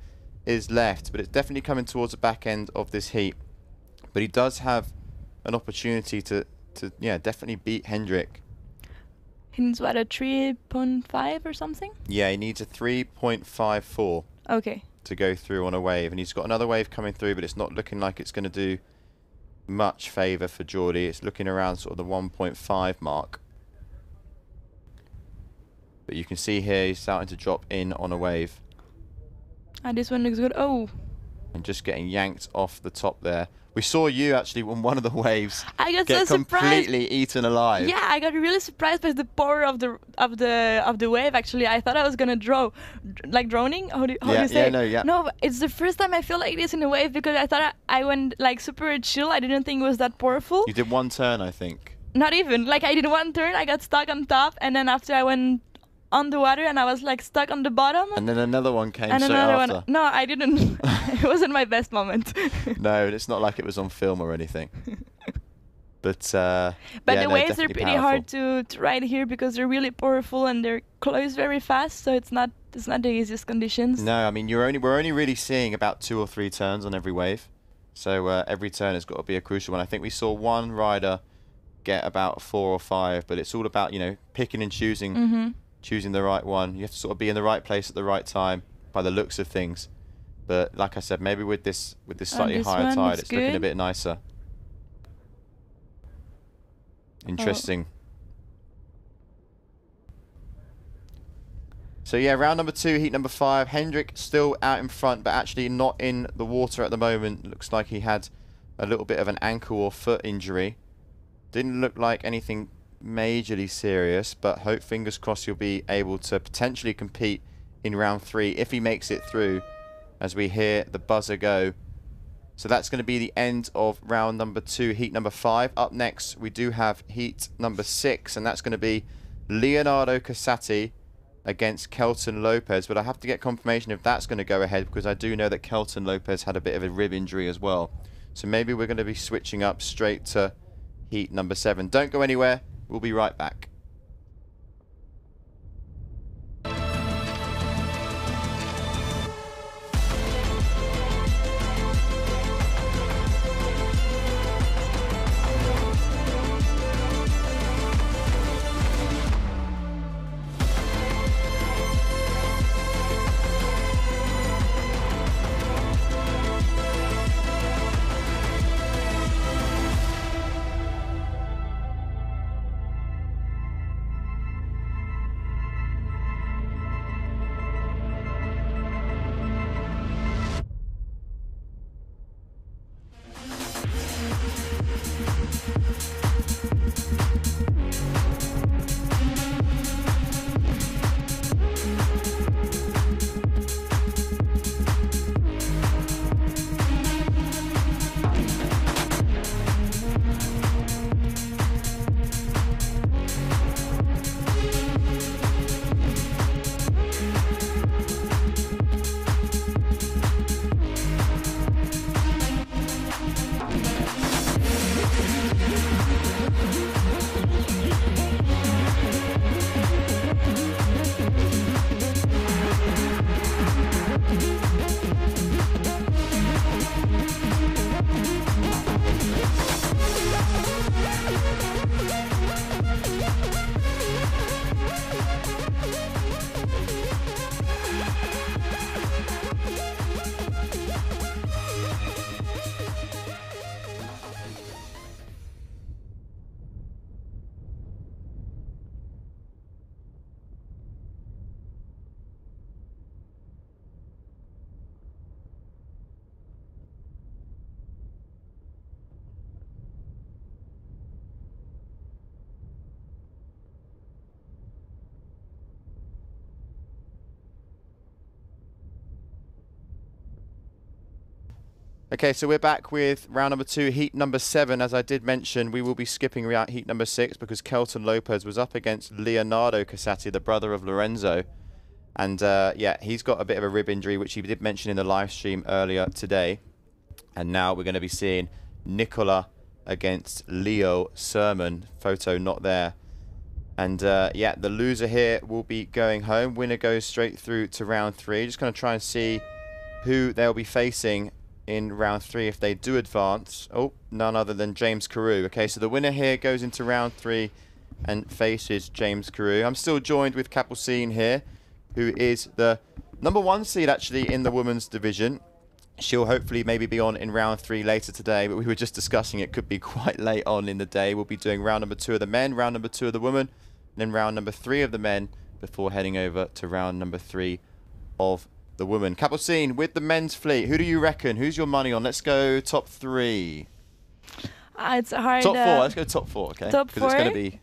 is left, but it's definitely coming towards the back end of this heat. But he does have an opportunity to definitely beat Hendrik. He needs what, a 3.5 or something? Yeah, he needs a 3.54. Okay. To go through on a wave, and he's got another wave coming through, but it's not looking like it's going to do much favour for Jordi. It's looking around sort of the 1.5 mark. But you can see here he's starting to drop in on a wave. This one looks good. Oh. And just getting yanked off the top there. We saw you actually on one of the waves. I got get so surprised. Completely eaten alive. Yeah, I got really surprised by the power of the wave. Actually, I thought I was gonna droning. How do you say? No, it's the first time I feel like this in a wave, because I thought I went like super chill. I didn't think it was that powerful. You did one turn, I think. Not even. Like, I did one turn, I got stuck on top, and then after I went on the water and I was like stuck on the bottom. And then another one came and straight another after. One. No, I didn't. It wasn't my best moment. No, it's not like it was on film or anything. But yeah, the waves are pretty powerful. hard to ride here, because they're really powerful and they're close very fast, so it's not the easiest conditions. No, I mean we're only really seeing about 2 or 3 turns on every wave, so every turn has got to be a crucial one. I think we saw one rider get about 4 or 5, but it's all about, you know, picking and choosing. Choosing the right one. You have to sort of be in the right place at the right time by the looks of things. But like I said, maybe with this slightly higher tide, it's looking a bit nicer. Interesting. So yeah, round number 2, heat number 5. Hendrik still out in front, but actually not in the water at the moment. Looks like he had a little bit of an ankle or foot injury. Didn't look like anything majorly serious, but fingers crossed he'll be able to potentially compete in round 3 if he makes it through, as we hear the buzzer go. So that's going to be the end of round number 2, heat number 5. Up next we do have heat number 6, and that's going to be Leonardo Casati against Kelton Lopez, but I have to get confirmation if that's going to go ahead, because I do know that Kelton Lopez had a bit of a rib injury as well. So maybe we're going to be switching up straight to heat number 7. Don't go anywhere. We'll be right back. Okay, so we're back with round number 2, heat number 7. As I did mention, we will be skipping out heat number 6 because Kelton Lopez was up against Leonardo Casati, the brother of Lorenzo. And yeah, he's got a bit of a rib injury, which he did mention in the live stream earlier today. And now we're going to be seeing Nicola against Leo Sermon. Photo not there. And yeah, the loser here will be going home. Winner goes straight through to round 3. Just going to try and see who they'll be facing in round 3 if they do advance. Oh, none other than James Carew. Okay, so the winner here goes into round 3 and faces James Carew. I'm still joined with Capucine here, who is the number 1 seed actually in the women's division. She'll hopefully maybe be on in round 3 later today, but we were just discussing it could be quite late on in the day. We'll be doing round number 2 of the men, round number 2 of the women, and then round number 3 of the men before heading over to round number 3 of the woman. Capucine, with the men's fleet, who do you reckon? Who's your money on? Let's go top 3. It's a hard... Top 4. Let's go top 4, okay? Top 4? It's going to be...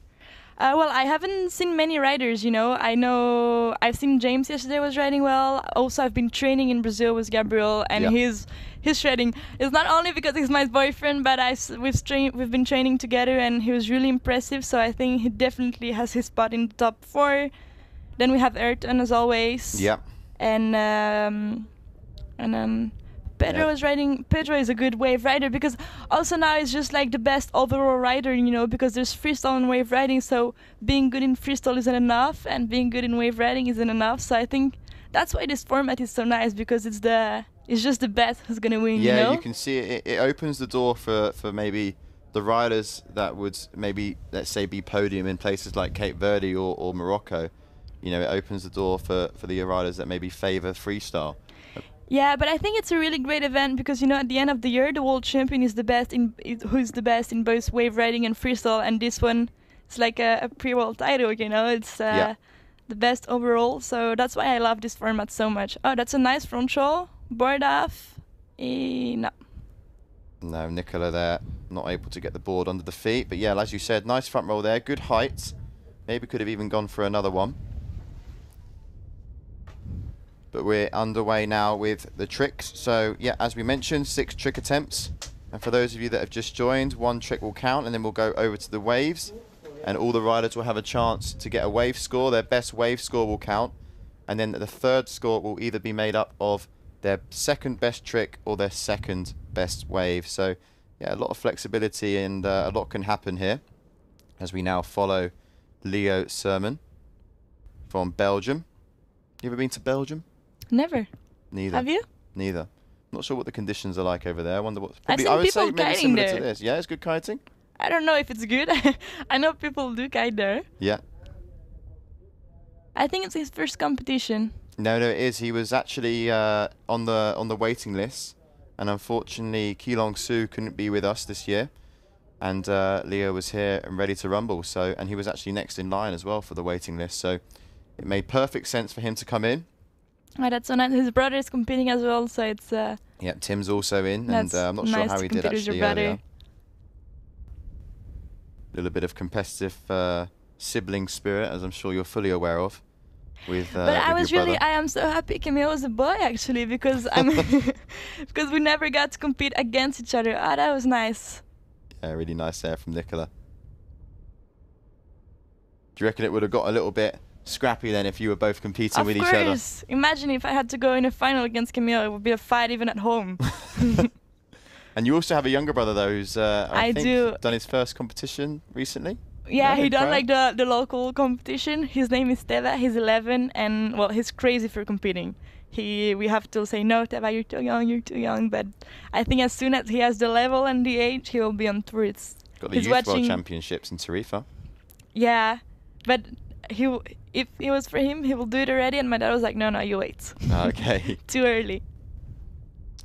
well, I haven't seen many riders, you know. I know I've seen James yesterday was riding well. Also, I've been training in Brazil with Gabriel, and his shredding is not only because he's my boyfriend, but we've been training together, and he was really impressive. So I think he definitely has his spot in the top 4. Then we have Ayrton as always. Yeah. And then Pedro is riding. Pedro is a good wave rider because also now it's just like the best overall rider, you know, because there's freestyle and wave riding. So being good in freestyle isn't enough, and being good in wave riding isn't enough. So I think that's why this format is so nice, because it's just the best who's gonna win. Yeah, you know? You can see it opens the door for maybe the riders that would maybe, let's say, be podium in places like Cape Verde or Morocco. You know, it opens the door for the riders that maybe favour freestyle. Yeah, but I think it's a really great event because, you know, at the end of the year, the world champion is the best who's the best in both wave riding and freestyle, and this one is like a pre-world title, you know. It's the best overall, so that's why I love this format so much. Oh, that's a nice front roll. Board off. No. No, Nicola there, not able to get the board under the feet. But yeah, as you said, nice front roll there, good height. Maybe could have even gone for another one. But we're underway now with the tricks. So yeah, as we mentioned, 6 trick attempts. And for those of you that have just joined, 1 trick will count, and then we'll go over to the waves. And all the riders will have a chance to get a wave score. Their best wave score will count. And then the third score will either be made up of their second best trick or their second best wave. So yeah, a lot of flexibility, and a lot can happen here as we now follow Leo Sermon from Belgium. You ever been to Belgium? Never. Neither. Have you? Neither. Not sure what the conditions are like over there. I wonder what. I would say maybe similar there. to this. Yeah, it's good kiting. I don't know if it's good. I know people do kite there. Yeah. I think it's his first competition. No, it is. He was actually on the waiting list, and unfortunately, Keelong Su couldn't be with us this year, and Leo was here and ready to rumble. So, and he was actually next in line as well for the waiting list. So, it made perfect sense for him to come in. Oh, that's so nice. His brother is competing as well, so it's... yeah, Tim's also in, and I'm not sure how he did actually earlier. A little bit of competitive sibling spirit, as I'm sure you're fully aware of. But I am so happy Camille was a boy, actually, because because we never got to compete against each other. Oh, that was nice. Yeah, really nice there from Nicola. Do you reckon it would have got a little bit scrappy then if you were both competing with each other? Of course. Imagine if I had to go in a final against Camille. It would be a fight even at home. And you also have a younger brother though, who's I think done his first competition recently. Yeah, he done like the local competition. His name is Teva. He's 11, and well, he's crazy for competing. We have to say, no, Teva, you're too young, you're too young. But I think as soon as he has the level and the age, he will be on tour. Got the Youth World Championships in Tarifa. Yeah, but if it was for him, he will do it already. And my dad was like, no, you wait. Okay. Too early.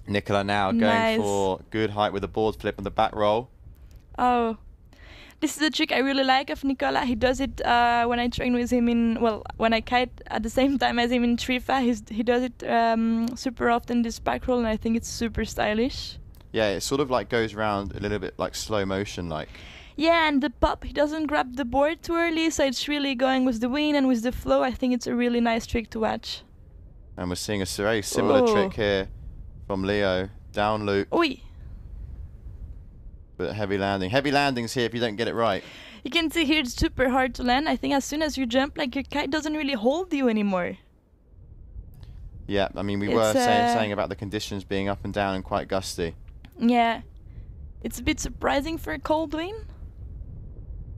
Nicola now going for good height with a board flip on the back roll. Oh. This is a trick I really like of Nicola. He does it when I train with him when I kite at the same time as him in Trifa. He does it super often, this back roll, and I think it's super stylish. Yeah, it sort of like goes around a little bit like slow motion like. Yeah, and the pop, he doesn't grab the board too early, so it's really going with the wind and with the flow. I think it's a really nice trick to watch. And we're seeing a very similar trick here from Leo down loop. Oi. But heavy landing. Heavy landings here if you don't get it right. You can see here it's super hard to land. I think as soon as you jump, like your kite doesn't really hold you anymore. Yeah, I mean, we were saying about the conditions being up and down and quite gusty. Yeah. It's a bit surprising for a cold wind.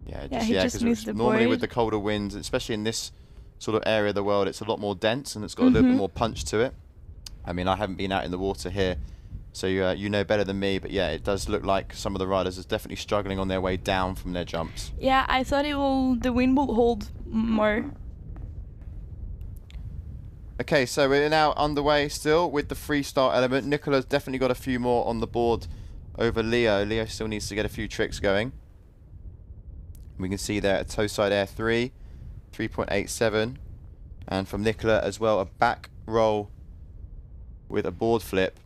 Yeah, he just missed the normally board. with the colder winds, especially in this sort of area of the world, it's a lot more dense and it's got a little bit more punch to it. I mean, I haven't been out in the water here, so you know better than me, but yeah, it does look like some of the riders are definitely struggling on their way down from their jumps. Yeah, I thought the wind will hold more. Okay, so we're now underway still with the freestyle element. Nicola's definitely got a few more on the board over Leo. Leo still needs to get a few tricks going. We can see there a toe side air 3, 3.87, and from Nicola as well a back roll with a board flip.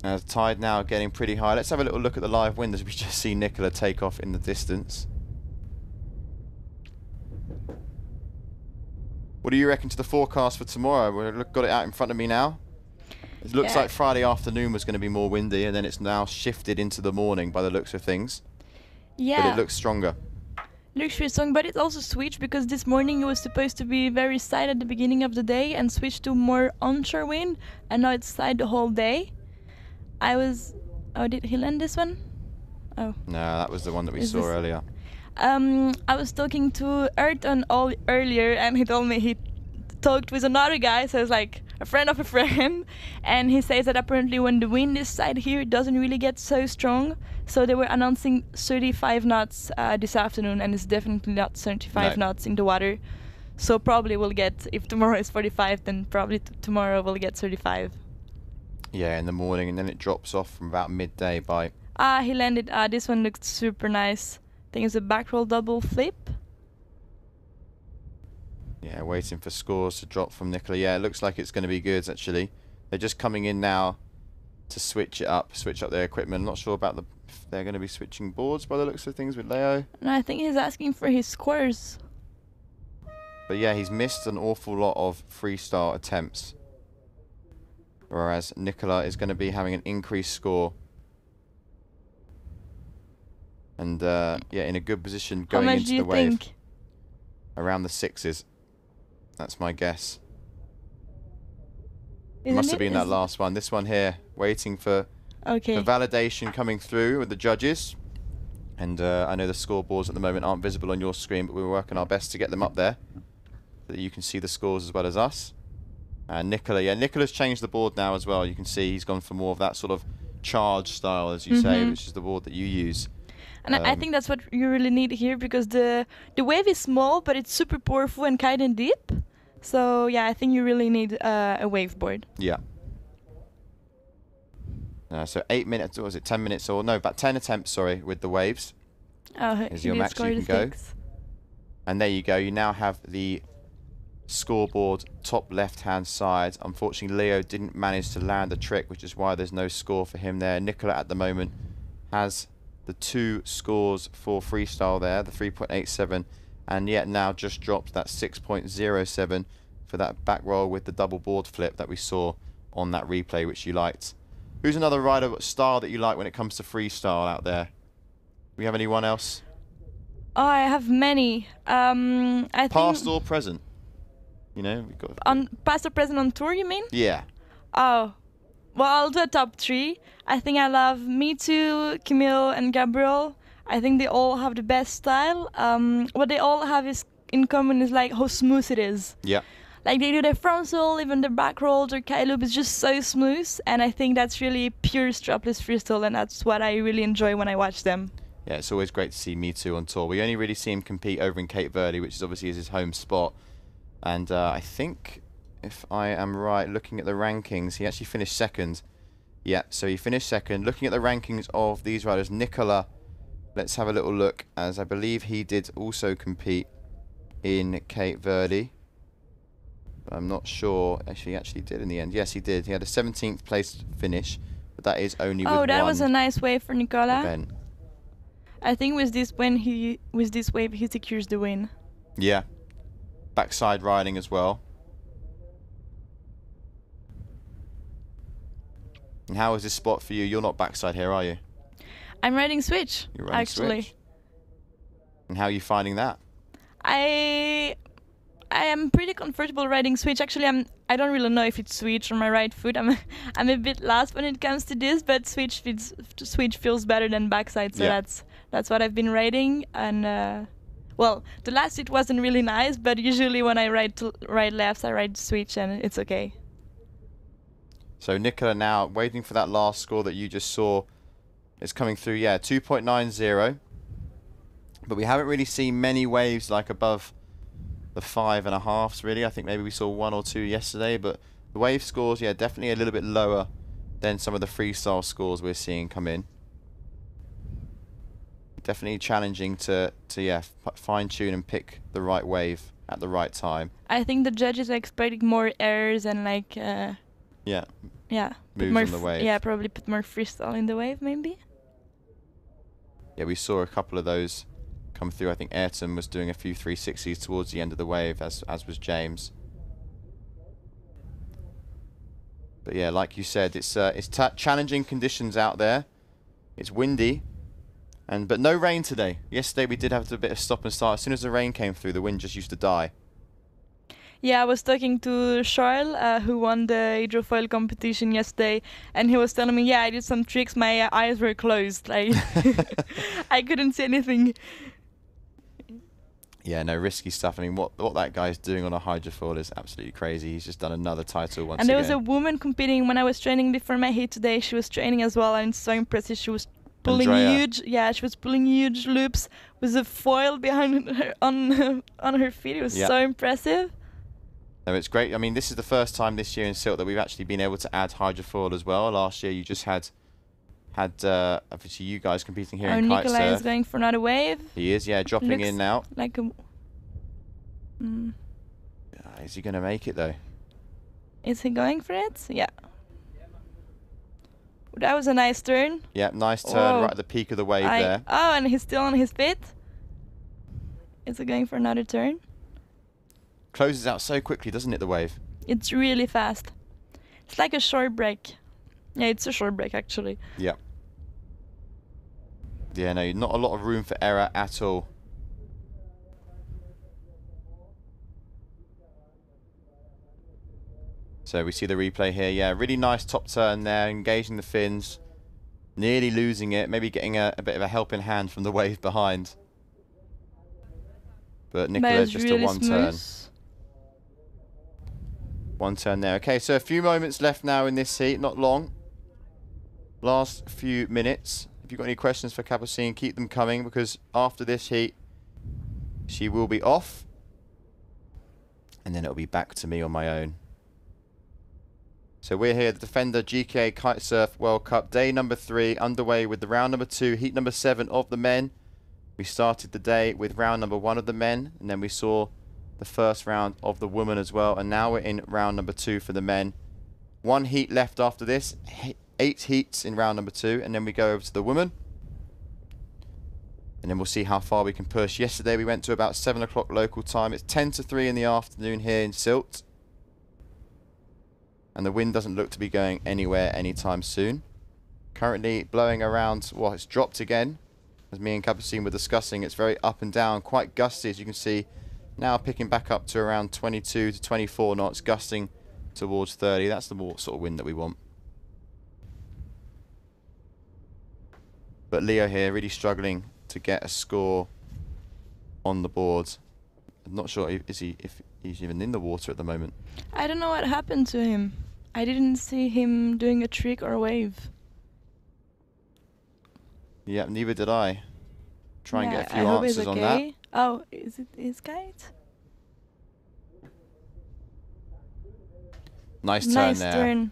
As tide now getting pretty high. Let's have a little look at the live wind as we just see Nicola take off in the distance. What do you reckon to the forecast for tomorrow? We've got it out in front of me now. It looks like Friday afternoon was going to be more windy, and then it's now shifted into the morning by the looks of things. Yeah. But it looks stronger. Looks really strong, but it's also switched because this morning it was supposed to be very side at the beginning of the day and switched to more onshore wind, and now it's side the whole day. Oh, did he land this one? Oh. No, that was the one that we saw earlier. I was talking to Ayrton earlier, and he told me he talked with another guy, so it's like a friend of a friend, and he says that apparently when the wind is side here, it doesn't really get so strong. So they were announcing 35 knots this afternoon, and it's definitely not 35 knots in the water. So probably we'll get, if tomorrow is 45, then probably tomorrow we'll get 35. Yeah, in the morning, and then it drops off from about midday by... He landed, this one looked super nice. I think it's a back roll double flip. Yeah, waiting for scores to drop from Nicola. Yeah, it looks like it's going to be good, actually. They're just coming in now to switch up their equipment. Not sure about if they're going to be switching boards by the looks of things with Leo. No, I think he's asking for his scores. But yeah, he's missed an awful lot of freestyle attempts. Whereas Nicola is going to be having an increased score. And yeah, in a good position going into the wave. Think? Around the 6s. That's my guess. Isn't Must have been that last one. This one here, waiting for the validation coming through with the judges. And I know the scoreboards at the moment aren't visible on your screen, but we're working our best to get them up there so that you can see the scores as well as us. And Nicola, yeah, Nicola's changed the board now as well. You can see he's gone for more of that sort of charge style, as you say, which is the board that you use. And I think that's what you really need here, because the wave is small, but it's super powerful and kind of deep. So yeah, I think you really need a wave board. Yeah. So 8 minutes, or was it 10 minutes, or no, about 10 attempts, sorry, with the waves. Oh, is your max you can go. And there you go. You now have the scoreboard top left-hand side. Unfortunately, Leo didn't manage to land a trick, which is why there's no score for him there. Nicola at the moment has the 2 scores for freestyle there, the 3.87, and yet now just dropped that 6.07 for that back roll with the double board flip that we saw on that replay, which you liked. Who's another rider style that you like when it comes to freestyle out there? Do we have anyone else? Oh, I have many. I think past or present? You know, we've got on past or present on tour, you mean? Yeah. Oh, well, I'll do a top 3. I think I love Me Too, Camille, and Gabriel. I think they all have the best style. What they all have in common is like how smooth it is. Yeah. Like they do their front roll, even their back roll, their kite loop is just so smooth, and I think that's really pure strapless freestyle, and that's what I really enjoy when I watch them. Yeah, it's always great to see Me Too on tour. We only really see him compete over in Cape Verde, which is obviously his home spot. And I think, if I am right, looking at the rankings, he actually finished second. Yeah, so he finished second. Looking at the rankings of these riders, Nicola, let's have a little look, as I believe he did also compete in Cape Verde. But I'm not sure if he actually did in the end. Yes, he did. He had a 17th place finish, but that is only with one that was a nice wave for Nicola. Event. I think with this wave he secures the win. Yeah. Backside riding as well. And how is this spot for you? You're not backside here, are you? I'm riding switch, You're riding actually. switch. And how are you finding that? I am pretty comfortable riding switch. Actually, I don't really know if it's switch or my right foot. I'm a bit lost when it comes to this, but switch feels better than backside. So that's what I've been riding. And well, the last hit wasn't really nice, but usually when I ride lefts, I ride switch, and it's okay. So Nicola now waiting for that last score that you just saw. It's coming through, yeah, 2.90. But we haven't really seen many waves like above the 5.5s really. I think maybe we saw 1 or 2 yesterday, but the wave scores, yeah, definitely a little bit lower than some of the freestyle scores we're seeing come in. Definitely challenging to fine tune and pick the right wave at the right time. I think the judges are expecting more errors and like yeah, put moves more on the wave. Yeah, probably put more freestyle in the wave maybe. Yeah, we saw a couple of those come through. I think Ayrton was doing a few 360s towards the end of the wave, as was James. But yeah, like you said, it's challenging conditions out there. It's windy, but no rain today. Yesterday we did have a bit of stop and start. As soon as the rain came through, the wind just used to die. Yeah, I was talking to Charles, who won the hydrofoil competition yesterday, and he was telling me, yeah, I did some tricks, my eyes were closed, like I couldn't see anything. Yeah, no, risky stuff. I mean, what that guy's doing on a hydrofoil is absolutely crazy. He's just done another title once again. And there was a woman competing when I was training before my heat today. She was training as well, and it's so impressive. She was pulling she was pulling huge loops with a foil behind her on her feet. It was so impressive. No, it's great. I mean, this is the first time this year in Sylt that we've actually been able to add hydrofoil as well. Last year you just had obviously you guys competing here in Kite-Surf. Nikolai is going for another wave. He is, yeah, dropping in now. Like a is he going to make it though? Is he going for it? Yeah. That was a nice turn. Yeah, nice turn right at the peak of the wave there. Oh, and he's still on his feet. Is he going for another turn? Closes out so quickly, doesn't it, the wave? It's really fast. It's like a short break. Yeah, it's a short break actually. Yeah. Yeah, no, not a lot of room for error at all. So we see the replay here. Yeah, really nice top turn there, engaging the fins. Nearly losing it, maybe getting a bit of a helping hand from the wave behind. But Nicola just really a one turn. One turn there. Okay, so a few moments left now in this heat, not long. Last few minutes. If you've got any questions for Capucine, keep them coming, because after this heat, she will be off. And then it'll be back to me on my own. So we're here, the Defender GKA Kite-Surf World Cup, day number 3, underway with the round number 2, heat number 7 of the men. We started the day with round number 1 of the men, and then we saw the first round of the women as well, and now we're in round number 2 for the men. 1 heat left after this, 8 heats in round number 2, and then we go over to the women. And then we'll see how far we can push. Yesterday we went to about 7 o'clock local time. It's 10 to 3 in the afternoon here in Sylt. And the wind doesn't look to be going anywhere anytime soon. Currently blowing around, well, it's dropped again. As me and Capucine were discussing, it's very up and down, quite gusty as you can see. Now picking back up to around 22 to 24 knots, gusting towards 30. That's the more sort of wind that we want. But Leo here really struggling to get a score on the board. I'm not sure if he's even in the water at the moment. I don't know what happened to him. I didn't see him doing a trick or a wave. Yeah, neither did I. Try and get a few answers on that. Oh, is it his kite? Nice turn there. Turn.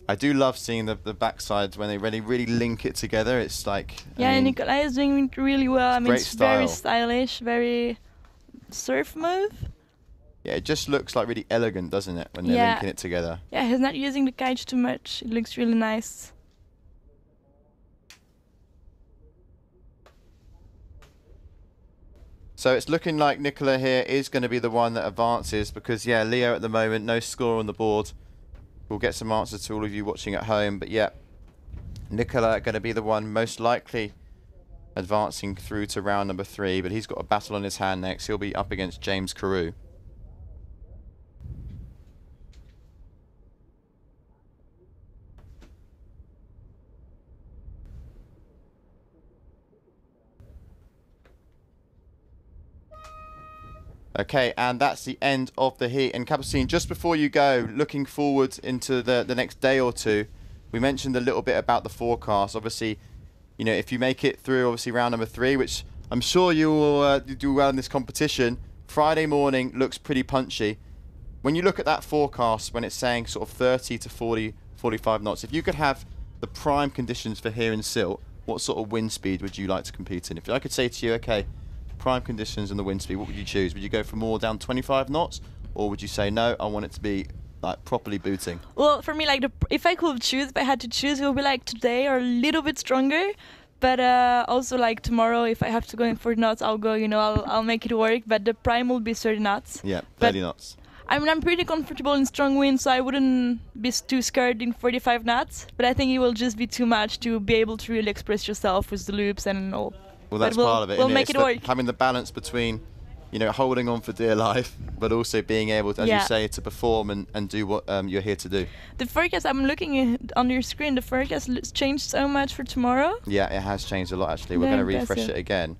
I do love seeing the backsides when they really link it together. It's like... Yeah, Nikolai is doing it really well. I mean, it's very stylish, very surf move. Yeah, it just looks like really elegant, doesn't it, when they're linking it together? Yeah, he's not using the kite too much. It looks really nice. So it's looking like Nicola here is going to be the one that advances because, yeah, Leo at the moment, no score on the board. We'll get some answers to all of you watching at home. But yeah, Nicola going to be the one most likely advancing through to round number 3. But he's got a battle on his hand next. He'll be up against James Carew. Okay, and that's the end of the heat. And Capucine, just before you go, looking forward into the next day or two, we mentioned a little bit about the forecast. Obviously, you know, if you make it through, obviously, round number 3, which I'm sure you will do well in this competition, Friday morning looks pretty punchy. When you look at that forecast, when it's saying sort of 30 to 40, 45 knots, if you could have the prime conditions for here in Sylt, what sort of wind speed would you like to compete in? If I could say to you, okay, prime conditions and the wind speed, what would you choose? Would you go for more down 25 knots, or would you say no, I want it to be like properly booting? Well, for me, like if I could choose, if I had to choose, it would be like today or a little bit stronger. But also like tomorrow, if I have to go in 40 knots, I'll go. You know, I'll make it work. But the prime will be 30 knots. Yeah, 30 knots. I mean, I'm pretty comfortable in strong winds, so I wouldn't be too scared in 45 knots. But I think it will just be too much to be able to really express yourself with the loops and all. Well, that's part of it. We'll make it work. Having the balance between, you know, holding on for dear life, but also being able to, as you say, to perform and do what you're here to do. The forecast, I'm looking on your screen, the forecast changed so much for tomorrow. Yeah, it has changed a lot, actually. We're going to refresh it again.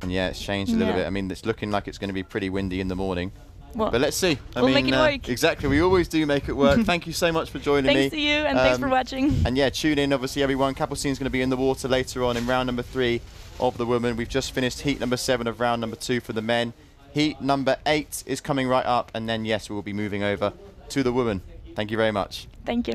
And yeah, it's changed a little bit. I mean, it's looking like it's going to be pretty windy in the morning. Well, but let's see. We'll make it work. Exactly. We always do make it work. Thank you so much for joining me. Thanks to you, and thanks for watching. And yeah, tune in, obviously, everyone. Capucine's going to be in the water later on in round number 3 of the women. We've just finished heat number 7 of round number 2 for the men. Heat number 8 is coming right up. And then, yes, we will be moving over to the women. Thank you very much. Thank you.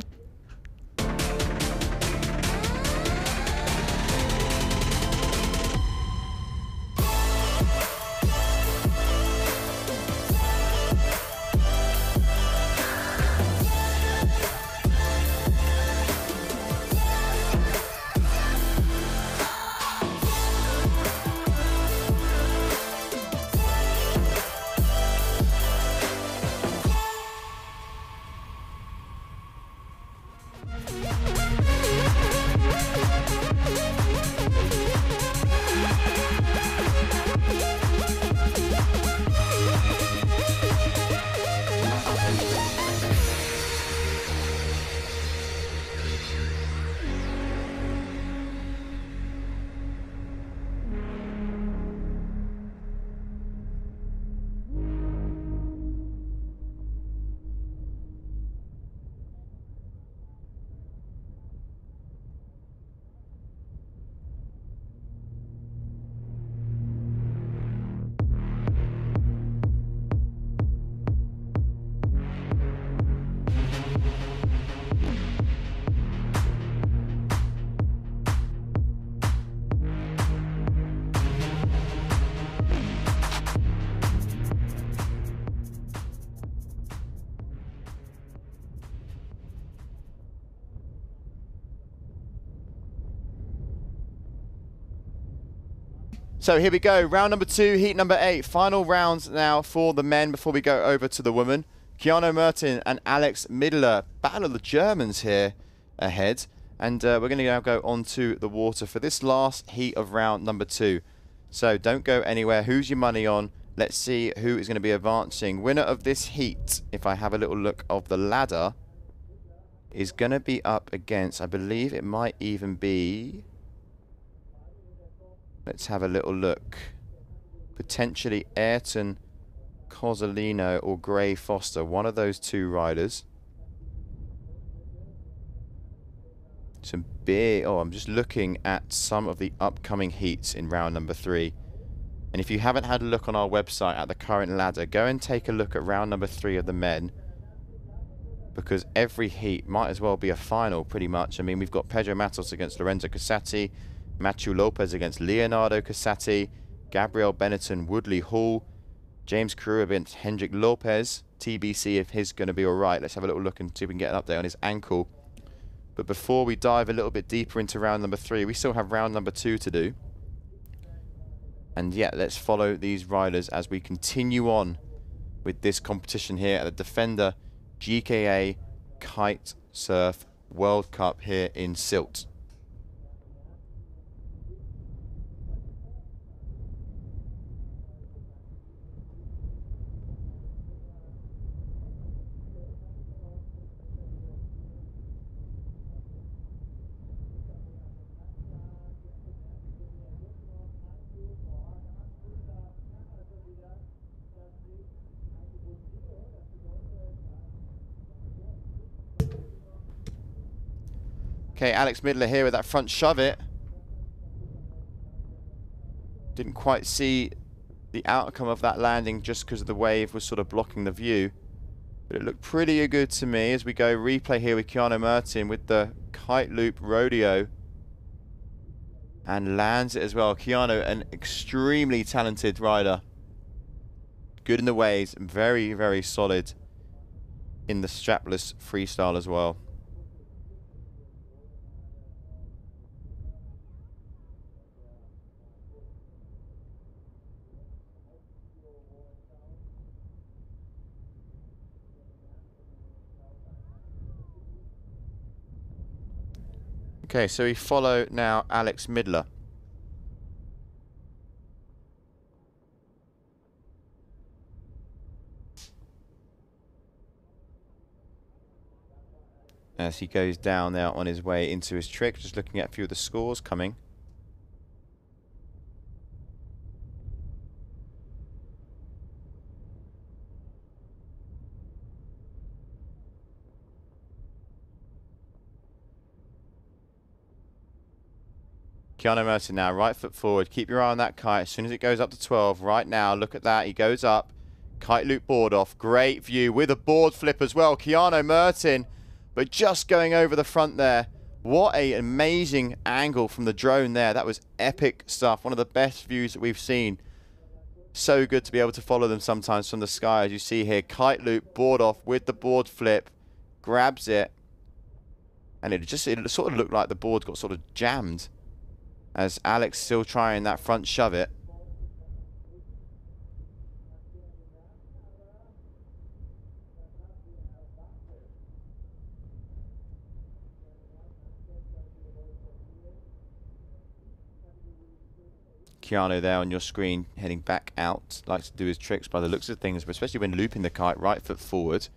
So here we go, round number 2, heat number 8. Final rounds now for the men before we go over to the women. Keanu Mertin and Alex Midler. Battle of the Germans here ahead. And we're going to now go onto the water for this last heat of round number 2. So don't go anywhere. Who's your money on? Let's see who is going to be advancing. Winner of this heat, if I have a little look of the ladder, is going to be up against, I believe it might even be... Let's have a little look. Potentially Ayrton Cozzolino or Gray Foster. One of those two riders. Some big... Oh, I'm just looking at some of the upcoming heats in round number 3. And if you haven't had a look on our website at the current ladder, go and take a look at round number 3 of the men. Because every heat might as well be a final, pretty much. I mean, we've got Pedro Matos against Lorenzo Casati, Matthew Lopez against Leonardo Casati, Gabriel Benetton, Woodley Hall, James Carew against Hendrik Lopez. TBC if he's going to be alright. Let's have a little look and see if we can get an update on his ankle. But before we dive a little bit deeper into round number 3, we still have round number 2 to do. And yeah, let's follow these riders as we continue on with this competition here at the Defender GKA Kite-Surf World Cup here in Sylt. Okay, Alex Midler here with that front shove it. Didn't quite see the outcome of that landing just because the wave was sort of blocking the view. But it looked pretty good to me as we go replay here with Keanu Mertin with the kite loop rodeo. And lands it as well. Keanu, an extremely talented rider. Good in the waves, very, very solid in the strapless freestyle as well. Okay, so we follow now Alex Midler. As he goes down there on his way into his trick, just looking at a few of the scores coming. Keanu Mertin now, right foot forward. Keep your eye on that kite. As soon as it goes up to 12, right now, look at that. He goes up. Kite loop board off. Great view with a board flip as well. Keanu Mertin, but just going over the front there. What an amazing angle from the drone there. That was epic stuff. One of the best views that we've seen. So good to be able to follow them sometimes from the sky, as you see here. Kite loop, board off with the board flip. Grabs it. And it sort of looked like the board got sort of jammed, as Alex still trying that front shove it. Keanu there on your screen, heading back out. Likes to do his tricks by the looks of things, but especially when looping the kite, right foot forward.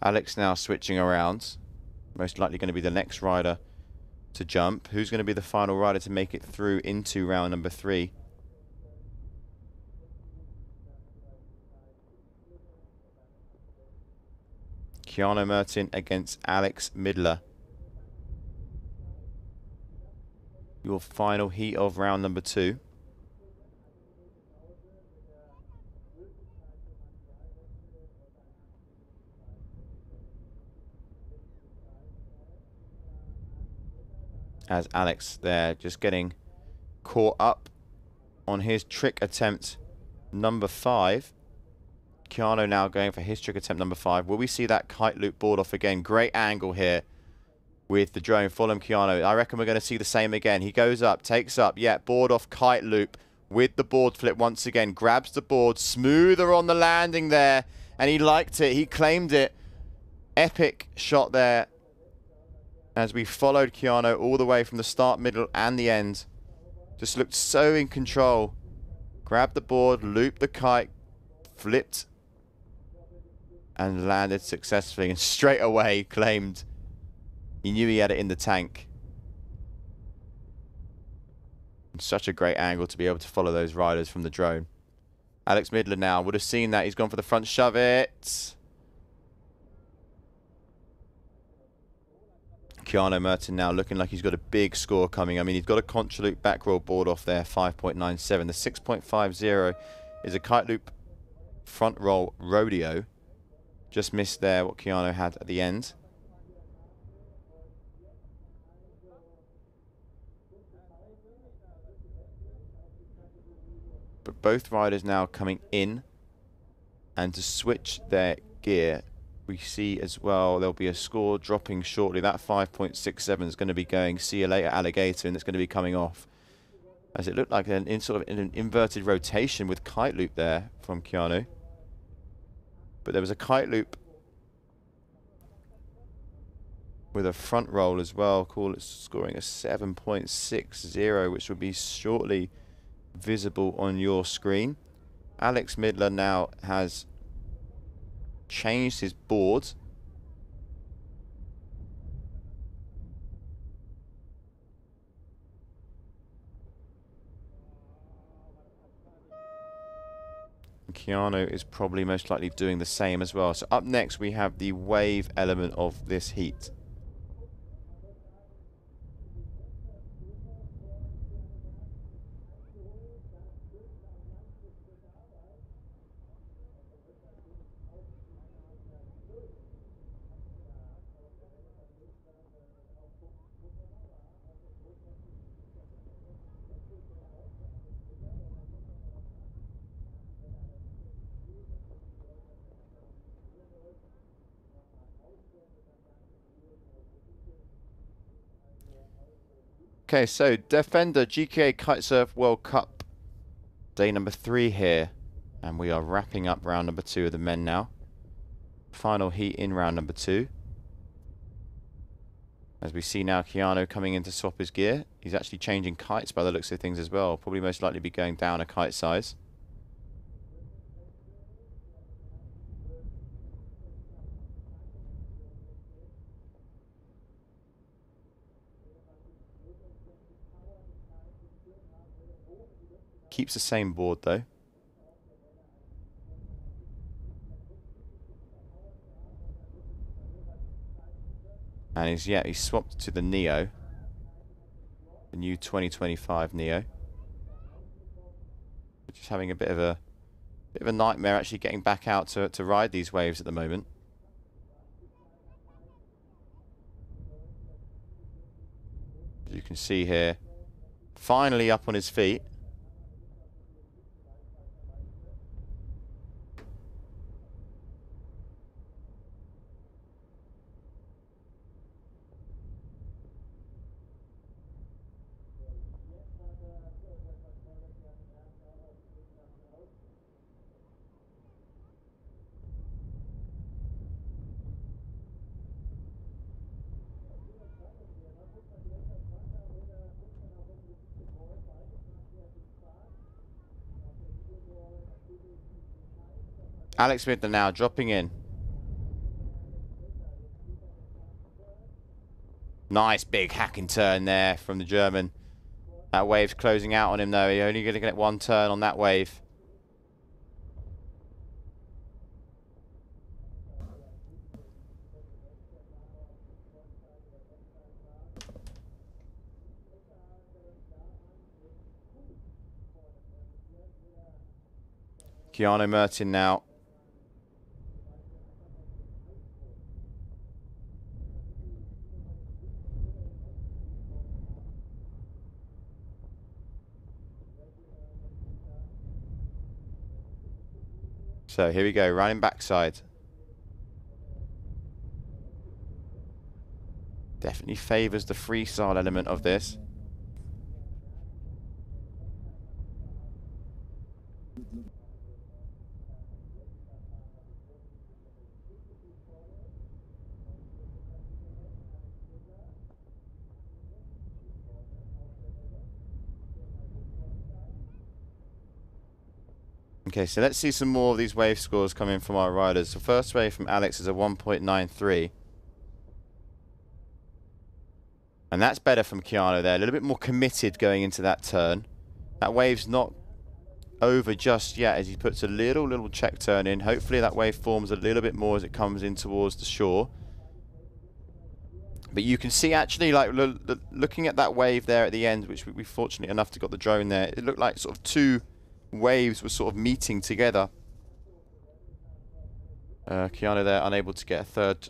Alex now switching around. Most likely going to be the next rider to jump. Who's going to be the final rider to make it through into round number 3? Keanu Mertin against Alex Midler. Your final heat of round number 2. As Alex there just getting caught up on his trick attempt number 5. Keanu now going for his trick attempt number 5. Will we see that kite loop board off again? Great angle here with the drone. Follow him, Keanu. I reckon we're going to see the same again. He goes up, takes up. Yeah, board off, kite loop with the board flip once again. Grabs the board, smoother on the landing there. And he liked it. He claimed it. Epic shot there, as we followed Keanu all the way from the start, middle, and the end. Just looked so in control. Grabbed the board, looped the kite, flipped, and landed successfully. And straight away claimed he knew he had it in the tank. And such a great angle to be able to follow those riders from the drone. Alex Midler now would have seen that. He's gone for the front shove it. Keanu Mertin now looking like he's got a big score coming. I mean, he's got a contra loop back roll board off there, 5.97. The 6.50 is a kite loop front roll rodeo. Just missed there what Keanu had at the end. But both riders now coming in, and to switch their gear, we see as well there'll be a score dropping shortly. That 5.67 is going to be going see you later alligator, and it's going to be coming off, as it looked like an inverted rotation with kite loop there from Keanu. But there was a kite loop with a front roll as well. Cool, it's scoring a 7.60, which will be shortly visible on your screen. Alex Midler now has changed his board. Keanu is probably most likely doing the same as well. So up next we have the wave element of this heat. Okay, so Defender GKA Kite-Surf World Cup, day number 3 here, and we are wrapping up round number 2 of the men now. Final heat in round number 2. As we see now Keanu coming in to swap his gear. He's actually changing kites by the looks of things as well. Probably most likely be going down a kite size. Keeps the same board though. And he's swapped to the Neo. The new 2025 Neo. Just having a bit of a nightmare actually getting back out to ride these waves at the moment. As you can see here, finally up on his feet. Alex Midler now dropping in. Nice big hacking turn there from the German. That wave's closing out on him though. He's only going to get one turn on that wave. Keanu Mertin now. So here we go, running backside. Definitely favours the freestyle element of this. Okay, so let's see some more of these wave scores coming from our riders. The first wave from Alex is a 1.93. And that's better from Keanu there. A little bit more committed going into that turn. That wave's not over just yet as he puts a little check turn in. Hopefully that wave forms a little bit more as it comes in towards the shore. But you can see actually, like, looking at that wave there at the end, which we fortunate enough to got the drone there, it looked like sort of two waves were sort of meeting together. Keanu there unable to get a third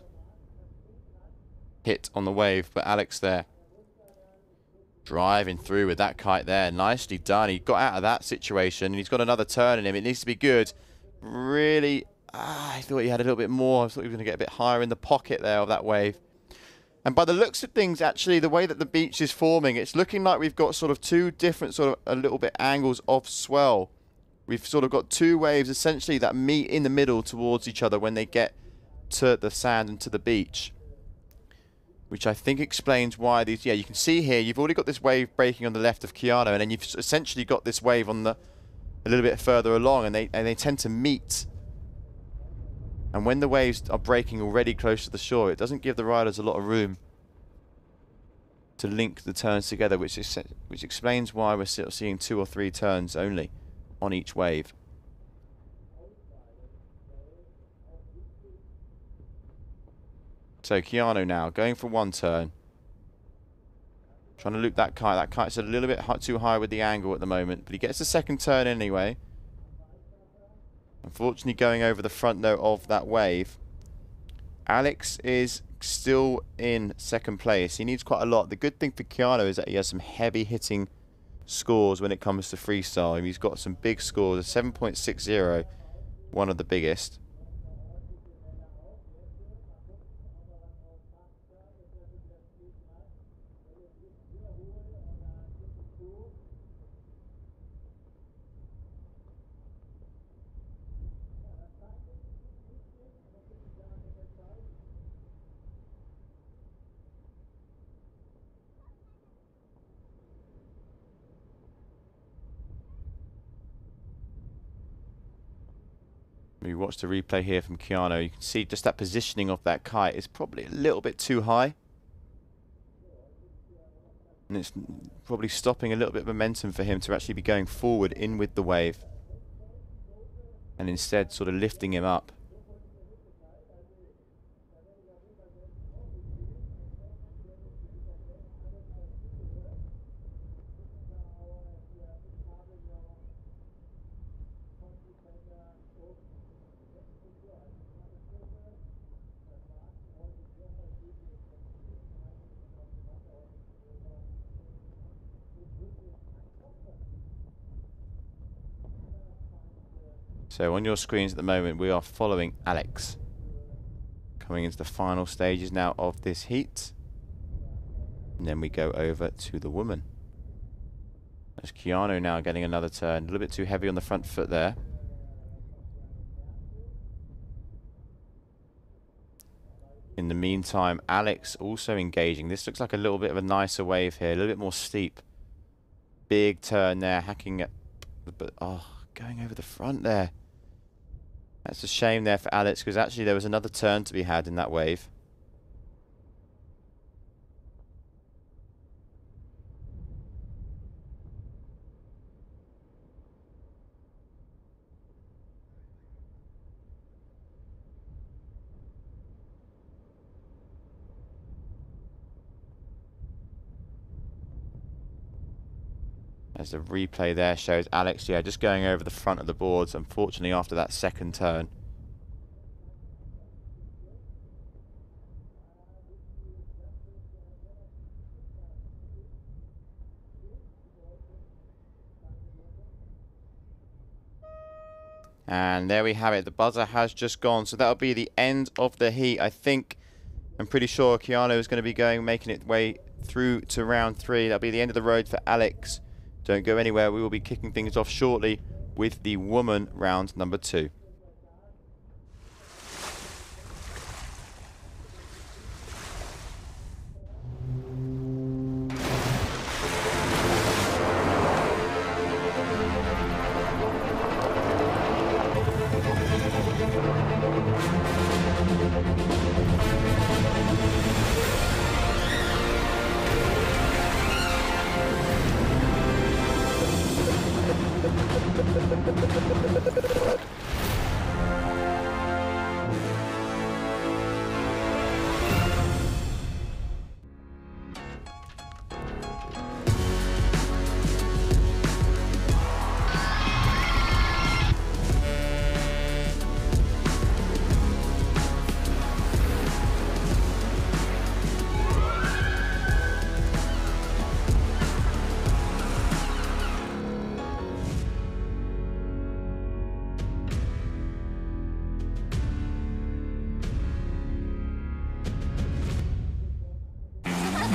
hit on the wave, but Alex there driving through with that kite there. Nicely done. He got out of that situation and he's got another turn in him. It needs to be good. Really, I thought he had a little bit more. I thought he was going to get a bit higher in the pocket there of that wave. And by the looks of things, actually, the way that the beach is forming, it's looking like we've got sort of two different sort of a little bit angles of swell. We've sort of got two waves, essentially, that meet in the middle towards each other when they get to the sand and to the beach. which I think explains why these... Yeah, you can see here, you've already got this wave breaking on the left of Keanu, and then you've essentially got this wave on the a little bit further along, and they tend to meet. And when the waves are breaking already close to the shore, it doesn't give the riders a lot of room to link the turns together, which explains why we're still seeing 2 or 3 turns only on each wave. So Keanu now going for 1 turn, trying to loop that kite. That kite's a little bit too high with the angle at the moment, but he gets the 2nd turn anyway. Unfortunately, going over the front though of that wave. Alex is still in 2nd place. He needs quite a lot. The good thing for Keanu is that he has some heavy hitting scores when it comes to freestyle. He's got some big scores, a 7.60, one of the biggest. We watch the replay here from Keanu. You can see just that positioning of that kite is probably a little bit too high. And it's probably stopping a little bit of momentum for him to actually be going forward in with the wave. And instead sort of lifting him up. So on your screens at the moment, we are following Alex coming into the final stages now of this heat. And then we go over to the woman. There's Keanu now getting another turn. A little bit too heavy on the front foot there. In the meantime, Alex also engaging. This looks like a little bit of a nicer wave here. A little bit more steep. Big turn there, hacking at... But, oh, going over the front there. That's a shame there for Alex, because actually there was another turn to be had in that wave. As the replay there shows Alex, yeah, just going over the front of the boards, unfortunately, after that 2nd turn. And there we have it. The buzzer has just gone. So that'll be the end of the heat. I think, I'm pretty sure Keanu is going to be making its way through to round 3. That'll be the end of the road for Alex. Don't go anywhere. We will be kicking things off shortly with the woman round number 2.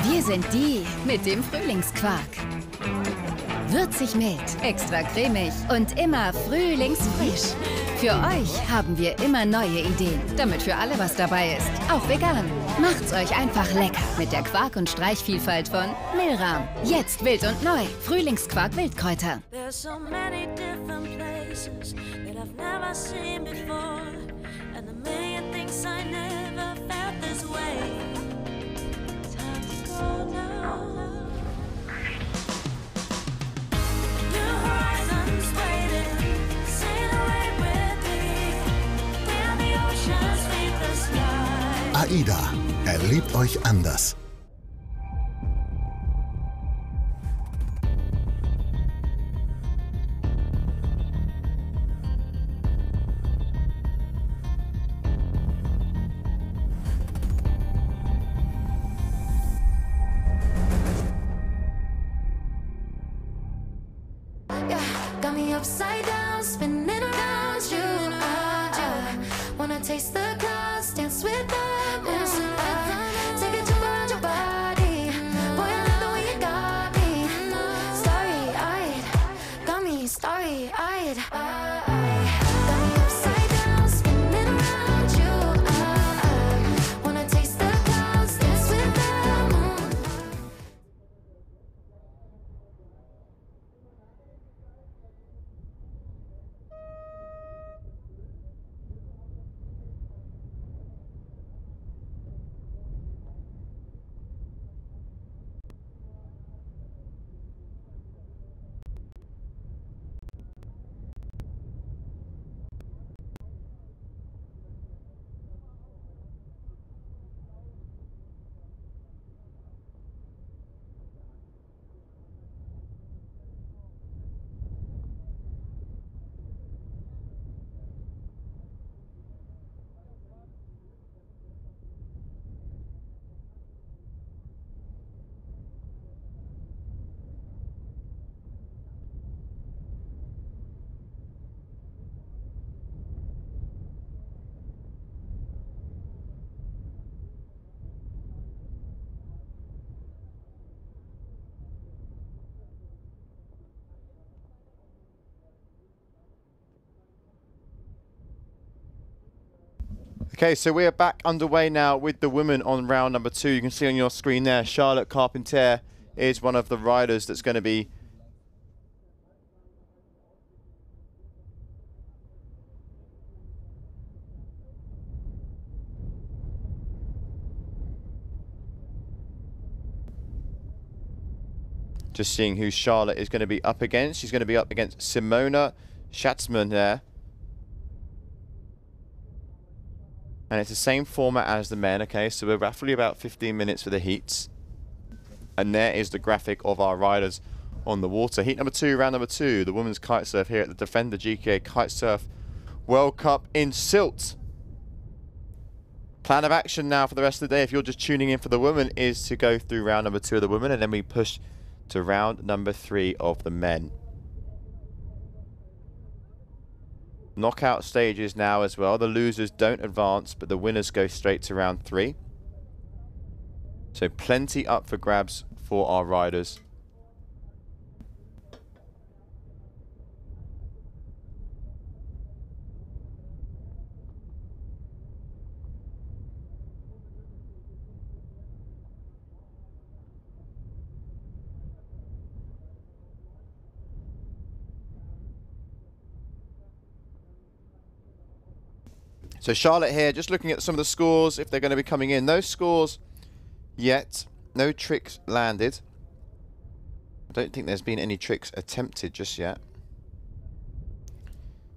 Wir sind die mit dem Frühlingsquark. Würzig mild, extra cremig und immer frühlingsfrisch. Für euch haben wir immer neue Ideen, damit für alle was dabei ist, auch vegan. Macht's euch einfach lecker mit der Quark- und Streichvielfalt von Milram. Jetzt wild und neu. Frühlingsquark Wildkräuter. There's so many different places that I've never seen before, and a million things I never felt this way. Time to go now. New horizons waiting, sail away with me. Where the oceans meet the sky. AIDA. Erlebt euch anders. Got me upside down, spinning around you. Wanna taste the clouds, dance with the moon. Take a trip around your body. Boy, I love the way you got me. Starry-eyed, got me starry-eyed. Got me upside down, spinning around you. Wanna taste the clouds, dance with the moon. Okay, so we are back underway now with the women on round number 2. You can see on your screen there, Charlotte Carpentier is one of the riders that's going to be just seeing who Charlotte is going to be up against. She's going to be up against Simona Schatzman there. And it's the same format as the men, okay? So we're roughly about 15 minutes for the heats. And there is the graphic of our riders on the water. Heat number 2, round number 2, the women's kite surf here at the Defender GKA Kite-Surf World Cup in Sylt. Plan of action now for the rest of the day, if you're just tuning in for the women, is to go through round number 2 of the women, and then we push to round number 3 of the men. Knockout stages now as well. The losers don't advance, but the winners go straight to round 3. So plenty up for grabs for our riders. So Charlotte here, just looking at some of the scores, if they're going to be coming in. No scores yet. No tricks landed. I don't think there's been any tricks attempted just yet.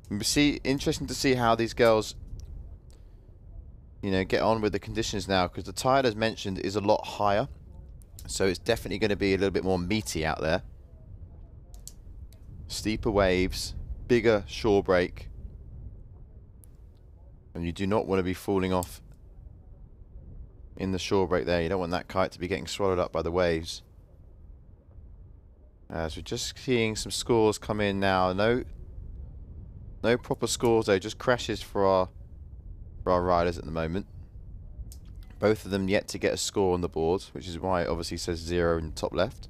Interesting to see how these girls, you know, get on with the conditions now, because the tide, as mentioned, is a lot higher. So it's definitely going to be a little bit more meaty out there. Steeper waves, bigger shore break. And you do not want to be falling off in the shore break there. You don't want that kite to be getting swallowed up by the waves. As we're just seeing some scores come in now. No proper scores though, just crashes for our riders at the moment. Both of them yet to get a score on the board, which is why it obviously says 0 in the top left.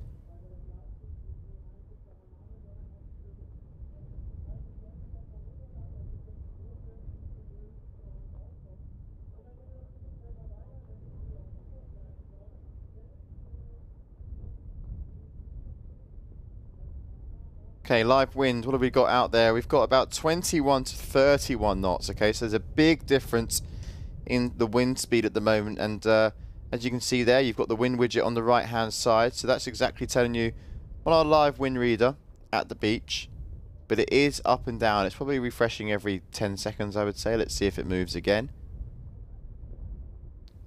Okay, live wind, what have we got out there? We've got about 21 to 31 knots, okay? So there's a big difference in the wind speed at the moment. And as you can see there, you've got the wind widget on the right-hand side. So that's exactly telling you on our live wind reader at the beach. But it is up and down. It's probably refreshing every 10 seconds, I would say. Let's see if it moves again.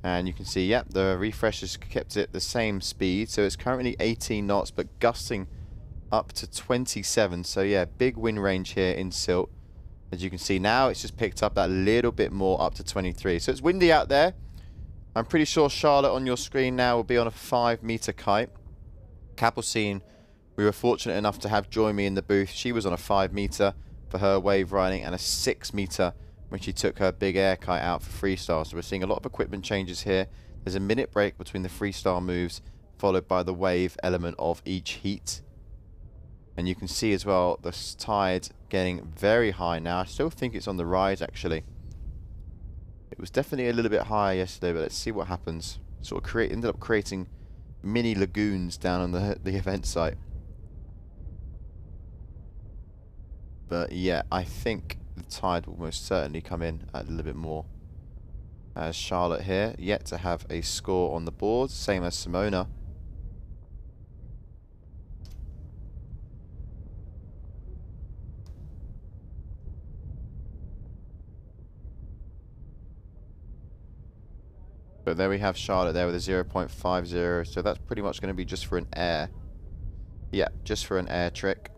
And you can see, yep, the refresh has kept it the same speed. So it's currently 18 knots, but gusting up to 27. So yeah, big wind range here in Sylt. As you can see now, it's just picked up that little bit more up to 23. So it's windy out there. I'm pretty sure Charlotte on your screen now will be on a 5-meter kite. Capucine, we were fortunate enough to have join me in the booth. She was on a 5-meter for her wave riding and a 6-meter when she took her big air kite out for freestyle. So we're seeing a lot of equipment changes here. There's a minute break between the freestyle moves, followed by the wave element of each heat. And you can see as well the tide getting very high now. I still think it's on the rise, actually. It was definitely a little bit higher yesterday, but let's see what happens. Sort of ended up creating mini lagoons down on the event site. But yeah, I think the tide will most certainly come in a little bit more. As Charlotte here, yet to have a score on the board, same as Simona. But there we have Charlotte there with a 0.50, so that's pretty much going to be just for an air. Yeah, just for an air trick.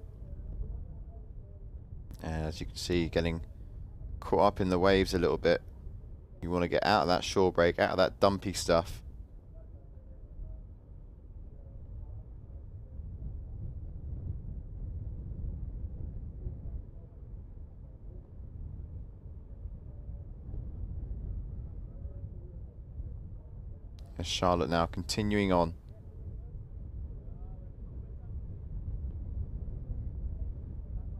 And as you can see, getting caught up in the waves a little bit. You want to get out of that shore break, out of that dumpy stuff. And Charlotte now continuing on.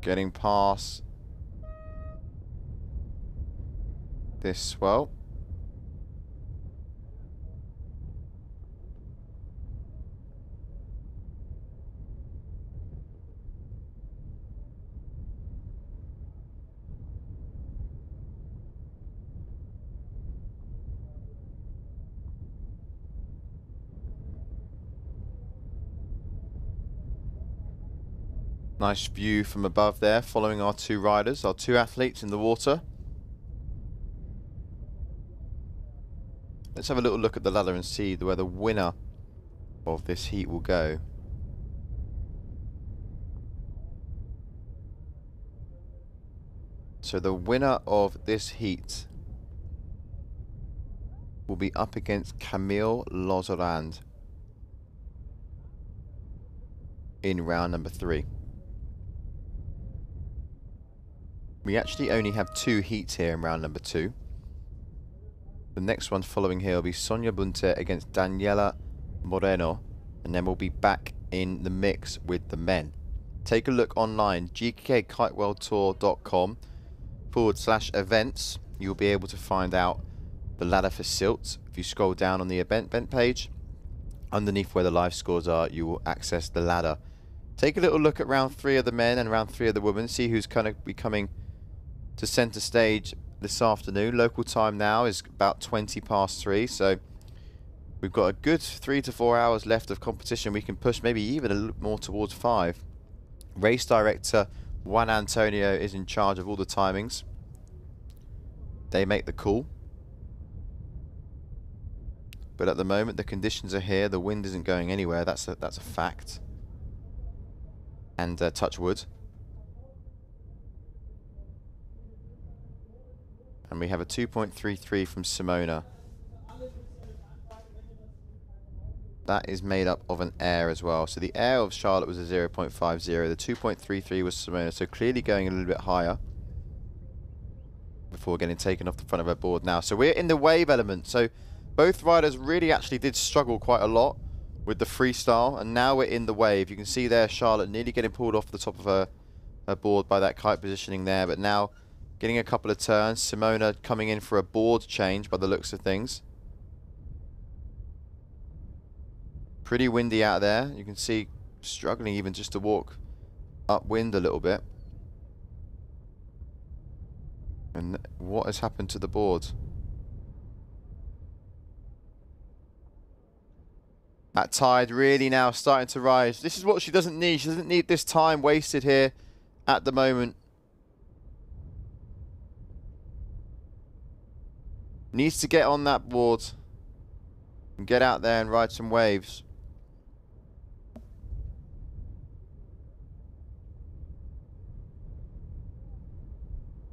Getting past this swell. Nice view from above there, following our two riders, our two athletes in the water. Let's have a little look at the ladder and see where the winner of this heat will go. So the winner of this heat will be up against Camille Lozorand in round number 3. We actually only have 2 heats here in round number 2. The next one following here will be Sonia Bunte against Daniela Moreno, and then we'll be back in the mix with the men. Take a look online, gkkiteworldtour.com/events. You'll be able to find out the ladder for Sylt. If you scroll down on the event page, underneath where the live scores are, you will access the ladder. Take a little look at round 3 of the men and round 3 of the women, see who's kind of be coming to centre stage this afternoon. Local time now is about 3:20, so we've got a good 3 to 4 hours left of competition. We can push maybe even a little more towards 5. Race director Juan Antonio is in charge of all the timings. They make the call. But at the moment the conditions are here. The wind isn't going anywhere. That's a fact. And touch wood. And we have a 2.33 from Simona. That is made up of an air as well. So the air of Charlotte was a 0.50. The 2.33 was Simona. So clearly going a little bit higher before getting taken off the front of her board now. So we're in the wave element. So both riders really actually did struggle quite a lot with the freestyle. And now we're in the wave. You can see there Charlotte nearly getting pulled off the top of her board by that kite positioning there. But now getting a couple of turns. Simona coming in for a board change by the looks of things. Pretty windy out there. You can see struggling even just to walk upwind a little bit. And what has happened to the board? That tide really now starting to rise. This is what she doesn't need. She doesn't need this time wasted here at the moment. Needs to get on that board and get out there and ride some waves.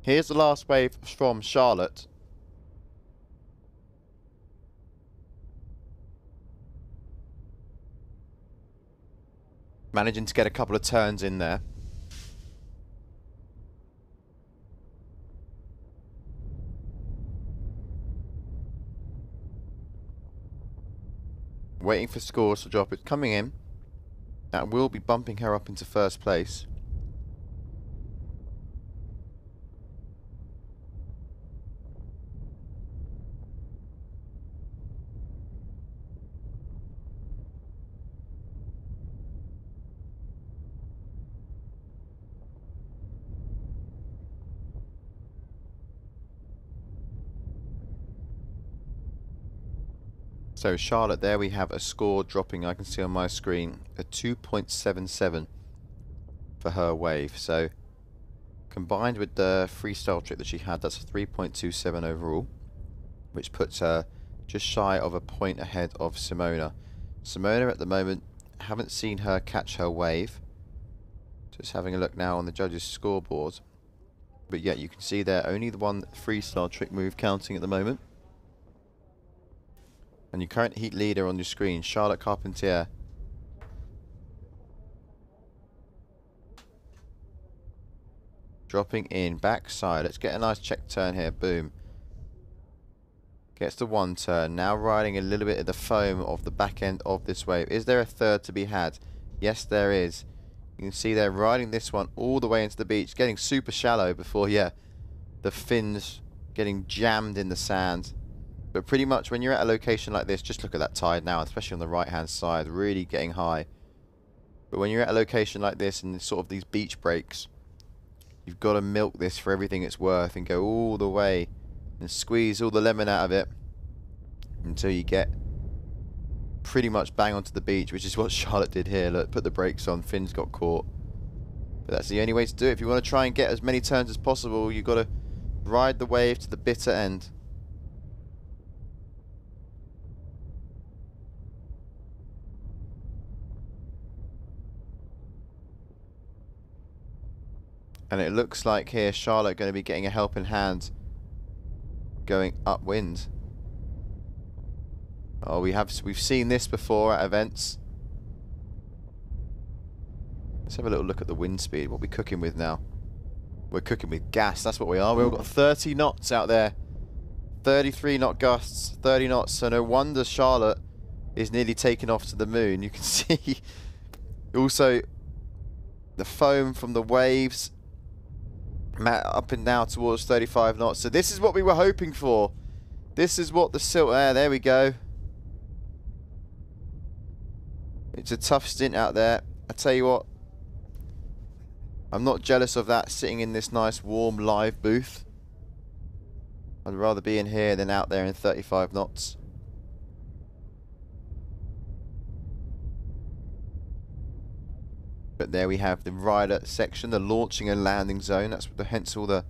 Here's the last wave from Charlotte. Managing to get a couple of turns in there. Waiting for scores to drop. It's coming in. That will be bumping her up into first place. So Charlotte, there we have a score dropping, I can see on my screen, a 2.77 for her wave. So combined with the freestyle trick that she had, that's a 3.27 overall, which puts her just shy of a point ahead of Simona. Simona at the moment, haven't seen her catch her wave. Just having a look now on the judges' scoreboard. But yeah, you can see there only the one freestyle trick move counting at the moment. And your current heat leader on your screen, Charlotte Carpentier. Dropping in, backside. Let's get a nice check turn here. Boom. Gets the one turn. Now riding a little bit of the foam of the back end of this wave. Is there a third to be had? Yes, there is. You can see they're riding this one all the way into the beach. Getting super shallow before, yeah, the fins getting jammed in the sand. But pretty much when you're at a location like this, just look at that tide now, especially on the right-hand side, really getting high. But when you're at a location like this and sort of these beach breaks, you've got to milk this for everything it's worth and go all the way and squeeze all the lemon out of it until you get pretty much bang onto the beach, which is what Charlotte did here. Look, put the brakes on, fins got caught. But that's the only way to do it. If you want to try and get as many turns as possible, you've got to ride the wave to the bitter end. And it looks like here Charlotte going to be getting a helping hand going upwind. Oh, we've seen this before at events. Let's have a little look at the wind speed. What are we cooking with now? We're cooking with gas. That's what we are. We've got 30 knots out there. 33 knot gusts, 30 knots. So no wonder Charlotte is nearly taking off to the moon. You can see also the foam from the waves up and down towards 35 knots. So this is what we were hoping for. This is what the Sylt... there we go. It's a tough stint out there. I tell you what, I'm not jealous of that, sitting in this nice warm live booth. I'd rather be in here than out there in 35 knots. But there we have the rider section, the launching and landing zone. That's hence all the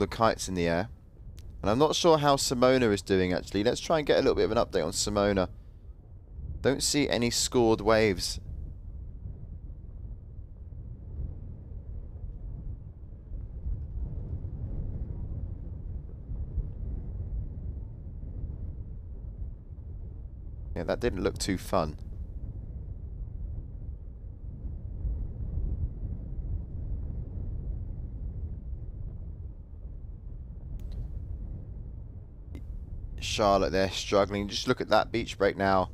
kites in the air. And I'm not sure how Simona is doing actually. Let's try and get a little bit of an update on Simona. Don't see any scored waves. Yeah, that didn't look too fun. Charlotte there struggling. Just look at that beach break now.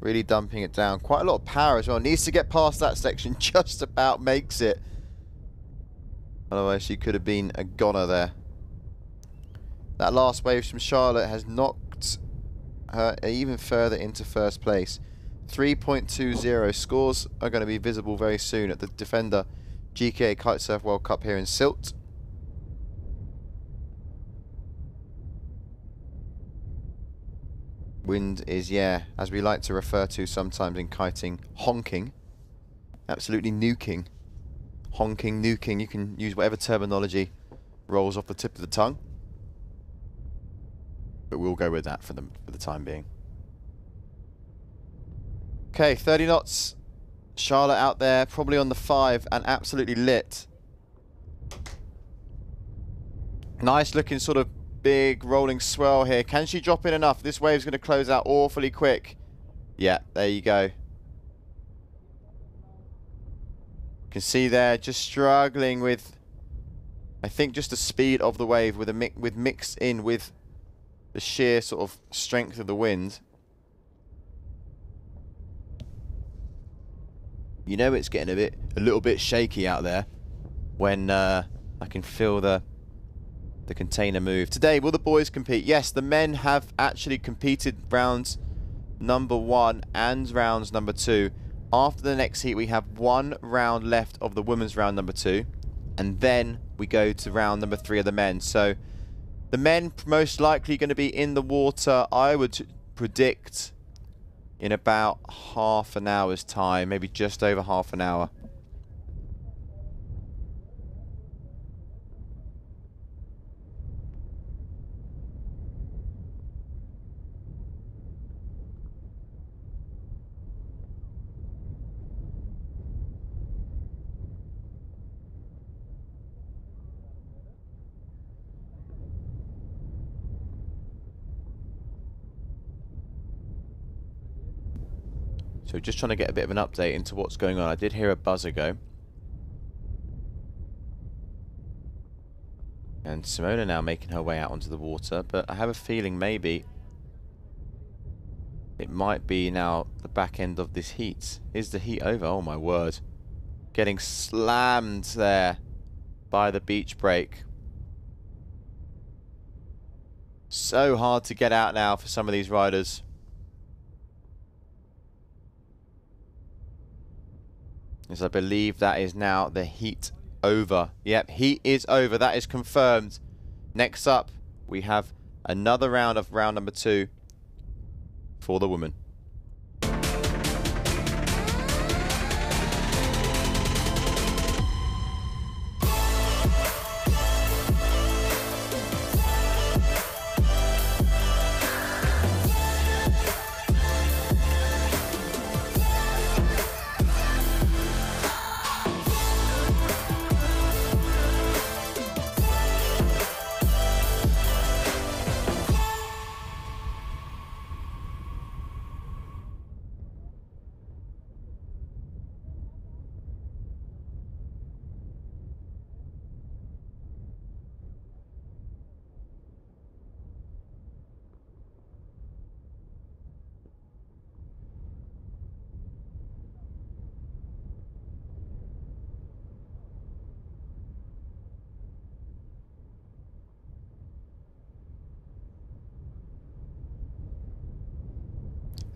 Really dumping it down. Quite a lot of power as well. Needs to get past that section. Just about makes it. Otherwise she could have been a goner there. That last wave from Charlotte has knocked her even further into first place. 3.20. Scores are going to be visible very soon at the Defender GKA Kite-Surf World Cup here in Sylt. Wind is, yeah, as we like to refer to sometimes in kiting, honking. Absolutely nuking. Honking, nuking, you can use whatever terminology rolls off the tip of the tongue. But we'll go with that for the time being. Okay, 30 knots. Charlotte out there, probably on the 5 and absolutely lit. Nice looking sort of big rolling swell here. Can she drop in enough? This wave's going to close out awfully quick. Yeah, there you go. You can see there just struggling with, I think, just the speed of the wave with mixed in with the sheer sort of strength of the wind. You know it's getting a little bit shaky out there when I can feel the container move. Today, will the boys compete? Yes, the men have actually competed rounds number 1 and rounds number 2. After the next heat, we have 1 round left of the women's round number 2, and then we go to round number 3 of the men. So the men most likely going to be in the water, I would predict, in about half an hour's time, maybe just over half an hour. So just trying to get a bit of an update into what's going on. I did hear a buzzer go. And Simona now making her way out onto the water, but I have a feeling maybe it might be now the back end of this heat. Is the heat over? Oh my word. Getting slammed there by the beach break. So hard to get out now for some of these riders. As I believe that is now the heat over. Yep, heat is over. That is confirmed. Next up, we have another round of round number 2 for the women.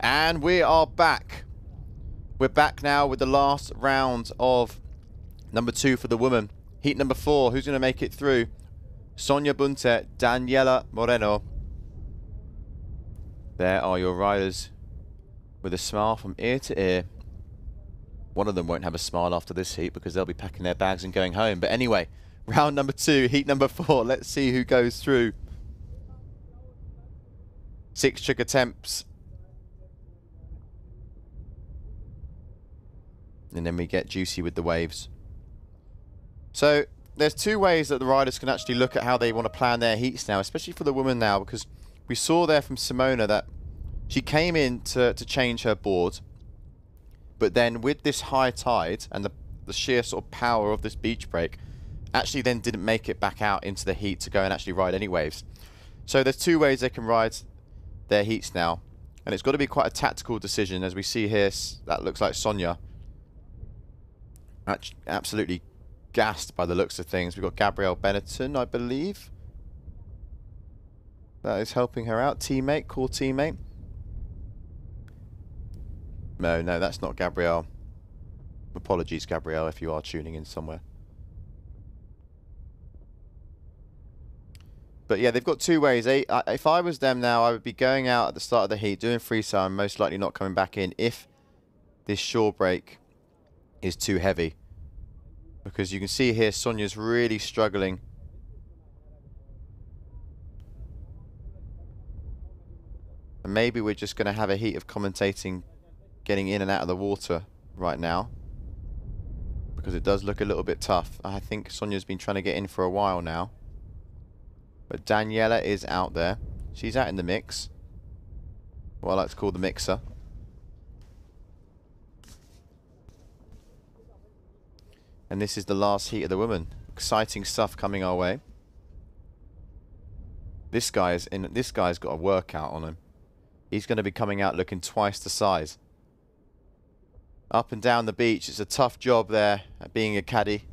And we are back. We're back now with the last round of number 2 for the women. Heat number 4. Who's going to make it through? Sonia Bunte, Daniela Moreno. There are your riders with a smile from ear to ear. One of them won't have a smile after this heat because they'll be packing their bags and going home. But anyway, round number 2, heat number 4. Let's see who goes through. 6 trick attempts. And then we get juicy with the waves. So there's 2 ways that the riders can actually look at how they want to plan their heats now, especially for the women now, because we saw there from Simona that she came in to change her board, but then with this high tide and the sheer sort of power of this beach break, actually then didn't make it back out into the heat to go and actually ride any waves. So there's 2 ways they can ride their heats now, and it's got to be quite a tactical decision. As we see here, that looks like Sonia. Absolutely gassed by the looks of things. We've got Gabrielle Benetton, I believe. That is helping her out. Teammate, core teammate. No, that's not Gabrielle. Apologies, Gabrielle, if you are tuning in somewhere. But yeah, they've got two ways. If I was them now, I would be going out at the start of the heat, doing freestyle, and most likely not coming back in if this shore break is too heavy. Because you can see here, Sonia's really struggling. And maybe we're just going to have a heat of commentating getting in and out of the water right now. Because it does look a little bit tough. I think Sonia's been trying to get in for a while now. But Daniela is out there. She's out in the mix. What I like to call the mixer. And this is the last heat of the women. Exciting stuff coming our way. This guy's got a workout on him. He's going to be coming out looking twice the size. Up and down the beach, it's a tough job there at being a caddy.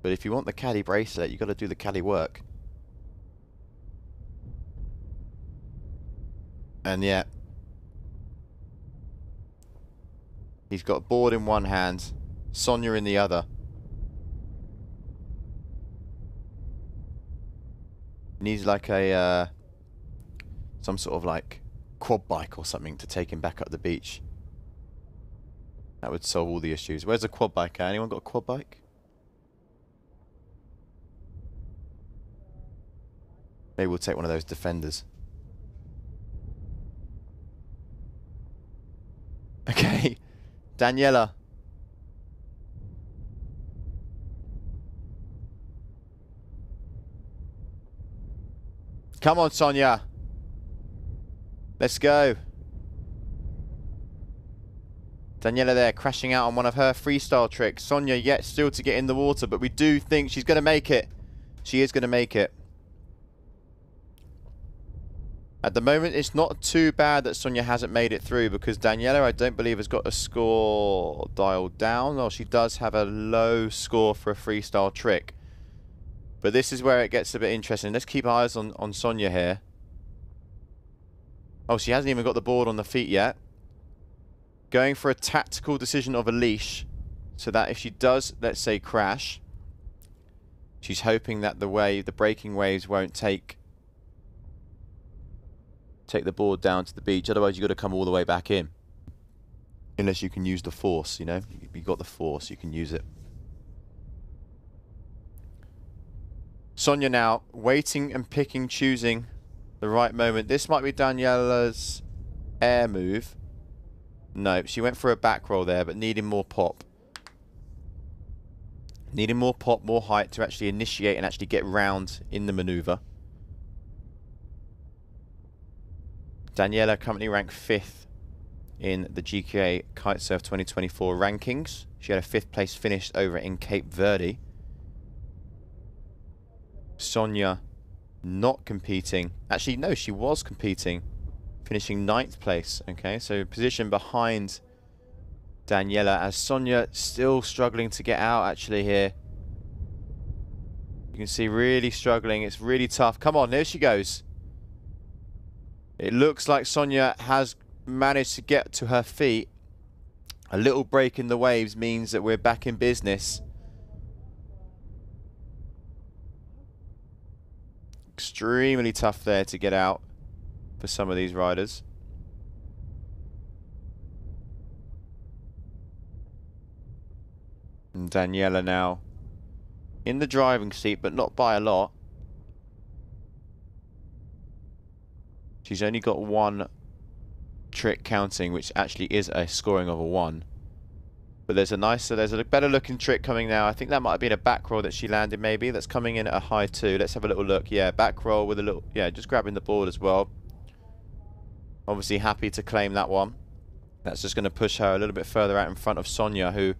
But if you want the caddy bracelet, you've got to do the caddy work. And yeah. He's got a board in one hand, Sonia in the other. Needs like a some sort of like quad bike or something to take him back up the beach. That would solve all the issues. Where's a quad bike at? Anyone got a quad bike? Maybe we'll take one of those defenders. Okay. Daniela. Come on, Sonia. Let's go. Daniela there, crashing out on one of her freestyle tricks. Sonia yet still to get in the water, but we do think she's going to make it. She is going to make it. At the moment, it's not too bad that Sonia hasn't made it through, because Daniela, I don't believe, has got a score dialed down. Or she does have a low score for a freestyle trick. But this is where it gets a bit interesting. Let's keep eyes on Sonia here. Oh, she hasn't even got the board on the feet yet. Going for a tactical decision of a leash, so that if she does, let's say, crash, she's hoping that the breaking waves won't take the board down to the beach. Otherwise, you've got to come all the way back in. Unless you can use the force, you know. You've got the force, you can use it. Sonia now waiting and picking, choosing the right moment. This might be Daniela's air move. No, she went for a back roll there, but needing more pop. Needing more pop, more height to actually initiate and actually get round in the maneuver. Daniela currently ranked 5th in the GKA Kite-Surf 2024 rankings. She had a 5th place finish over in Cape Verde. Sonia not competing. Actually, no, she was competing. Finishing 9th place. Okay, so position behind Daniela, as Sonia still struggling to get out actually here. You can see really struggling. It's really tough. Come on, there she goes. It looks like Sonia has managed to get to her feet. A little break in the waves means that we're back in business. Extremely tough there to get out for some of these riders. And Daniela now in the driving seat, but not by a lot. She's only got one trick counting, which actually is a scoring of a 1. But there's a better looking trick coming now. I think that might have been a back roll that she landed maybe. That's coming in at a high 2. Let's have a little look. Yeah, back roll with a little, yeah, just grabbing the board as well. Obviously happy to claim that one. That's just going to push her a little bit further out in front of Sonia, who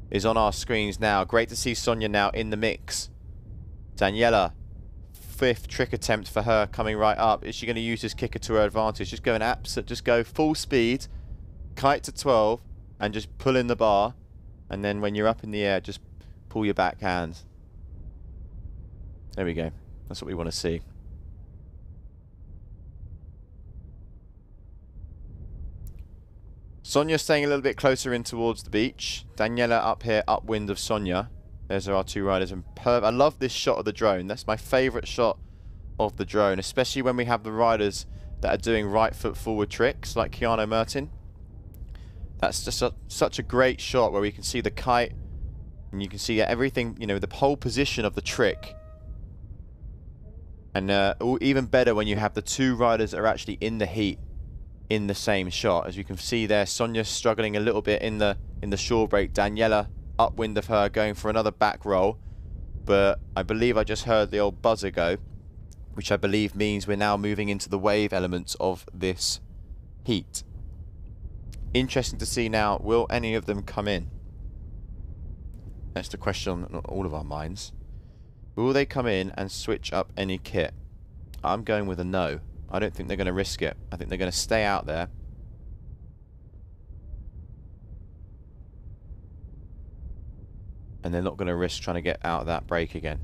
is on our screens now. Great to see Sonia now in the mix. Daniela, 5th trick attempt for her coming right up. Is she going to use this kicker to her advantage? Just go just go full speed, kite to 12, and just pull in the bar. And then when you're up in the air, just pull your back hand. There we go. That's what we want to see. Sonia staying a little bit closer in towards the beach. Daniela up here, upwind of Sonia. There's our two riders. And I love this shot of the drone. That's my favourite shot of the drone, especially when we have the riders that are doing right foot forward tricks like Keanu Mertin. That's just such a great shot where we can see the kite and you can see everything, you know, the whole position of the trick. And even better when you have the two riders that are actually in the heat in the same shot. As you can see there, Sonia's struggling a little bit in the shore break. Daniela upwind of her going for another back roll. But I believe I just heard the old buzzer go, which I believe means we're now moving into the wave elements of this heat. Interesting to see now, will any of them come in? That's the question on all of our minds. Will they come in and switch up any kit? I'm going with a no. I don't think they're going to risk it. I think they're going to stay out there. And they're not going to risk trying to get out of that break again.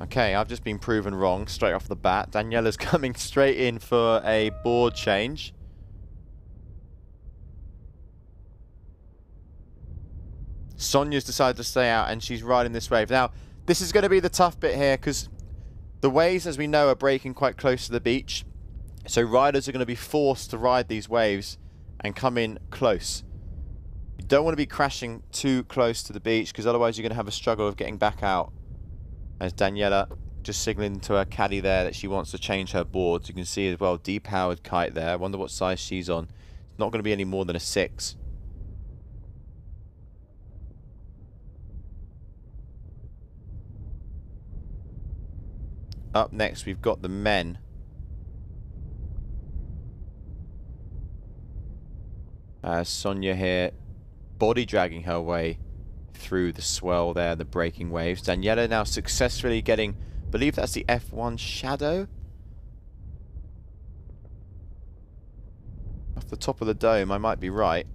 Okay, I've just been proven wrong straight off the bat. Daniela's coming straight in for a board change. Sonia's decided to stay out and she's riding this wave. Now, this is going to be the tough bit here because the waves, as we know, are breaking quite close to the beach. So riders are going to be forced to ride these waves and come in close. You don't want to be crashing too close to the beach because otherwise you're going to have a struggle of getting back out. As Daniela just signaling to her caddy there that she wants to change her boards. You can see as well, depowered kite there. I wonder what size she's on. It's not going to be any more than a 6. Up next, we've got the men. Sonia here, body dragging her way through the swell there, the breaking waves. Daniela now successfully getting, I believe that's the F1 shadow. Off the top of the dome, I might be right.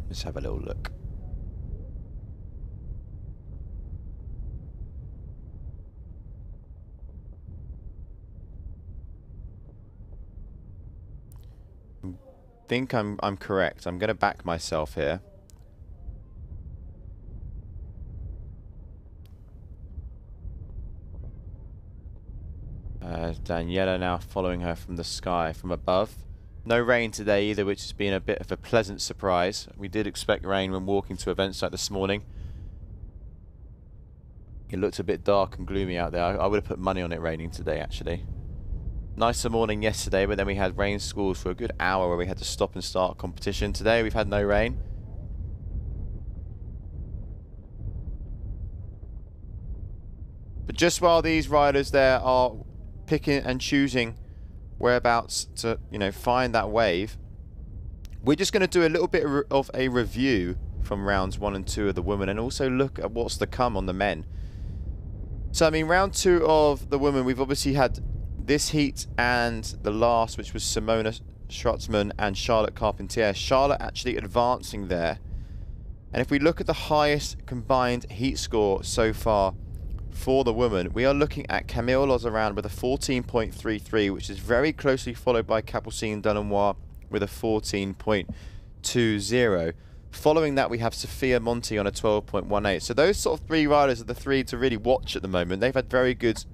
Let's have a little look. I think I'm correct. I'm going to back myself here. Daniela now following her from the sky, from above. No rain today either, which has been a bit of a pleasant surprise. We did expect rain when walking to events like this morning. It looked a bit dark and gloomy out there. I would have put money on it raining today, actually. Nicer morning yesterday, but then we had rain squalls for a good hour where we had to stop and start competition. Today we've had no rain. But just while these riders there are picking and choosing whereabouts to, you know, find that wave, we're just going to do a little bit of a review from rounds 1 and 2 of the women and also look at what's to come on the men. So, I mean, round 2 of the women, we've obviously had this heat and the last, which was Simona Schrotzman and Charlotte Carpentier. Charlotte actually advancing there. And if we look at the highest combined heat score so far for the women, we are looking at Camille Lozaran with a 14.33, which is very closely followed by Capucine Delannoy with a 14.20. Following that, we have Sophia Monti on a 12.18. So those sort of 3 riders are the 3 to really watch at the moment. They've had very good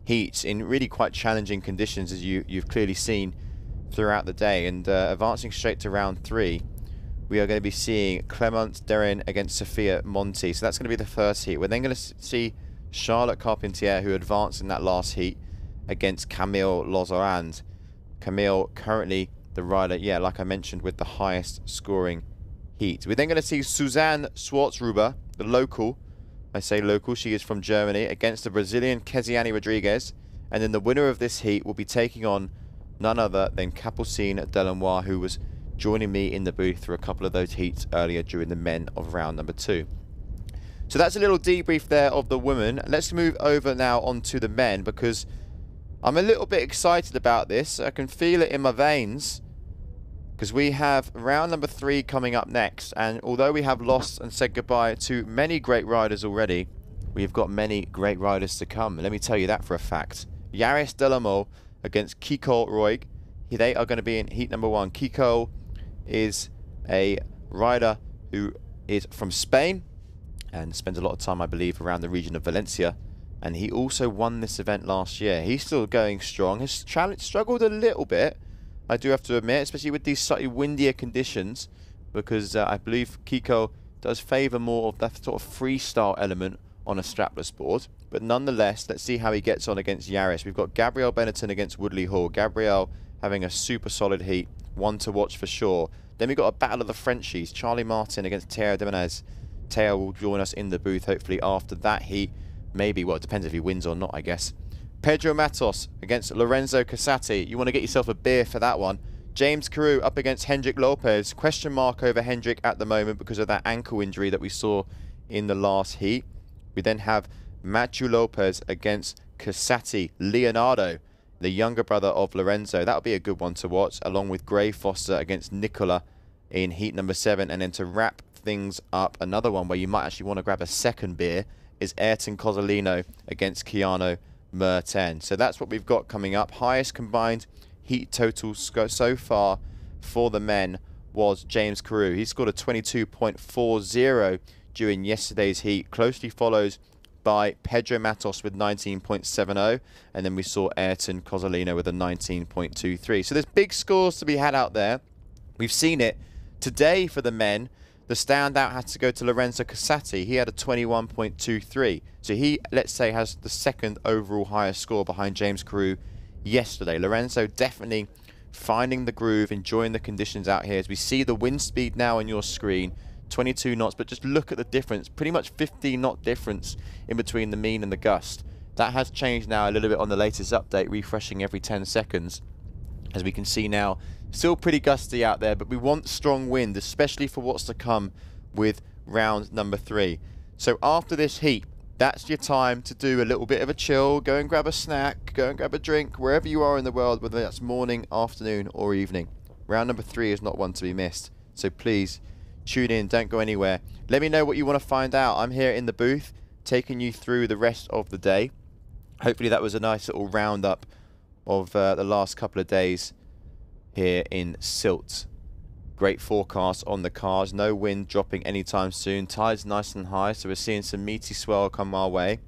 heats in really quite challenging conditions, as you've clearly seen throughout the day. And advancing straight to round 3, we are going to be seeing Clémence Derin against Sophia Monti. So that's going to be the first heat. We're then going to see Charlotte Carpentier, who advanced in that last heat, against Camille Lozaran. Camille currently the rider, yeah, like I mentioned, with the highest scoring heat. We're then going to see Suzanne Schwarzruber, the local. I say local, she is from Germany, against the Brazilian Keziane Rodriguez. And then the winner of this heat will be taking on none other than Capucine Delannoy, who was joining me in the booth for a couple of those heats earlier during the men of round number 2. So that's a little debrief there of the women. Let's move over now onto the men, because I'm a little bit excited about this. I can feel it in my veins, because we have round number 3 coming up next. And although we have lost and said goodbye to many great riders already, we've got many great riders to come. Let me tell you that for a fact. Yaris Delamo against Kiko Roig. They are going to be in heat number 1. Kiko is a rider who is from Spain and spends a lot of time, I believe, around the region of Valencia. And he also won this event last year. He's still going strong. His struggled a little bit, I do have to admit, especially with these slightly windier conditions, because I believe Kiko does favour more of that sort of freestyle element on a strapless board. But nonetheless, let's see how he gets on against Yaris. We've got Gabriel Benetton against Woodley Hall. Gabriel having a super solid heat, one to watch for sure. Then we've got a battle of the Frenchies. Charlie Martin against Teo Demenez. Teo will join us in the booth hopefully after that heat. Maybe, well, it depends if he wins or not, I guess. Pedro Matos against Lorenzo Casati. You want to get yourself a beer for that one. James Carew up against Hendrik Lopez. Question mark over Hendrik at the moment because of that ankle injury that we saw in the last heat. We then have Matthew Lopez against Casati. Leonardo, the younger brother of Lorenzo. That'll be a good one to watch, along with Gray Foster against Nicola in heat number 7. And then to wrap things up, another one where you might actually want to grab a second beer is Ayrton Cozzolino against Keanu Merten. So that's what we've got coming up. Highest combined heat total so far for the men was James Carew. He scored a 22.40 during yesterday's heat. Closely follows by Pedro Matos with 19.70, and then we saw Ayrton Cozzolino with a 19.23. So there's big scores to be had out there. We've seen it today for the men. The standout had to go to Lorenzo Casati. He had a 21.23. So he, let's say, has the second overall highest score behind James Carew yesterday. Lorenzo definitely finding the groove, enjoying the conditions out here. As we see the wind speed now on your screen, 22 knots, but just look at the difference. Pretty much 15 knot difference in between the mean and the gust. That has changed now a little bit on the latest update, refreshing every 10 seconds. As we can see now, still pretty gusty out there, but we want strong wind, especially for what's to come with round number 3. So after this heat, that's your time to do a little bit of a chill, go and grab a snack, go and grab a drink, wherever you are in the world, whether that's morning, afternoon or evening. Round number 3 is not one to be missed. So please, tune in, don't go anywhere. Let me know what you want to find out. I'm here in the booth, taking you through the rest of the day. Hopefully that was a nice little roundup of the last couple of days here in Sylt. Great forecast on the cars, no wind dropping anytime soon. Tide's nice and high, so we're seeing some meaty swell come our way.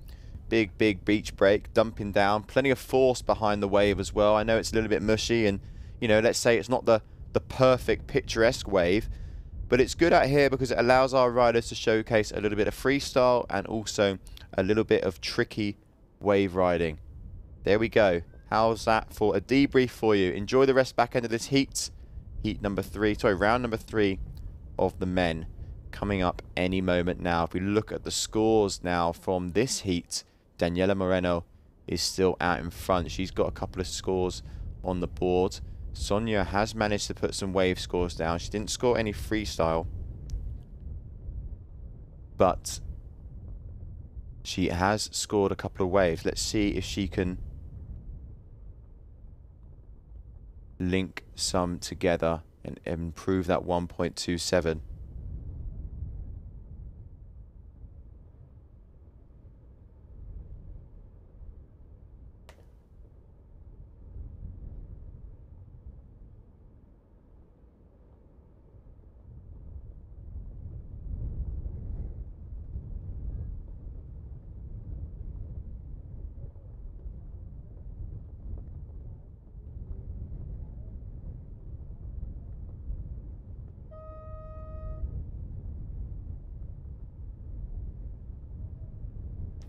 Big beach break, dumping down. Plenty of force behind the wave as well. I know it's a little bit mushy and, you know, let's say it's not the perfect picturesque wave, but it's good out here because it allows our riders to showcase a little bit of freestyle and also a little bit of tricky wave riding. There we go. How's that for a debrief for you? Enjoy the rest back end of this heat. Heat number 3, sorry, round number 3 of the men coming up any moment now. If we look at the scores now from this heat, Daniela Moreno is still out in front. She's got a couple of scores on the board. Sonia has managed to put some wave scores down. She didn't score any freestyle, but she has scored a couple of waves. Let's see if she can link some together and improve that 1.27.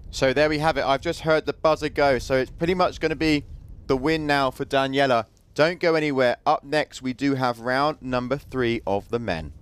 So there we have it. I've just heard the buzzer go. So it's pretty much going to be the win now for Daniela. Don't go anywhere. Up next, we do have round number 3 of the men.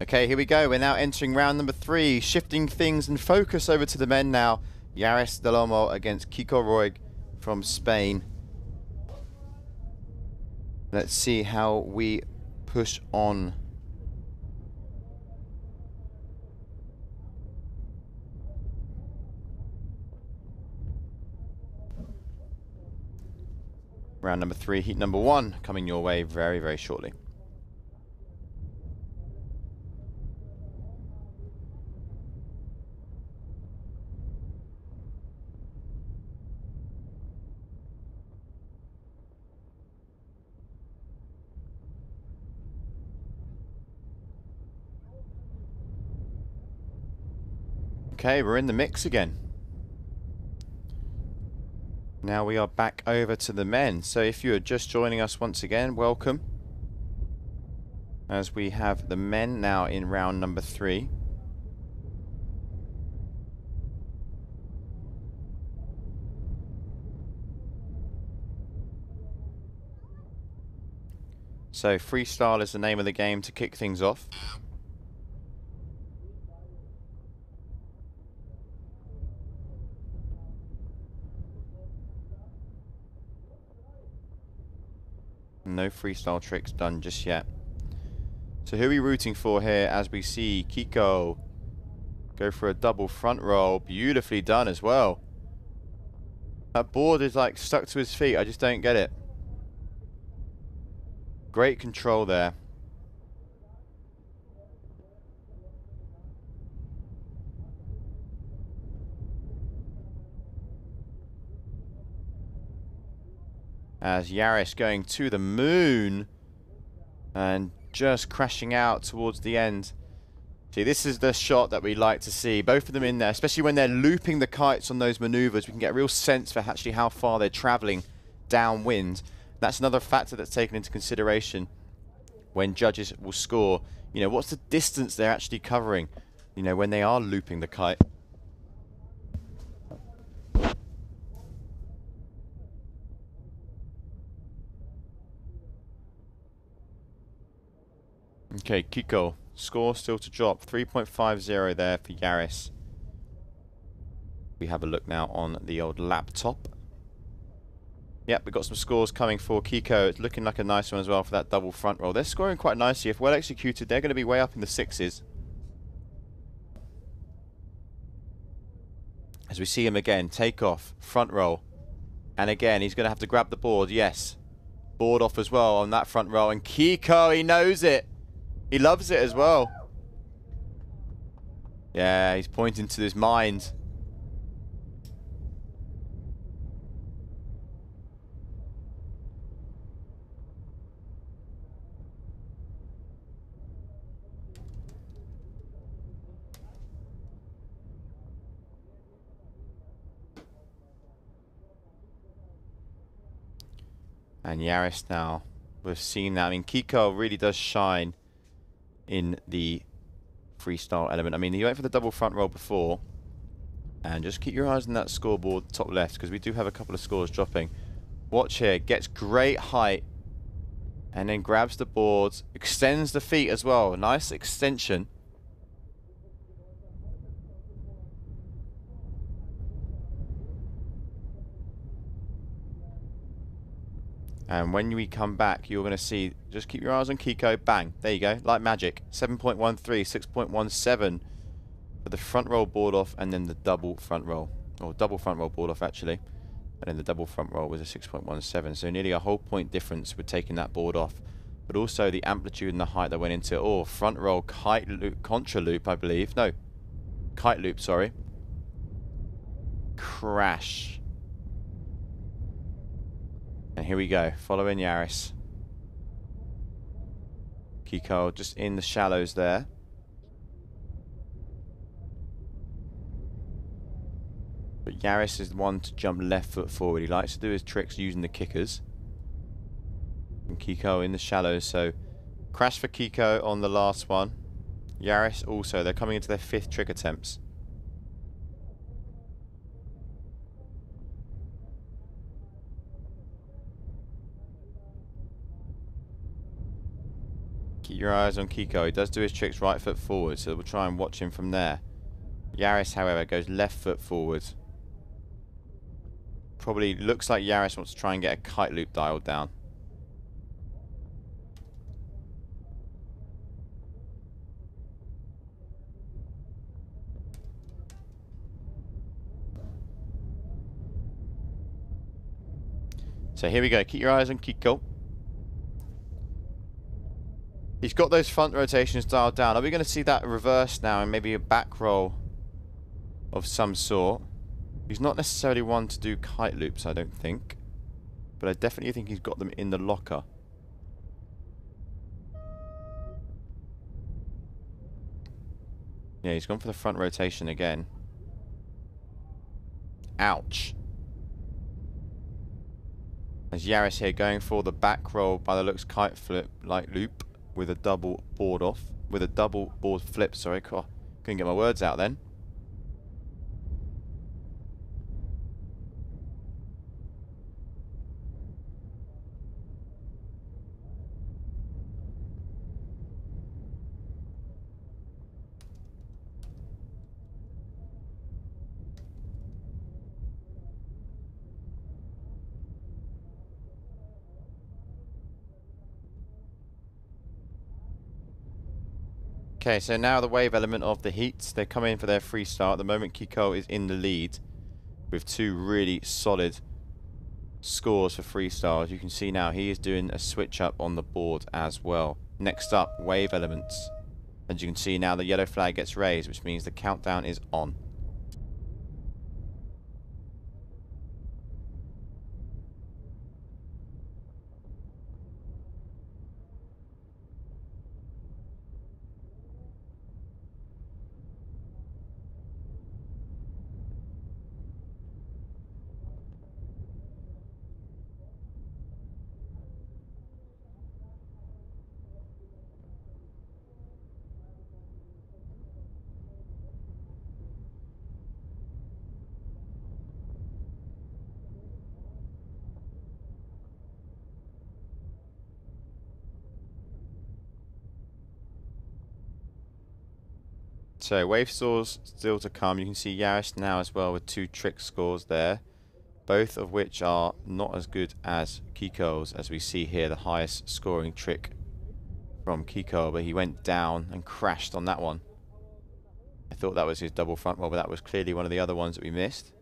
Okay, here we go. We're now entering round number 3, shifting things and focus over to the men now. Yaris Del Olmo against Kiko Roig from Spain. Let's see how we push on. Round number 3, heat number 1, coming your way very, very shortly. Okay, we're in the mix again. Now we are back over to the men. So if you are just joining us once again, welcome. As we have the men now in round number 3. So freestyle is the name of the game to kick things off. No freestyle tricks done just yet. So who are we rooting for here as we see Kiko go for a double front roll? Beautifully done as well. That board is like stuck to his feet. I just don't get it. Great control there. As Yaris going to the moon and just crashing out towards the end. See, this is the shot that we like to see. Both of them in there, especially when they're looping the kites on those maneuvers. We can get a real sense for actually how far they're traveling downwind. That's another factor that's taken into consideration when judges will score. You know, what's the distance they're actually covering, you know, when they are looping the kite. Okay, Kiko. Score still to drop. 3.50 there for Yaris. We have a look now on the old laptop. Yep, we've got some scores coming for Kiko. It's looking like a nice one as well for that double front roll. They're scoring quite nicely. If well executed, they're going to be way up in the 6s. As we see him again, take off, front roll. And again, he's going to have to grab the board. Yes. Board off as well on that front roll. And Kiko, he knows it. He loves it as well. Yeah, he's pointing to his mind. And Yaris now, we've seen that. I mean, Kiko really does shine in the freestyle element. I mean, he went for the double front roll before. And just keep your eyes on that scoreboard top left, because we do have a couple of scores dropping. Watch here. Gets great height. And then grabs the board. Extends the feet as well. Nice extension. And when we come back, you're going to see, just keep your eyes on Kiko. Bang. There you go. Like magic. 7.13, 6.17 for the front roll board off, and then the double front roll. Or double front roll board off, actually. And then the double front roll was a 6.17. So nearly a whole point difference with taking that board off. But also the amplitude and the height that went into it. Oh, front roll kite loop, contra loop, I believe. No. Kite loop, sorry. Crash. And here we go, following Yaris. Kiko just in the shallows there. But Yaris is the one to jump left foot forward. He likes to do his tricks using the kickers. And Kiko in the shallows, so crash for Kiko on the last one. Yaris also, they're coming into their 5th trick attempts. Keep your eyes on Kiko. He does do his tricks right foot forward, so we'll try and watch him from there. Yaris, however, goes left foot forward. Probably looks like Yaris wants to try and get a kite loop dialed down. So here we go. Keep your eyes on Kiko. He's got those front rotations dialed down. Are we going to see that reverse now and maybe a back roll of some sort? He's not necessarily one to do kite loops, I don't think. But I definitely think he's got them in the locker. Yeah, he's gone for the front rotation again. Ouch. As Yaris here going for the back roll by the looks kite flip like loop with a double board off. With a double board flip, sorry. Couldn't get my words out then. Okay, so now the wave element of the heats. They come in for their free start. At the moment, Kiko is in the lead with 2 really solid scores for freestyles. You can see now he is doing a switch up on the board as well. Next up, wave elements. As you can see now, the yellow flag gets raised, which means the countdown is on. So wave scores still to come. You can see Yaris now as well with 2 trick scores there, both of which are not as good as Kiko's, as we see here the highest scoring trick from Kiko, but he went down and crashed on that one. I thought that was his double front roll, but that was clearly one of the other ones that we missed.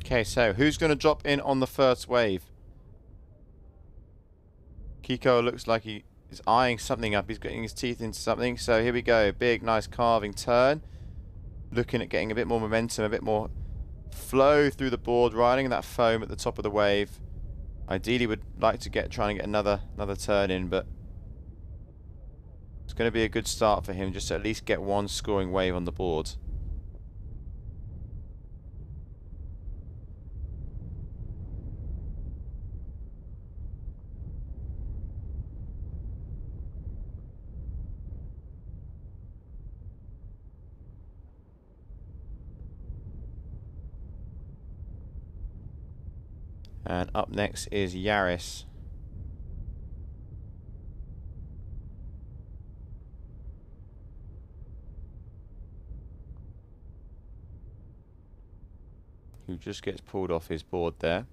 Okay, so who's going to drop in on the first wave? Kiko looks like he is eyeing something up. He's getting his teeth into something. So here we go. Big, nice carving turn. Looking at getting a bit more momentum, a bit more flow through the board, riding that foam at the top of the wave. Ideally would like to try and get another turn in, but it's going to be a good start for him just to at least get one scoring wave on the board. And up next is Yaris. Who just gets pulled off his board there.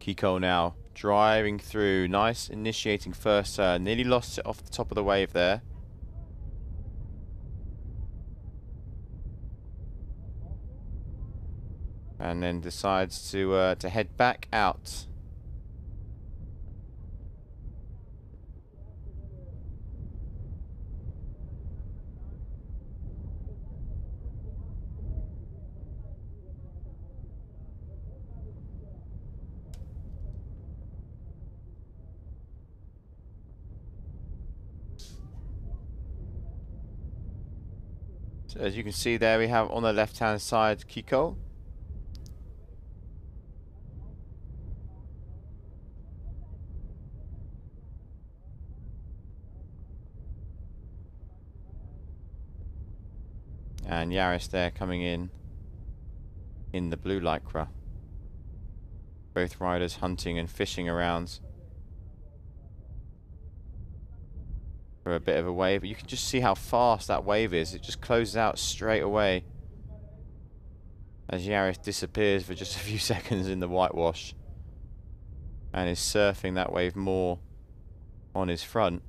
Kiko now driving through. Nice initiating first turn. Nearly lost it off the top of the wave there. And then decides to head back out. So as you can see there, we have on the left-hand side Kiko. And Yaris there coming in the blue lycra. Both riders hunting and fishing around for a bit of a wave. But you can just see how fast that wave is. It just closes out straight away as Yaris disappears for just a few seconds in the whitewash and is surfing that wave more on his front.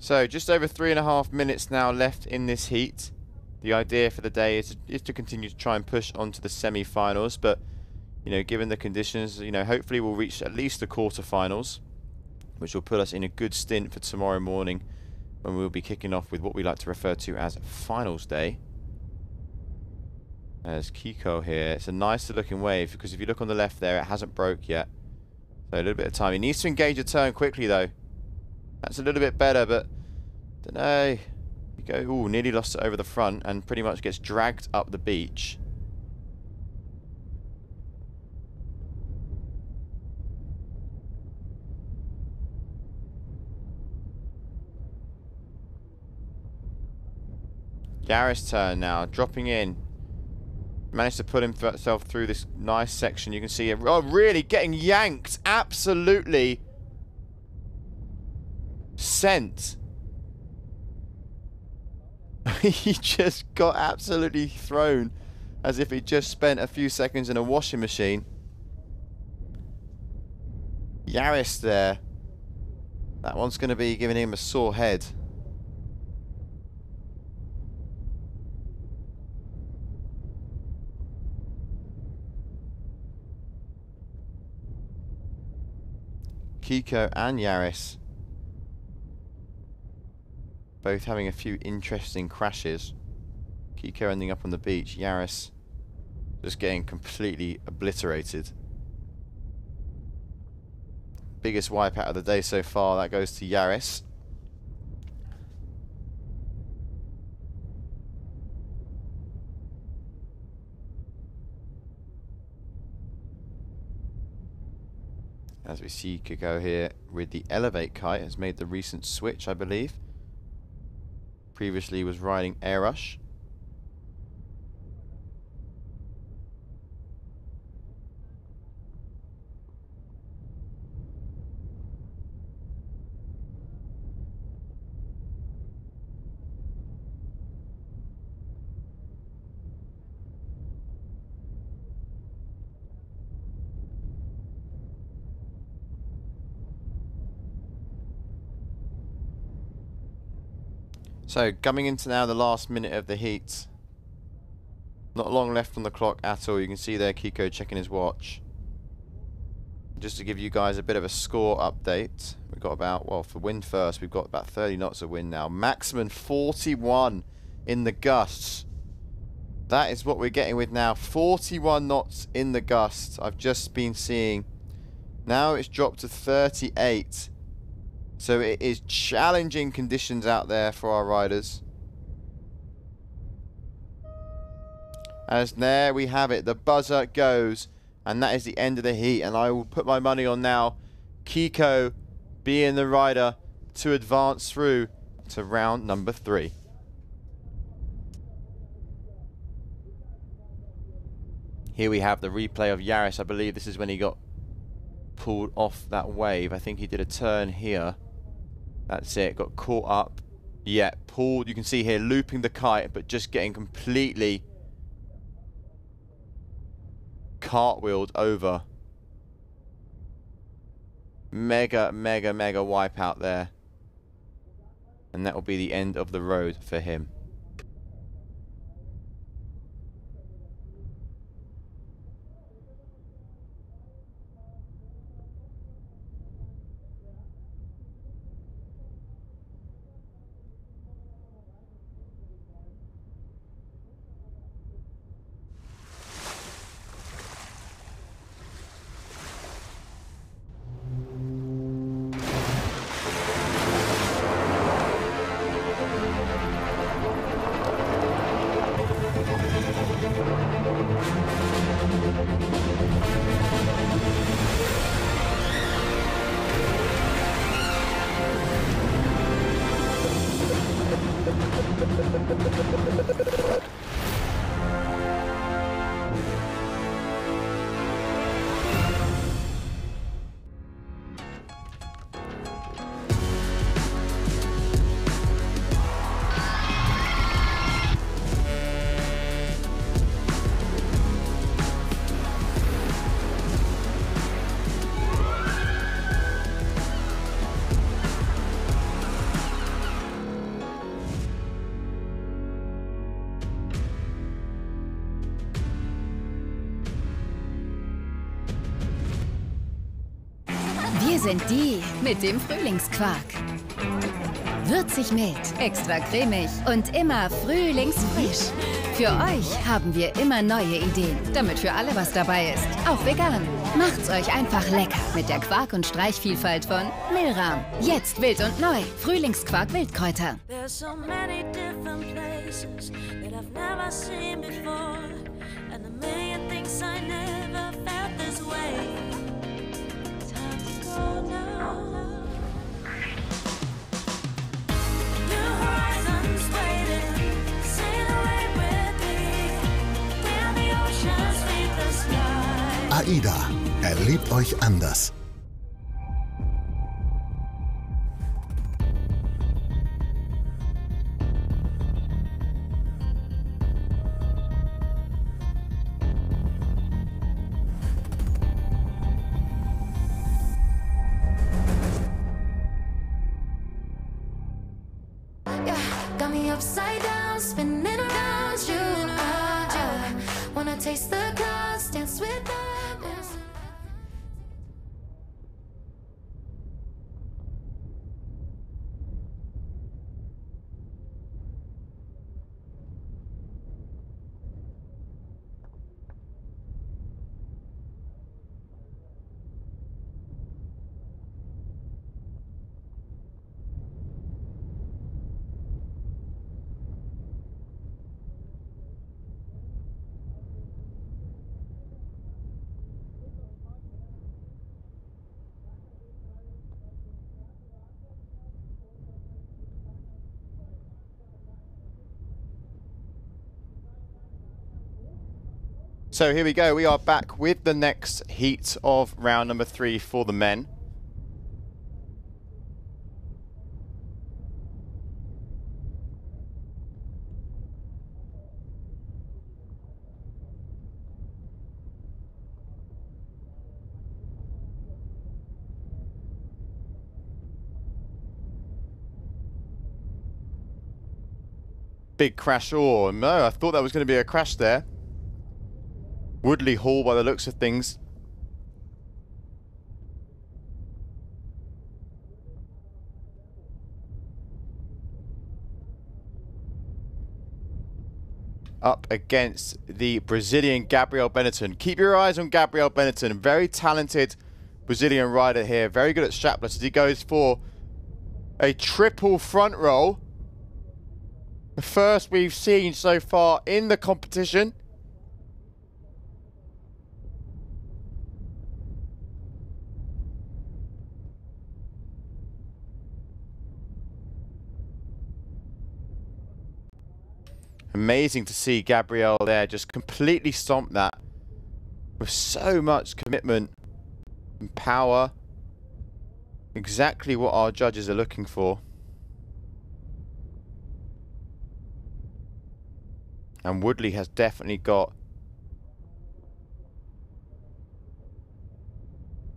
So just over 3.5 minutes now left in this heat. The idea for the day is to continue to try and push on to the semi-finals, but you know, given the conditions, you know, hopefully we'll reach at least the quarter-finals, which will put us in a good stint for tomorrow morning when we'll be kicking off with what we like to refer to as finals day. There's Kiko here. It's a nicer looking wave because if you look on the left there, it hasn't broke yet. So a little bit of time. He needs to engage a turn quickly though. That's a little bit better, but don't know. You go, ooh, nearly lost it over the front and pretty much gets dragged up the beach. Yaris' turn now, dropping in. Managed to put himself through this nice section. You can see it. Oh, really getting yanked. Absolutely sent. He just got absolutely thrown as if he just spent a few seconds in a washing machine. Yaris there. That one's going to be giving him a sore head. Kiko and Yaris both having a few interesting crashes. Kiko ending up on the beach, Yaris just getting completely obliterated. Biggest wipeout of the day so far, that goes to Yaris. As we see Kiko here with the Elevate kite, has made the recent switch, I believe. Previously was riding Air Rush. So, coming into now the last minute of the heat. Not long left on the clock at all. You can see there Kiko checking his watch. Just to give you guys a bit of a score update. We've got about, well, for wind first, we've got about 30 knots of wind now. Maximum 41 in the gusts. That is what we're getting with now. 41 knots in the gusts. I've just been seeing. Now it's dropped to 38. So it is challenging conditions out there for our riders. As there we have it, the buzzer goes, and that is the end of the heat. And I will put my money on now Kiko being the rider to advance through to round number 3. Here we have the replay of Yaris. I believe this is when he got pulled off that wave. I think he did a turn here. That's it, got caught up. Yeah, pulled, you can see here, looping the kite, but just getting completely cartwheeled over. Mega, mega, mega wipe out there. And that will be the end of the road for him. Wir sind die mit dem Frühlingsquark. Würzig mild, extra cremig und immer frühlingsfrisch. Für euch haben wir immer neue Ideen, damit für alle was dabei ist. Auch vegan. Macht's euch einfach lecker mit der Quark- und Streichvielfalt von Milram. Jetzt wild und neu. Frühlingsquark Wildkräuter. There's so many different places that I've never seen before, and a million things I never felt this way. Time to go now. New horizons waiting, sail away with me. Where the oceans meet the sky. AIDA. Erlebt euch anders. Got me upside down, spinning around you. I wanna taste the clouds, dance with them. So here we go, we are back with the next heat of round number 3 for the men. Big crash, oh no, I thought that was going to be a crash there. Woodley Hall by the looks of things. Up against the Brazilian Gabriel Benetton. Keep your eyes on Gabriel Benetton. Very talented Brazilian rider here. Very good at strapless as he goes for a triple front roll. The first we've seen so far in the competition. Amazing to see Gabriel there just completely stomp that with so much commitment. and power. Exactly what our judges are looking for. And Woodley has definitely got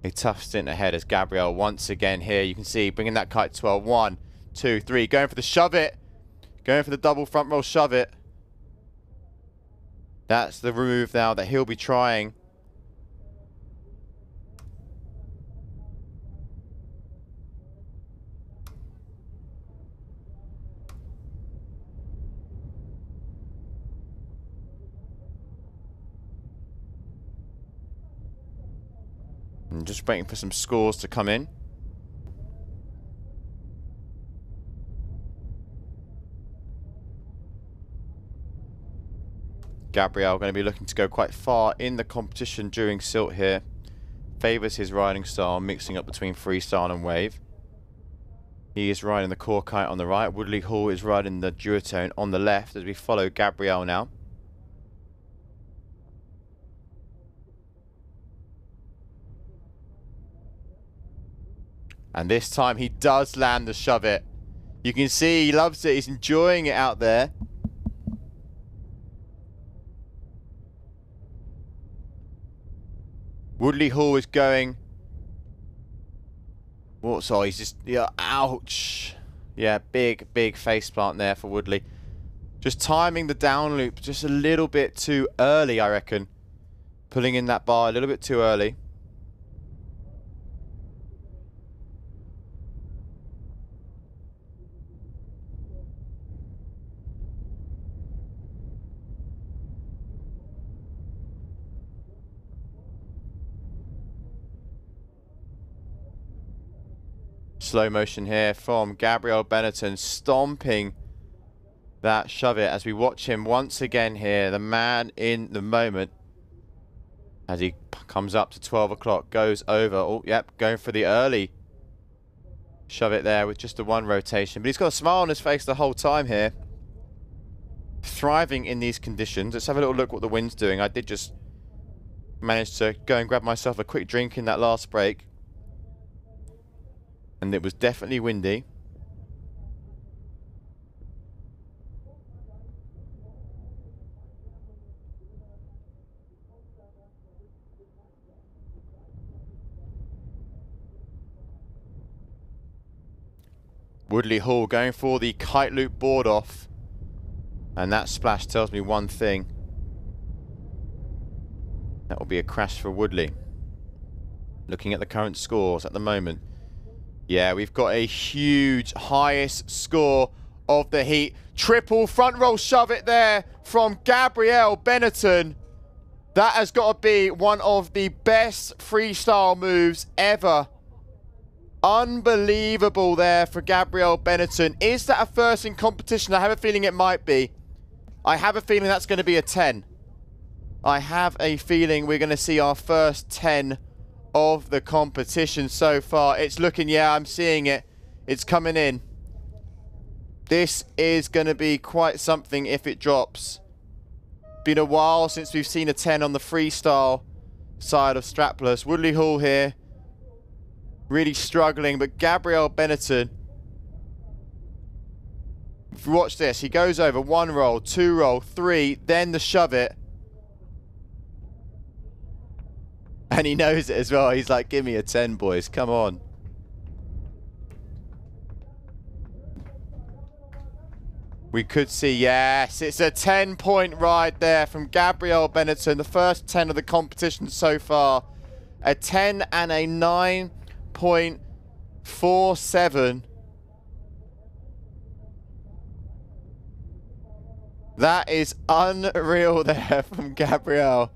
a tough stint ahead as Gabriel once again here. You can see bringing that kite to 12. 1, 2, 3. Going for the shove it. Going for the double front roll shove it. That's the move now that he'll be trying. I'm just waiting for some scores to come in. Gabriel going to be looking to go quite far in the competition during Sylt here. Favours his riding style, mixing up between freestyle and wave. He is riding the core kite on the right. Woodley Hall is riding the duotone on the left as we follow Gabriel now. And this time he does land the shove it. You can see he loves it. He's enjoying it out there. Woodley Hall is going. What's all? He's just, yeah, ouch. Yeah, big face plant there for Woodley. Just timing the down loop just a little bit too early, I reckon. Pulling in that bar a little bit too early. Slow motion here from Gabriel Benetton stomping that shove it as we watch him once again here, the man in the moment, as he comes up to 12 o'clock, goes over. Oh, yep, going for the early shove it there with just the one rotation. But he's got a smile on his face the whole time here. Thriving in these conditions. Let's have a little look what the wind's doing. I did just manage to go and grab myself a quick drink in that last break. And it was definitely windy. Woodley Hall going for the kite loop board off. And that splash tells me one thing. That will be a crash for Woodley. Looking at the current scores at the moment. Yeah, we've got a huge highest score of the heat. Triple front roll shove it there from Gabriel Benetton. That has got to be one of the best freestyle moves ever. Unbelievable there for Gabriel Benetton. Is that a first in competition? I have a feeling it might be. I have a feeling that's going to be a 10. I have a feeling we're going to see our first 10 of the competition so far. It's looking, yeah, I'm seeing it. It's coming in. This is going to be quite something if it drops. Been a while since we've seen a 10 on the freestyle side of strapless. Woodley Hall here. Really struggling, but Gabriel Benetton. If you watch this, he goes over 1 roll, 2 roll, 3, then the shove it. And he knows it as well. He's like, give me a 10, boys. Come on. We could see, yes, it's a 10-point ride there from Gabriel Benetton. The first 10 of the competition so far. A 10 and a 9.47. That is unreal there from Gabriel.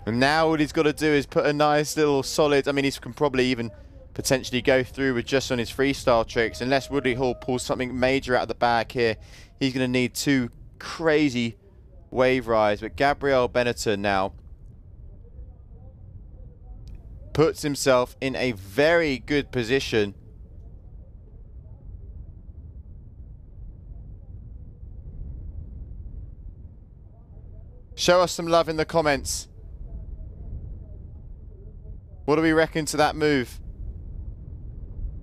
And now what he's got to do is put a nice little solid, I mean, he can probably even potentially go through with just on his freestyle tricks. Unless Woodley Hall pulls something major out of the bag here, he's going to need 2 crazy wave rides. But Gabriel Benetton now puts himself in a very good position. Show us some love in the comments. What do we reckon to that move?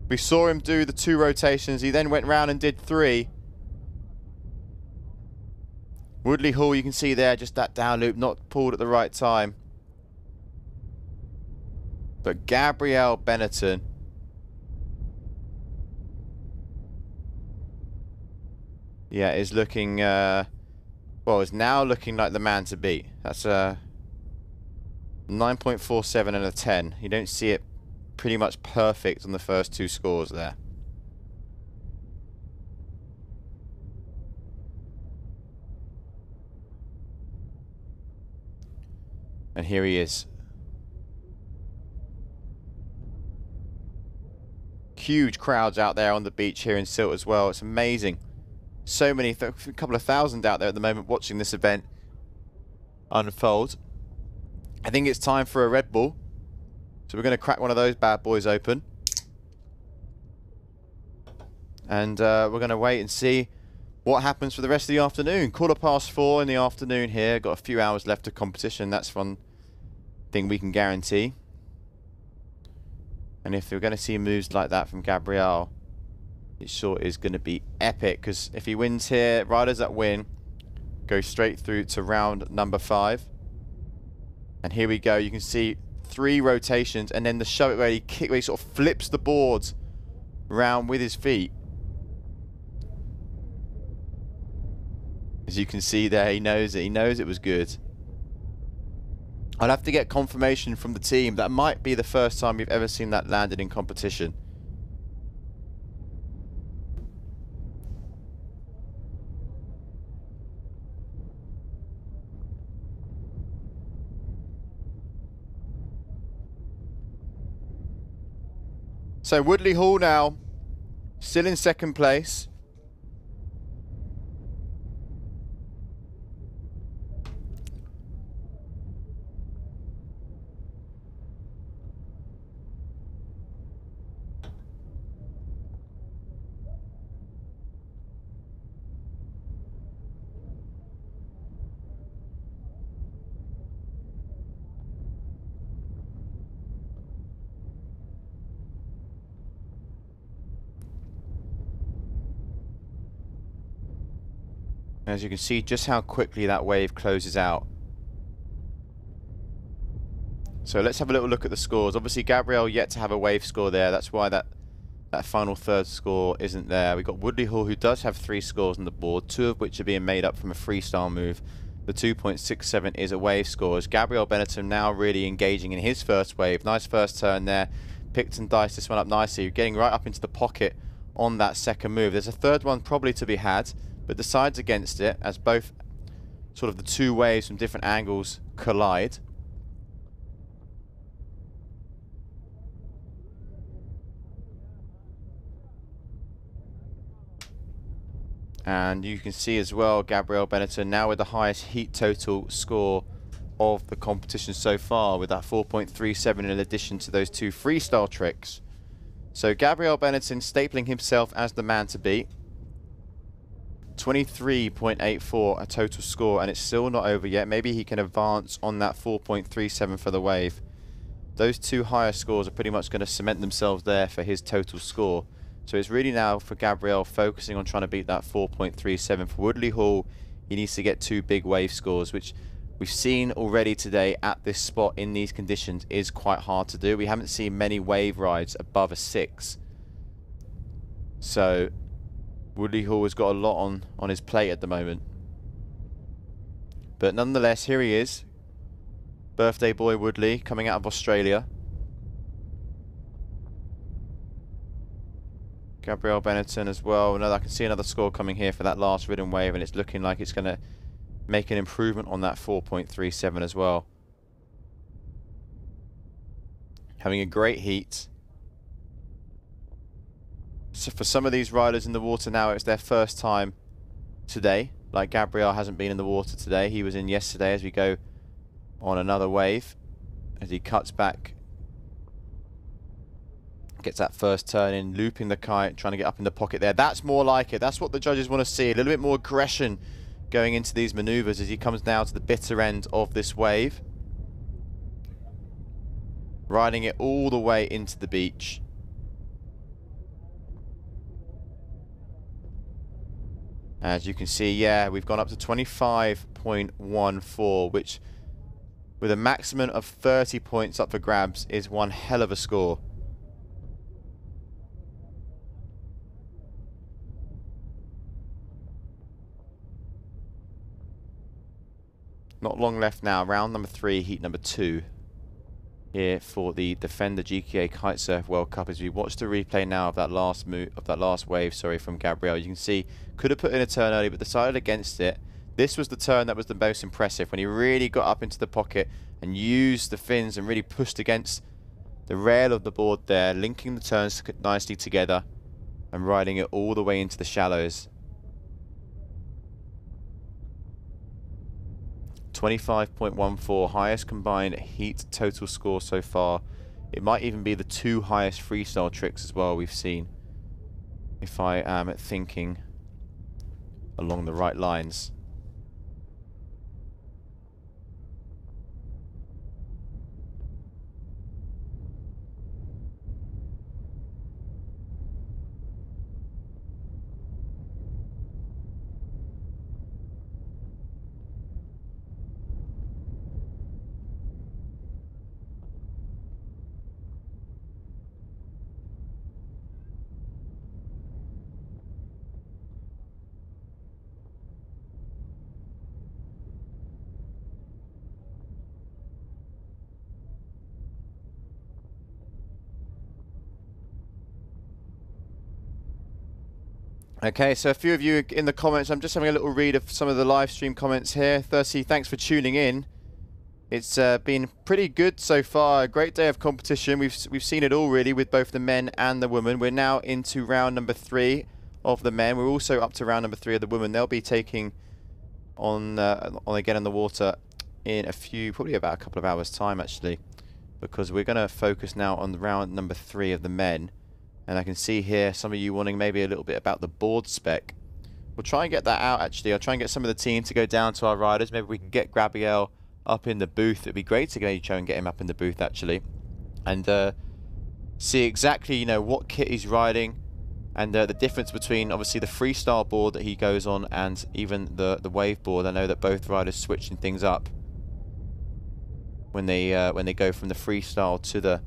We saw him do the 2 rotations. He then went round and did 3. Woodley Hall, you can see there, just that down loop, not pulled at the right time. But Gabriel Benetton, yeah, is looking, well, is now looking like the man to beat. That's a 9.47 and a 10. You don't see it pretty much perfect on the first 2 scores there. And here he is. Huge crowds out there on the beach here in Sylt as well. It's amazing. So many, a couple of thousand out there at the moment watching this event unfold. I think it's time for a Red Bull. So we're going to crack one of those bad boys open. And we're going to wait and see what happens for the rest of the afternoon. 4:15 in the afternoon here. Got a few hours left of competition. That's one thing we can guarantee. And if we're going to see moves like that from Gabriel, it sure is going to be epic. Because if he wins here, riders that win go straight through to round number 5. And here we go. You can see 3 rotations, and then the show it where he sort of flips the boards round with his feet. As you can see there, he knows it. He knows it was good. I'll have to get confirmation from the team. That might be the first time we've ever seen that landed in competition. So Woodley Hall now still in 2nd place. As you can see just how quickly that wave closes out. So let's have a little look at the scores. Obviously Gabriel yet to have a wave score there. That's why that final 3rd score isn't there. We've got Woodley Hall, who does have 3 scores on the board, 2 of which are being made up from a freestyle move. The 2.67 is a wave score. As Gabriel Benetton now really engaging in his first wave. Nice first turn there. Picked and diced this one up nicely. Getting right up into the pocket on that 2nd move. There's a 3rd one probably to be had, but decides against it as both sort of the 2 waves from different angles collide. And you can see as well Gabriel Benetton now with the highest heat total score of the competition so far, with that 4.37 in addition to those 2 freestyle tricks. So Gabriel Benetton stapling himself as the man to beat. 23.84 a total score, and it's still not over yet. Maybe he can advance on that 4.37 for the wave. Those 2 higher scores are pretty much going to cement themselves there for his total score. So it's really now for Gabriel focusing on trying to beat that 4.37. For Woodley Hall, he needs to get 2 big wave scores, which we've seen already today at this spot in these conditions is quite hard to do. We haven't seen many wave rides above a 6. So Woodley Hall has got a lot on his plate at the moment. But nonetheless, here he is. Birthday boy Woodley coming out of Australia. Gabriel Benetton as well. I can see another score coming here for that last ridden wave, and it's looking like it's going to make an improvement on that 4.37 as well. Having a great heat. So for some of these riders in the water now, it's their first time today. Like Gabriel hasn't been in the water today. He was in yesterday as we go on another wave. As he cuts back. Gets that first turn in, looping the kite, trying to get up in the pocket there. That's more like it. That's what the judges want to see. A little bit more aggression going into these maneuvers as he comes now to the bitter end of this wave. Riding it all the way into the beach. As you can see, yeah, we've gone up to 25.14, which with a maximum of 30 points up for grabs is one hell of a score. Not long left now. Round number 3, heat number 2. Here for the Defender GKA Kite-Surf World Cup. As we watch the replay now of that last wave, from Gabriel, you can see could have put in a turn early, but decided against it. This was the turn that was the most impressive, when he really got up into the pocket and used the fins and really pushed against the rail of the board there, linking the turns nicely together and riding it all the way into the shallows. 25.14, highest combined heat total score so far. It might even be the 2 highest freestyle tricks as well we've seen, if I am thinking along the right lines. Okay, so a few of you in the comments, I'm just having a little read of some of the live stream comments here. Thirsty, thanks for tuning in. It's been pretty good so far. A great day of competition. We've seen it all really with both the men and the women. We're now into round number 3 of the men. We're also up to round number 3 of the women. They'll be taking on again in the water in probably about a couple of hours time actually, because we're going to focus now on the round number 3 of the men. And I can see here some of you wanting maybe a little bit about the board spec. We'll try and get that out actually. I'll try and get some of the team to go down to our riders. Maybe we can get Gabriel up in the booth. It'd be great to try and get him up in the booth actually. And see exactly, you know, what kit he's riding. And the difference between obviously the freestyle board that he goes on and even the wave board. I know that both riders switching things up when they go from the freestyle to the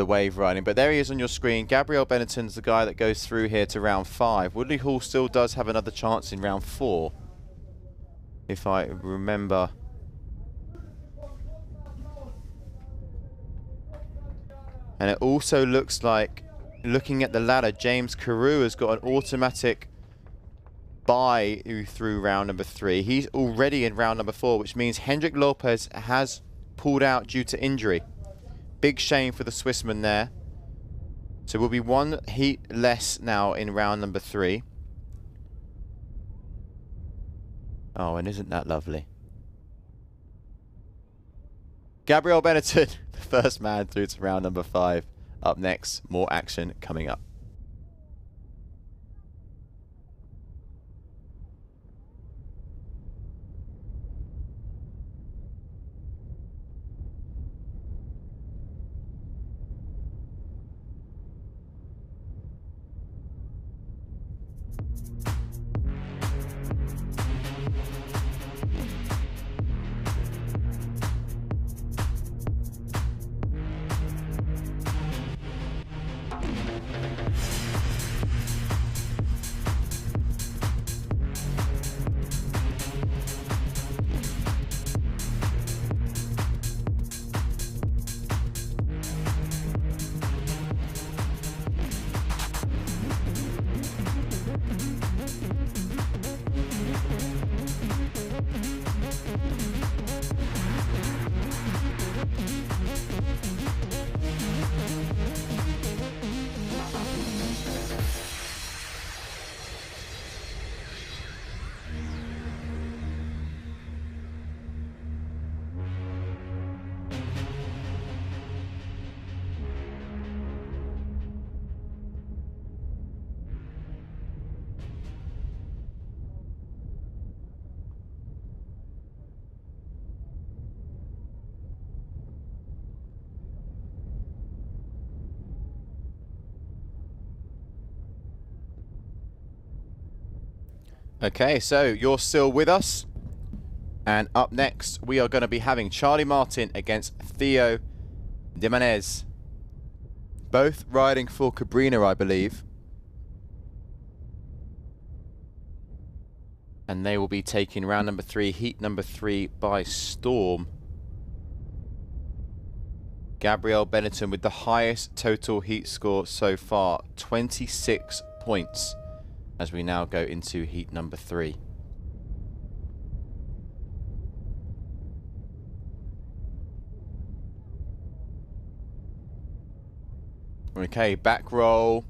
wave riding. But there he is on your screen. Gabriel Benetton's the guy that goes through here to round 5. Woodley Hall still does have another chance in round 4, if I remember. And it also looks like, looking at the ladder, James Carew has got an automatic bye through round number 3. He's already in round number 4, which means Hendrik Lopez has pulled out due to injury. Big shame for the Swissman there. So we'll be 1 heat less now in round number 3. Oh, and isn't that lovely? Gabriel Benetton, the first man through to round number 5. Up next, more action coming up. Okay, so you're still with us. And up next, we are going to be having Charlie Martin against Theo Dimanez. Both riding for Cabrina, I believe. And they will be taking round number 3, heat number 3 by storm. Gabrielle Benetton with the highest total heat score so far, 26 points, as we now go into heat number 3. Okay, back roll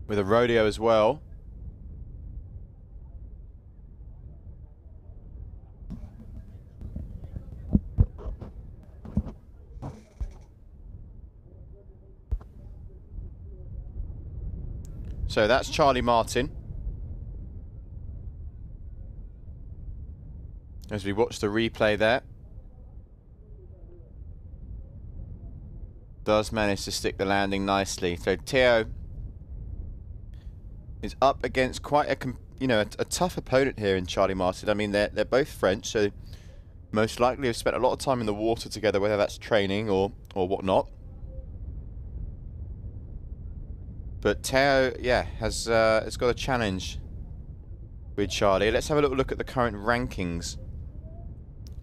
with a rodeo as well. So that's Charlie Martin. As we watch the replay there. Does manage to stick the landing nicely. So Theo is up against quite a tough opponent here in Charlie Martin. I mean, they're both French, so most likely have spent a lot of time in the water together, whether that's training or whatnot. But Theo, yeah, has got a challenge with Charlie. Let's have a little look at the current rankings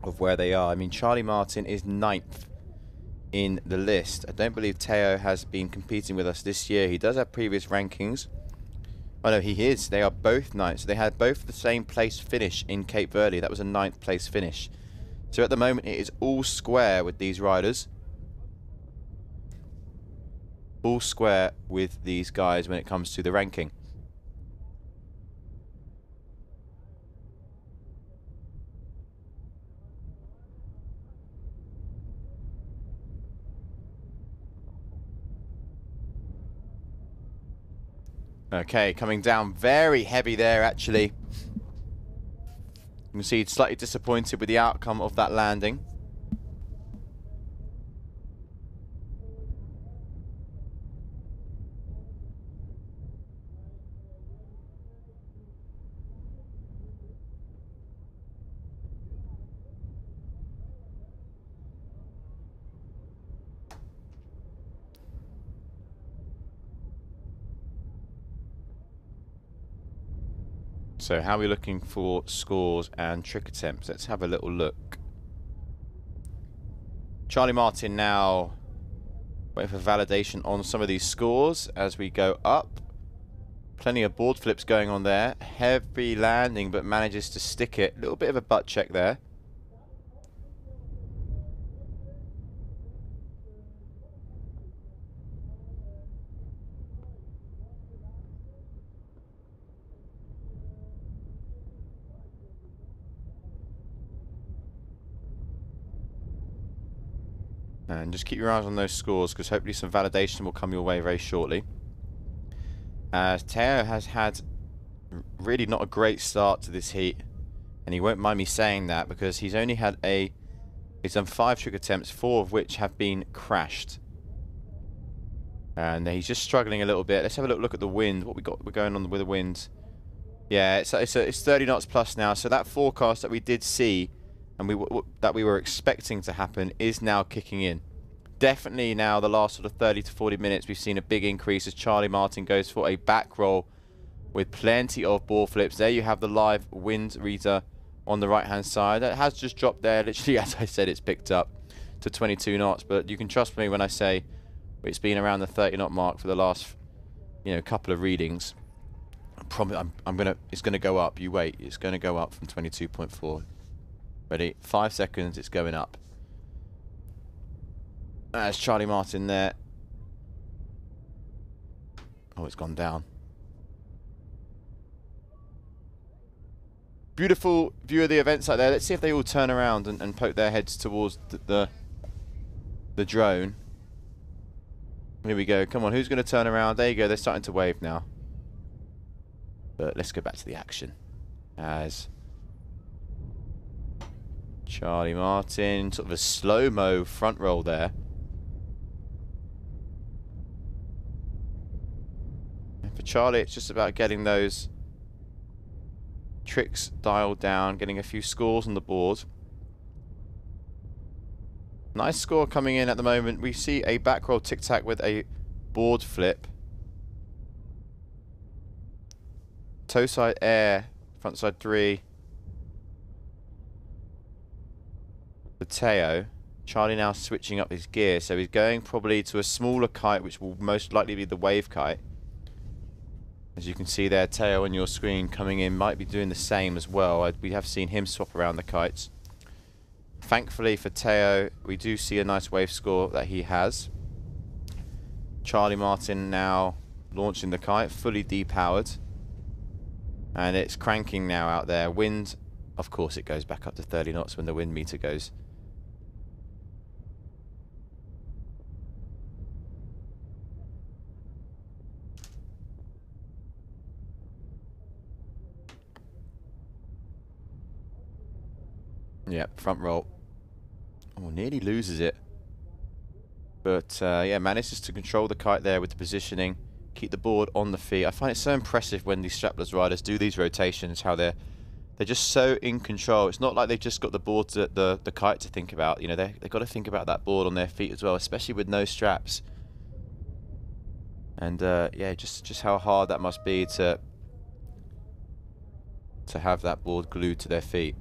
of where they are. I mean, Charlie Martin is 9th in the list. I don't believe Theo has been competing with us this year. He does have previous rankings. Oh no, he is. They are both 9th. So they had both the same place finish in Cape Verde. That was a 9th place finish. So at the moment, it is all square with these riders. All square with these guys when it comes to the ranking. Okay, coming down very heavy there actually. You can see he's slightly disappointed with the outcome of that landing. So how are we looking for scores and trick attempts? Let's have a little look. Charlie Martin now waiting for validation on some of these scores as we go up. Plenty of board flips going on there. Heavy landing, but manages to stick it. A little bit of a butt check there. And just keep your eyes on those scores, because hopefully some validation will come your way very shortly. As Theo has had really not a great start to this heat, and he won't mind me saying that, because he's only had he's done 5 trick attempts, 4 of which have been crashed. And he's just struggling a little bit. Let's have a little look at the wind. What we're going on with the wind. Yeah, it's 30 knots plus now. So that forecast that we did see and that we were expecting to happen is now kicking in. Definitely now the last sort of 30 to 40 minutes we've seen a big increase as Charlie Martin goes for a back roll with plenty of ball flips. There you have the live wind reader on the right hand side. That has just dropped there. Literally, as I said, it's picked up to 22 knots, but you can trust me when I say it's been around the 30 knot mark for the last couple of readings. I promise it's gonna go up. You wait, it's gonna go up from 22.4. Ready? 5 seconds, it's going up. There's Charlie Martin there. Oh, it's gone down. Beautiful view of the event site there. Let's see if they all turn around and poke their heads towards the drone. Here we go. Come on, who's going to turn around? There you go. They're starting to wave now. But let's go back to the action. As Charlie Martin, sort of a slow-mo front roll there. And for Charlie, it's just about getting those Tricks dialed down, getting a few scores on the board. Nice score coming in at the moment. We see a back roll tic-tac with a board flip. Toe side air, front side 3. For Teo. Charlie now switching up his gear, so he's going probably to a smaller kite, which will most likely be the wave kite. As you can see there, Teo on your screen coming in might be doing the same as well. We have seen him swap around the kites. Thankfully for Teo, we do see a nice wave score that he has. Charlie Martin now launching the kite, fully depowered. And it's cranking now out there. Wind, of course it goes back up to 30 knots when the wind meter goes. Yeah, front roll. Oh, nearly loses it. But yeah, manages to control the kite there with the positioning. Keep the board on the feet. I find it so impressive when these strapless riders do these rotations, how they're just so in control. It's not like they've just got the board, the kite to think about. You know, they've got to think about that board on their feet as well, especially with no straps. And yeah, just how hard that must be to have that board glued to their feet.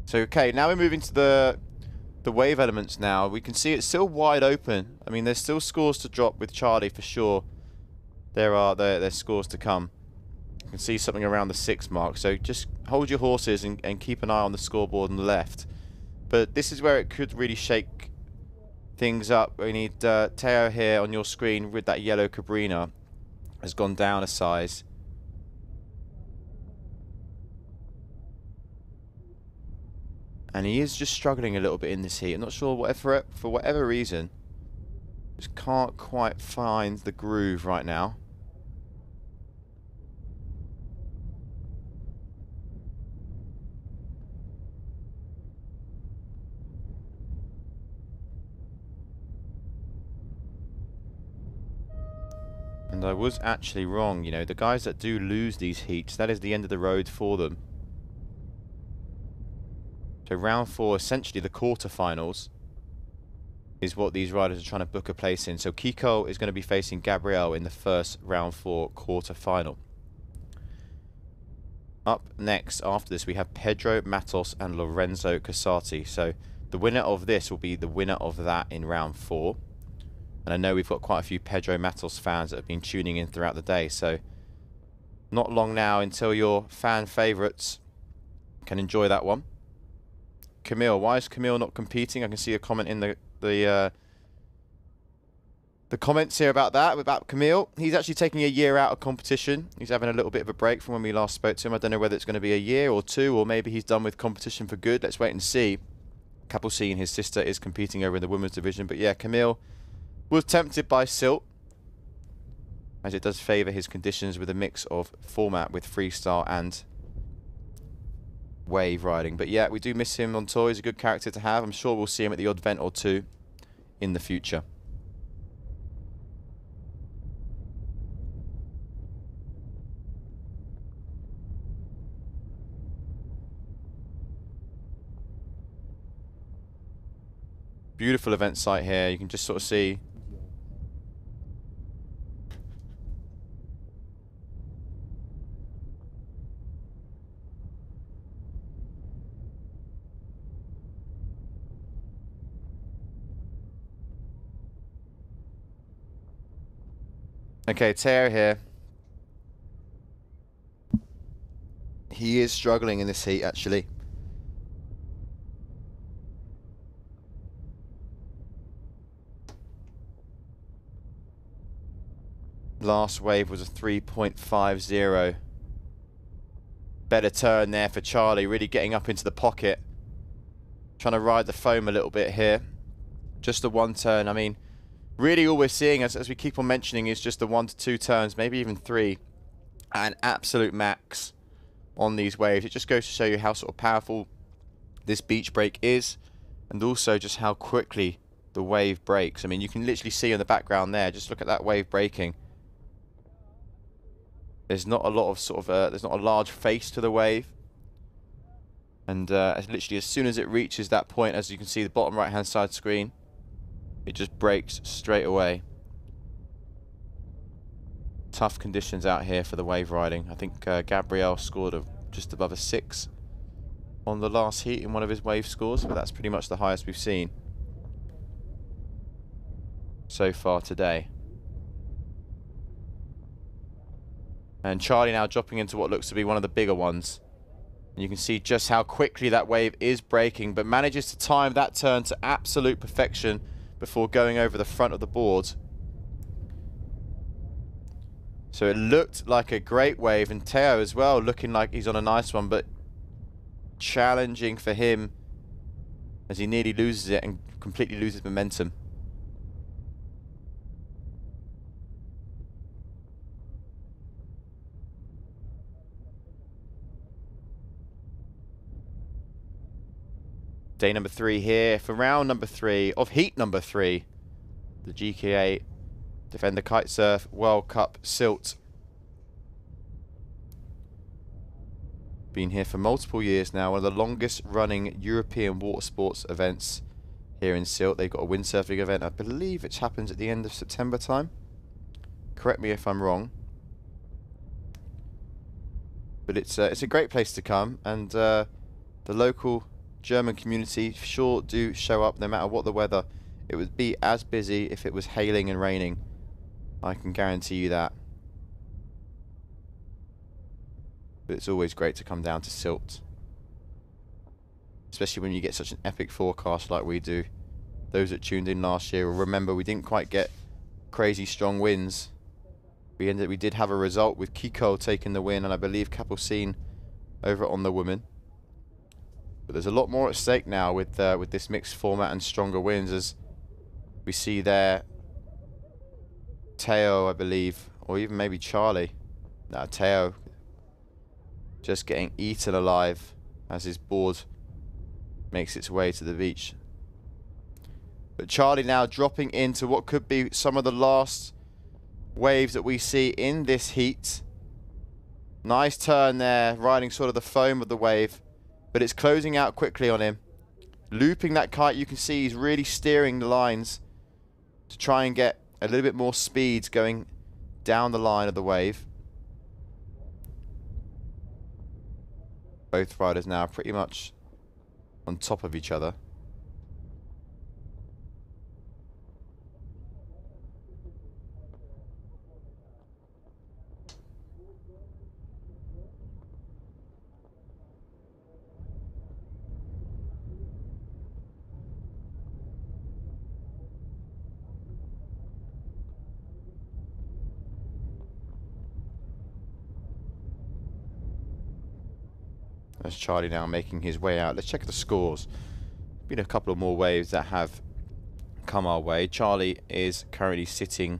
So okay, now we're moving to the wave elements now. We can see it's still wide open. I mean, there's still scores to drop with Charlie for sure. There's scores to come. You can see something around the 6 mark. So just hold your horses and keep an eye on the scoreboard on the left. But this is where it could really shake things up. We need Teo here on your screen with that yellow Cabrina. Has gone down a size. And he is just struggling a little bit in this heat. I'm not sure, for whatever reason. Just can't quite find the groove right now. And I was actually wrong, you know, the guys that do lose these heats, that is the end of the road for them. So round 4, essentially the quarterfinals, is what these riders are trying to book a place in. So Kiko is going to be facing Gabriel in the first round 4 quarterfinal. Up next, after this, we have Pedro Matos and Lorenzo Casati. So the winner of this will be the winner of that in round 4. And I know we've got quite a few Pedro Matos fans that have been tuning in throughout the day. So not long now until your fan favourites can enjoy that one. Camille, why is Camille not competing? I can see a comment in the comments here about Camille. He's actually taking a year out of competition. He's having a little bit of a break from when we last spoke to him. I don't know whether it's going to be a year or 2, or maybe he's done with competition for good. Let's wait and see. Kapulsi and his sister is competing over in the women's division. But yeah, Camille was tempted by Sylt, as it does favour his conditions with a mix of format with freestyle and wave riding. But yeah, we do miss him on tour. He's a good character to have. I'm sure we'll see him at the odd event or 2 in the future. Beautiful event site here. You can just sort of see okay, Teo here. He is struggling in this heat, actually. Last wave was a 3.50. Better turn there for Charlie, really getting up into the pocket. Trying to ride the foam a little bit here. Just the 1 turn. I mean, really all we're seeing, as we keep on mentioning, is just the 1 to 2 turns, maybe even 3. At an absolute max on these waves. It just goes to show you how sort of powerful this beach break is, and also just how quickly the wave breaks. I mean, you can literally see in the background there, just look at that wave breaking. There's not a lot of sort of there's not a large face to the wave, and literally as soon as it reaches that point, as you can see the bottom right hand side screen, it just breaks straight away. Tough conditions out here for the wave riding. I think Gabriel scored just above a 6 on the last heat in one of his wave scores, but that's pretty much the highest we've seen so far today. And Charlie now dropping into what looks to be one of the bigger ones. And you can see just how quickly that wave is breaking, but manages to time that turn to absolute perfection before going over the front of the board. So it looked like a great wave, and Teo as well looking like he's on a nice one, but challenging for him as he nearly loses it and completely loses momentum. Day number 3 here for round number 3 of heat number 3. The GKA Defender Kite-Surf World Cup Sylt. Been here for multiple years now. One of the longest running European water sports events here in Sylt. They've got a windsurfing event. I believe it happens at the end of September time. Correct me if I'm wrong. But it's a great place to come, and the local German community sure do show up no matter what the weather. It would be as busy if it was hailing and raining. I can guarantee you that. But it's always great to come down to Sylt, especially when you get such an epic forecast like we do. Those that tuned in last year will remember we didn't quite get crazy strong winds. We did have a result with Kiko taking the win, and I believe Capucine over on the women. But there's a lot more at stake now with this mixed format and stronger winds, as we see there Teo, I believe, or even maybe Charlie. Now Teo just getting eaten alive as his board makes its way to the beach. But Charlie now dropping into what could be some of the last waves that we see in this heat. Nice turn there, riding sort of the foam of the wave. But it's closing out quickly on him. Looping that kite, you can see he's really steering the lines to try and get a little bit more speed going down the line of the wave. Both riders now pretty much on top of each other. That's Charlie now making his way out. Let's check the scores. Been a couple of more waves that have come our way. Charlie is currently sitting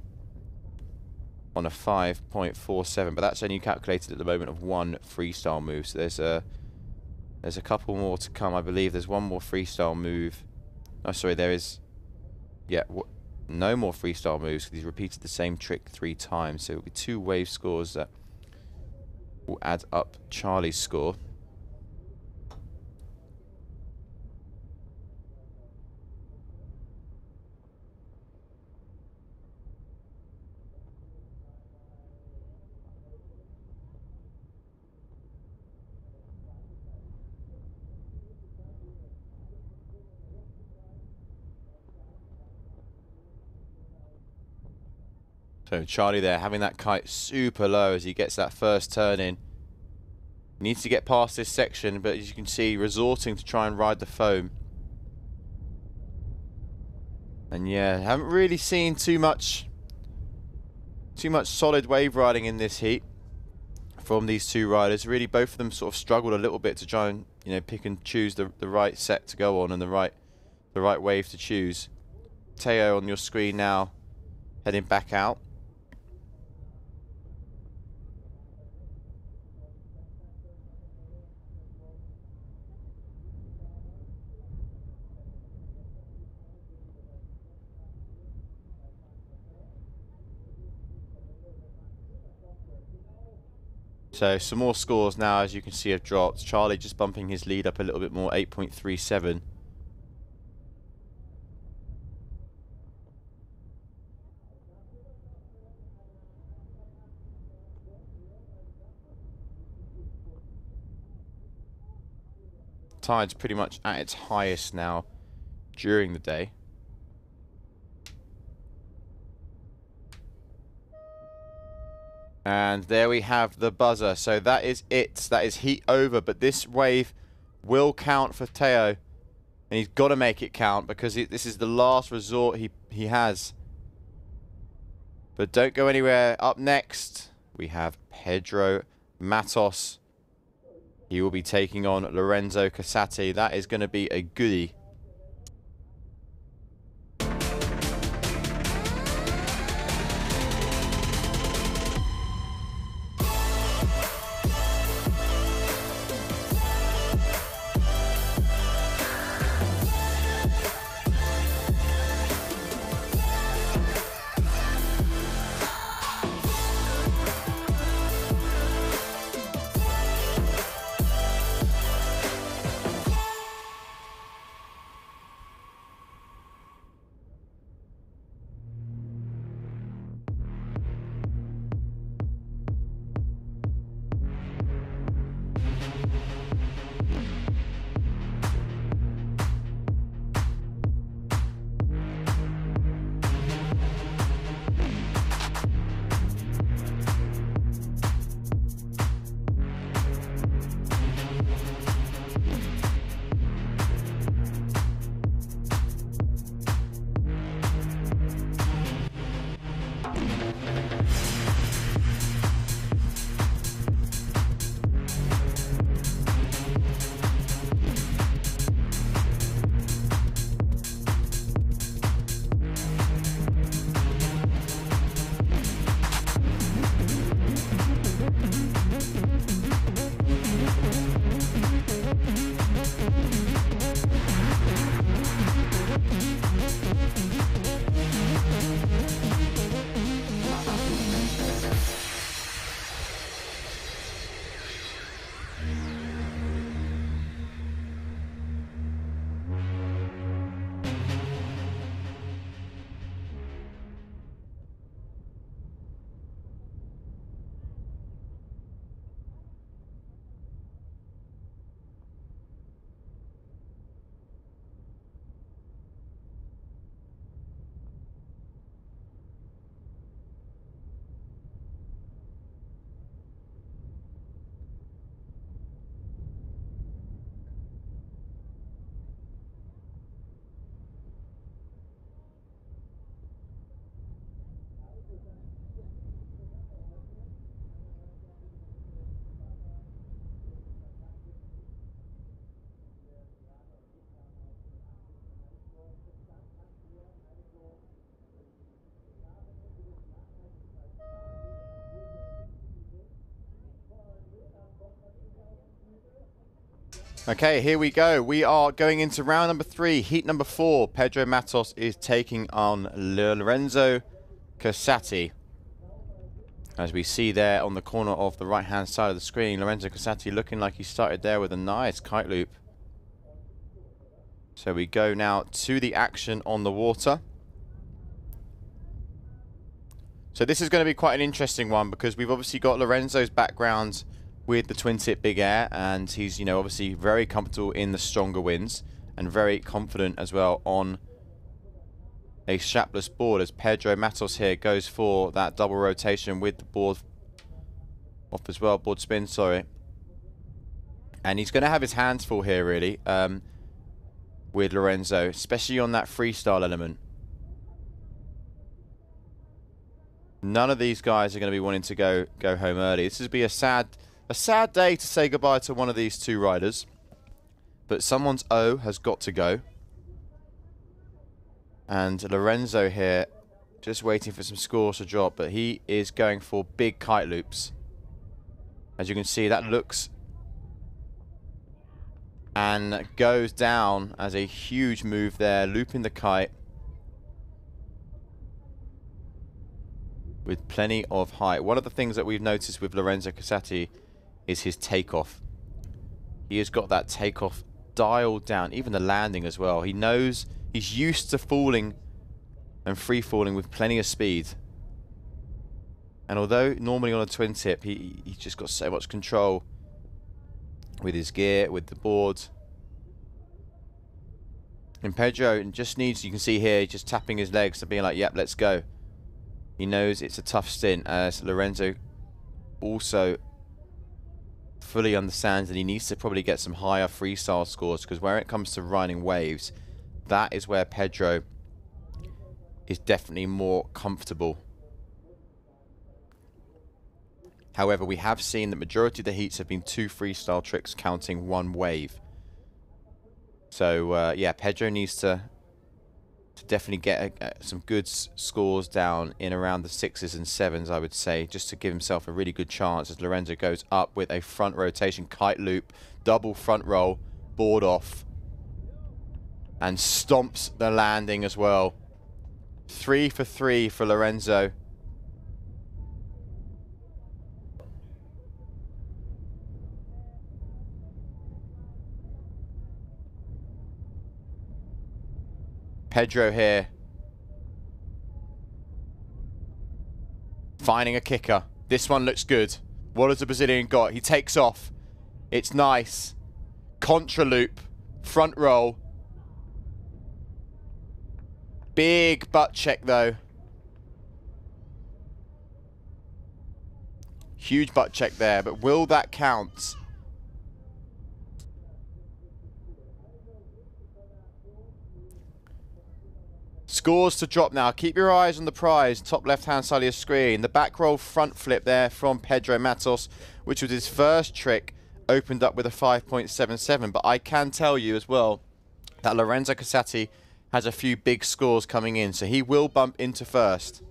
on a 5.47, but that's only calculated at the moment of one freestyle move. So there's a couple more to come. I believe there's one more freestyle move. Oh, sorry, there is. Yeah, no more freestyle moves because he's repeated the same trick 3 times. So it'll be 2 wave scores that will add up Charlie's score. So Charlie there having that kite super low as he gets that first turn in. Needs to get past this section, but as you can see, resorting to try and ride the foam. And yeah, haven't really seen too much solid wave riding in this heat from these two riders. Really, both of them sort of struggled a little bit to try and, you know, pick and choose the right set to go on and the right wave to choose. Teo on your screen now, heading back out. So some more scores now, as you can see, have dropped. Charlie just bumping his lead up a little bit more, 8.37. Tide's pretty much at its highest now during the day. And there we have the buzzer. So that is it. That is heat over. But this wave will count for Teo. And he's got to make it count because this is the last resort he has. But don't go anywhere. Up next, we have Pedro Matos. He will be taking on Lorenzo Casati. That is going to be a goodie. Okay, here we go. We are going into round number 3, heat number 4. Pedro Matos is taking on Lorenzo Casati. As we see there on the corner of the right-hand side of the screen, Lorenzo Casati looking like he started there with a nice kite loop. So we go now to the action on the water. So this is going to be quite an interesting one because we've obviously got Lorenzo's background with the twin tip big air, and he's, you know, obviously very comfortable in the stronger winds and very confident as well on a strapless board, as Pedro Matos here goes for that double rotation with the board off as well, board spin, sorry. And he's going to have his hands full here really with Lorenzo, especially on that freestyle element. None of these guys are going to be wanting to go home early. This would be a sad day to say goodbye to one of these two riders. But someone's O has got to go. And Lorenzo here just waiting for some scores to drop, but he is going for big kite loops. As you can see, that looks and goes down as a huge move there, looping the kite with plenty of height. One of the things that we've noticed with Lorenzo Casati is his takeoff. He has got that takeoff dialed down, even the landing as well. He knows, he's used to falling and free falling with plenty of speed. And although normally on a twin tip, he's just got so much control with his gear, with the board. And Pedro just needs, you can see here, just tapping his legs and being like, yep, let's go. He knows it's a tough stint, as Lorenzo also fully understands that he needs to probably get some higher freestyle scores, because when it comes to riding waves, that is where Pedro is definitely more comfortable. However, we have seen that majority of the heats have been 2 freestyle tricks counting 1 wave. So yeah, Pedro needs to definitely get some good scores down in around the 6s and 7s, I would say, just to give himself a really good chance as Lorenzo goes up with a front rotation kite loop, double front roll, board off, and stomps the landing as well. 3 for 3 for Lorenzo. Pedro here, finding a kicker. This one looks good. What has the Brazilian got? He takes off. It's nice. Contra loop, front roll. Big butt check though. Huge butt check there, but will that count? Scores to drop now. Keep your eyes on the prize, top left-hand side of your screen. The back roll front flip there from Pedro Matos, which was his first trick, opened up with a 5.77. But I can tell you as well that Lorenzo Casati has a few big scores coming in, so he will bump into first.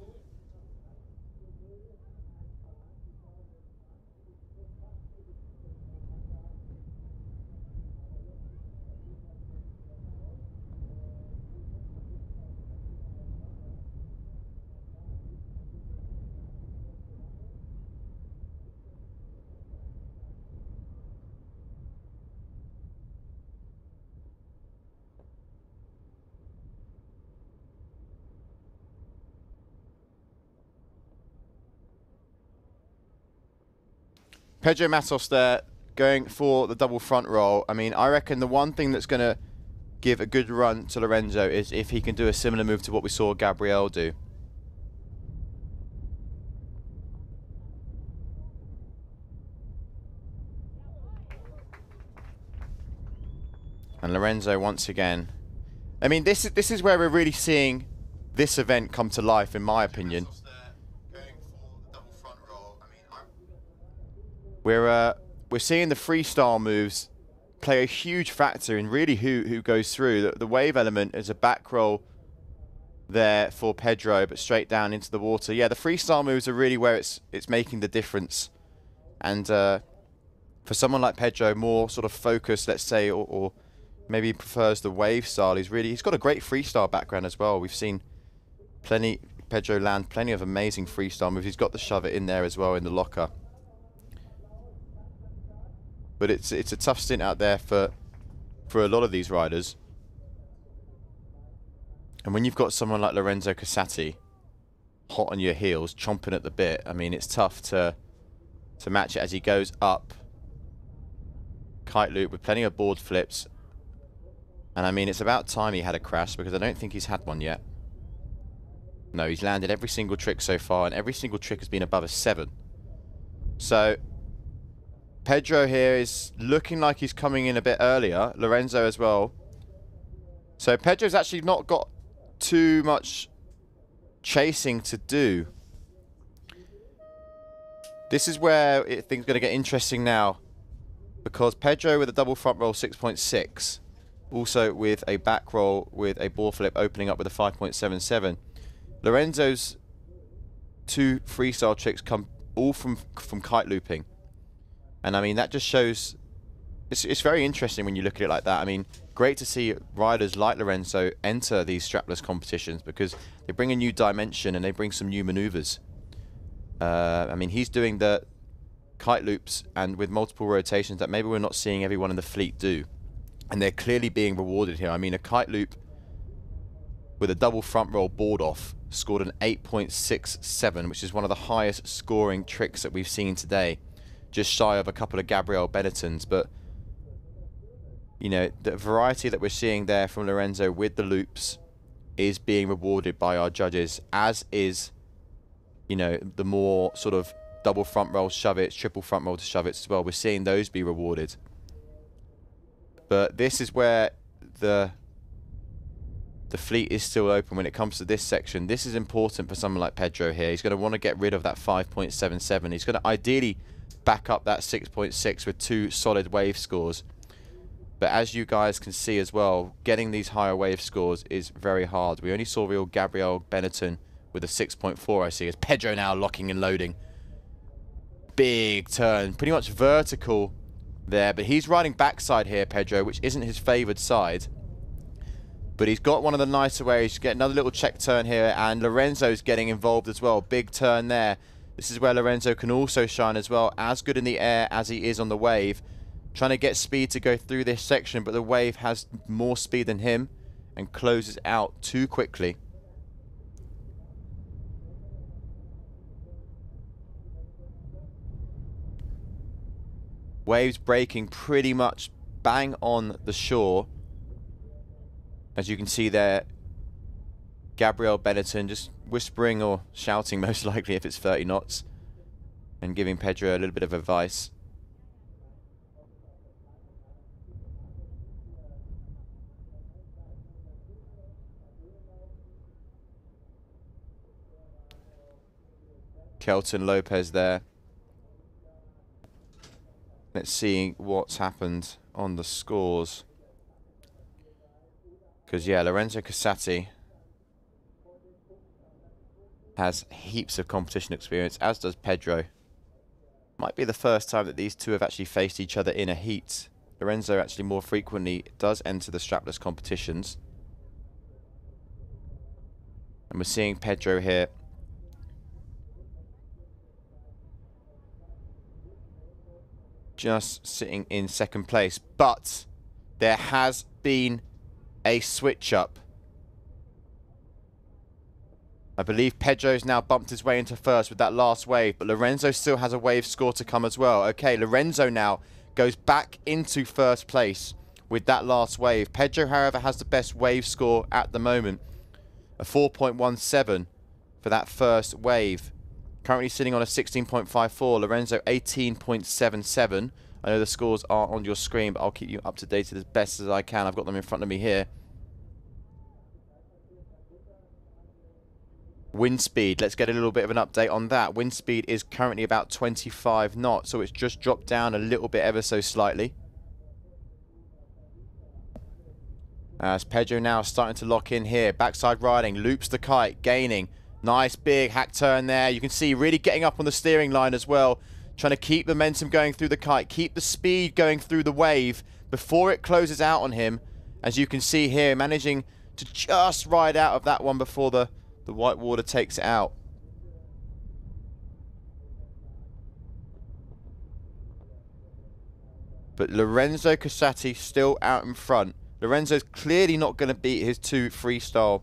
Pedro Matos there, going for the double front roll. I mean, I reckon the one thing that's going to give a good run to Lorenzo is if he can do a similar move to what we saw Gabriel do. And Lorenzo once again. I mean, this is where we're really seeing this event come to life, in my opinion. We're seeing the freestyle moves play a huge factor in really who goes through. The wave element is a back roll there for Pedro, but straight down into the water. Yeah, the freestyle moves are really where it's making the difference. And for someone like Pedro, more sort of focused, let's say, or maybe prefers the wave style, he's got a great freestyle background as well. We've seen Pedro land plenty of amazing freestyle moves. He's got the shove it in there as well in the locker. But it's a tough stint out there for a lot of these riders. And when you've got someone like Lorenzo Casati hot on your heels, chomping at the bit, I mean, it's tough to match it as he goes up. Kite loop with plenty of board flips. And I mean, it's about time he had a crash, because I don't think he's had one yet. No, he's landed every single trick so far, and every single trick has been above a 7. So Pedro here is looking like he's coming in a bit earlier. Lorenzo as well. So Pedro's actually not got too much chasing to do. This is where things are going to get interesting now, because Pedro with a double front roll 6.6, also with a back roll with a ball flip opening up with a 5.77. Lorenzo's 2 freestyle tricks come all from kite looping. And I mean, that just shows, it's very interesting when you look at it like that. I mean, great to see riders like Lorenzo enter these strapless competitions, because they bring a new dimension and they bring some new maneuvers. I mean, he's doing the kite loops and with multiple rotations that maybe we're not seeing everyone in the fleet do. And they're clearly being rewarded here. I mean, a kite loop with a double front roll board off scored an 8.67, which is one of the highest scoring tricks that we've seen today. Just shy of a couple of Gabriel Benetton's, but you know, the variety that we're seeing there from Lorenzo with the loops is being rewarded by our judges, as is, you know, the more sort of double front roll shove it, triple front roll to shove it as well. We're seeing those be rewarded. But this is where the fleet is still open when it comes to this section. This is important for someone like Pedro here. He's going to want to get rid of that 5.77. He's going to ideally back up that 6.6 with 2 solid wave scores. But as you guys can see as well, getting these higher wave scores is very hard. We only saw real Gabriel Benetton with a 6.4, I see, as Pedro now locking and loading. Big turn, pretty much vertical there, but he's riding backside here, Pedro, which isn't his favoured side. But he's got one of the nicer waves. Get another little check turn here, and Lorenzo's getting involved as well. Big turn there. This is where Lorenzo can also shine as well. As good in the air as he is on the wave. Trying to get speed to go through this section, but the wave has more speed than him and closes out too quickly. Waves breaking pretty much bang on the shore. As you can see there, Gabriel Benetton just whispering or shouting, most likely if it's 30 knots, and giving Pedro a little bit of advice. Kelton Lopez there. Let's see what's happened on the scores. Because, yeah, Lorenzo Casati has heaps of competition experience, as does Pedro. Might be the first time that these two have actually faced each other in a heat. Lorenzo actually more frequently does enter the strapless competitions. And we're seeing Pedro here just sitting in second place, but there has been a switch up. I believe Pedro's now bumped his way into first with that last wave, but Lorenzo still has a wave score to come as well. Okay, Lorenzo now goes back into first place with that last wave. Pedro, however, has the best wave score at the moment, a 4.17 for that first wave. Currently sitting on a 16.54. Lorenzo 18.77. I know the scores are on your screen, but I'll keep you up to date as best as I can. I've got them in front of me here. Wind speed. Let's get a little bit of an update on that. Wind speed is currently about 25 knots, so it's just dropped down a little bit ever so slightly. As Pedro now starting to lock in here. Backside riding. Loops the kite. Gaining. Nice big hack turn there. You can see really getting up on the steering line as well. Trying to keep the momentum going through the kite. Keep the speed going through the wave before it closes out on him. As you can see here, managing to just ride out of that one before the white water takes it out. But Lorenzo Casati still out in front. Lorenzo's clearly not going to beat his 2 freestyle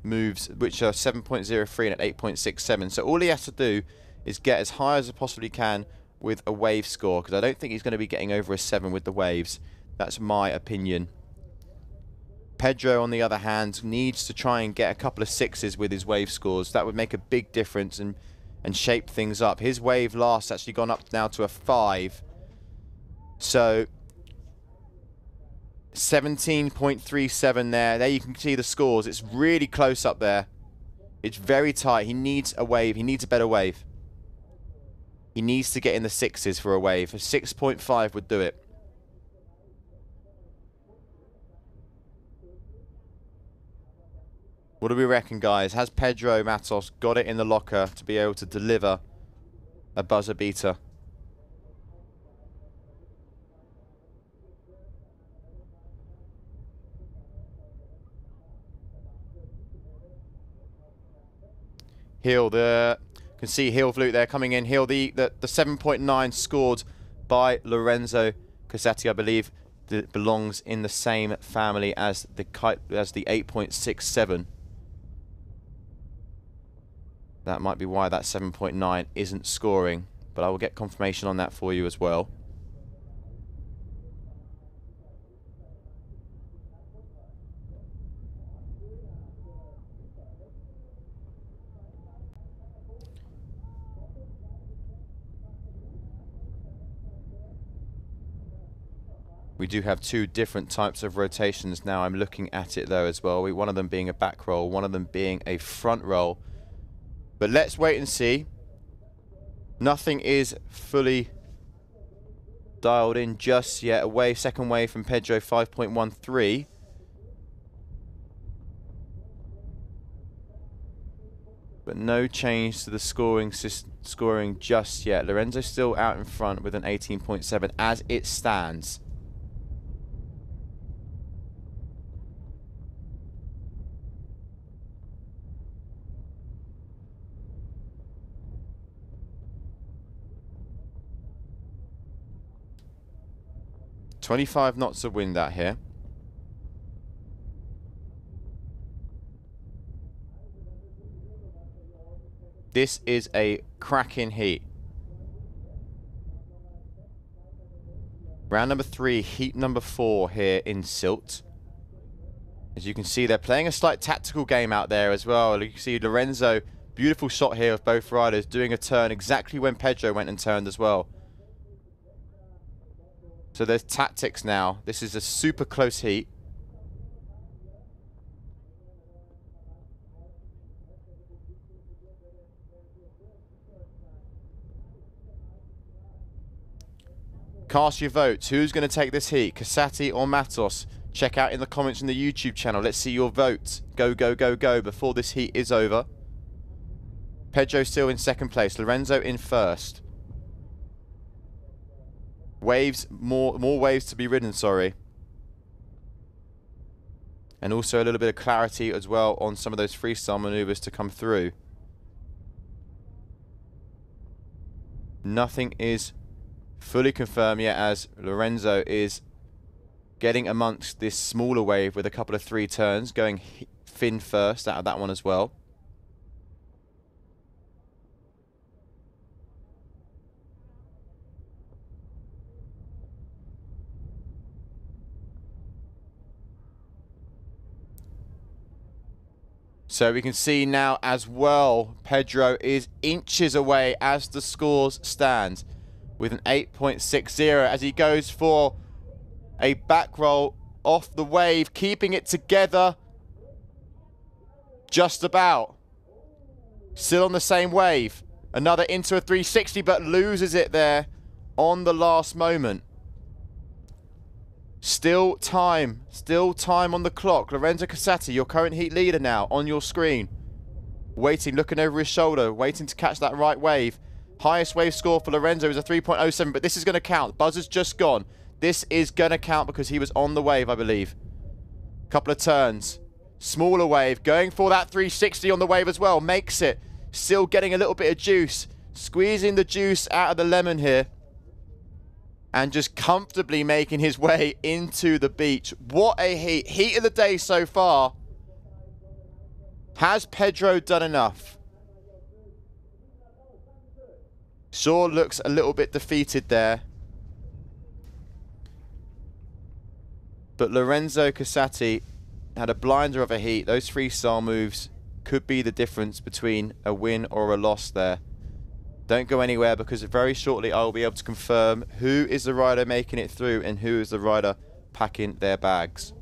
moves, which are 7.03 and at 8.67. So all he has to do is get as high as he possibly can with a wave score, because I don't think he's going to be getting over a 7 with the waves. That's my opinion. Pedro, on the other hand, needs to try and get a couple of 6s with his wave scores. That would make a big difference and shape things up. His wave last actually gone up now to a 5. So 17.37 there. There you can see the scores. It's really close up there. It's very tight. He needs a wave. He needs a better wave. He needs to get in the 6s for a wave. A 6.5 would do it. What do we reckon, guys? Has Pedro Matos got it in the locker to be able to deliver a buzzer beater? Hill, the Can see heel flute there coming in. Heel the 7.9 scored by Lorenzo Casati, I believe, that belongs in the same family as the 8.67. That might be why that 7.9 isn't scoring, but I will get confirmation on that for you as well. We do have two different types of rotations now. I'm looking at it though as well. One of them being a back roll, one of them being a front roll. But let's wait and see. Nothing is fully dialed in just yet. A wave, second wave from Pedro, 5.13. But no change to the scoring just yet. Lorenzo still out in front with an 18.7 as it stands. .25 knots of wind out here. This is a cracking heat. Round number 3, heat number 4 here in Sylt. As you can see, they're playing a slight tactical game out there as well. You can see Lorenzo, beautiful shot here of both riders, doing a turn exactly when Pedro went and turned as well. So there's tactics now. This is a super close heat. Cast your votes. Who's going to take this heat? Casati or Matos? Check out in the comments in the YouTube channel. Let's see your votes. Go, go, go, go before this heat is over. Pedro still in second place. Lorenzo in first. Waves, more waves to be ridden, sorry. And also a little bit of clarity as well on some of those freestyle maneuvers to come through. Nothing is fully confirmed yet as Lorenzo is getting amongst this smaller wave with a couple of 3 turns, going fin first out of that one as well. So we can see now as well, Pedro is inches away as the scores stand with an 8.60 as he goes for a back roll off the wave, keeping it together just about. Still on the same wave. Another into a 360, but loses it there on the last moment. Still time on the clock. Lorenzo Casati, your current heat leader now on your screen. Waiting, looking over his shoulder, waiting to catch that right wave. Highest wave score for Lorenzo is a 3.07, but this is going to count. Buzzer's just gone. This is going to count because he was on the wave, I believe. Couple of turns. Smaller wave, going for that 360 on the wave as well. Makes it. Still getting a little bit of juice. Squeezing the juice out of the lemon here. And just comfortably making his way into the beach. What a heat. Heat of the day so far. Has Pedro done enough? Shaw looks a little bit defeated there. But Lorenzo Casati had a blinder of a heat. Those freestyle moves could be the difference between a win or a loss there. Don't go anywhere because very shortly I will be able to confirm who is the rider making it through and who is the rider packing their bags.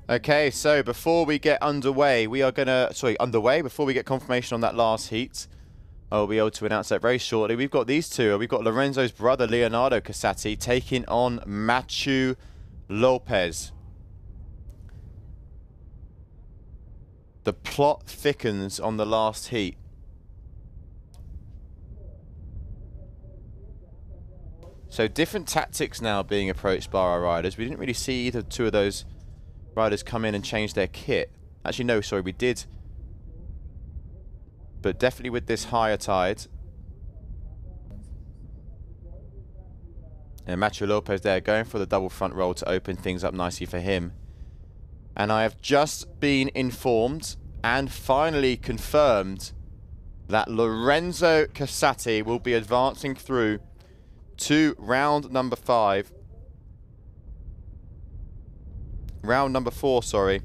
Okay, so before we get underway, before we get confirmation on that last heat, I'll be able to announce that very shortly. We've got these two. We've got Lorenzo's brother, Leonardo Casati, taking on Matthew Lopez. The plot thickens on the last heat. So different tactics now being approached by our riders. We didn't really see either two of those riders come in and change their kit. Actually, no, sorry, we did. But definitely with this higher tide. And Matthew Lopez there going for the double front roll to open things up nicely for him. And I have just been informed and finally confirmed that Lorenzo Casati will be advancing through to round number 5. Round number 4, sorry.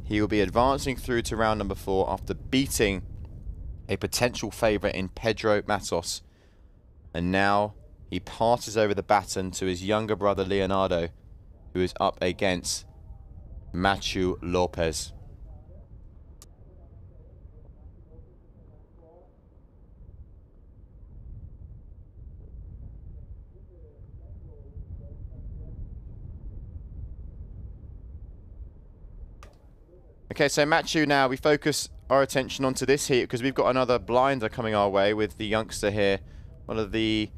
He will be advancing through to round number 4 after beating a potential favourite in Pedro Matos. And now he passes over the baton to his younger brother Leonardo, who is up against Matthew Lopez. Okay, so Matthew now, we focus our attention onto this heat because we've got another blinder coming our way with the youngster here. One of the,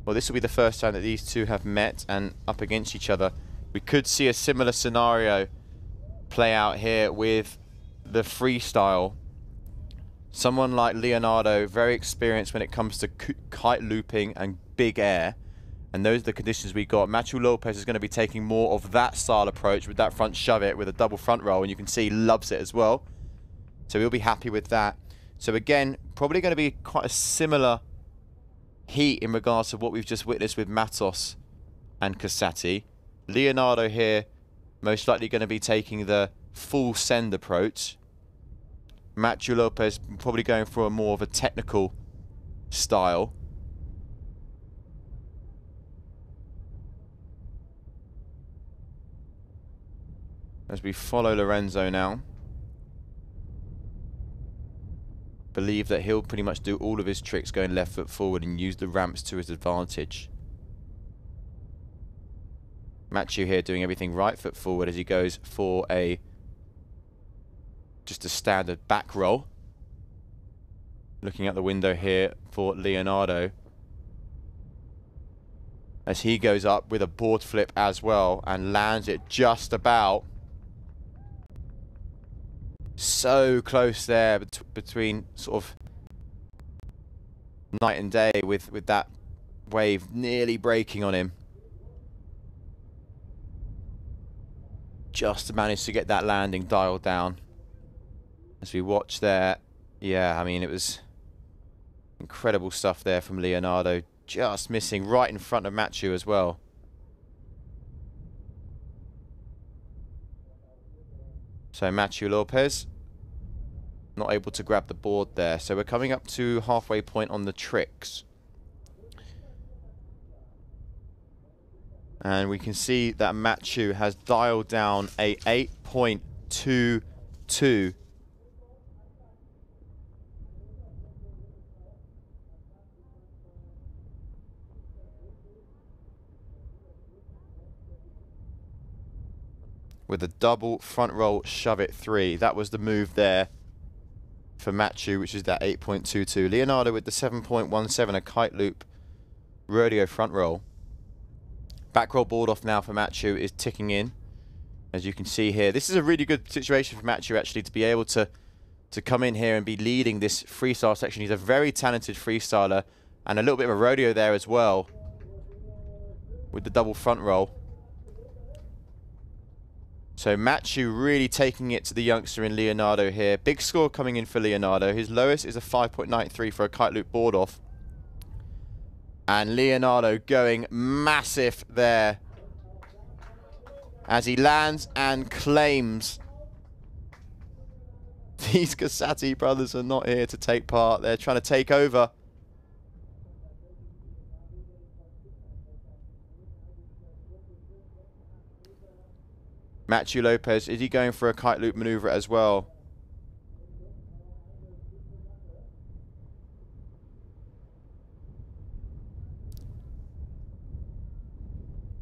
well, this will be the first time that these two have met and up against each other. We could see a similar scenario play out here with the freestyle. Someone like Leonardo, very experienced when it comes to kite looping and big air. And those are the conditions we got. Matthew Lopez is going to be taking more of that style approach with that front shove it with a double front roll. And you can see he loves it as well. So he'll be happy with that. So again, probably going to be quite a similar heat in regards to what we've just witnessed with Matos and Casati. Leonardo here most likely going to be taking the full send approach. Matthew Lopez probably going for a more of a technical style. As we follow Lorenzo now. Believe that he'll pretty much do all of his tricks going left foot forward and use the ramps to his advantage. Matthew here doing everything right foot forward as he goes for just a standard back roll. Looking out the window here for Leonardo. As he goes up with a board flip as well and lands it just about. So close there between sort of night and day with that wave nearly breaking on him. Just managed to get that landing dialed down. As we watch there, yeah, I mean, it was incredible stuff there from Leonardo. Just missing right in front of Matthew as well. So Matthew Lopez not able to grab the board there. So we're coming up to halfway point on the tricks. And we can see that Matthew has dialed down a 8.22. With a double front roll shove it 3. That was the move there for Matthew, which is that 8.22. Leonardo with the 7.17, a kite loop rodeo front roll. Back roll board off now for Matthew is ticking in, as you can see here. This is a really good situation for Matthew actually to be able to come in here and be leading this freestyle section. He's a very talented freestyler and a little bit of a rodeo there as well with the double front roll. So Matthew really taking it to the youngster in Leonardo here. Big score coming in for Leonardo. His lowest is a 5.93 for a kite loop board off. And Leonardo going massive there as he lands and claims. These Casati brothers are not here to take part. They're trying to take over. Matthew Lopez, is he going for a kite loop maneuver as well?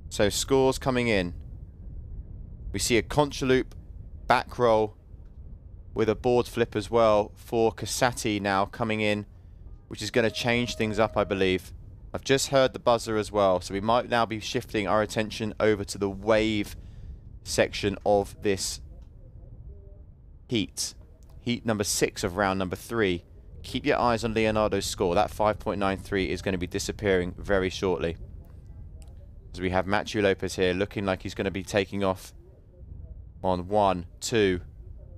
So scores coming in. We see a contra loop back roll with a board flip as well for Casati now coming in, which is going to change things up, I believe. I've just heard the buzzer as well, so we might now be shifting our attention over to the wave section of this heat. Heat number 6 of round number 3. Keep your eyes on Leonardo's score. That 5.93 is going to be disappearing very shortly. As we have Matthew Lopez here looking like he's going to be taking off on 1, 2.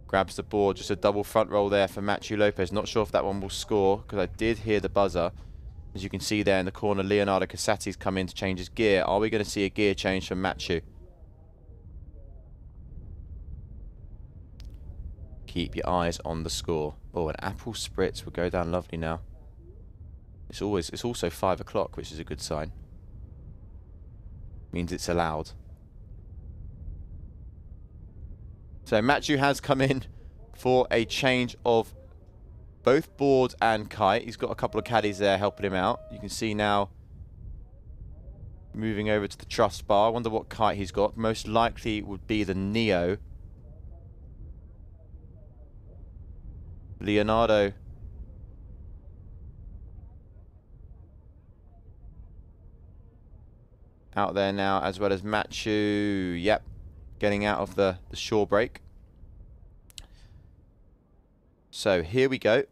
Grabs the board, just a double front roll there for Matthew Lopez. Not sure if that one will score because I did hear the buzzer. As you can see there in the corner, Leonardo Casati's come in to change his gear. Are we going to see a gear change from Matthew? Keep your eyes on the score. Oh, an apple spritz will go down lovely now. It's also 5 o'clock, which is a good sign. Means it's allowed. So Matthew has come in for a change of both board and kite. He's got a couple of caddies there helping him out. You can see now moving over to the truss bar. I wonder what kite he's got. Most likely would be the Neo. Leonardo out there now, as well as Matthew. Yep, getting out of the shore break. So here we go.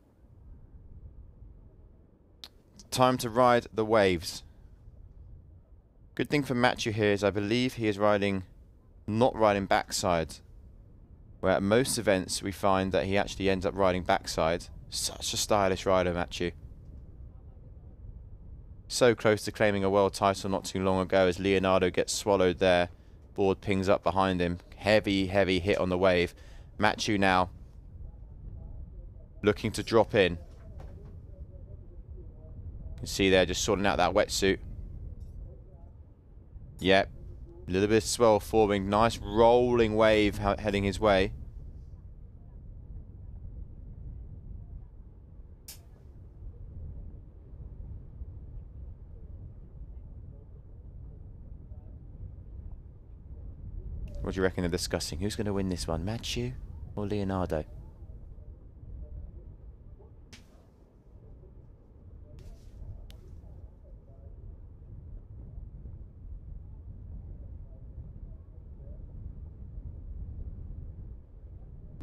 Time to ride the waves. Good thing for Matthew here is I believe he is not riding backside. Where at most events we find that he actually ends up riding backside. Such a stylish rider, Matthew. So close to claiming a world title not too long ago as Leonardo gets swallowed there. Board pings up behind him. Heavy, heavy hit on the wave. Matthew now looking to drop in. You can see there just sorting out that wetsuit. Yep. A little bit of swell forming. Nice rolling wave heading his way. What do you reckon they're discussing? Who's going to win this one, Matthew or Leonardo?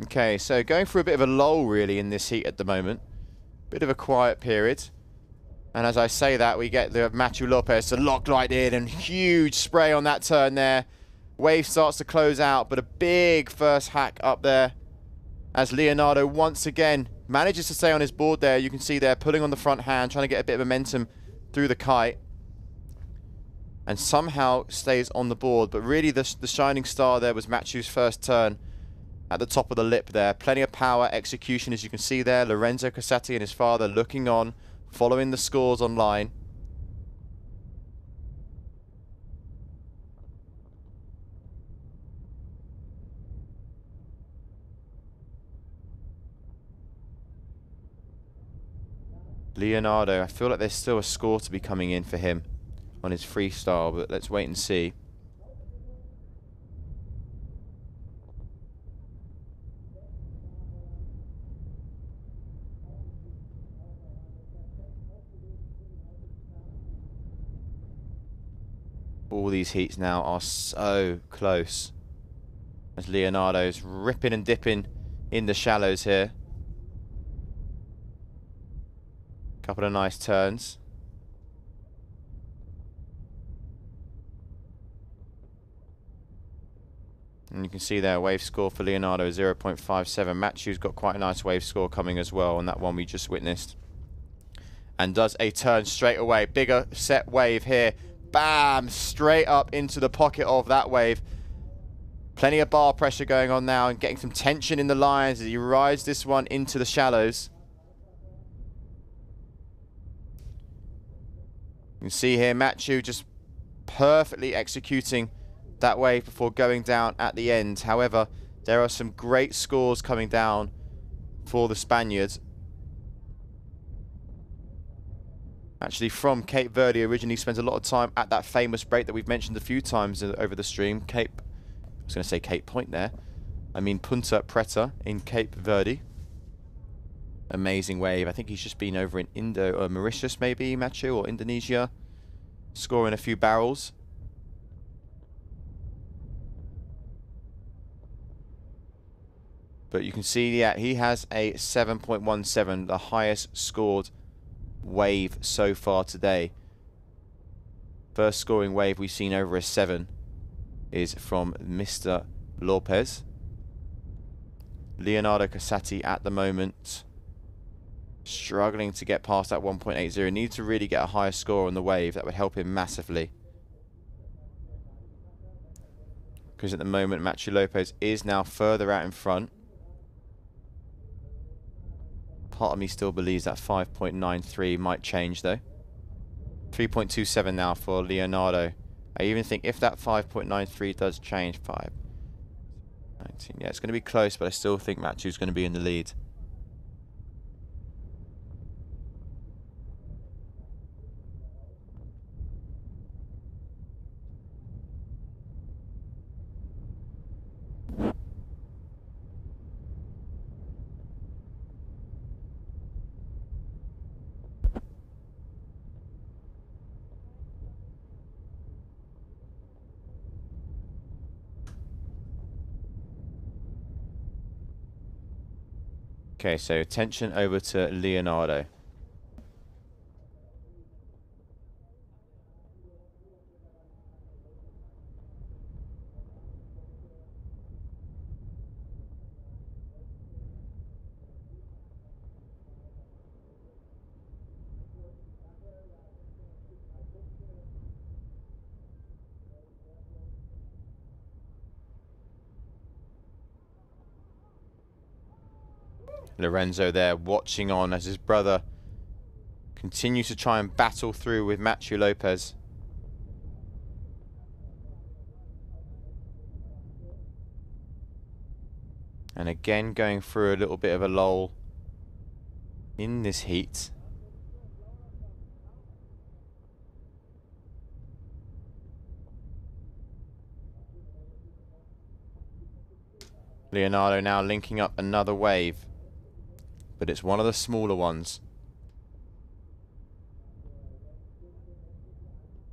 Okay, so going through a bit of a lull really in this heat at the moment. Bit of a quiet period. And as I say that, we get the Matthew Lopez to lock right in and huge spray on that turn there. Wave starts to close out, but a big first hack up there as Leonardo once again manages to stay on his board there. You can see there pulling on the front hand, trying to get a bit of momentum through the kite. And somehow stays on the board. But really the shining star there was Matthew's first turn at the top of the lip there. Plenty of power, execution, as you can see there. Lorenzo Casati and his father looking on, following the scores online. Leonardo, I feel like there's still a score to be coming in for him on his freestyle, but let's wait and see. All these heats now are so close as Leonardo's ripping and dipping in the shallows here. Couple of nice turns. And you can see there, wave score for Leonardo 0.57. Matthew's got quite a nice wave score coming as well on that one we just witnessed. And does a turn straight away. Bigger set wave here. Bam! Straight up into the pocket of that wave. Plenty of bar pressure going on now and getting some tension in the lines as he rides this one into the shallows. You can see here Matthew just perfectly executing that wave before going down at the end. However, there are some great scores coming down for the Spaniards. Actually, from Cape Verde, originally spent a lot of time at that famous break that we've mentioned a few times over the stream. I was going to say Cape Point there. I mean Punta Preta in Cape Verde. Amazing wave. I think he's just been over in Mauritius maybe, Mathieu, or Indonesia, scoring a few barrels. But you can see, yeah, he has a 7.17, the highest scored wave so far today. First scoring wave we've seen over a 7 is from Mr. Lopez. Leonardo Casati at the moment struggling to get past that 1.80. Needs to really get a higher score on the wave. That would help him massively. Because at the moment, Matthew Lopez is now further out in front. Part of me still believes that 5.93 might change though. 3.27 now for Leonardo. I even think if that 5.93 does change, 5.19. Yeah, it's going to be close, but I still think Matthew's going to be in the lead. Okay, so attention over to Leonardo. Lorenzo there watching on as his brother continues to try and battle through with Matthew Lopez. And again going through a little bit of a lull in this heat. Leonardo now linking up another wave. But it's one of the smaller ones.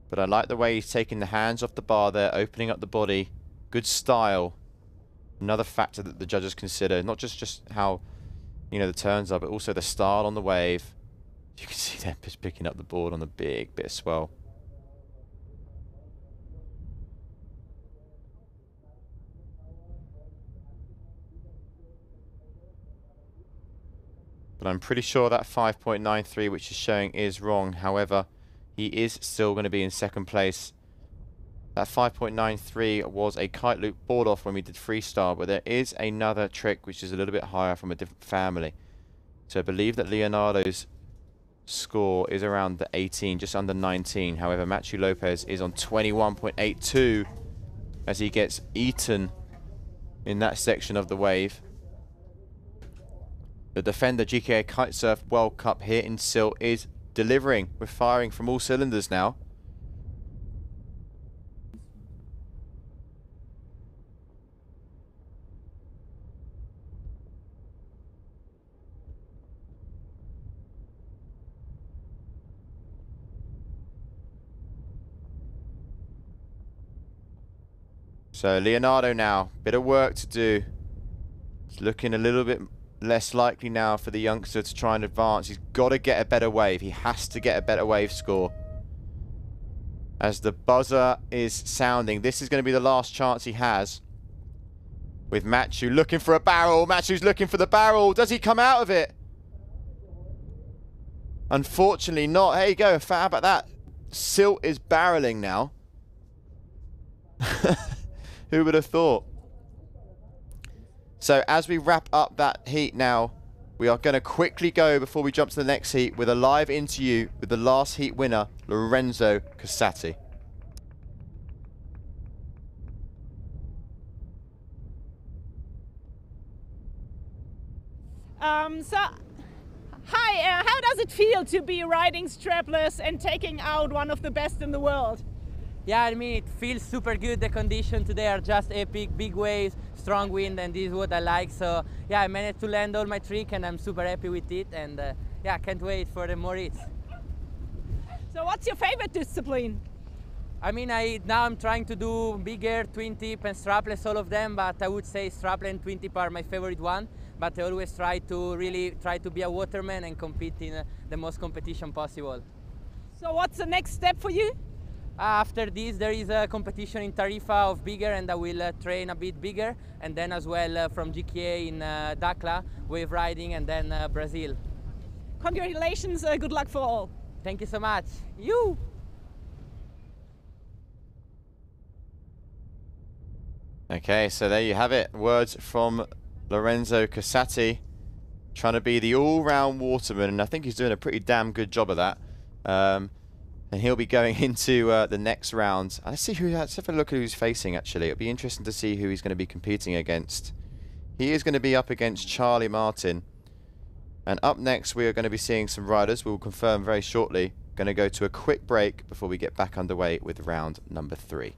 But I like the way he's taking the hands off the bar there, opening up the body. Good style. Another factor that the judges consider. Not just how, you know, the turns are, but also the style on the wave. You can see them just picking up the board on a big bit of swell. But I'm pretty sure that 5.93 which is showing is wrong. However, he is still going to be in second place. That 5.93 was a kite loop board off when we did freestyle, but there is another trick which is a little bit higher from a different family. So I believe that Leonardo's score is around the 18, just under 19. However, Matthew Lopez is on 21.82 as he gets eaten in that section of the wave. The defender GKA Kite-Surf World Cup here in Sylt is delivering. We're firing from all cylinders now. So Leonardo now, bit of work to do. It's looking a little bit less likely now for the youngster to try and advance. He's got to get a better wave. He has to get a better wave score. As the buzzer is sounding, this is going to be the last chance he has. With Matthew looking for a barrel. Matthew's looking for the barrel. Does he come out of it? Unfortunately not. There you go. How about that? Sylt is barreling now. Who would have thought? So as we wrap up that heat now, we are going to quickly go before we jump to the next heat with a live interview with the last heat winner, Lorenzo Casati. Hi, how does it feel to be riding strapless and taking out one of the best in the world? Yeah, I mean, it feels super good. The conditions today are just epic, big waves, strong wind, and this is what I like. So yeah, I managed to land all my trick and I'm super happy with it. And yeah, can't wait for the more hits. So what's your favorite discipline? I mean, now I'm trying to do bigger, twin tip and strapless, all of them, but I would say strapless and twin tip are my favorite one. But I always try to be a waterman and compete in the most competition possible. So what's the next step for you? After this, there is a competition in Tarifa of bigger, and I will train a bit bigger, and then as well from GKA in Dakla, wave riding, and then Brazil. Congratulations, good luck for all. Thank you so much. You! Okay, so there you have it. Words from Lorenzo Casati, trying to be the all-round waterman, and I think he's doing a pretty damn good job of that. And he'll be going into the next round. Let's have a look at who he's facing, actually. It'll be interesting to see who he's going to be competing against. He is going to be up against Charlie Martin. And up next, we are going to be seeing some riders. We'll confirm very shortly. Going to go to a quick break before we get back underway with round number 3.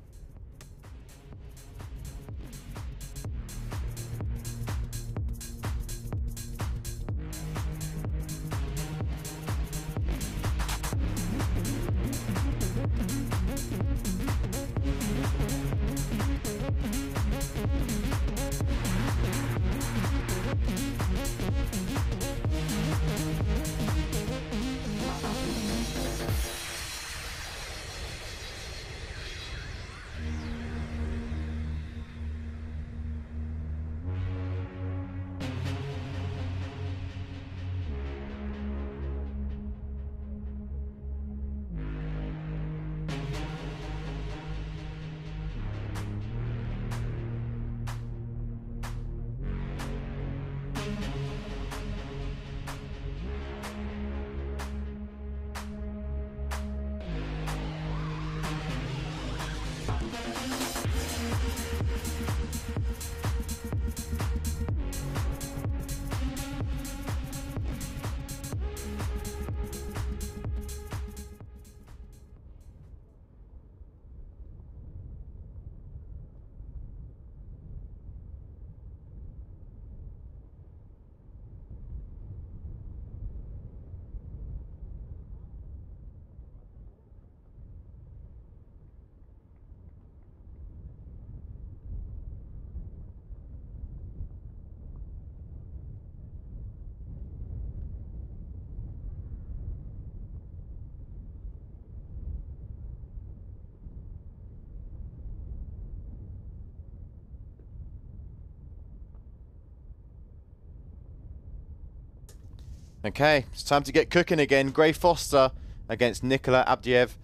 Okay, it's time to get cooking again. Gray Foster against Nikola Abdiev.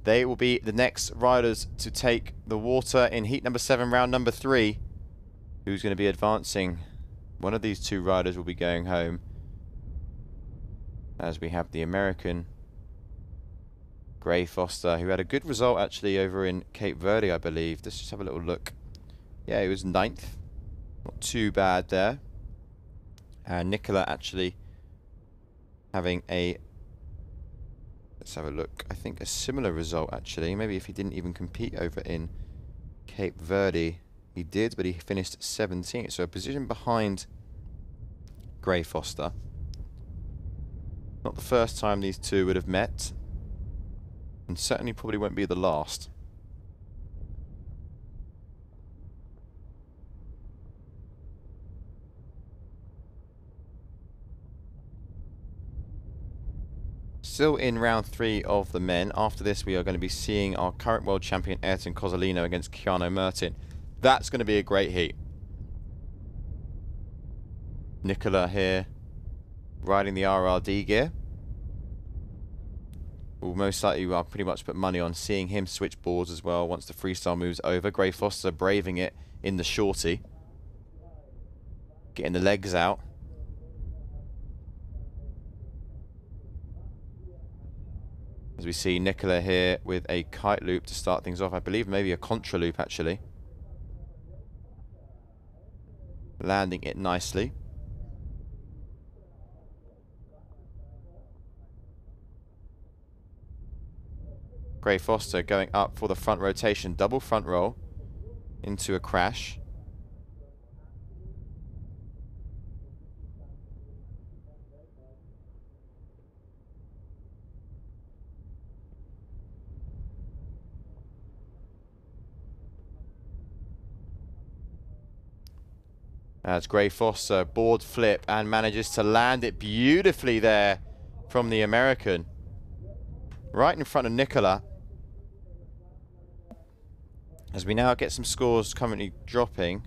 They will be the next riders to take the water in heat number 7, round number 3. Who's going to be advancing? One of these two riders will be going home. As we have the American Gray Foster, who had a good result actually over in Cape Verde, I believe. Let's just have a little look. Yeah, he was 9th. Not too bad there. And Nikola actually having a, let's have a look, I think a similar result actually. Maybe if he didn't even compete over in Cape Verde. He did, but he finished 17th. So a position behind Gray Foster. Not the first time these two would have met. And certainly probably won't be the last. Still in round 3 of the men. After this, we are going to be seeing our current world champion Ayrton Cozzolino against Keanu Mertin. That's going to be a great heat. Nikola here riding the RRD gear. We'll most likely pretty much put money on seeing him switch boards as well once the freestyle moves over. Gray Foster braving it in the shorty. Getting the legs out. As we see Nikola here with a kite loop to start things off. I believe maybe a contra loop actually. Landing it nicely. Gray Foster going up for the front rotation, double front roll into a crash. As Gray Foster board flip and manages to land it beautifully there from the American. Right in front of Nicola. As we now get some scores currently dropping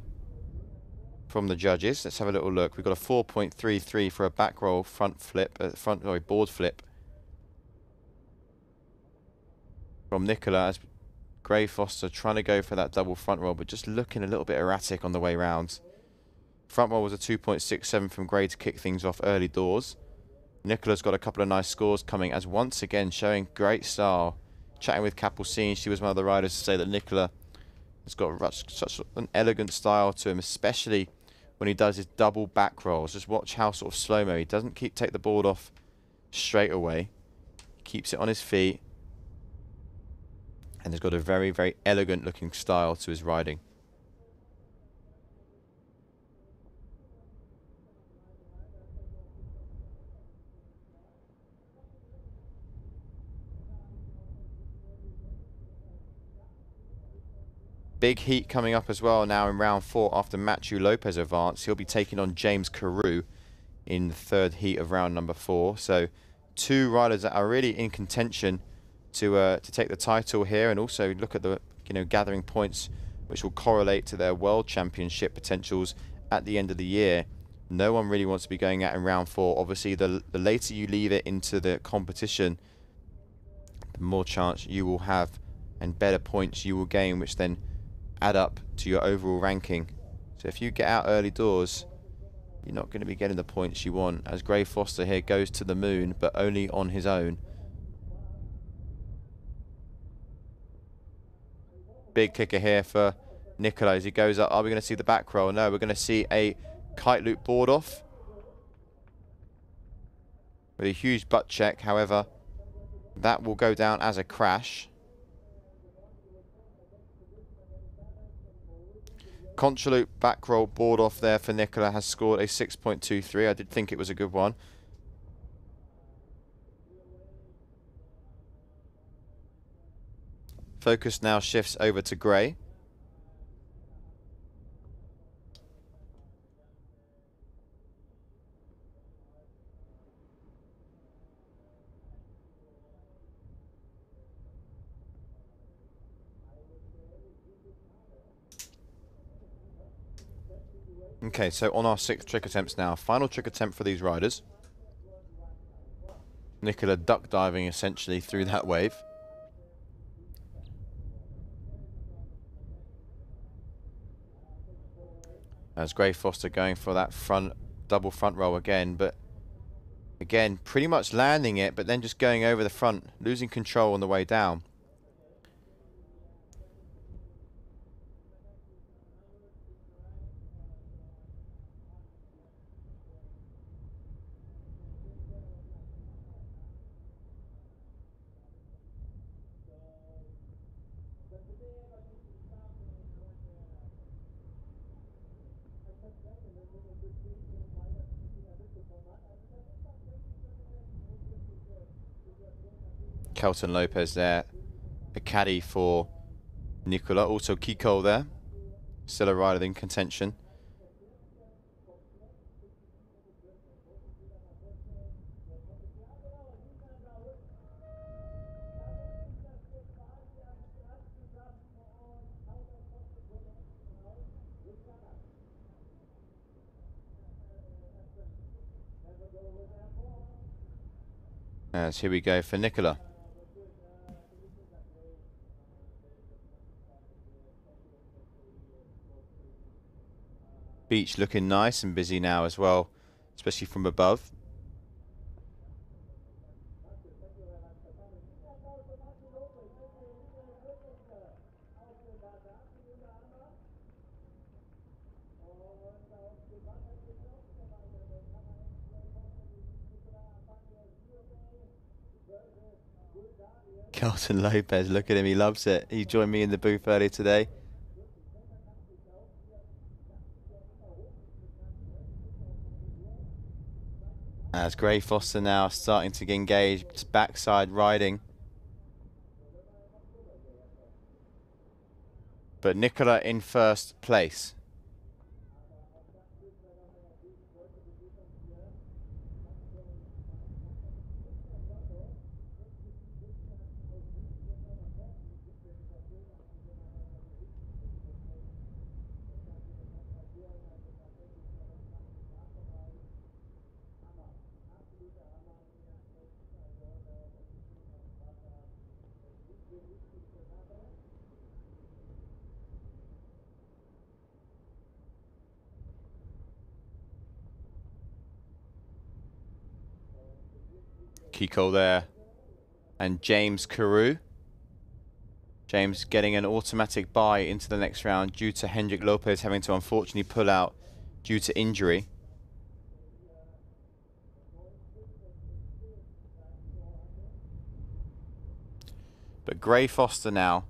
from the judges. Let's have a little look. We've got a 4.33 for a back roll front flip, board flip from Nicola, as Gray Foster trying to go for that double front roll, but just looking a little bit erratic on the way round. Front roll was a 2.67 from Gray to kick things off early doors. Nicola's got a couple of nice scores coming, as once again showing great style. Chatting with Capucine, she was one of the riders to say that Nicola has got such an elegant style to him, especially when he does his double back rolls. Just watch how sort of slow-mo. He doesn't take the board off straight away. He keeps it on his feet. And he's got a very, very elegant looking style to his riding. Big heat coming up as well now in round 4 after Matthew Lopez advanced. He'll be taking on James Carew in the 3rd heat of round number 4. So 2 riders that are really in contention to take the title here, and also look at the gathering points which will correlate to their world championship potentials at the end of the year. No one really wants to be going out in round 4. Obviously, the later you leave it into the competition, the more chance you will have and better points you will gain, which then add up to your overall ranking. So if you get out early doors, you're not going to be getting the points you want, as Gray Foster here goes to the moon, but only on his own. Big kicker here for Nicola as he goes up. Are we going to see the back roll? No, we're going to see a kite loop board off with a huge butt check. However, that will go down as a crash. Contra loop back roll board off there for Nicola has scored a 6.23. I did think it was a good one. Focus now shifts over to Gray. Okay, so on our 6th trick attempts now. Final trick attempt for these riders. Nicola duck diving essentially through that wave. As Gray Foster going for that double front roll again, but again pretty much landing it, but then just going over the front, losing control on the way down. Kelton Lopez there, a caddy for Nicola. Also Kiko there, still a rider in contention. As here we go for Nicola. Beach looking nice and busy now as well, especially from above. Kelton Lopez, look at him, he loves it. He joined me in the booth earlier today. As Gray Foster now starting to engage backside riding. But Nicola in first place. Kiko there. And James Carew. James getting an automatic bye into the next round due to Hendrik Lopez having to unfortunately pull out due to injury. But Gray Foster now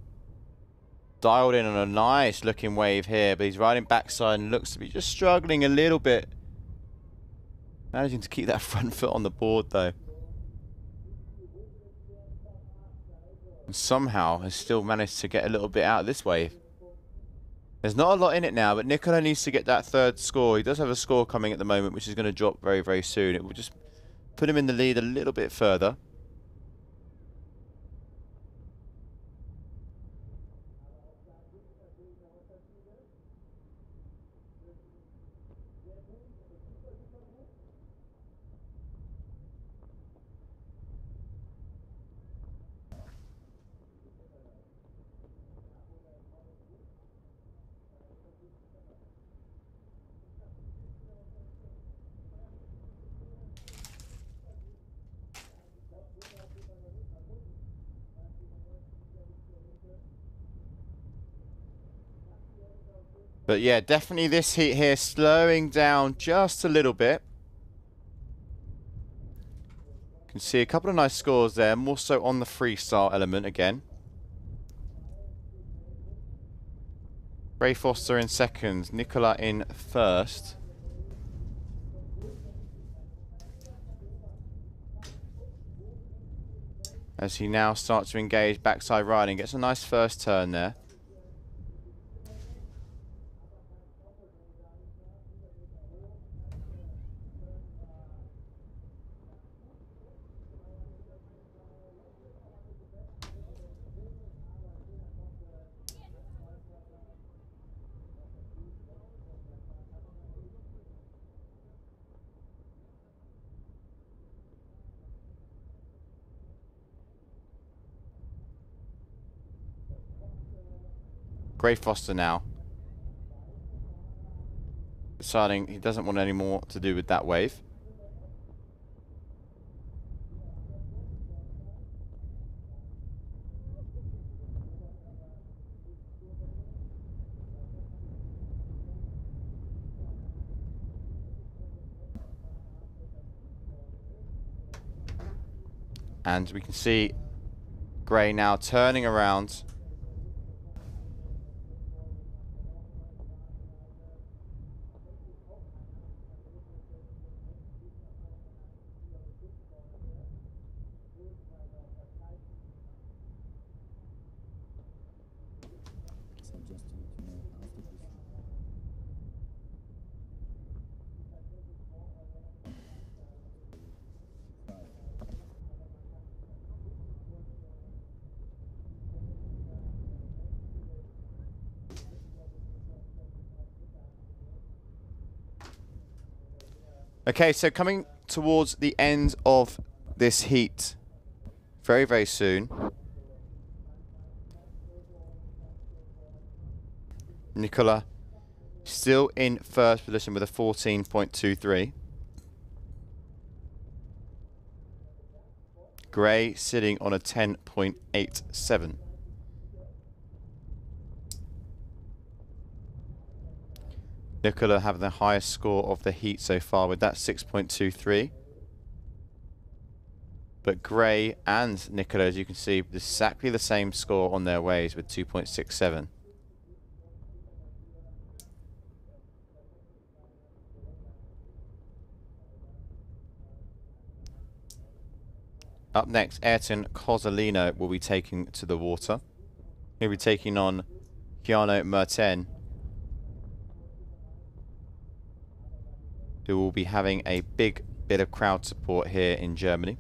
dialed in on a nice looking wave here, but he's riding backside and looks to be just struggling a little bit. Managing to keep that front foot on the board though. And somehow has still managed to get a little bit out of this wave. There's not a lot in it now, but Nicola needs to get that third score. He does have a score coming at the moment, which is going to drop very, very soon. It will just put him in the lead a little bit further. But yeah, definitely this heat here slowing down just a little bit. You can see a couple of nice scores there, more so on the freestyle element again. Gray Foster in second, Nicola in first. As he now starts to engage backside riding, gets a nice first turn there. Gray Foster now deciding he doesn't want any more to do with that wave. And we can see Gray now turning around. Okay, so coming towards the end of this heat very, very soon. Nicola still in first position with a 14.23. Gray sitting on a 10.87. Nicola having the highest score of the heat so far with that 6.23. But Gray and Nicola, as you can see, exactly the same score on their ways with 2.67. Up next, Ayrton Cozzolino will be taking to the water. He'll be taking on Keanu Merten, who will be having a big bit of crowd support here in Germany.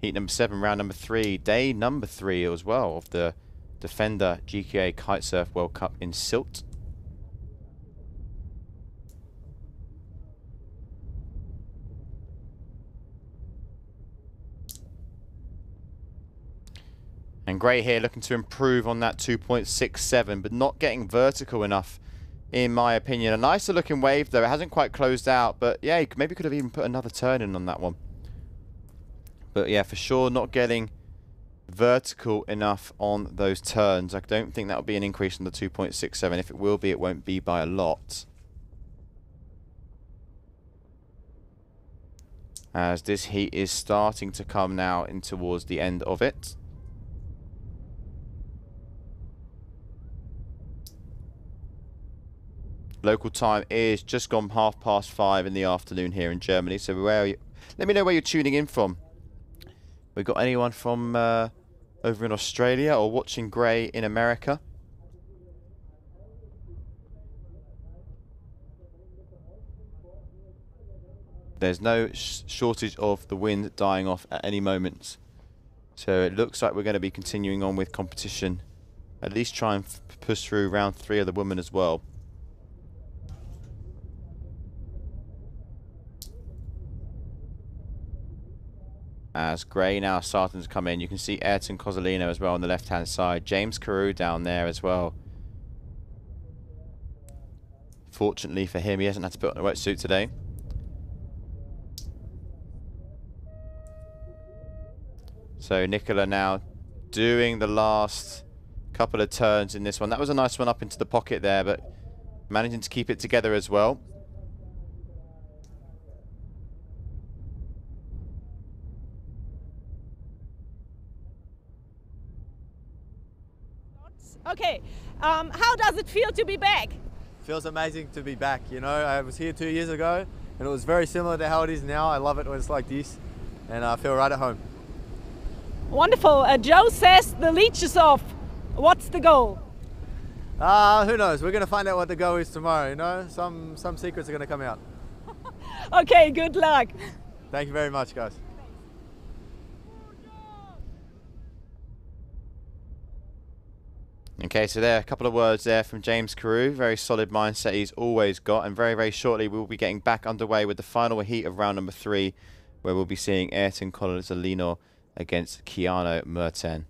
Heat number 7, round number 3, day number 3 as well of the Defender GKA Kite-Surf World Cup in Sylt. And Gray here looking to improve on that 2.67, but not getting vertical enough, in my opinion. A nicer looking wave, though. It hasn't quite closed out, but yeah, he maybe could have even put another turn in on that one. But yeah, for sure, not getting vertical enough on those turns. I don't think that will be an increase in the 2.67. If it will be, it won't be by a lot. As this heat is starting to come now in towards the end of it. Local time is just gone 5:30 in the afternoon here in Germany. So where are you? Let me know where you're tuning in from. We've got anyone from over in Australia or watching Gray in America? There's no shortage of the wind dying off at any moment. So it looks like we're going to be continuing on with competition. At least try and push through round 3 of the women as well. As Gray now starting to come in, you can see Ayrton Cozzolino as well on the left-hand side. James Carew down there as well. Fortunately for him, he hasn't had to put on a wetsuit today. So Nicola now doing the last couple of turns in this one. That was a nice one up into the pocket there, but managing to keep it together as well. Okay, how does it feel to be back? Feels amazing to be back. You know, I was here 2 years ago and it was very similar to how it is now. I love it when it's like this and I feel right at home. Wonderful. Joe says the leash is off. What's the goal? Who knows? We're going to find out what the goal is tomorrow, you know? Some secrets are going to come out. Okay, good luck. Thank you very much, guys. Okay, so there are a couple of words there from James Carew. Very solid mindset he's always got. And very, very shortly we'll be getting back underway with the final heat of round number 3, where we'll be seeing Ayrton Cozzolino against Keanu Merten.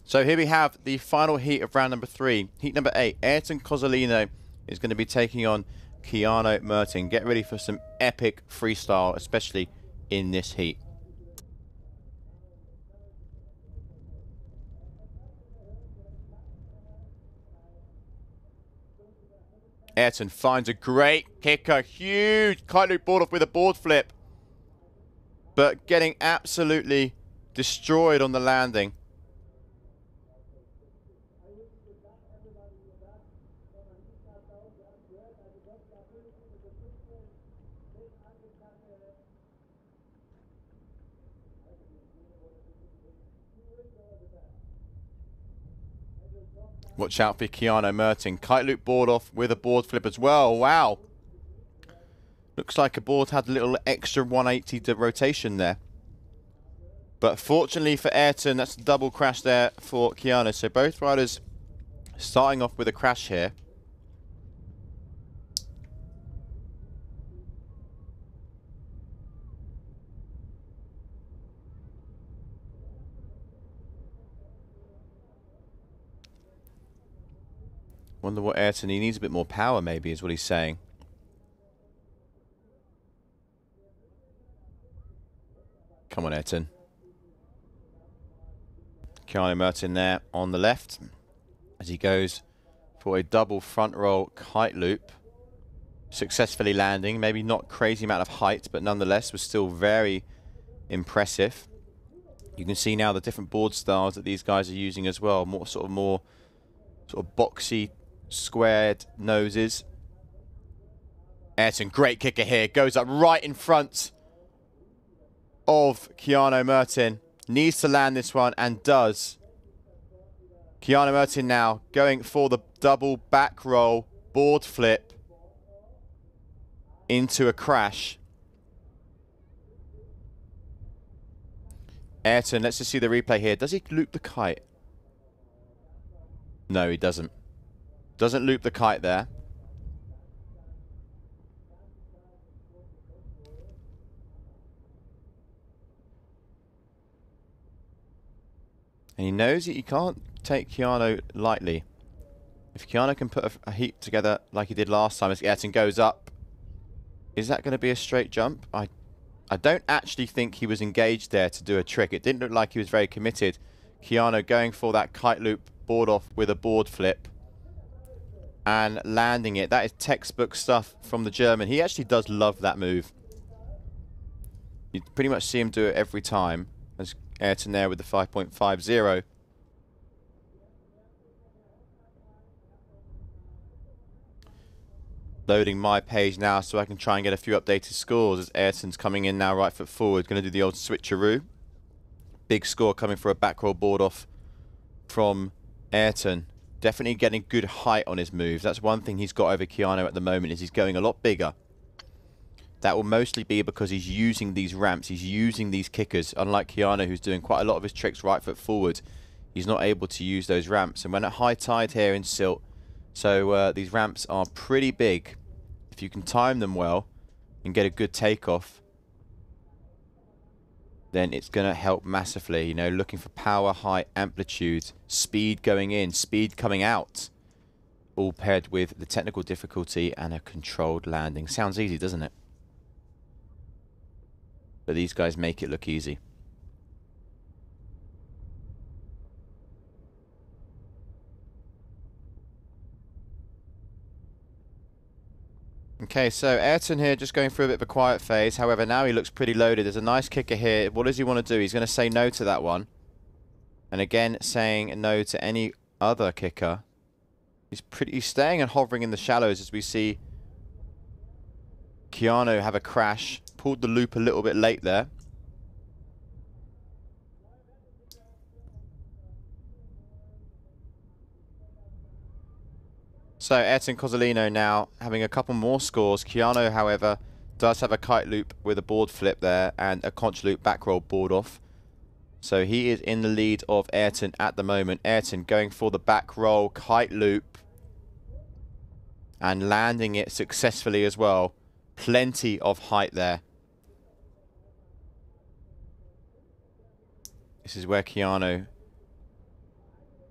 So here we have the final heat of round number 3. Heat number 8. Ayrton Cozzolino is going to be taking on Keanu Merton. Get ready for some epic freestyle, especially in this heat. Ayrton finds a great kicker. Huge kite loop board off with a board flip. But getting absolutely destroyed on the landing. Watch out for Keanu Merton. Kite loop board off with a board flip as well. Wow. Looks like a board had a little extra 180 rotation there. But fortunately for Ayrton, that's a double crash there for Keanu. So both riders starting off with a crash here. Wonder what Ayrton, he needs a bit more power maybe, is what he's saying. Come on, Ayrton. Keanu Merton there on the left as he goes for a double front roll kite loop. Successfully landing, maybe not crazy amount of height, but nonetheless was still very impressive. You can see now the different board styles that these guys are using as well. More sort of boxy, squared noses. Ayrton, great kicker here. Goes up right in front of Keanu Merton. Needs to land this one and does. Keanu Merton now going for the double back roll board flip into a crash. Ayrton, let's just see the replay here. Does he loop the kite? No, he doesn't. Doesn't loop the kite there. And he knows that you can't take Keanu lightly. If Keanu can put a heat together like he did last time as Ayrton goes up, is that going to be a straight jump? I don't actually think he was engaged there to do a trick. It didn't look like he was very committed. Keanu going for that kite loop board off with a board flip and landing it. That is textbook stuff from the German. He actually does love that move. You pretty much see him do it every time. As Ayrton there with the 5.50. Loading my page now so I can try and get a few updated scores as Ayrton's coming in now right foot forward. Going to do the old switcheroo. Big score coming for a back roll board off from Ayrton. Definitely getting good height on his moves. That's one thing he's got over Keanu at the moment, is he's going a lot bigger. That will mostly be because he's using these ramps. He's using these kickers. Unlike Keanu, who's doing quite a lot of his tricks right foot forward, he's not able to use those ramps. And when at high tide here in Sylt, so these ramps are pretty big. If you can time them well and get a good takeoff, then it's going to help massively. You know, looking for power, height, amplitude, speed going in, speed coming out, all paired with the technical difficulty and a controlled landing. Sounds easy, doesn't it? But these guys make it look easy. Okay, so Ayrton here just going through a bit of a quiet phase. However, now he looks pretty loaded. There's a nice kicker here. What does he want to do? He's going to say no to that one. And again, saying no to any other kicker. He's staying and hovering in the shallows as we see Keanu have a crash. Pulled the loop a little bit late there. So Ayrton Cozzolino now having a couple more scores. Keanu, however, does have a kite loop with a board flip there and a conch loop back roll board off. So he is in the lead of Ayrton at the moment. Ayrton going for the back roll kite loop and landing it successfully as well. Plenty of height there. This is where Keanu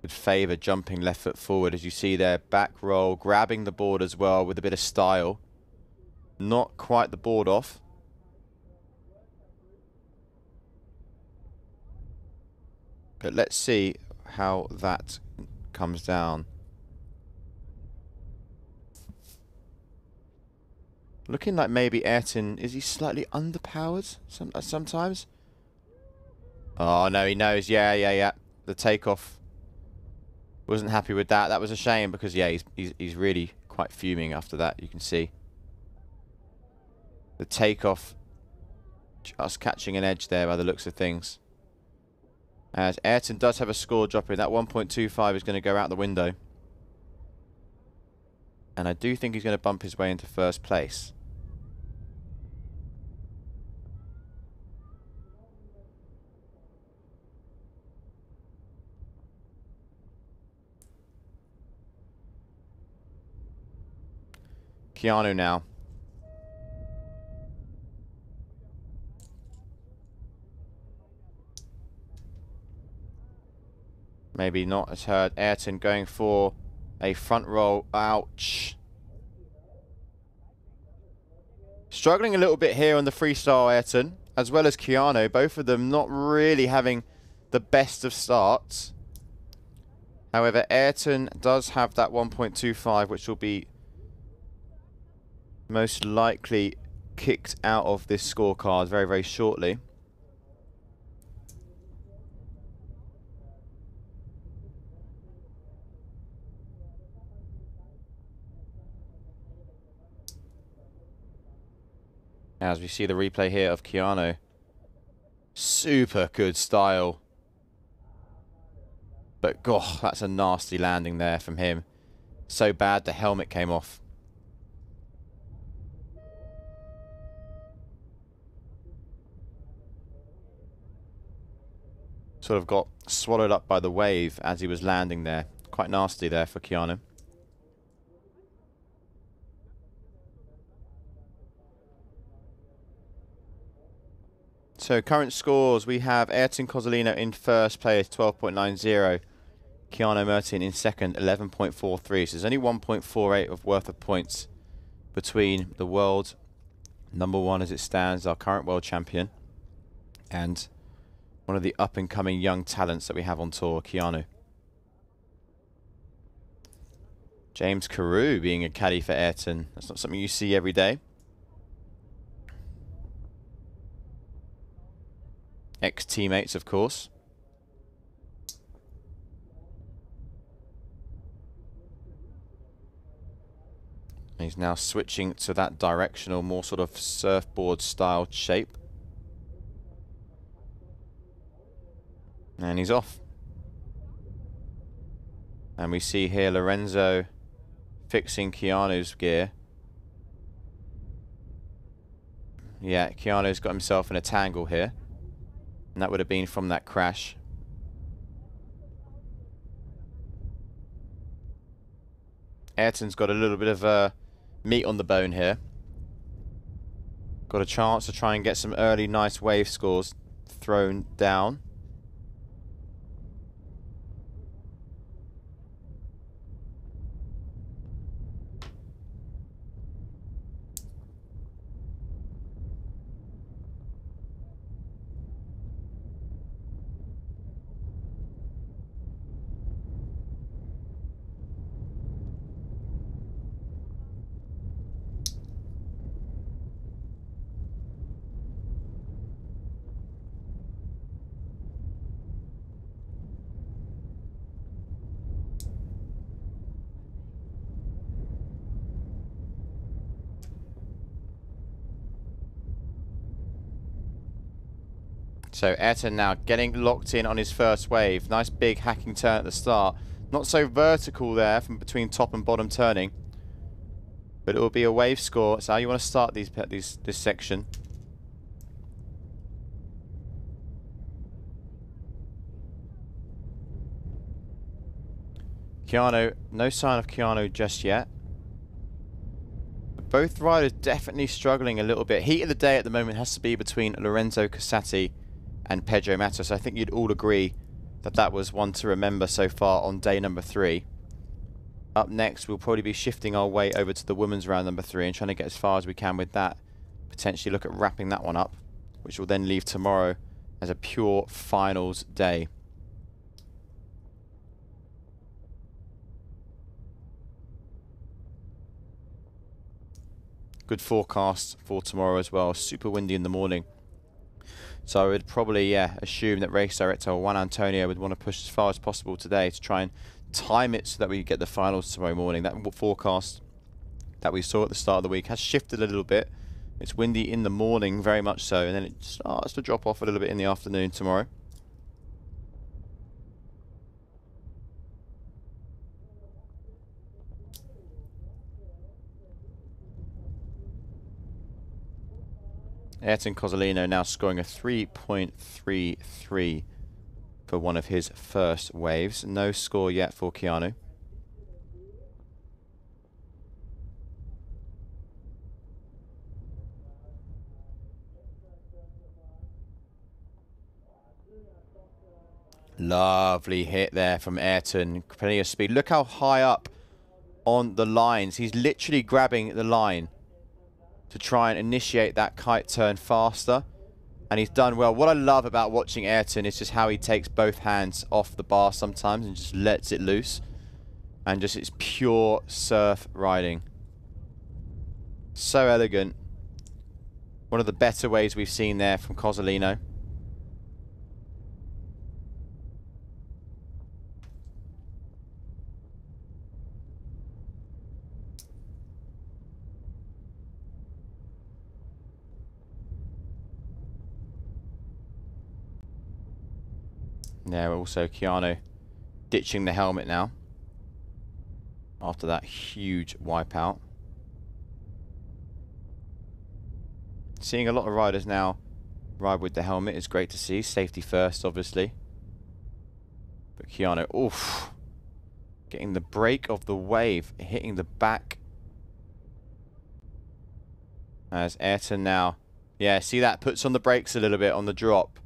would favour jumping left foot forward, as you see there. Back roll, grabbing the board as well with a bit of style. Not quite the board off. But let's see how that comes down. Looking like maybe Ayrton, is he slightly underpowered sometimes? Oh, no, he knows. Yeah. The takeoff. Wasn't happy with that. That was a shame because, yeah, he's really quite fuming after that, you can see. The takeoff just catching an edge there by the looks of things. As Ayrton does have a score dropping. That 1.25 is going to go out the window. And I do think he's going to bump his way into first place. Keanu now. Maybe not as heard. Ayrton going for a front roll. Ouch. Struggling a little bit here on the freestyle, Ayrton, as well as Keanu. Both of them not really having the best of starts. However, Ayrton does have that 1.25, which will be most likely kicked out of this scorecard very, very shortly. As we see the replay here of Keanu. Super good style. But, gosh, that's a nasty landing there from him. So bad the helmet came off. Sort of got swallowed up by the wave as he was landing there. Quite nasty there for Keanu. So current scores, we have Ayrton Cozzolino in first place, 12.90. Keanu Mertin in second, 11.43. So there's only 1.48 of worth of points between the world number one as it stands, our current world champion, and one of the up-and-coming young talents that we have on tour, Keanu. James Carew being a caddy for Ayrton. That's not something you see every day. Ex-teammates, of course. He's now switching to that directional, more sort of surfboard-style shape. And he's off. And we see here Lorenzo fixing Keanu's gear. Yeah, Keanu's got himself in a tangle here. And that would have been from that crash. Ayrton's got a little bit of meat on the bone here. Got a chance to try and get some early nice wave scores thrown down. So Ayrton now getting locked in on his first wave. Nice big hacking turn at the start. Not so vertical there from between top and bottom turning. But it will be a wave score. So how you want to start this section. Keanu, no sign of Keanu just yet. Both riders definitely struggling a little bit. Heat of the day at the moment has to be between Lorenzo Casati and Pedro Matos. I think you'd all agree that was one to remember so far on day number 3. Up next, we'll probably be shifting our way over to the women's round number 3 and trying to get as far as we can with that. Potentially look at wrapping that one up, which will then leave tomorrow as a pure finals day. Good forecast for tomorrow as well. Super windy in the morning. So I would probably, assume that race director Juan Antonio would want to push as far as possible today to try and time it so that we get the finals tomorrow morning. That forecast that we saw at the start of the week has shifted a little bit. It's windy in the morning, very much so, and then it starts to drop off a little bit in the afternoon tomorrow. Ayrton Cozzolino now scoring a 3.33 for one of his first waves. No score yet for Keanu. Lovely hit there from Ayrton. Plenty of speed. Look how high up on the lines. He's literally grabbing the line to try and initiate that kite turn faster. And he's done well. What I love about watching Ayrton is just how he takes both hands off the bar sometimes and just lets it loose. And just it's pure surf riding. So elegant. One of the better waves we've seen there from Cozzolino. There also Keanu ditching the helmet now after that huge wipeout. Seeing a lot of riders now ride with the helmet is great to see. Safety first, obviously. But Keanu, oof, getting the break of the wave, hitting the back. As Ayrton now, yeah, see that puts on the brakes a little bit on the drop.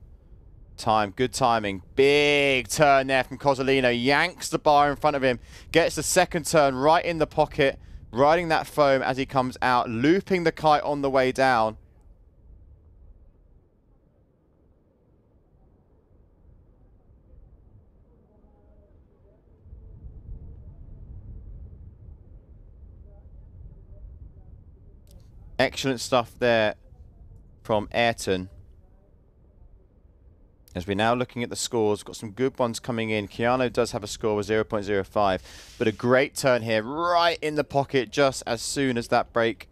Good timing. Big turn there from Cozzolino. Yanks the bar in front of him. Gets the second turn right in the pocket. Riding that foam as he comes out. Looping the kite on the way down. Excellent stuff there from Ayrton. As we're now looking at the scores, we've got some good ones coming in. Keanu does have a score of 0.05, but a great turn here right in the pocket just as soon as that break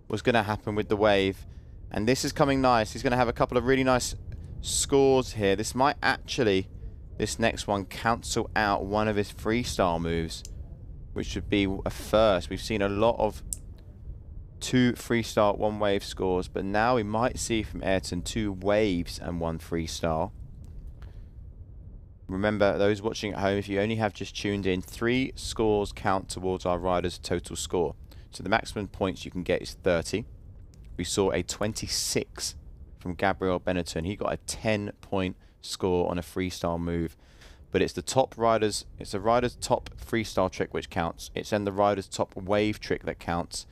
was going to happen with the wave. And this is coming nice. He's going to have a couple of really nice scores here. This might actually, this next one, cancel out one of his freestyle moves, which would be a first. We've seen a lot of 2 freestyle, 1 wave scores, but now we might see from Ayrton 2 waves and 1 freestyle. Remember, those watching at home, if you only have just tuned in, 3 scores count towards our rider's total score. So the maximum points you can get is 30. We saw a 26 from Gabriel Benetton. He got a 10-point score on a freestyle move. But it's the top riders, it's the rider's top freestyle trick which counts. It's then the rider's top wave trick that counts.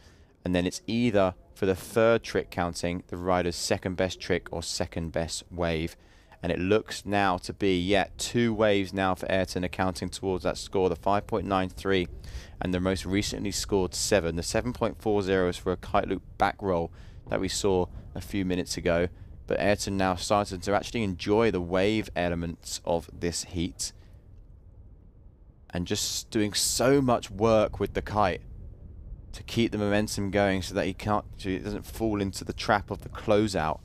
And then it's either, for the 3rd trick counting, the rider's 2nd best trick or 2nd best wave. And it looks now to be, 2 waves now for Ayrton accounting towards that score, the 5.93 and the most recently scored 7. The 7.40 is for a kite loop back roll that we saw a few minutes ago. But Ayrton now started to actually enjoy the wave elements of this heat. And just doing so much work with the kite to keep the momentum going so that he doesn't fall into the trap of the closeout.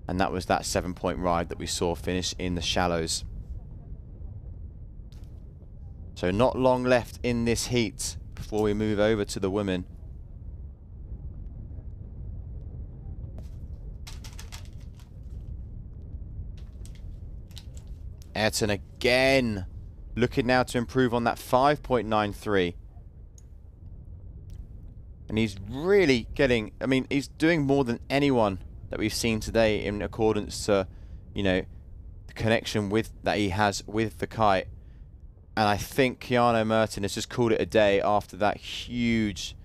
And that was that 7-point ride that we saw finish in the shallows. So not long left in this heat before we move over to the women. Ayrton again looking now to improve on that 5.93. And he's really getting, I mean, he's doing more than anyone that we've seen today in accordance to, you know, connection that he has with the kite. And I think Keanu Merton has just called it a day after that huge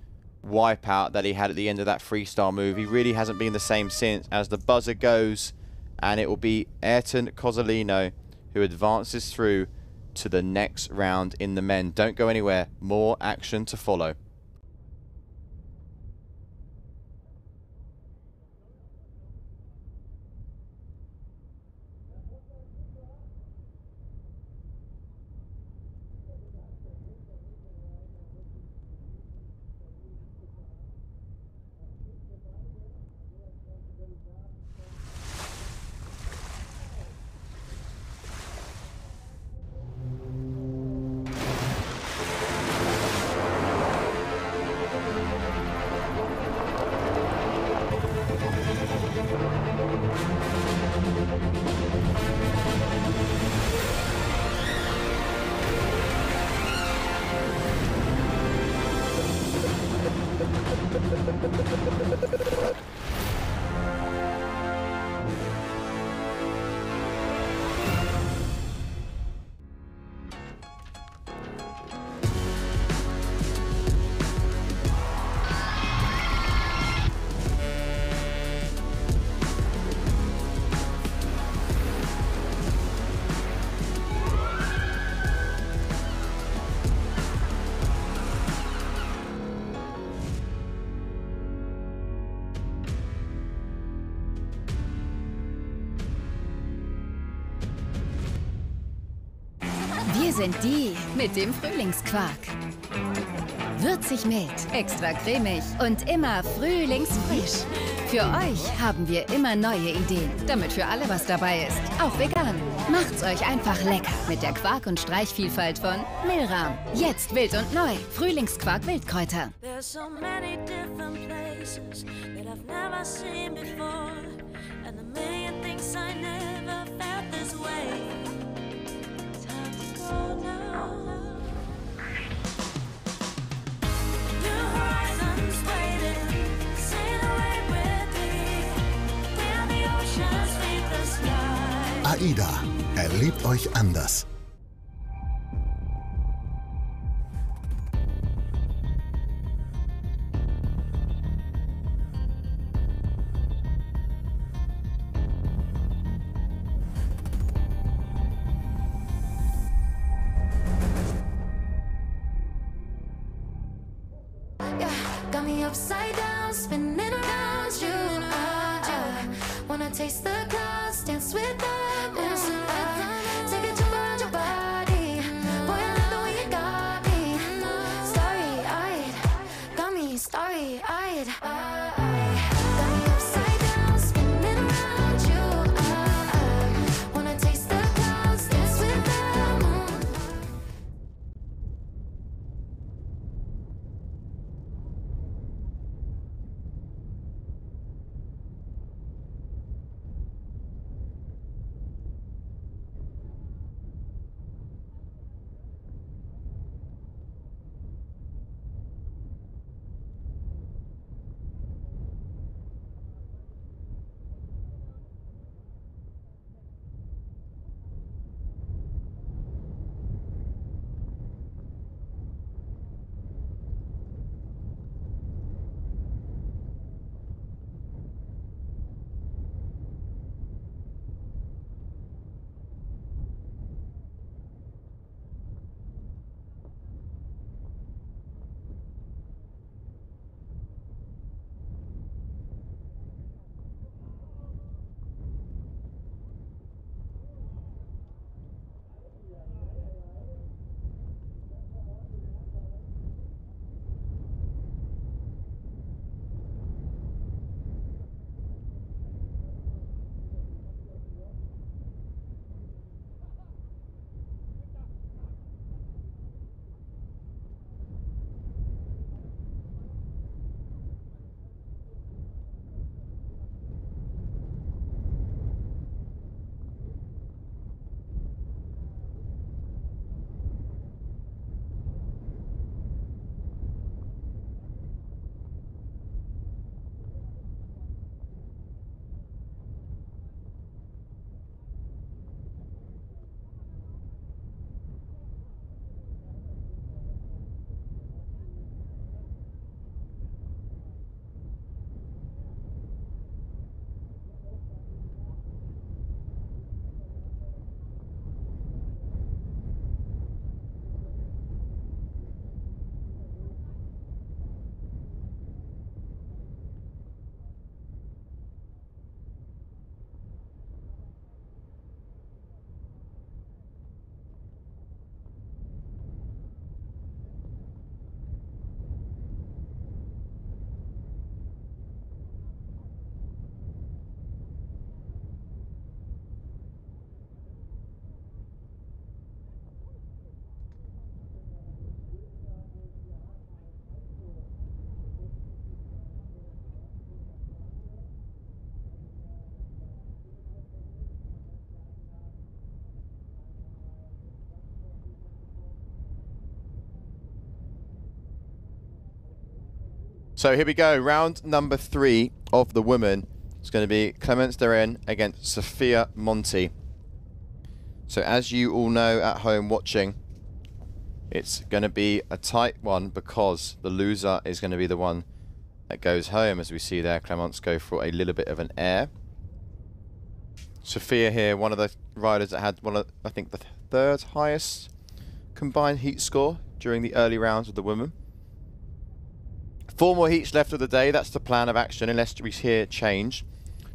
wipeout that he had at the end of that freestyle move. He really hasn't been the same since, as the buzzer goes, and it will be Ayrton Cozzolino who advances through to the next round in the men. Don't go anywhere. More action to follow. Wir sind die mit dem Frühlingsquark. Würzig mild, extra cremig und immer frühlingsfrisch. Für euch haben wir immer neue Ideen, damit für alle was dabei ist, auch vegan. Macht's euch einfach lecker mit der Quark- und Streichvielfalt von Milram. Jetzt wild und neu. Frühlingsquark Wildkräuter. There's so many different places that I've never seen before, and a million things I never felt this way. Time to go now. New horizons waiting, sail away with me. Where the oceans meet the sky. AIDA. Erlebt euch anders. Got me upside down, spinning around you. Wanna taste the clouds, dance with the moon. Take a jump around your body. Boy, I love the way you got me. Starry-eyed, got me starry-eyed. Got me upside down, spinning around you. Wanna taste the clouds, dance with the moon. So here we go, round number 3 of the women. It's going to be Clemence Deren against Sophia Monti. So as you all know at home watching, it's going to be a tight one because the loser is going to be the one that goes home. As we see there, Clemence go for a little bit of an air. Sophia here, one of the riders that had one of, I think, the 3rd highest combined heat score during the early rounds of the women. 4 more heats left of the day. That's the plan of action, unless we hear change.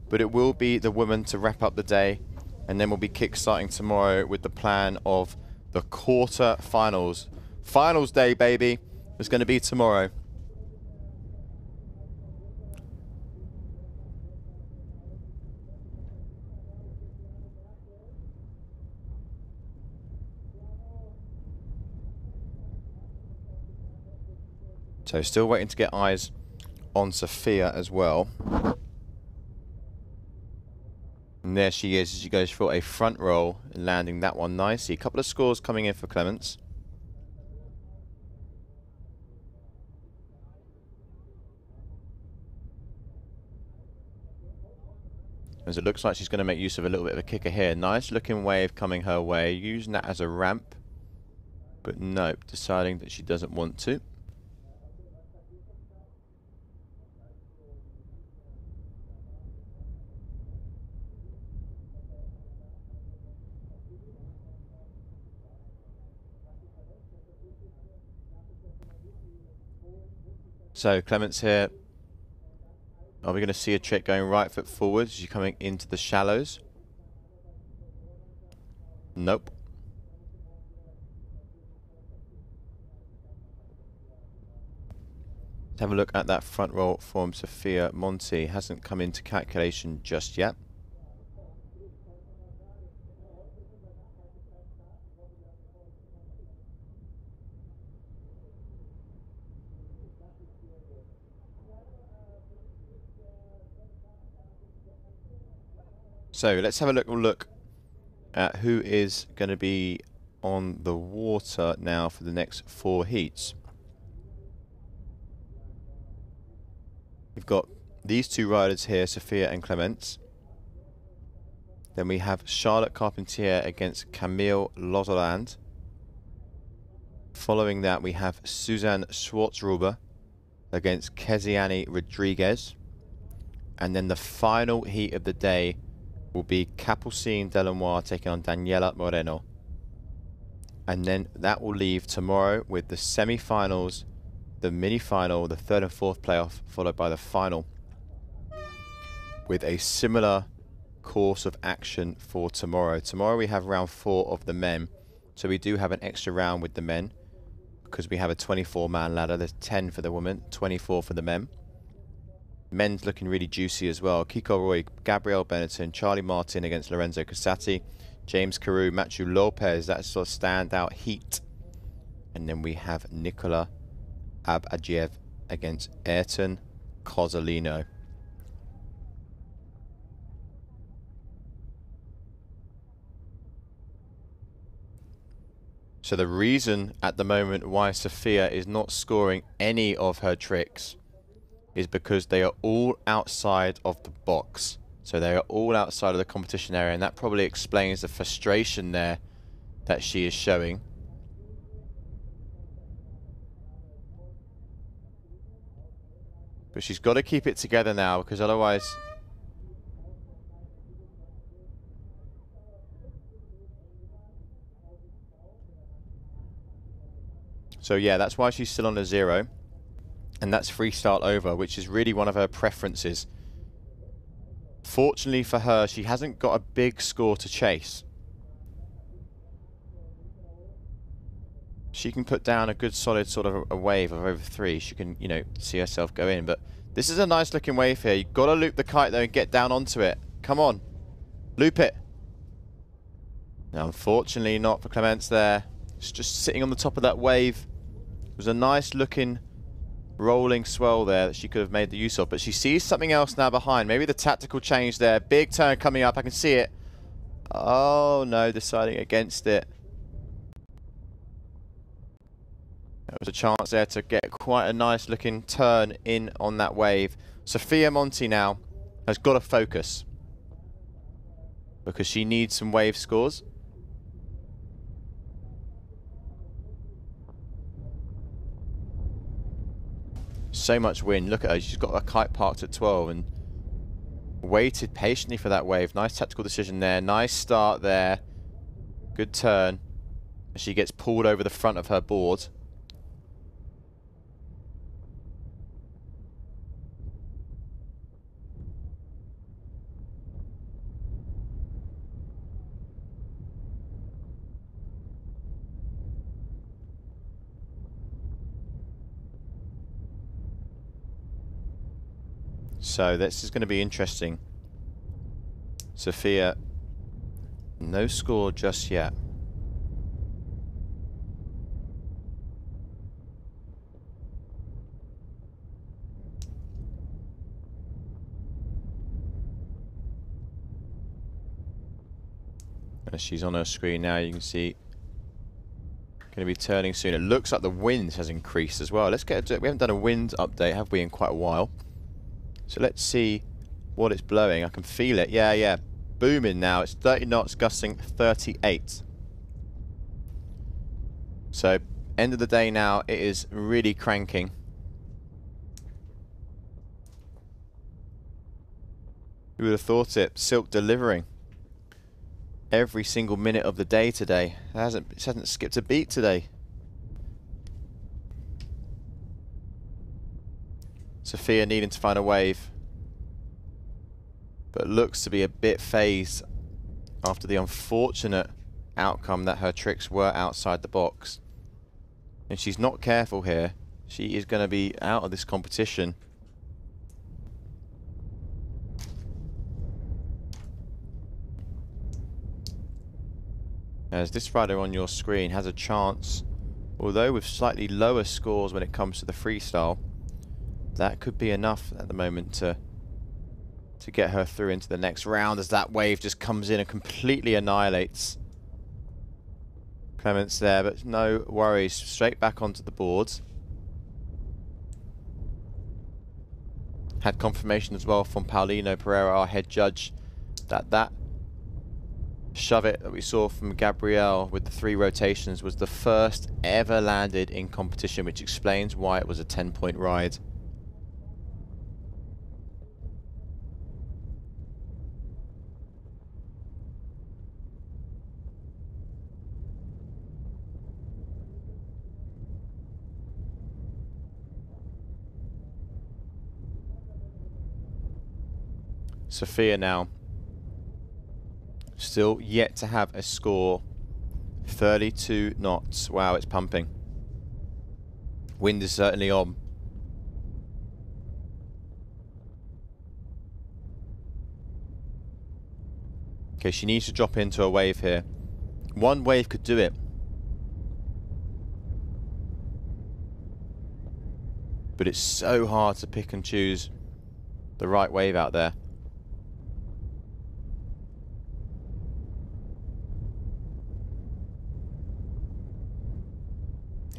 But it will be the women to wrap up the day, and then we'll be kick-starting tomorrow with the plan of the quarter finals. Finals day, baby, is going to be tomorrow. So still waiting to get eyes on Sophia as well. And there she is as she goes for a front roll, landing that one nicely. A couple of scores coming in for Clemence. As it looks like she's going to make use of a little bit of a kicker here. Nice looking wave coming her way, using that as a ramp. But nope, deciding that she doesn't want to. So Clemence here, are we going to see a trick going right foot forward as she's coming into the shallows? Nope. Let's have a look at that front roll from Sophia Monti. Hasn't come into calculation just yet. So let's have a look at who is going to be on the water now for the next 4 heats. We've got these 2 riders here, Sophia and Clemence. Then we have Charlotte Carpentier against Camille Lozoland. Following that, we have Suzanne Schwarzruber against Keziani Rodriguez. And then the final heat of the day will be Capucine Delannoy taking on Daniela Moreno. And then that will leave tomorrow with the semi-finals, the mini-final, the 3rd and 4th playoff, followed by the final, with a similar course of action for tomorrow. Tomorrow we have round 4 of the men, so we do have an extra round with the men because we have a 24-man ladder. There's 10 for the women, 24 for the men. Men's looking really juicy as well. Kiko Roy, Gabriel Benetton, Charlie Martin against Lorenzo Casati, James Carew, Matthew Lopez. That's sort of standout heat. And then we have Nicola Abadjiev against Ayrton Cozzolino. So the reason at the moment why Sophia is not scoring any of her tricks is because they are all outside of the box. So they are all outside of the competition area, and that probably explains the frustration there that she is showing. But she's got to keep it together now, because otherwise... So yeah, that's why she's still on a 0. And that's free start over, which is really one of her preferences. Fortunately for her, she hasn't got a big score to chase. She can put down a good solid sort of a wave of over 3. She can, you know, see herself go in. But this is a nice looking wave here. You've got to loop the kite though and get down onto it. Come on. Loop it. Now, unfortunately not for Clemence there. It's just sitting on the top of that wave. It was a nice looking rolling swell there that she could have made the use of, but she sees something else now behind. Maybe the tactical change there. Big turn coming up. I can see it. Oh no, deciding against it. There was a chance there to get quite a nice looking turn in on that wave. Sophia Monti now has got to focus because she needs some wave scores. So much wind. Look at her. She's got a kite parked at 12 and waited patiently for that wave. Nice tactical decision there. Nice start there. Good turn. She gets pulled over the front of her board. So this is going to be interesting. Sophia, no score just yet. As she's on her screen now, you can see going to be turning soon. It looks like the wind has increased as well. Let's get to it. We haven't done a wind update, have we, in quite a while? So let's see what it's blowing. I can feel it. Yeah. Booming now. It's 30 knots, gusting 38. So, end of the day now, it is really cranking. Who would have thought it? Sylt delivering every single minute of the day today. It hasn't skipped a beat today. Sophia needing to find a wave, but looks to be a bit phased after the unfortunate outcome that her tricks were outside the box. If she's not careful here, she is going to be out of this competition. As this rider on your screen has a chance, although with slightly lower scores when it comes to the freestyle, that could be enough at the moment to get her through into the next round, as that wave just comes in and completely annihilates Clements there. But no worries, straight back onto the boards. Had confirmation as well from Paulino Pereira, our head judge, that shove it that we saw from Gabrielle with the 3 rotations was the first ever landed in competition, which explains why it was a 10-point ride. Sophia now still yet to have a score. 32 knots. Wow, it's pumping. Wind is certainly on. Okay, she needs to drop into a wave here. One wave could do it. But it's so hard to pick and choose the right wave out there.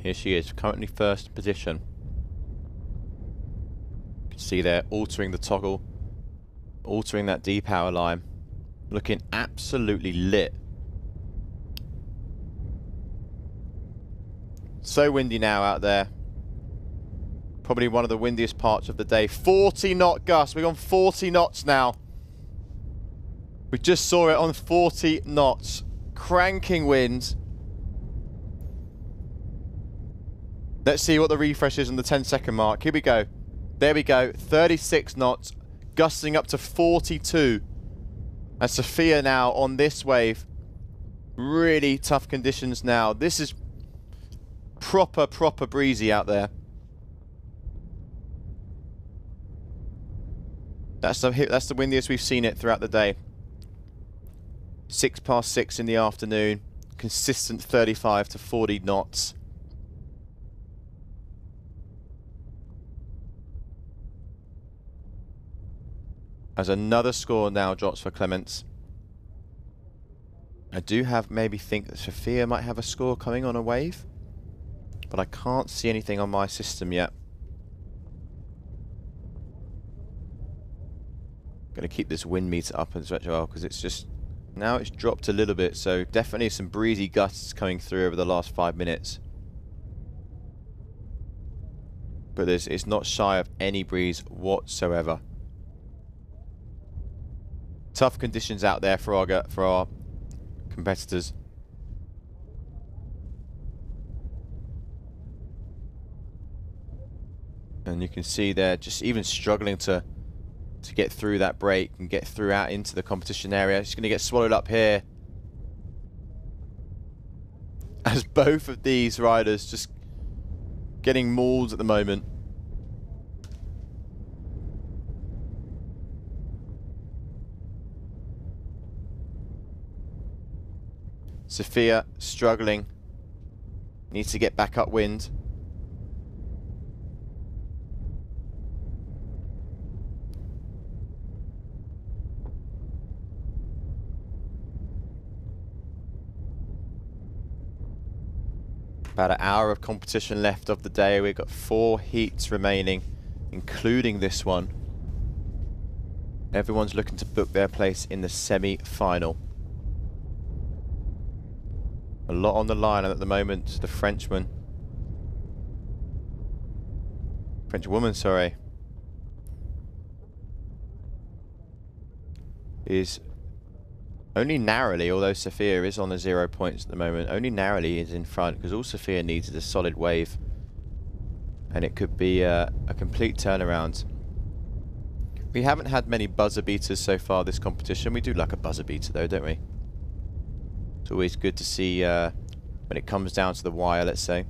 Here she is, currently first position. You can see there, altering the toggle, altering that D-power line, looking absolutely lit. So windy now out there. Probably one of the windiest parts of the day. 40 knot gust, we're on 40 knots now. We just saw it on 40 knots. Cranking winds. Let's see what the refresh is on the 10-second mark. Here we go. There we go. 36 knots, gusting up to 42. And Sophia now on this wave. Really tough conditions now. This is proper breezy out there. That's the windiest we've seen it throughout the day. 6 past 6 in the afternoon. Consistent 35 to 40 knots. As another score now drops for Clements. I do have maybe think that Sophia might have a score coming on a wave. but I can't see anything on my system yet. Going to keep this wind meter up as well, because it's just, now it's dropped a little bit, so definitely some breezy gusts coming through over the last 5 minutes. But it's not shy of any breeze whatsoever. Tough conditions out there for our competitors. And you can see they're just even struggling to get through that break and get through out into the competition area. It's going to get swallowed up here, as both of these riders just getting mauled at the moment. Sophia struggling, needs to get back upwind. About an hour of competition left of the day. We've got 4 heats remaining, including this one. Everyone's looking to book their place in the semi-final. A lot on the line at the moment. The Frenchwoman, sorry, is only narrowly, although Sophia is on the 0 points at the moment, only narrowly is in front, because all Sophia needs is a solid wave. And it could be a complete turnaround. We haven't had many buzzer beaters so far this competition. We do like a buzzer beater though, don't we? It's always good to see when it comes down to the wire, let's say.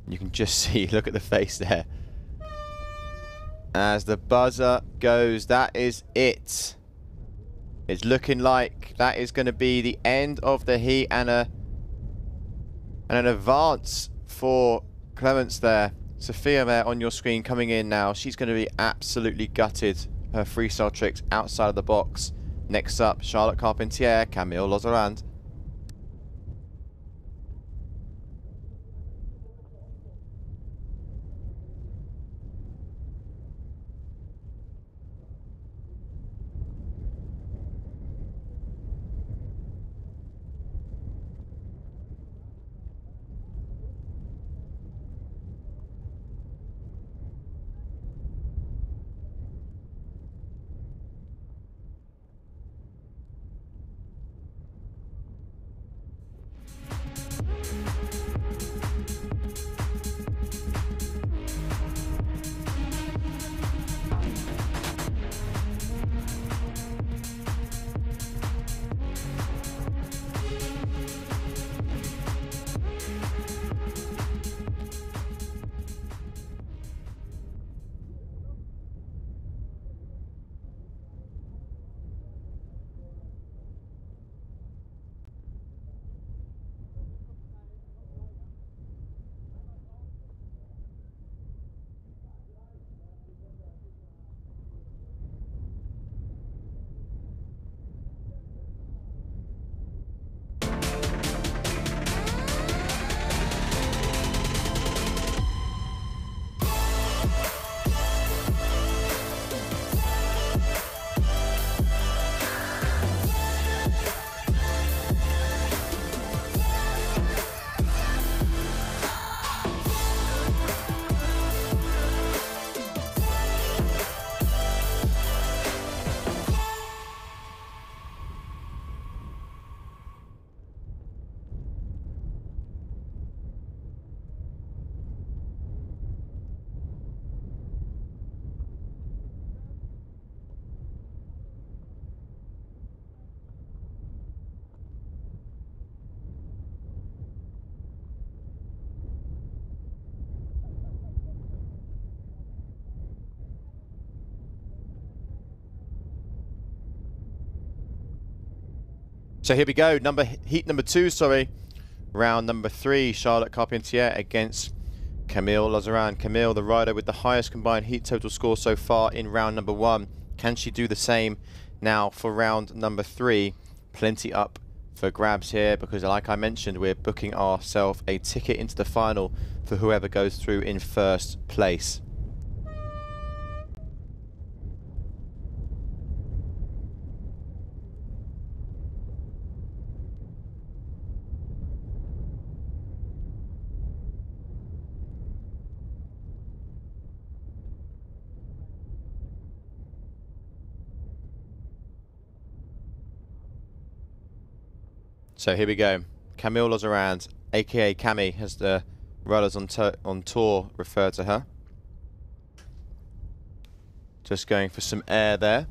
You can just see, look at the face there. As the buzzer goes, that is it. It's looking like that is going to be the end of the heat, and an advance for Clements there. Sophia there on your screen coming in now. She's going to be absolutely gutted. Her freestyle tricks outside of the box. Next up, Charlotte Carpentier, Camille Lozerand. So here we go, heat number 2, sorry. Round number 3, Charlotte Carpentier against Camille Lozerand. Camille, the rider with the highest combined heat total score so far in round number 1. Can she do the same now for round number 3? Plenty up for grabs here, because like I mentioned, we're booking ourselves a ticket into the final for whoever goes through in first place. So here we go. Camille Lozarand, aka Cami, as the riders on tour refer to her. Just going for some air there.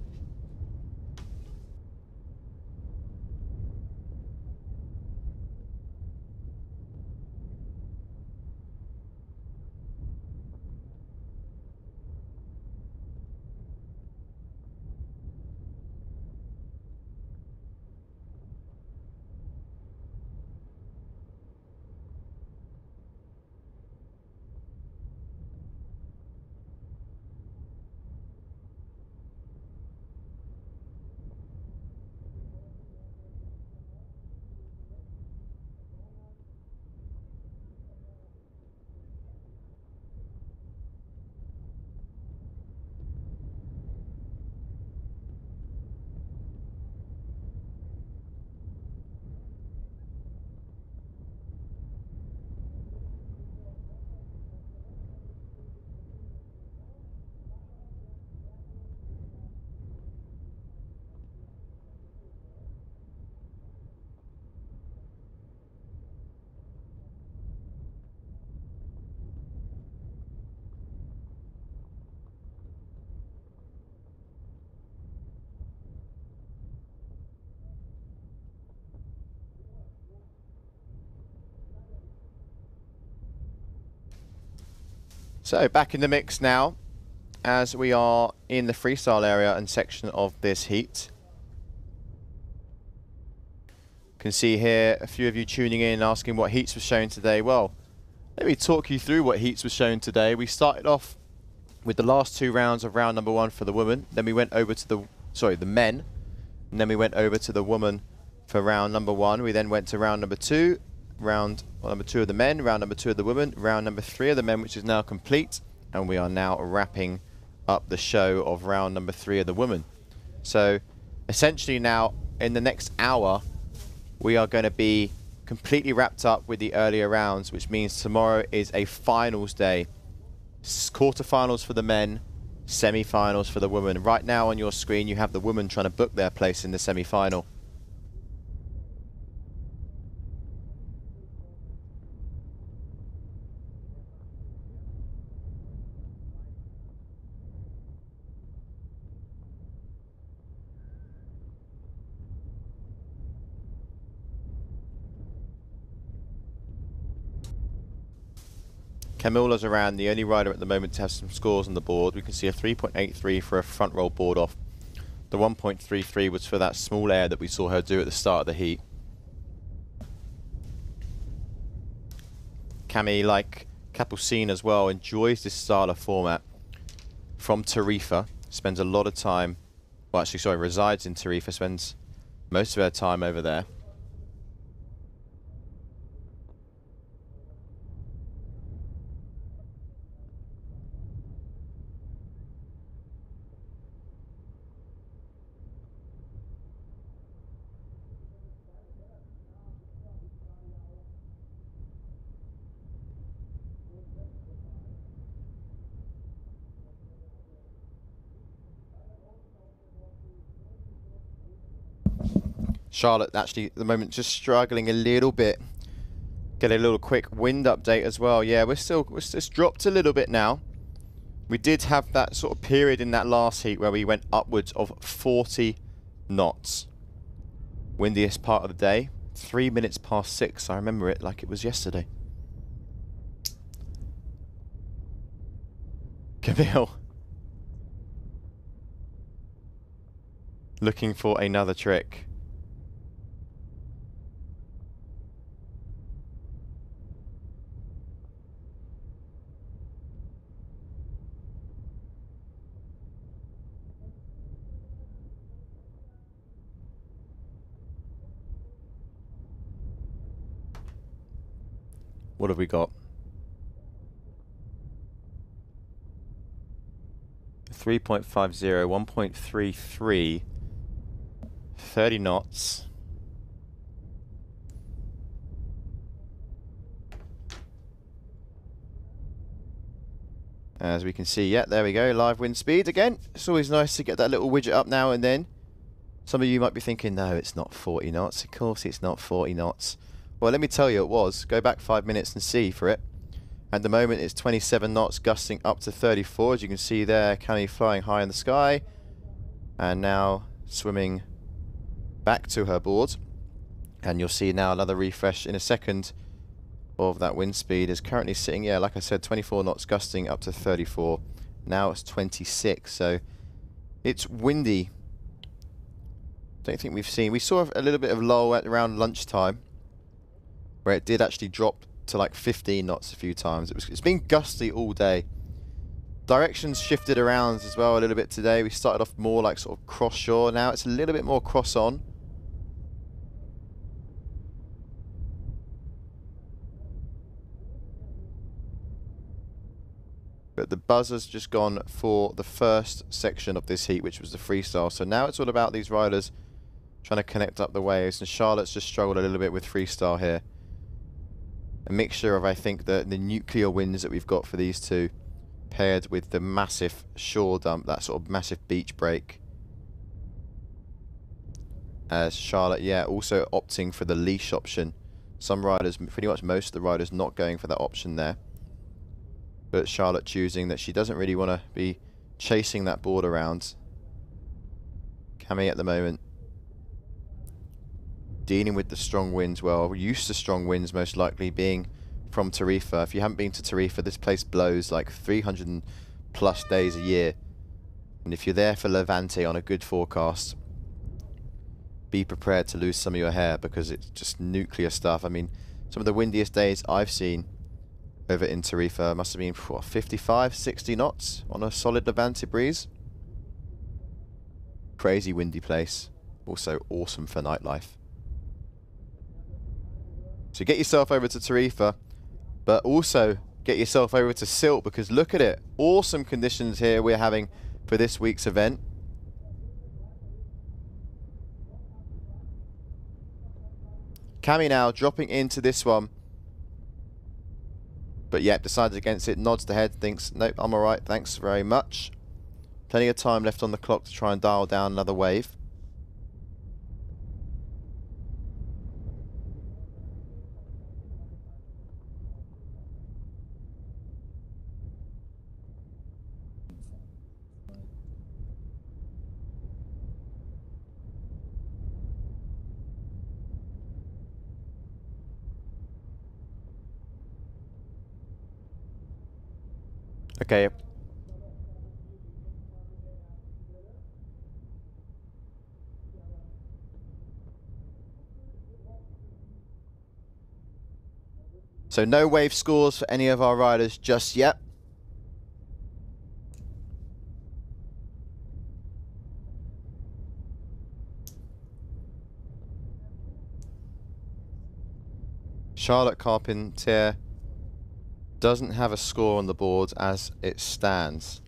So back in the mix now, as we are in the freestyle area and section of this heat. Can see here a few of you tuning in asking what heats were shown today. Well, let me talk you through what heats were shown today. We started off with the last 2 rounds of round number 1 for the women. Then we went over to the men. And then we went over to the woman for round number 1. We then went to round number 2. Round number 2 of the men, round number 2 of the women, round number 3 of the men, which is now complete. And we are now wrapping up the show of round number 3 of the women. So essentially now, in the next hour, we are going to be completely wrapped up with the earlier rounds, which means tomorrow is a finals day. Quarterfinals for the men, semi-finals for the women. Right now on your screen, you have the women trying to book their place in the semi-final. Camilla's around the only rider at the moment to have some scores on the board. We can see a 3.83 for a front roll board off. The 1.33 was for that small air that we saw her do at the start of the heat. Cami, like Capucine as well, enjoys this style of format from Tarifa. Spends a lot of time, well actually sorry, resides in Tarifa, spends most of her time over there. Charlotte actually at the moment just struggling a little bit. Get a little quick wind update as well. Yeah, it's dropped a little bit now. We did have that sort of period in that last heat where we went upwards of 40 knots. Windiest part of the day. 3 minutes past 6. I remember it like it was yesterday. Camille. Looking for another trick. What have we got? 3.50, 1.33, 30 knots. As we can see, yeah, there we go, live wind speed again. It's always nice to get that little widget up now and then. Some of you might be thinking, no, it's not 40 knots. Of course it's not 40 knots. Well, let me tell you it was. Go back 5 minutes and see for it. At the moment, it's 27 knots, gusting up to 34. As you can see there, Cami flying high in the sky. And now swimming back to her board. And you'll see now another refresh in a second of that wind speed. Is currently sitting, yeah, like I said, 24 knots, gusting up to 34. Now it's 26, so it's windy. Don't think we've seen... We saw a little bit of lull at around lunchtime, where it did actually drop to like 15 knots a few times. It's been gusty all day. Directions shifted around as well a little bit today. We started off more like sort of cross shore. Now it's a little bit more cross on. But the buzzer's just gone for the first section of this heat, which was the freestyle. So now it's all about these riders trying to connect up the waves. And Charlotte's just struggled a little bit with freestyle here. A mixture of, I think, the nuclear winds that we've got for these two, paired with the massive shore dump, that sort of massive beach break. As Charlotte, yeah, also opting for the leash option. Some riders, pretty much most of the riders, not going for that option there. But Charlotte choosing that she doesn't really want to be chasing that board around. Cami at the moment dealing with the strong winds. Well, we're used to strong winds, most likely being from Tarifa. If you haven't been to Tarifa, this place blows like 300+ days a year. And if you're there for Levante on a good forecast, be prepared to lose some of your hair, because it's just nuclear stuff. I mean, some of the windiest days I've seen over in Tarifa must have been, what, 55, 60 knots on a solid Levante breeze. Crazy windy place. Also awesome for nightlife. So get yourself over to Tarifa, but also get yourself over to Sylt, because look at it. Awesome conditions here we're having for this week's event. Cami now dropping into this one. But yeah, decides against it, nods the head, thinks, nope, I'm alright, thanks very much. Plenty of time left on the clock to try and dial down another wave. Okay. So no wave scores for any of our riders just yet. Charlotte Carpentier doesn't have a score on the board as it stands.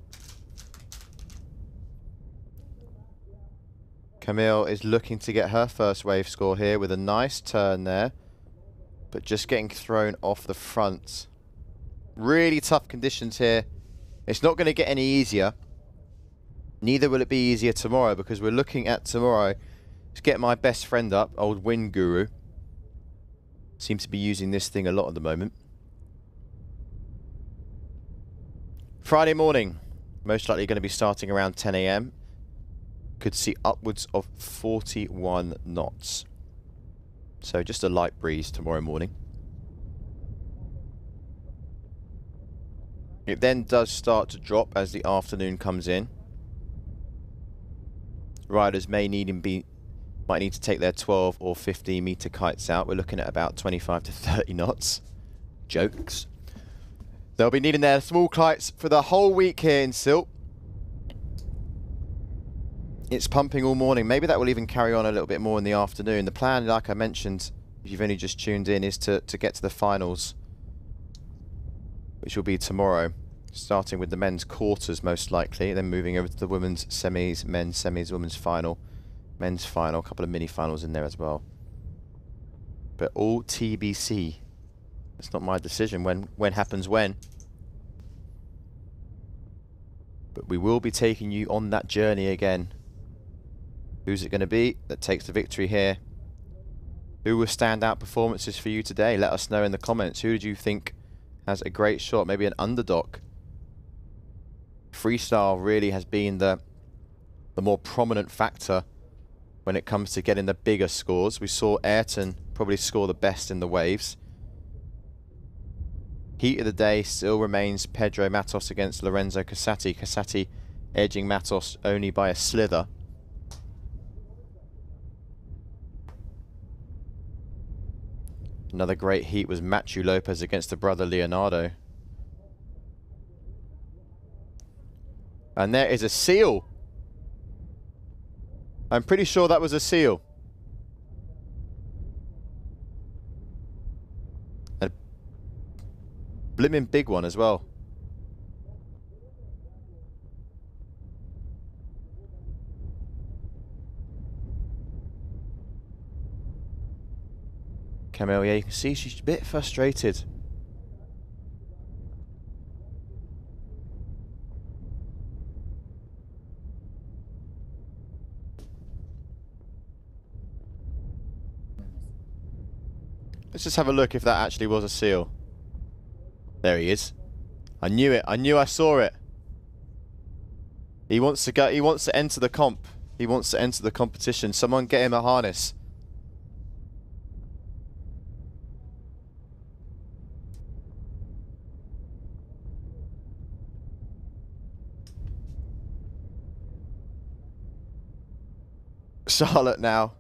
Camille is looking to get her first wave score here with a nice turn there, but just getting thrown off the front. Really tough conditions here. It's not going to get any easier. Neither will it be easier tomorrow, because we're looking at tomorrow. Let's get my best friend up, old Wind Guru. Seems to be using this thing a lot at the moment. Friday morning, most likely going to be starting around 10 AM. Could see upwards of 41 knots. So just a light breeze tomorrow morning. It then does start to drop as the afternoon comes in. Riders might need to take their 12 or 15 meter kites out. We're looking at about 25 to 30 knots. Jokes. They'll be needing their small kites for the whole week here in Sylt. It's pumping all morning. Maybe that will even carry on a little bit more in the afternoon. The plan, like I mentioned, if you've only just tuned in, is to get to the finals which will be tomorrow, starting with the men's quarters most likely, then moving over to the women's semis, men's semis, women's final, men's final, a couple of mini finals in there as well. But all TBC. It's not my decision when happens when. But we will be taking you on that journey again. Who's it going to be that takes the victory here? Who were standout performances for you today? Let us know in the comments. Who did you think has a great shot? Maybe an underdog. Freestyle really has been the more prominent factor when it comes to getting the bigger scores. We saw Ayrton probably score the best in the waves. Heat of the day still remains Pedro Matos against Lorenzo Casati. Casati edging Matos only by a slither. Another great heat was Machu Lopez against the brother Leonardo. And there is a seal. I'm pretty sure that was a seal. A blimmin' big one as well. Camille, yeah, you can see she's a bit frustrated. Let's just have a look if that actually was a seal. There he is. I knew it. I knew I saw it. He wants to go. He wants to enter the comp. He wants to enter the competition. Someone get him a harness. Charlotte now.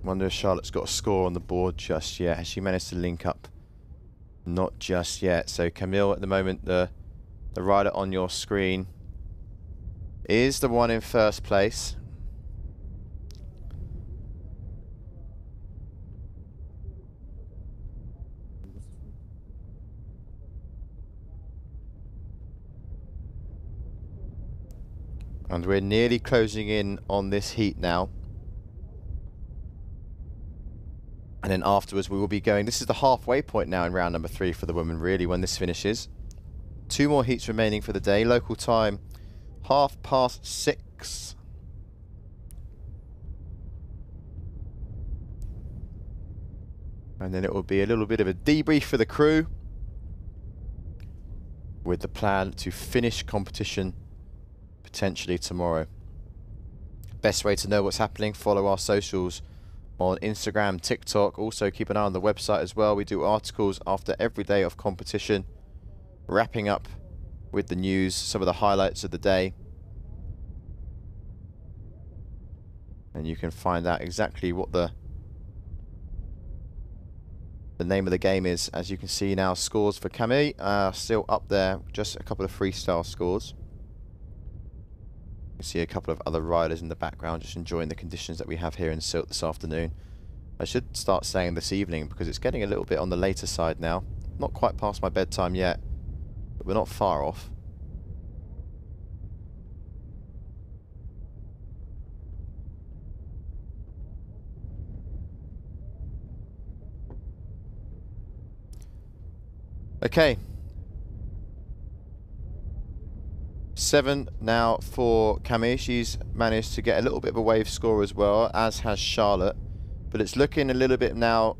Wonder if Charlotte's got a score on the board just yet. Has she managed to link up? Not just yet. So Camille at the moment, the rider on your screen is the one in first place. And we're nearly closing in on this heat now. And then afterwards we will be going, this is the halfway point now in round number 3 for the women really when this finishes. 2 more heats remaining for the day. Local time 6:30. And then it will be a little bit of a debrief for the crew, with the plan to finish competition potentially tomorrow. Best way to know what's happening, follow our socials on Instagram, TikTok. Also keep an eye on the website as well. We do articles after every day of competition, wrapping up with the news, some of the highlights of the day. And you can find out exactly what the name of the game is. As you can see now, scores for Camille are still up there, just a couple of freestyle scores. You can see a couple of other riders in the background just enjoying the conditions that we have here in Sylt this afternoon. I should start saying this evening because it's getting a little bit on the later side now. Not quite past my bedtime yet, but we're not far off. Okay. 7 now for Camille. She's managed to get a little bit of a wave score as well, as has Charlotte. But it's looking a little bit now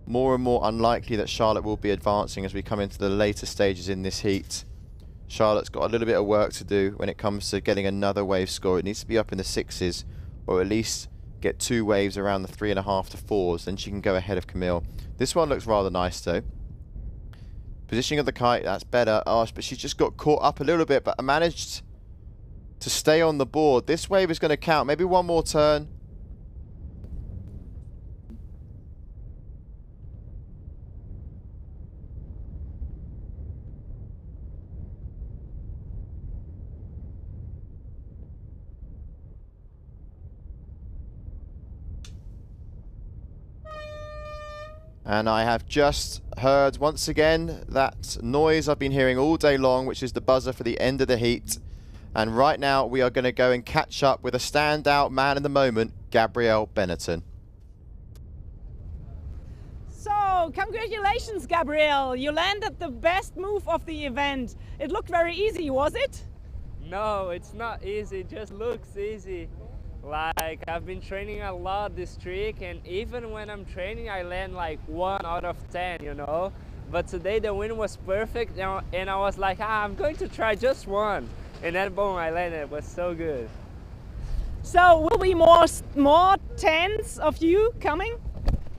more and more unlikely that Charlotte will be advancing as we come into the later stages in this heat. Charlotte's got a little bit of work to do when it comes to getting another wave score. It needs to be up in the 6s, or at least get 2 waves around the 3.5 to 4s. Then she can go ahead of Camille. This one looks rather nice though. Positioning of the kite, that's better. Oh, but she's just got caught up a little bit, but managed to stay on the board. This wave is going to count. Maybe one more turn. And I have just heard once again that noise I've been hearing all day long, which is the buzzer for the end of the heat. And right now we are going to go and catch up with a standout man in the moment, Gabrielle Benetton. So, congratulations, Gabrielle. You landed the best move of the event. It looked very easy, was it? No, it's not easy. It just looks easy. Like, I've been training a lot this trick, and even when I'm training, I land like 1 out of 10, you know? But today the wind was perfect, and I was like, I'm going to try just one. And then boom, I landed. It was so good. So, will be more tens of you coming?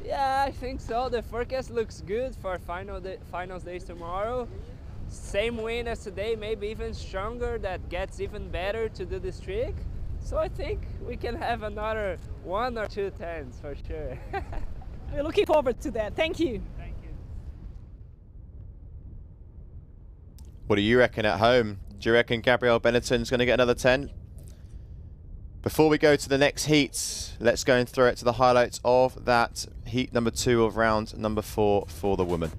Yeah, I think so. The forecast looks good for finals days tomorrow. Same wind as today, maybe even stronger, that gets even better to do this trick. So I think we can have another 1 or 2 tens for sure. We're looking forward to that. Thank you. Thank you. What do you reckon at home? Do you reckon Gabrielle Benetton's going to get another 10? Before we go to the next heat, let's go and throw it to the highlights of that heat number 2 of round number 4 for the women.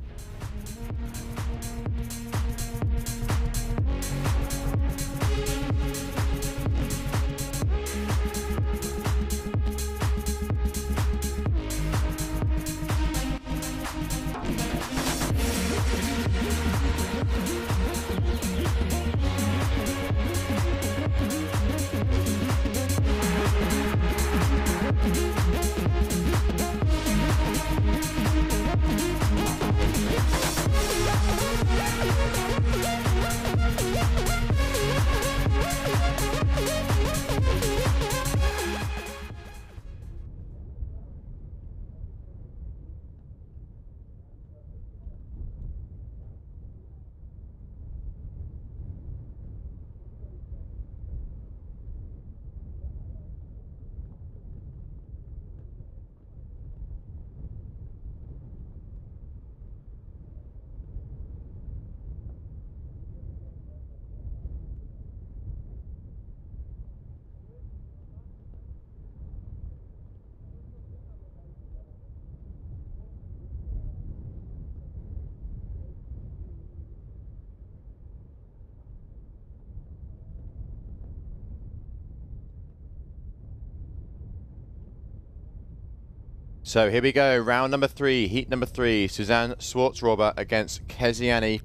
So here we go, round number 3, heat number 3, Suzanne Swartzrober against Keziani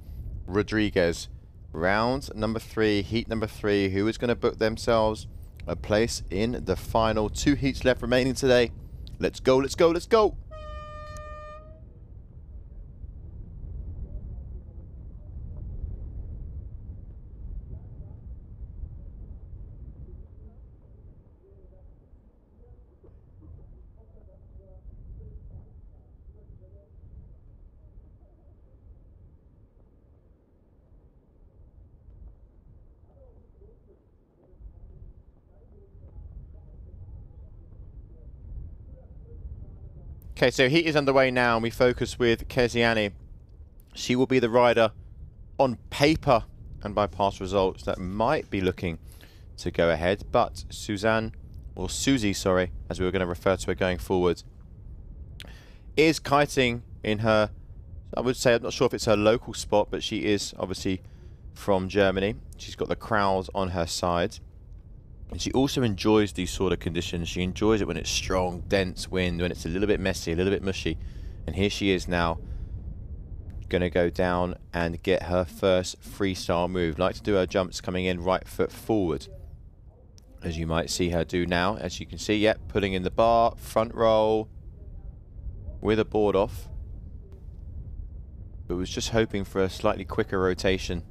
Rodriguez. Round number 3, heat number 3, who is going to book themselves a place in the final? 2 heats left remaining today. Let's go, let's go, let's go! Okay, so heat is underway now, and we focus with Keziani. She will be the rider on paper and by past results that might be looking to go ahead, but Suzanne, or Susie, sorry, as we were going to refer to her going forward, is kiting in her, I would say, I'm not sure if it's her local spot, but she is obviously from Germany. She's got the crowd on her side. And she also enjoys these sort of conditions. She enjoys it when it's strong, dense wind, when it's a little bit messy, a little bit mushy. And here she is now, going to go down and get her first freestyle move. Like to do her jumps coming in right foot forward, as you might see her do now. As you can see, yep, putting in the bar, front roll, with a board off. But was just hoping for a slightly quicker rotation.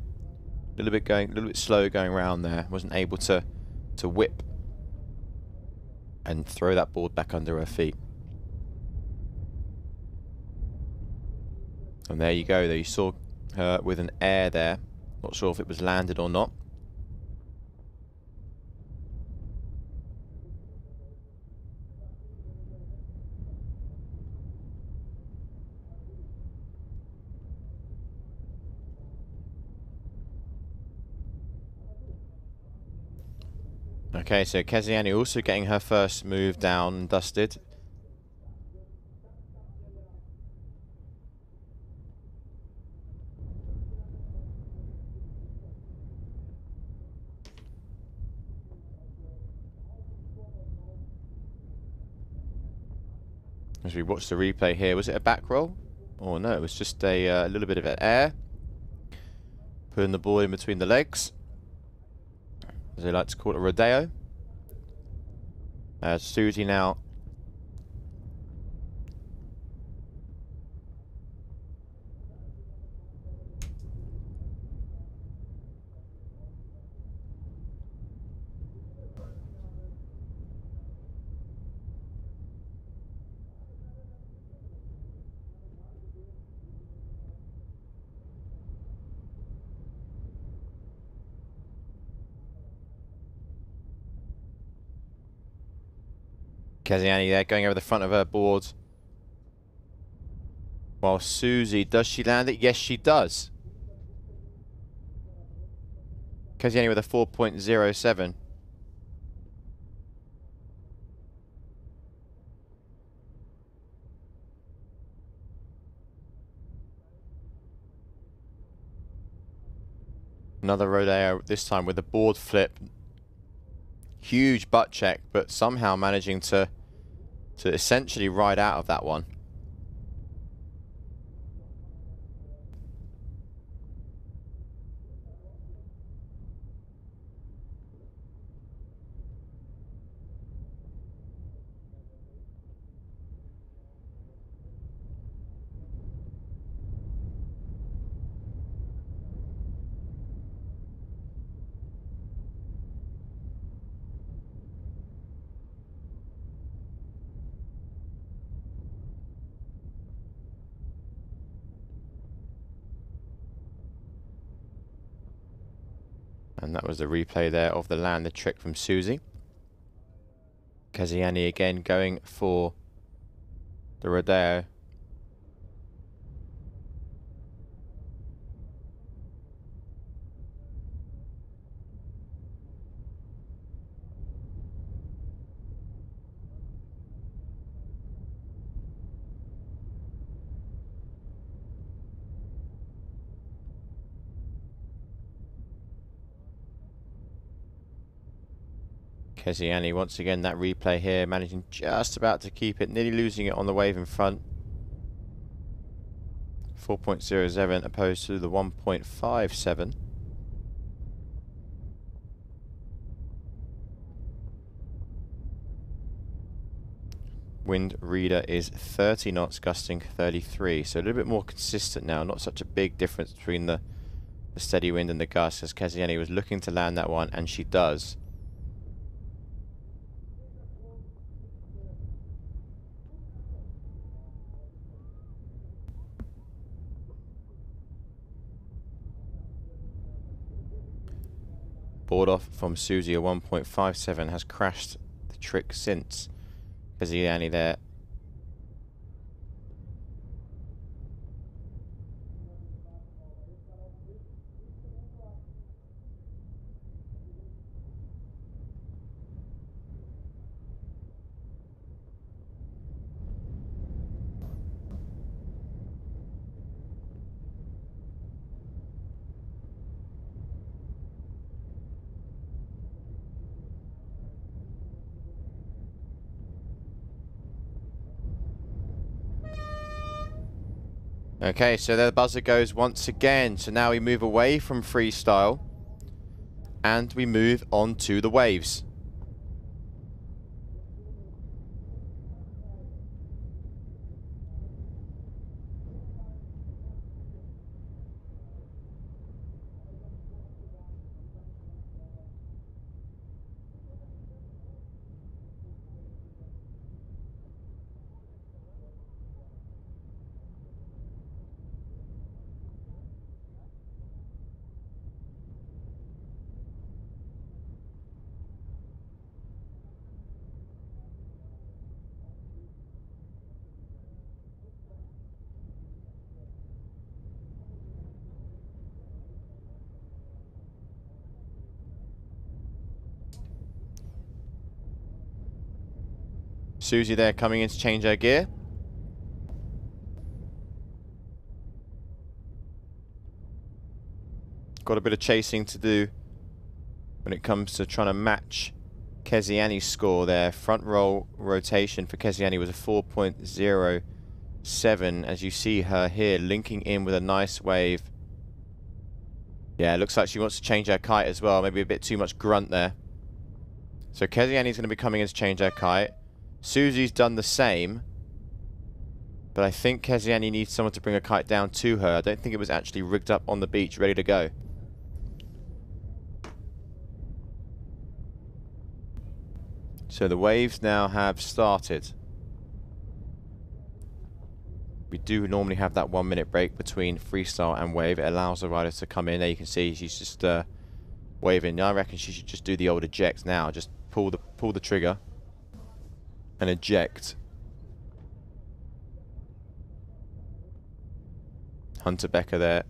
A little bit slow going around there. Wasn't able to whip and throw that board back under her feet. And there you go. There you saw her with an air there. Not sure if it was landed or not. Okay, so Keziani also getting her first move down and dusted. As we watch the replay here, was it a back roll? Oh no, it was just a little bit of air. Putting the ball in between the legs, as they like to call it, a rodeo. Susie now Keziani there going over the front of her board. While Susie, does she land it? Yes, she does. Keziani with a 4.07. Another rodeo, this time with a board flip. Huge butt check, but somehow managing to essentially ride out of that one. And that was the replay there of the land, the trick from Susie. Keziani again going for the rodeo. Keziani once again, that replay here, managing just about to keep it, nearly losing it on the wave in front. 4.07 opposed to the 1.57. Wind reader is 30 knots, gusting 33, so a little bit more consistent now, not such a big difference between the steady wind and the gusts, as Keziani was looking to land that one, and she does. Board off from Susie, a 1.57, has crashed the trick since. Keziani there. Okay, so there the buzzer goes once again. So now we move away from freestyle and we move on to the waves. Susie there coming in to change her gear. Got a bit of chasing to do when it comes to trying to match Keziani's score there. Front roll rotation for Keziani was a 4.07, as you see her here linking in with a nice wave. Yeah, it looks like she wants to change her kite as well. Maybe a bit too much grunt there. So Keziani's going to be coming in to change her kite. Susie's done the same. But I think Keziani needs someone to bring a kite down to her. I don't think it was actually rigged up on the beach, ready to go. So the waves now have started. We do normally have that 1 minute break between freestyle and wave. It allows the riders to come in. There you can see she's just waving. I reckon she should just do the old eject now. Just pull the trigger and eject. Hunter Becker there.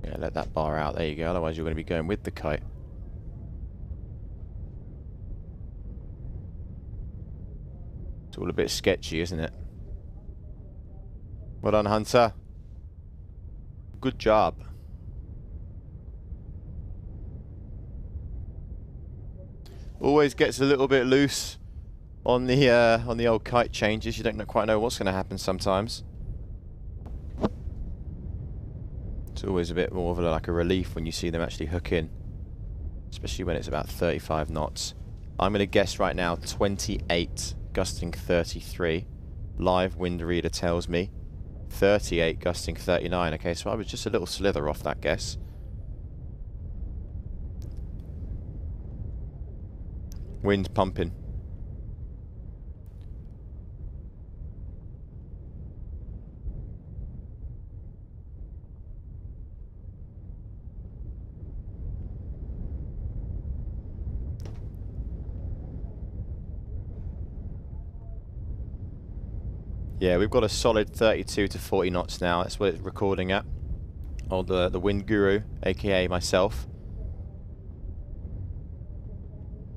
Yeah, let that bar out. There you go. Otherwise you're going to be going with the kite. It's all a bit sketchy, isn't it? Well done, Hunter. Good job. Always gets a little bit loose on the old kite changes. You don't quite know what's going to happen sometimes. It's always a bit more of like a relief when you see them actually hook in, especially when it's about 35 knots. I'm going to guess right now 28, gusting 33. Live wind reader tells me 38, gusting 39. Okay, so I was just a little slither off that guess. Wind pumping. Yeah, we've got a solid 32 to 40 knots now. That's what it's recording at. Oh, the wind guru, aka myself.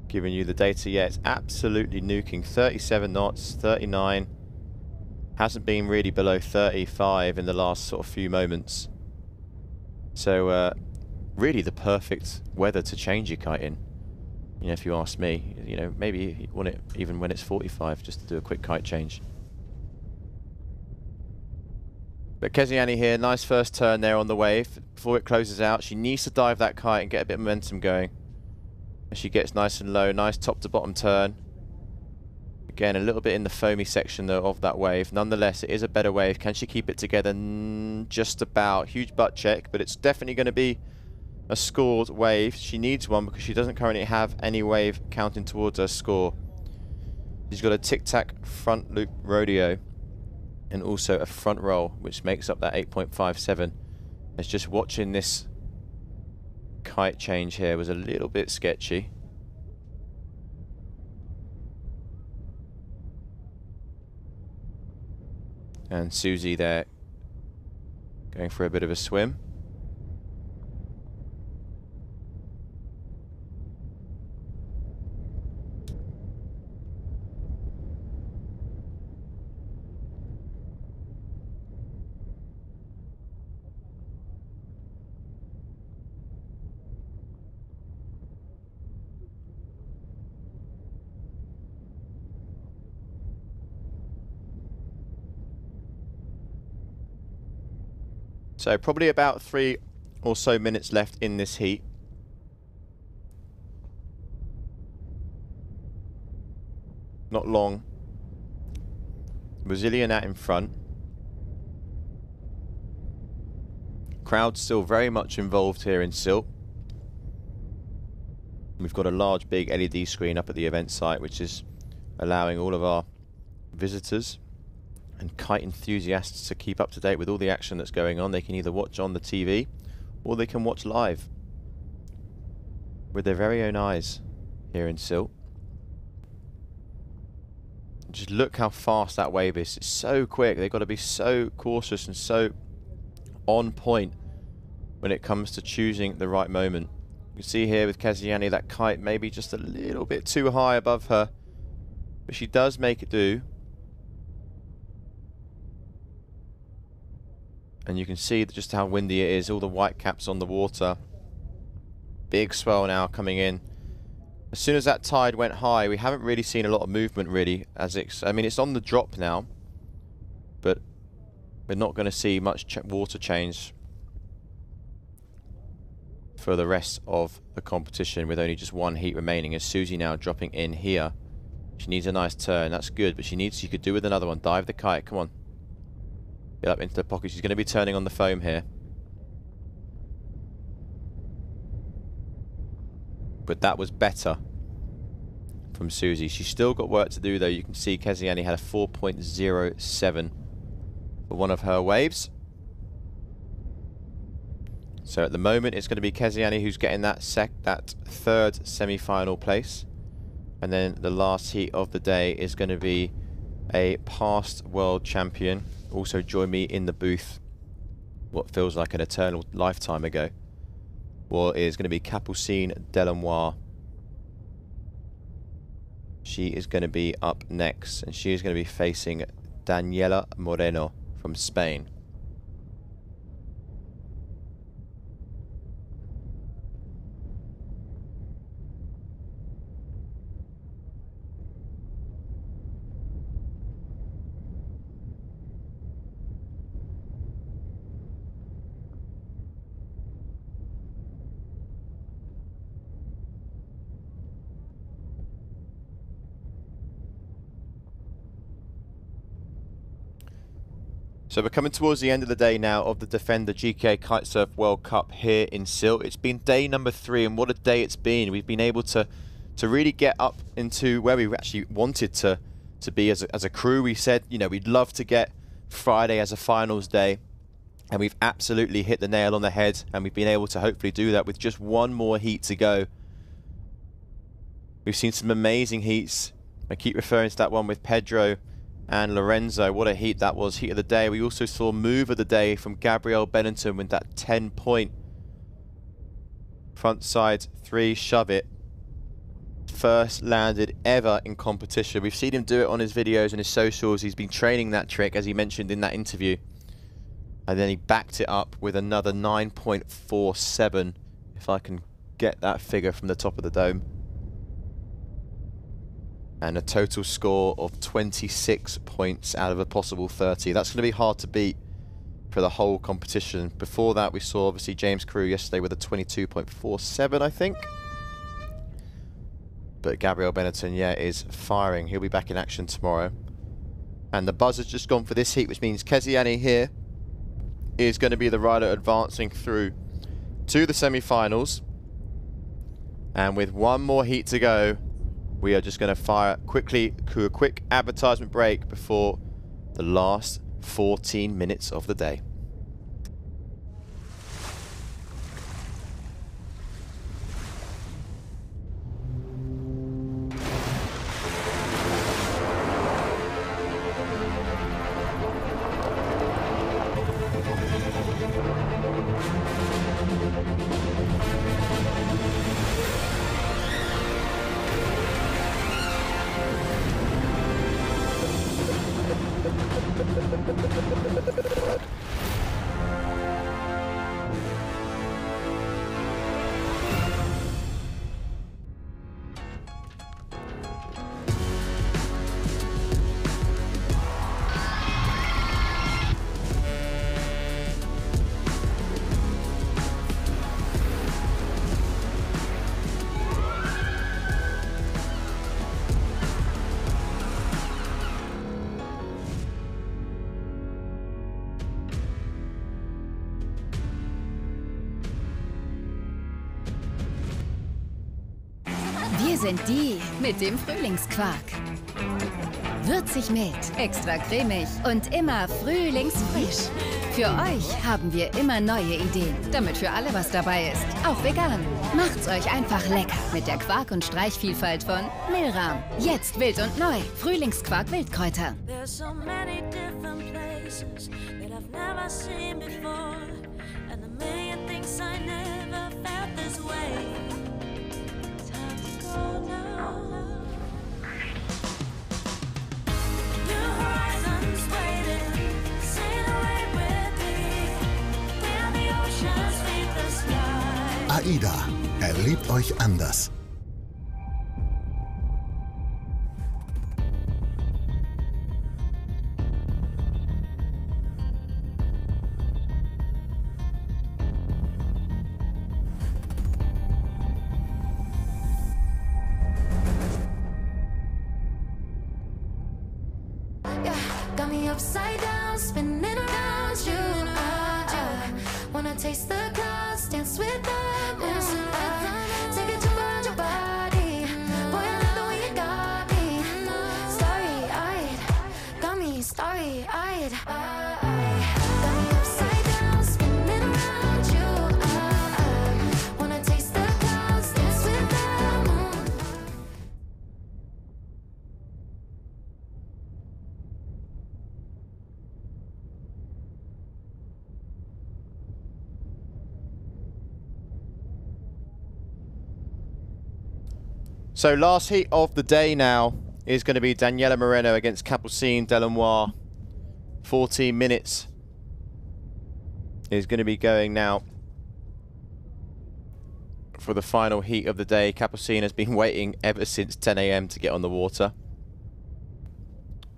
Giving you the data. Yeah, it's absolutely nuking. 37 knots, 39. Hasn't been really below 35 in the last sort of few moments. So really the perfect weather to change your kite in. You know, if you ask me, you know, maybe you want it even when it's 45, just to do a quick kite change. But Keziani here, nice first turn there on the wave. Before it closes out, she needs to dive that kite and get a bit of momentum going. As she gets nice and low, nice top to bottom turn. Again, a little bit in the foamy section though of that wave. Nonetheless, it is a better wave. Can she keep it together? Just about. Huge butt check, but it's definitely going to be a scored wave. She needs one because she doesn't currently have any wave counting towards her score. She's got a tic-tac front loop rodeo and also a front roll, which makes up that 8.57. It's just watching this kite change here was a little bit sketchy. And Susie there going for a bit of a swim. So probably about 3 or so minutes left in this heat. Not long. Brazilian out in front. Crowd still very much involved here in Sylt. We've got a large big LED screen up at the event site, which is allowing all of our visitors and kite enthusiasts to keep up to date with all the action that's going on. They can either watch on the TV or they can watch live with their very own eyes here in Sylt. Just look how fast that wave is. It's so quick. They've got to be so cautious and so on point when it comes to choosing the right moment. You can see here with Keziani that kite maybe just a little bit too high above her, but she does make it do. And you can see just how windy it is, all the white caps on the water. Big swell now coming in. As soon as that tide went high, we haven't really seen a lot of movement really. I mean, it's on the drop now, but we're not going to see much water change for the rest of the competition, with only just one heat remaining. As Susie now dropping in here. She needs a nice turn, that's good, but she could do with another one. Dive the kite, come on. Get up into the pocket. She's going to be turning on the foam here. But that was better from Susie. She's still got work to do though. You can see Keziani had a 4.07 for one of her waves. So at the moment it's going to be Keziani who's getting that third semi-final place. And then the last heat of the day is going to be a past world champion. Also join me in the booth, what feels like an eternal lifetime ago. Well, is going to be Capucine Delamoire. She is going to be up next, and she is going to be facing Daniela Moreno from Spain. So we're coming towards the end of the day now of the Defender GKA Kite-Surf World Cup here in Sylt. It's been day number 3, and what a day it's been. We've been able to really get up into where we actually wanted to be as a crew. We said, you know, we'd love to get Friday as a finals day, and we've absolutely hit the nail on the head, and we've been able to hopefully do that with just one more heat to go. We've seen some amazing heats. I keep referring to that one with Pedro and Lorenzo. What a heat that was, heat of the day. We also saw move of the day from Gabrielle Bennington with that 10-point frontside 3 shove it. First landed ever in competition. We've seen him do it on his videos and his socials. He's been training that trick, as he mentioned in that interview. And then he backed it up with another 9.47, if I can get that figure from the top of the dome. And a total score of 26 points out of a possible 30. That's going to be hard to beat for the whole competition. Before that, we saw obviously James Carew yesterday with a 22.47, I think. But Gabrielle Bennington, yeah, is firing. He'll be back in action tomorrow. And the buzzer's just gone for this heat, which means Keziani here is going to be the rider advancing through to the semi-finals. And with one more heat to go, we are just going to fire quickly to a quick advertisement break before the last 14 minutes of the day. Wir sind die mit dem Frühlingsquark. Würzig mild, extra cremig und immer frühlingsfrisch. Für euch haben wir immer neue Ideen, damit für alle was dabei ist, auch vegan. Macht's euch einfach lecker mit der Quark- und Streichvielfalt von Milram. Jetzt wild und neu, Frühlingsquark Wildkräuter. There's so many different places that I've never seen before, and a million things I never felt this way. Time to go now. New horizons waiting, sail away with me. AIDA. Erlebt euch anders. Got me upside down, spinning around you. Wanna taste the clouds, dance with the moon. Take a trip around your body. Boy, I love the way you got me. Starry-eyed, got me starry-eyed. Got me upside down, spinning around you. Wanna taste the clouds, dance with the moon. So last heat of the day now is going to be Daniela Moreno against Capucine Delannoy. 14 minutes is going to be going now for the final heat of the day. Capucine has been waiting ever since 10 AM to get on the water.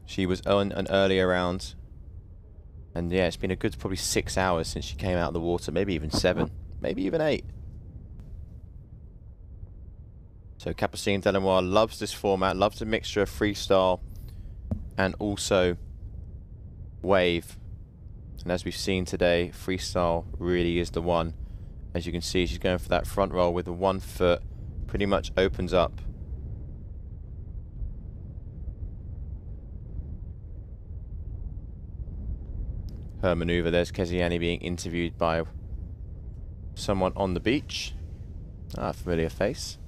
She was on an earlier round. And yeah, it's been a good probably 6 hours since she came out of the water. Maybe even 7. Maybe even 8. So Capucine Delannoy loves this format, loves a mixture of freestyle and also wave. And as we've seen today, freestyle really is the one. As you can see, she's going for that front roll with the 1 foot, pretty much opens up. Her maneuver, there's Keziani being interviewed by someone on the beach. Ah, familiar face.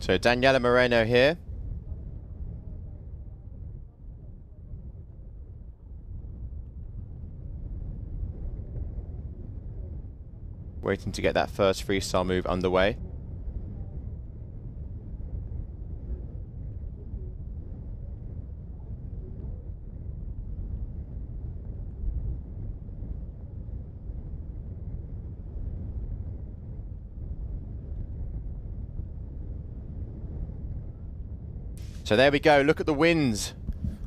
So Daniela Moreno here. Waiting to get that first freestyle move underway. So there we go, look at the winds.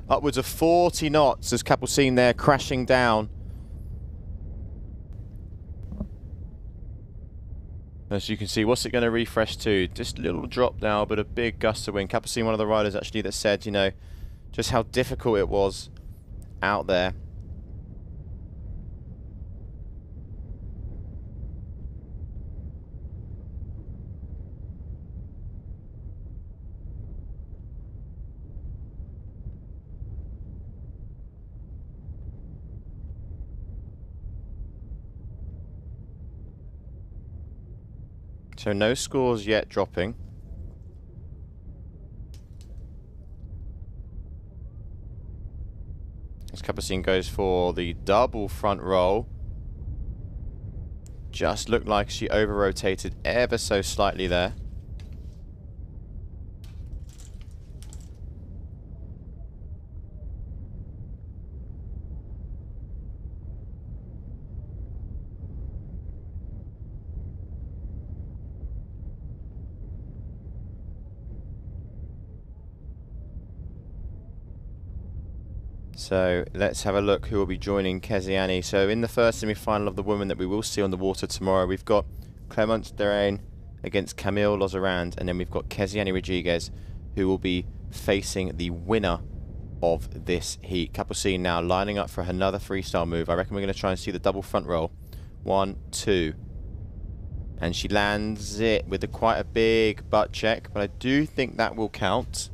Upwards of 40 knots as Capucine there crashing down. As you can see, what's it going to refresh to? Just a little drop now, but a big gust of wind. Capucine, one of the riders actually that said, you know, just how difficult it was out there. So no scores yet dropping. As Capucine goes for the double front roll. Just looked like she over-rotated ever so slightly there. So let's have a look who will be joining Keziani. So in the first semi-final of the women that we will see on the water tomorrow, we've got Clémence Derain against Camille Lozerand, and then we've got Keziani Rodriguez, who will be facing the winner of this heat. Capucine now lining up for another freestyle move. I reckon we're going to try and see the double front roll. 1, 2. And she lands it with quite a big butt check, but I do think that will count.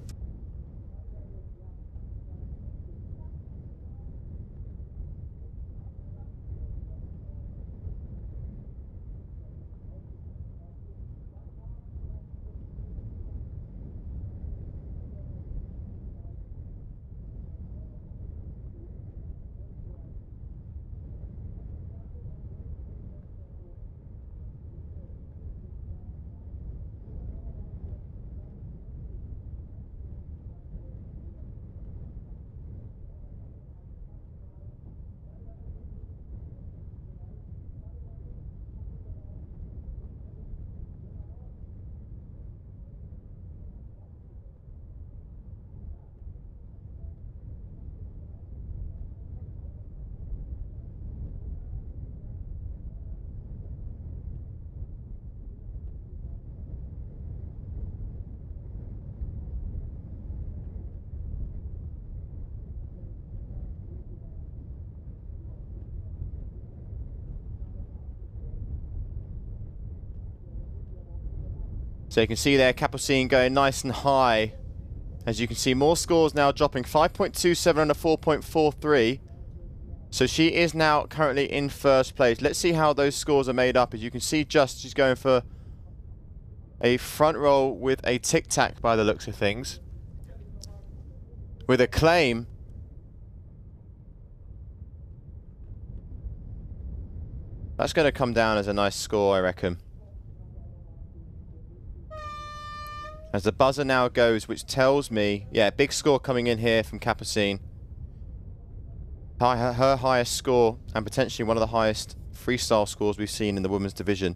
So you can see there, Capucine going nice and high. As you can see, more scores now dropping, 5.27 and a 4.43. So she is now currently in first place. Let's see how those scores are made up. As you can see, she's going for a front roll with a tic-tac by the looks of things. With a claim. That's going to come down as a nice score, I reckon. As the buzzer now goes, which tells me, yeah, big score coming in here from Capucine. Her highest score, and potentially one of the highest freestyle scores we've seen in the women's division.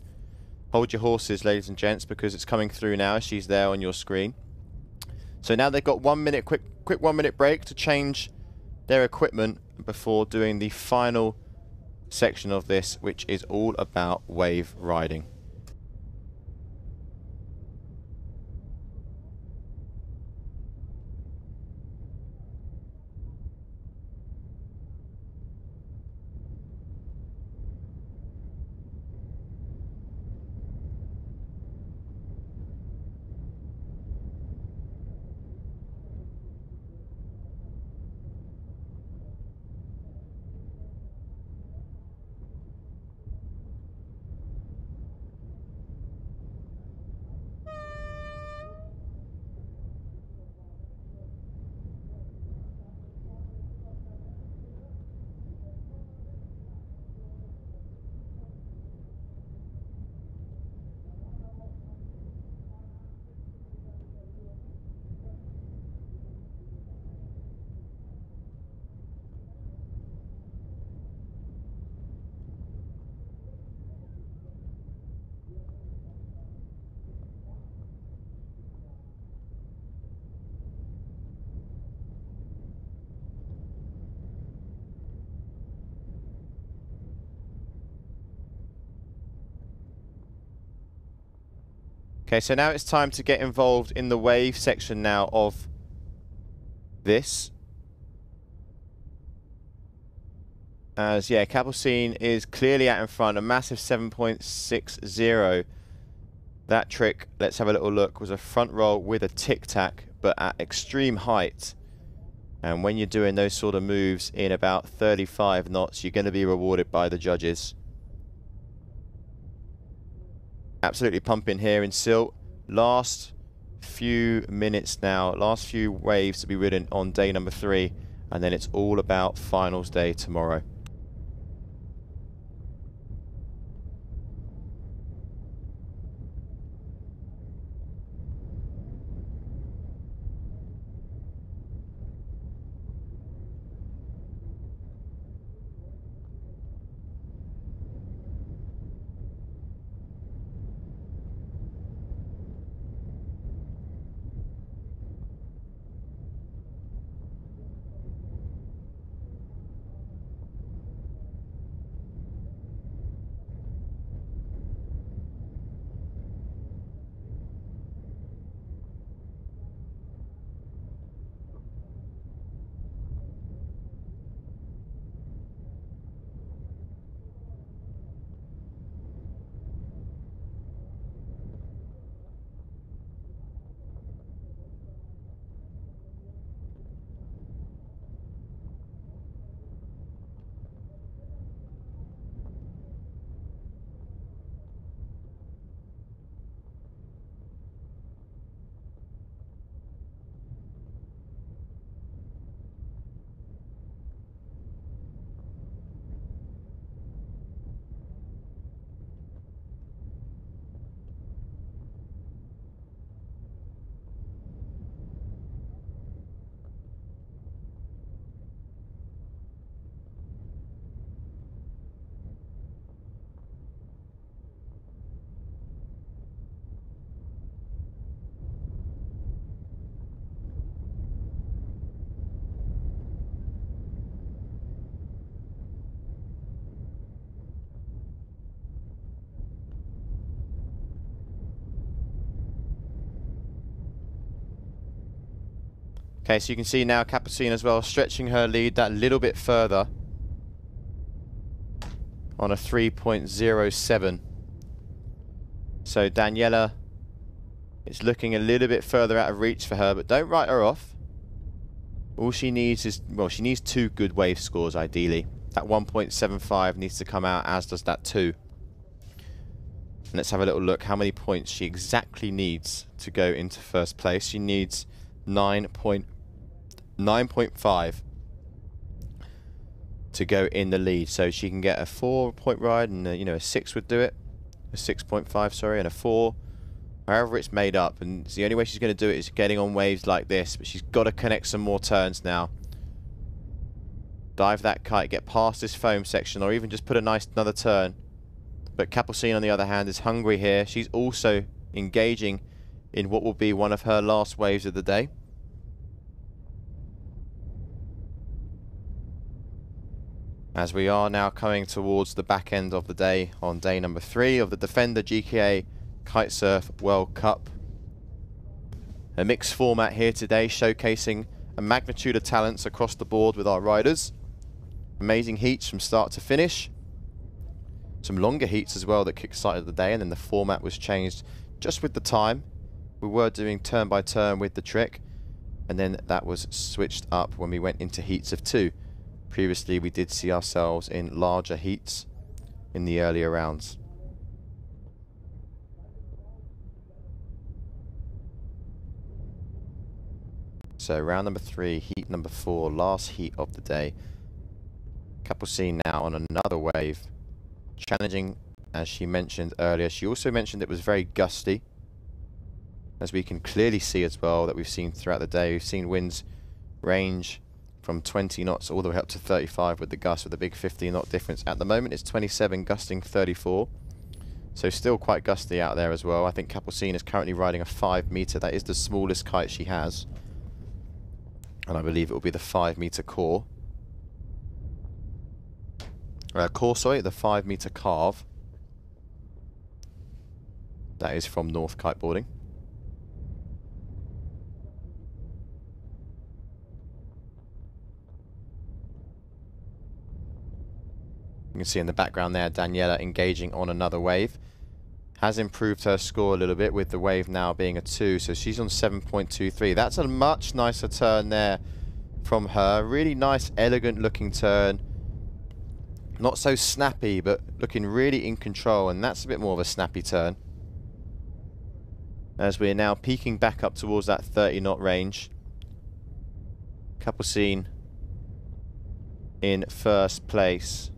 Hold your horses, ladies and gents, because it's coming through now. She's there on your screen. So now they've got 1 minute, quick 1 minute break to change their equipment before doing the final section of this, which is all about wave riding. Okay, so now it's time to get involved in the wave section now of this. As, yeah, Capucine is clearly out in front, a massive 7.60. That trick, let's have a little look, was a front roll with a tic-tac, but at extreme height. And when you're doing those sort of moves in about 35 knots, you're going to be rewarded by the judges. Absolutely pumping here in Sylt. Last few minutes now, last few waves to be ridden on day number 3, and then it's all about finals day tomorrow. Okay, so you can see now Capucine as well stretching her lead that little bit further on a 3.07. So Daniela is looking a little bit further out of reach for her, but don't write her off. All she needs is, well, she needs 2 good wave scores ideally. That 1.75 needs to come out, as does that 2. And let's have a little look how many points she exactly needs to go into first place. She needs 9.5 to go in the lead, so she can get a 4-point ride, and you know, a 6 would do it, a 6.5, sorry, and a 4, however it's made up. And it's the only way she's going to do it is getting on waves like this, but she's got to connect some more turns now. Dive that kite, get past this foam section, or even just put a nice another turn. But Capucine, on the other hand, is hungry here. She's also engaging in what will be one of her last waves of the day. As we are now coming towards the back end of the day on day number 3 of the Defender GKA Kite-Surf World Cup. A mixed format here today, showcasing a magnitude of talents across the board with our riders. Amazing heats from start to finish. Some longer heats as well that kick-started the day, and then the format was changed just with the time. We were doing turn by turn with the trick, and then that was switched up when we went into heats of 2. Previously, we did see ourselves in larger heats in the earlier rounds. So round number 3, heat number 4, last heat of the day. Capucine now on another wave, challenging, as she mentioned earlier. She also mentioned it was very gusty, as we can clearly see as well that we've seen throughout the day. We've seen winds range from 20 knots all the way up to 35 with the gust, with a big 50 knot difference. At the moment it's 27, gusting 34. So still quite gusty out there as well. I think Capucine is currently riding a 5 meter. That is the smallest kite she has. And I believe it will be the 5 meter core. The 5 meter carve. That is from North Kiteboarding. You can see in the background there, Daniela engaging on another wave. Has improved her score a little bit with the wave now being a 2, so she's on 7.23. That's a much nicer turn there from her. Really nice, elegant looking turn. Not so snappy, but looking really in control, and that's a bit more of a snappy turn. As we're now peaking back up towards that 30 knot range. Capucine in first place.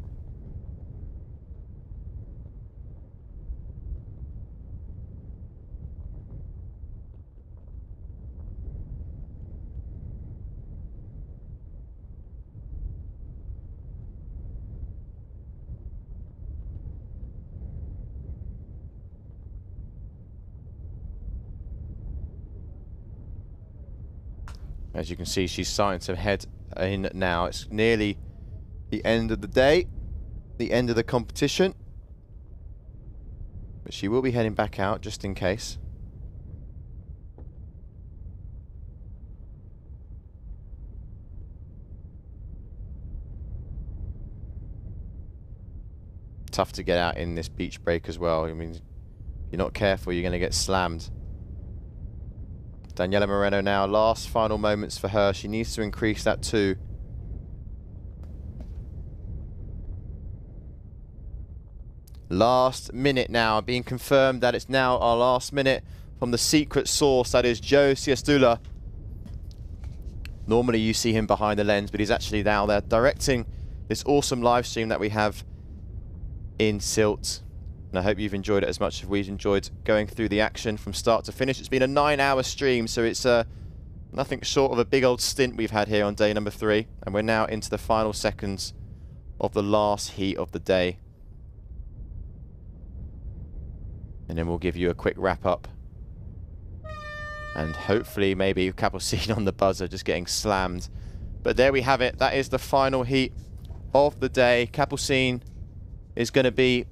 As you can see, she's starting to head in now. It's nearly the end of the day, the end of the competition. But she will be heading back out just in case. Tough to get out in this beach break as well. I mean, if you're not careful, you're going to get slammed. Daniela Moreno now, last final moments for her. She needs to increase that 2. Last minute now, being confirmed that it's now our last minute from the secret source, that is Joe Siestula. Normally you see him behind the lens, but he's actually now there directing this awesome live stream that we have in Sylt. And I hope you've enjoyed it as much as we've enjoyed going through the action from start to finish. It's been a 9-hour stream, so it's nothing short of a big old stint we've had here on day number 3. And we're now into the final seconds of the last heat of the day. And then we'll give you a quick wrap up. And hopefully maybe Capucine on the buzzer just getting slammed. But there we have it. That is the final heat of the day. Capucine is going to be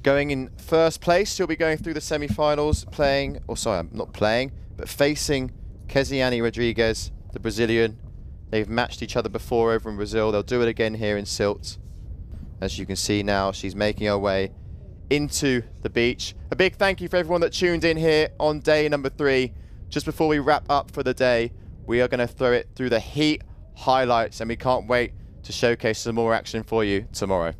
going in first place. She'll be going through the semi-finals, playing, or sorry, not playing, but facing Keziani Rodriguez, the Brazilian. They've matched each other before over in Brazil. They'll do it again here in Sylt. As you can see now, she's making her way into the beach. A big thank you for everyone that tuned in here on day number 3. Just before we wrap up for the day, we are going to throw it through the heat highlights, and we can't wait to showcase some more action for you tomorrow.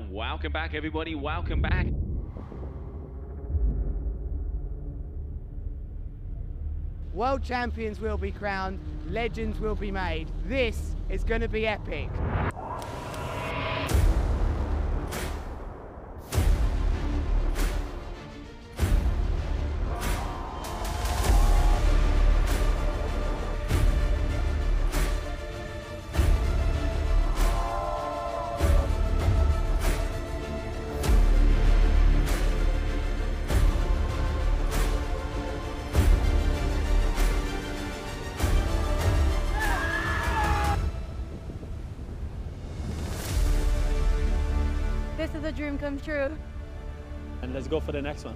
Welcome back, everybody. Welcome back. World champions will be crowned, legends will be made. This is going to be epic. This is a dream come true. And let's go for the next one.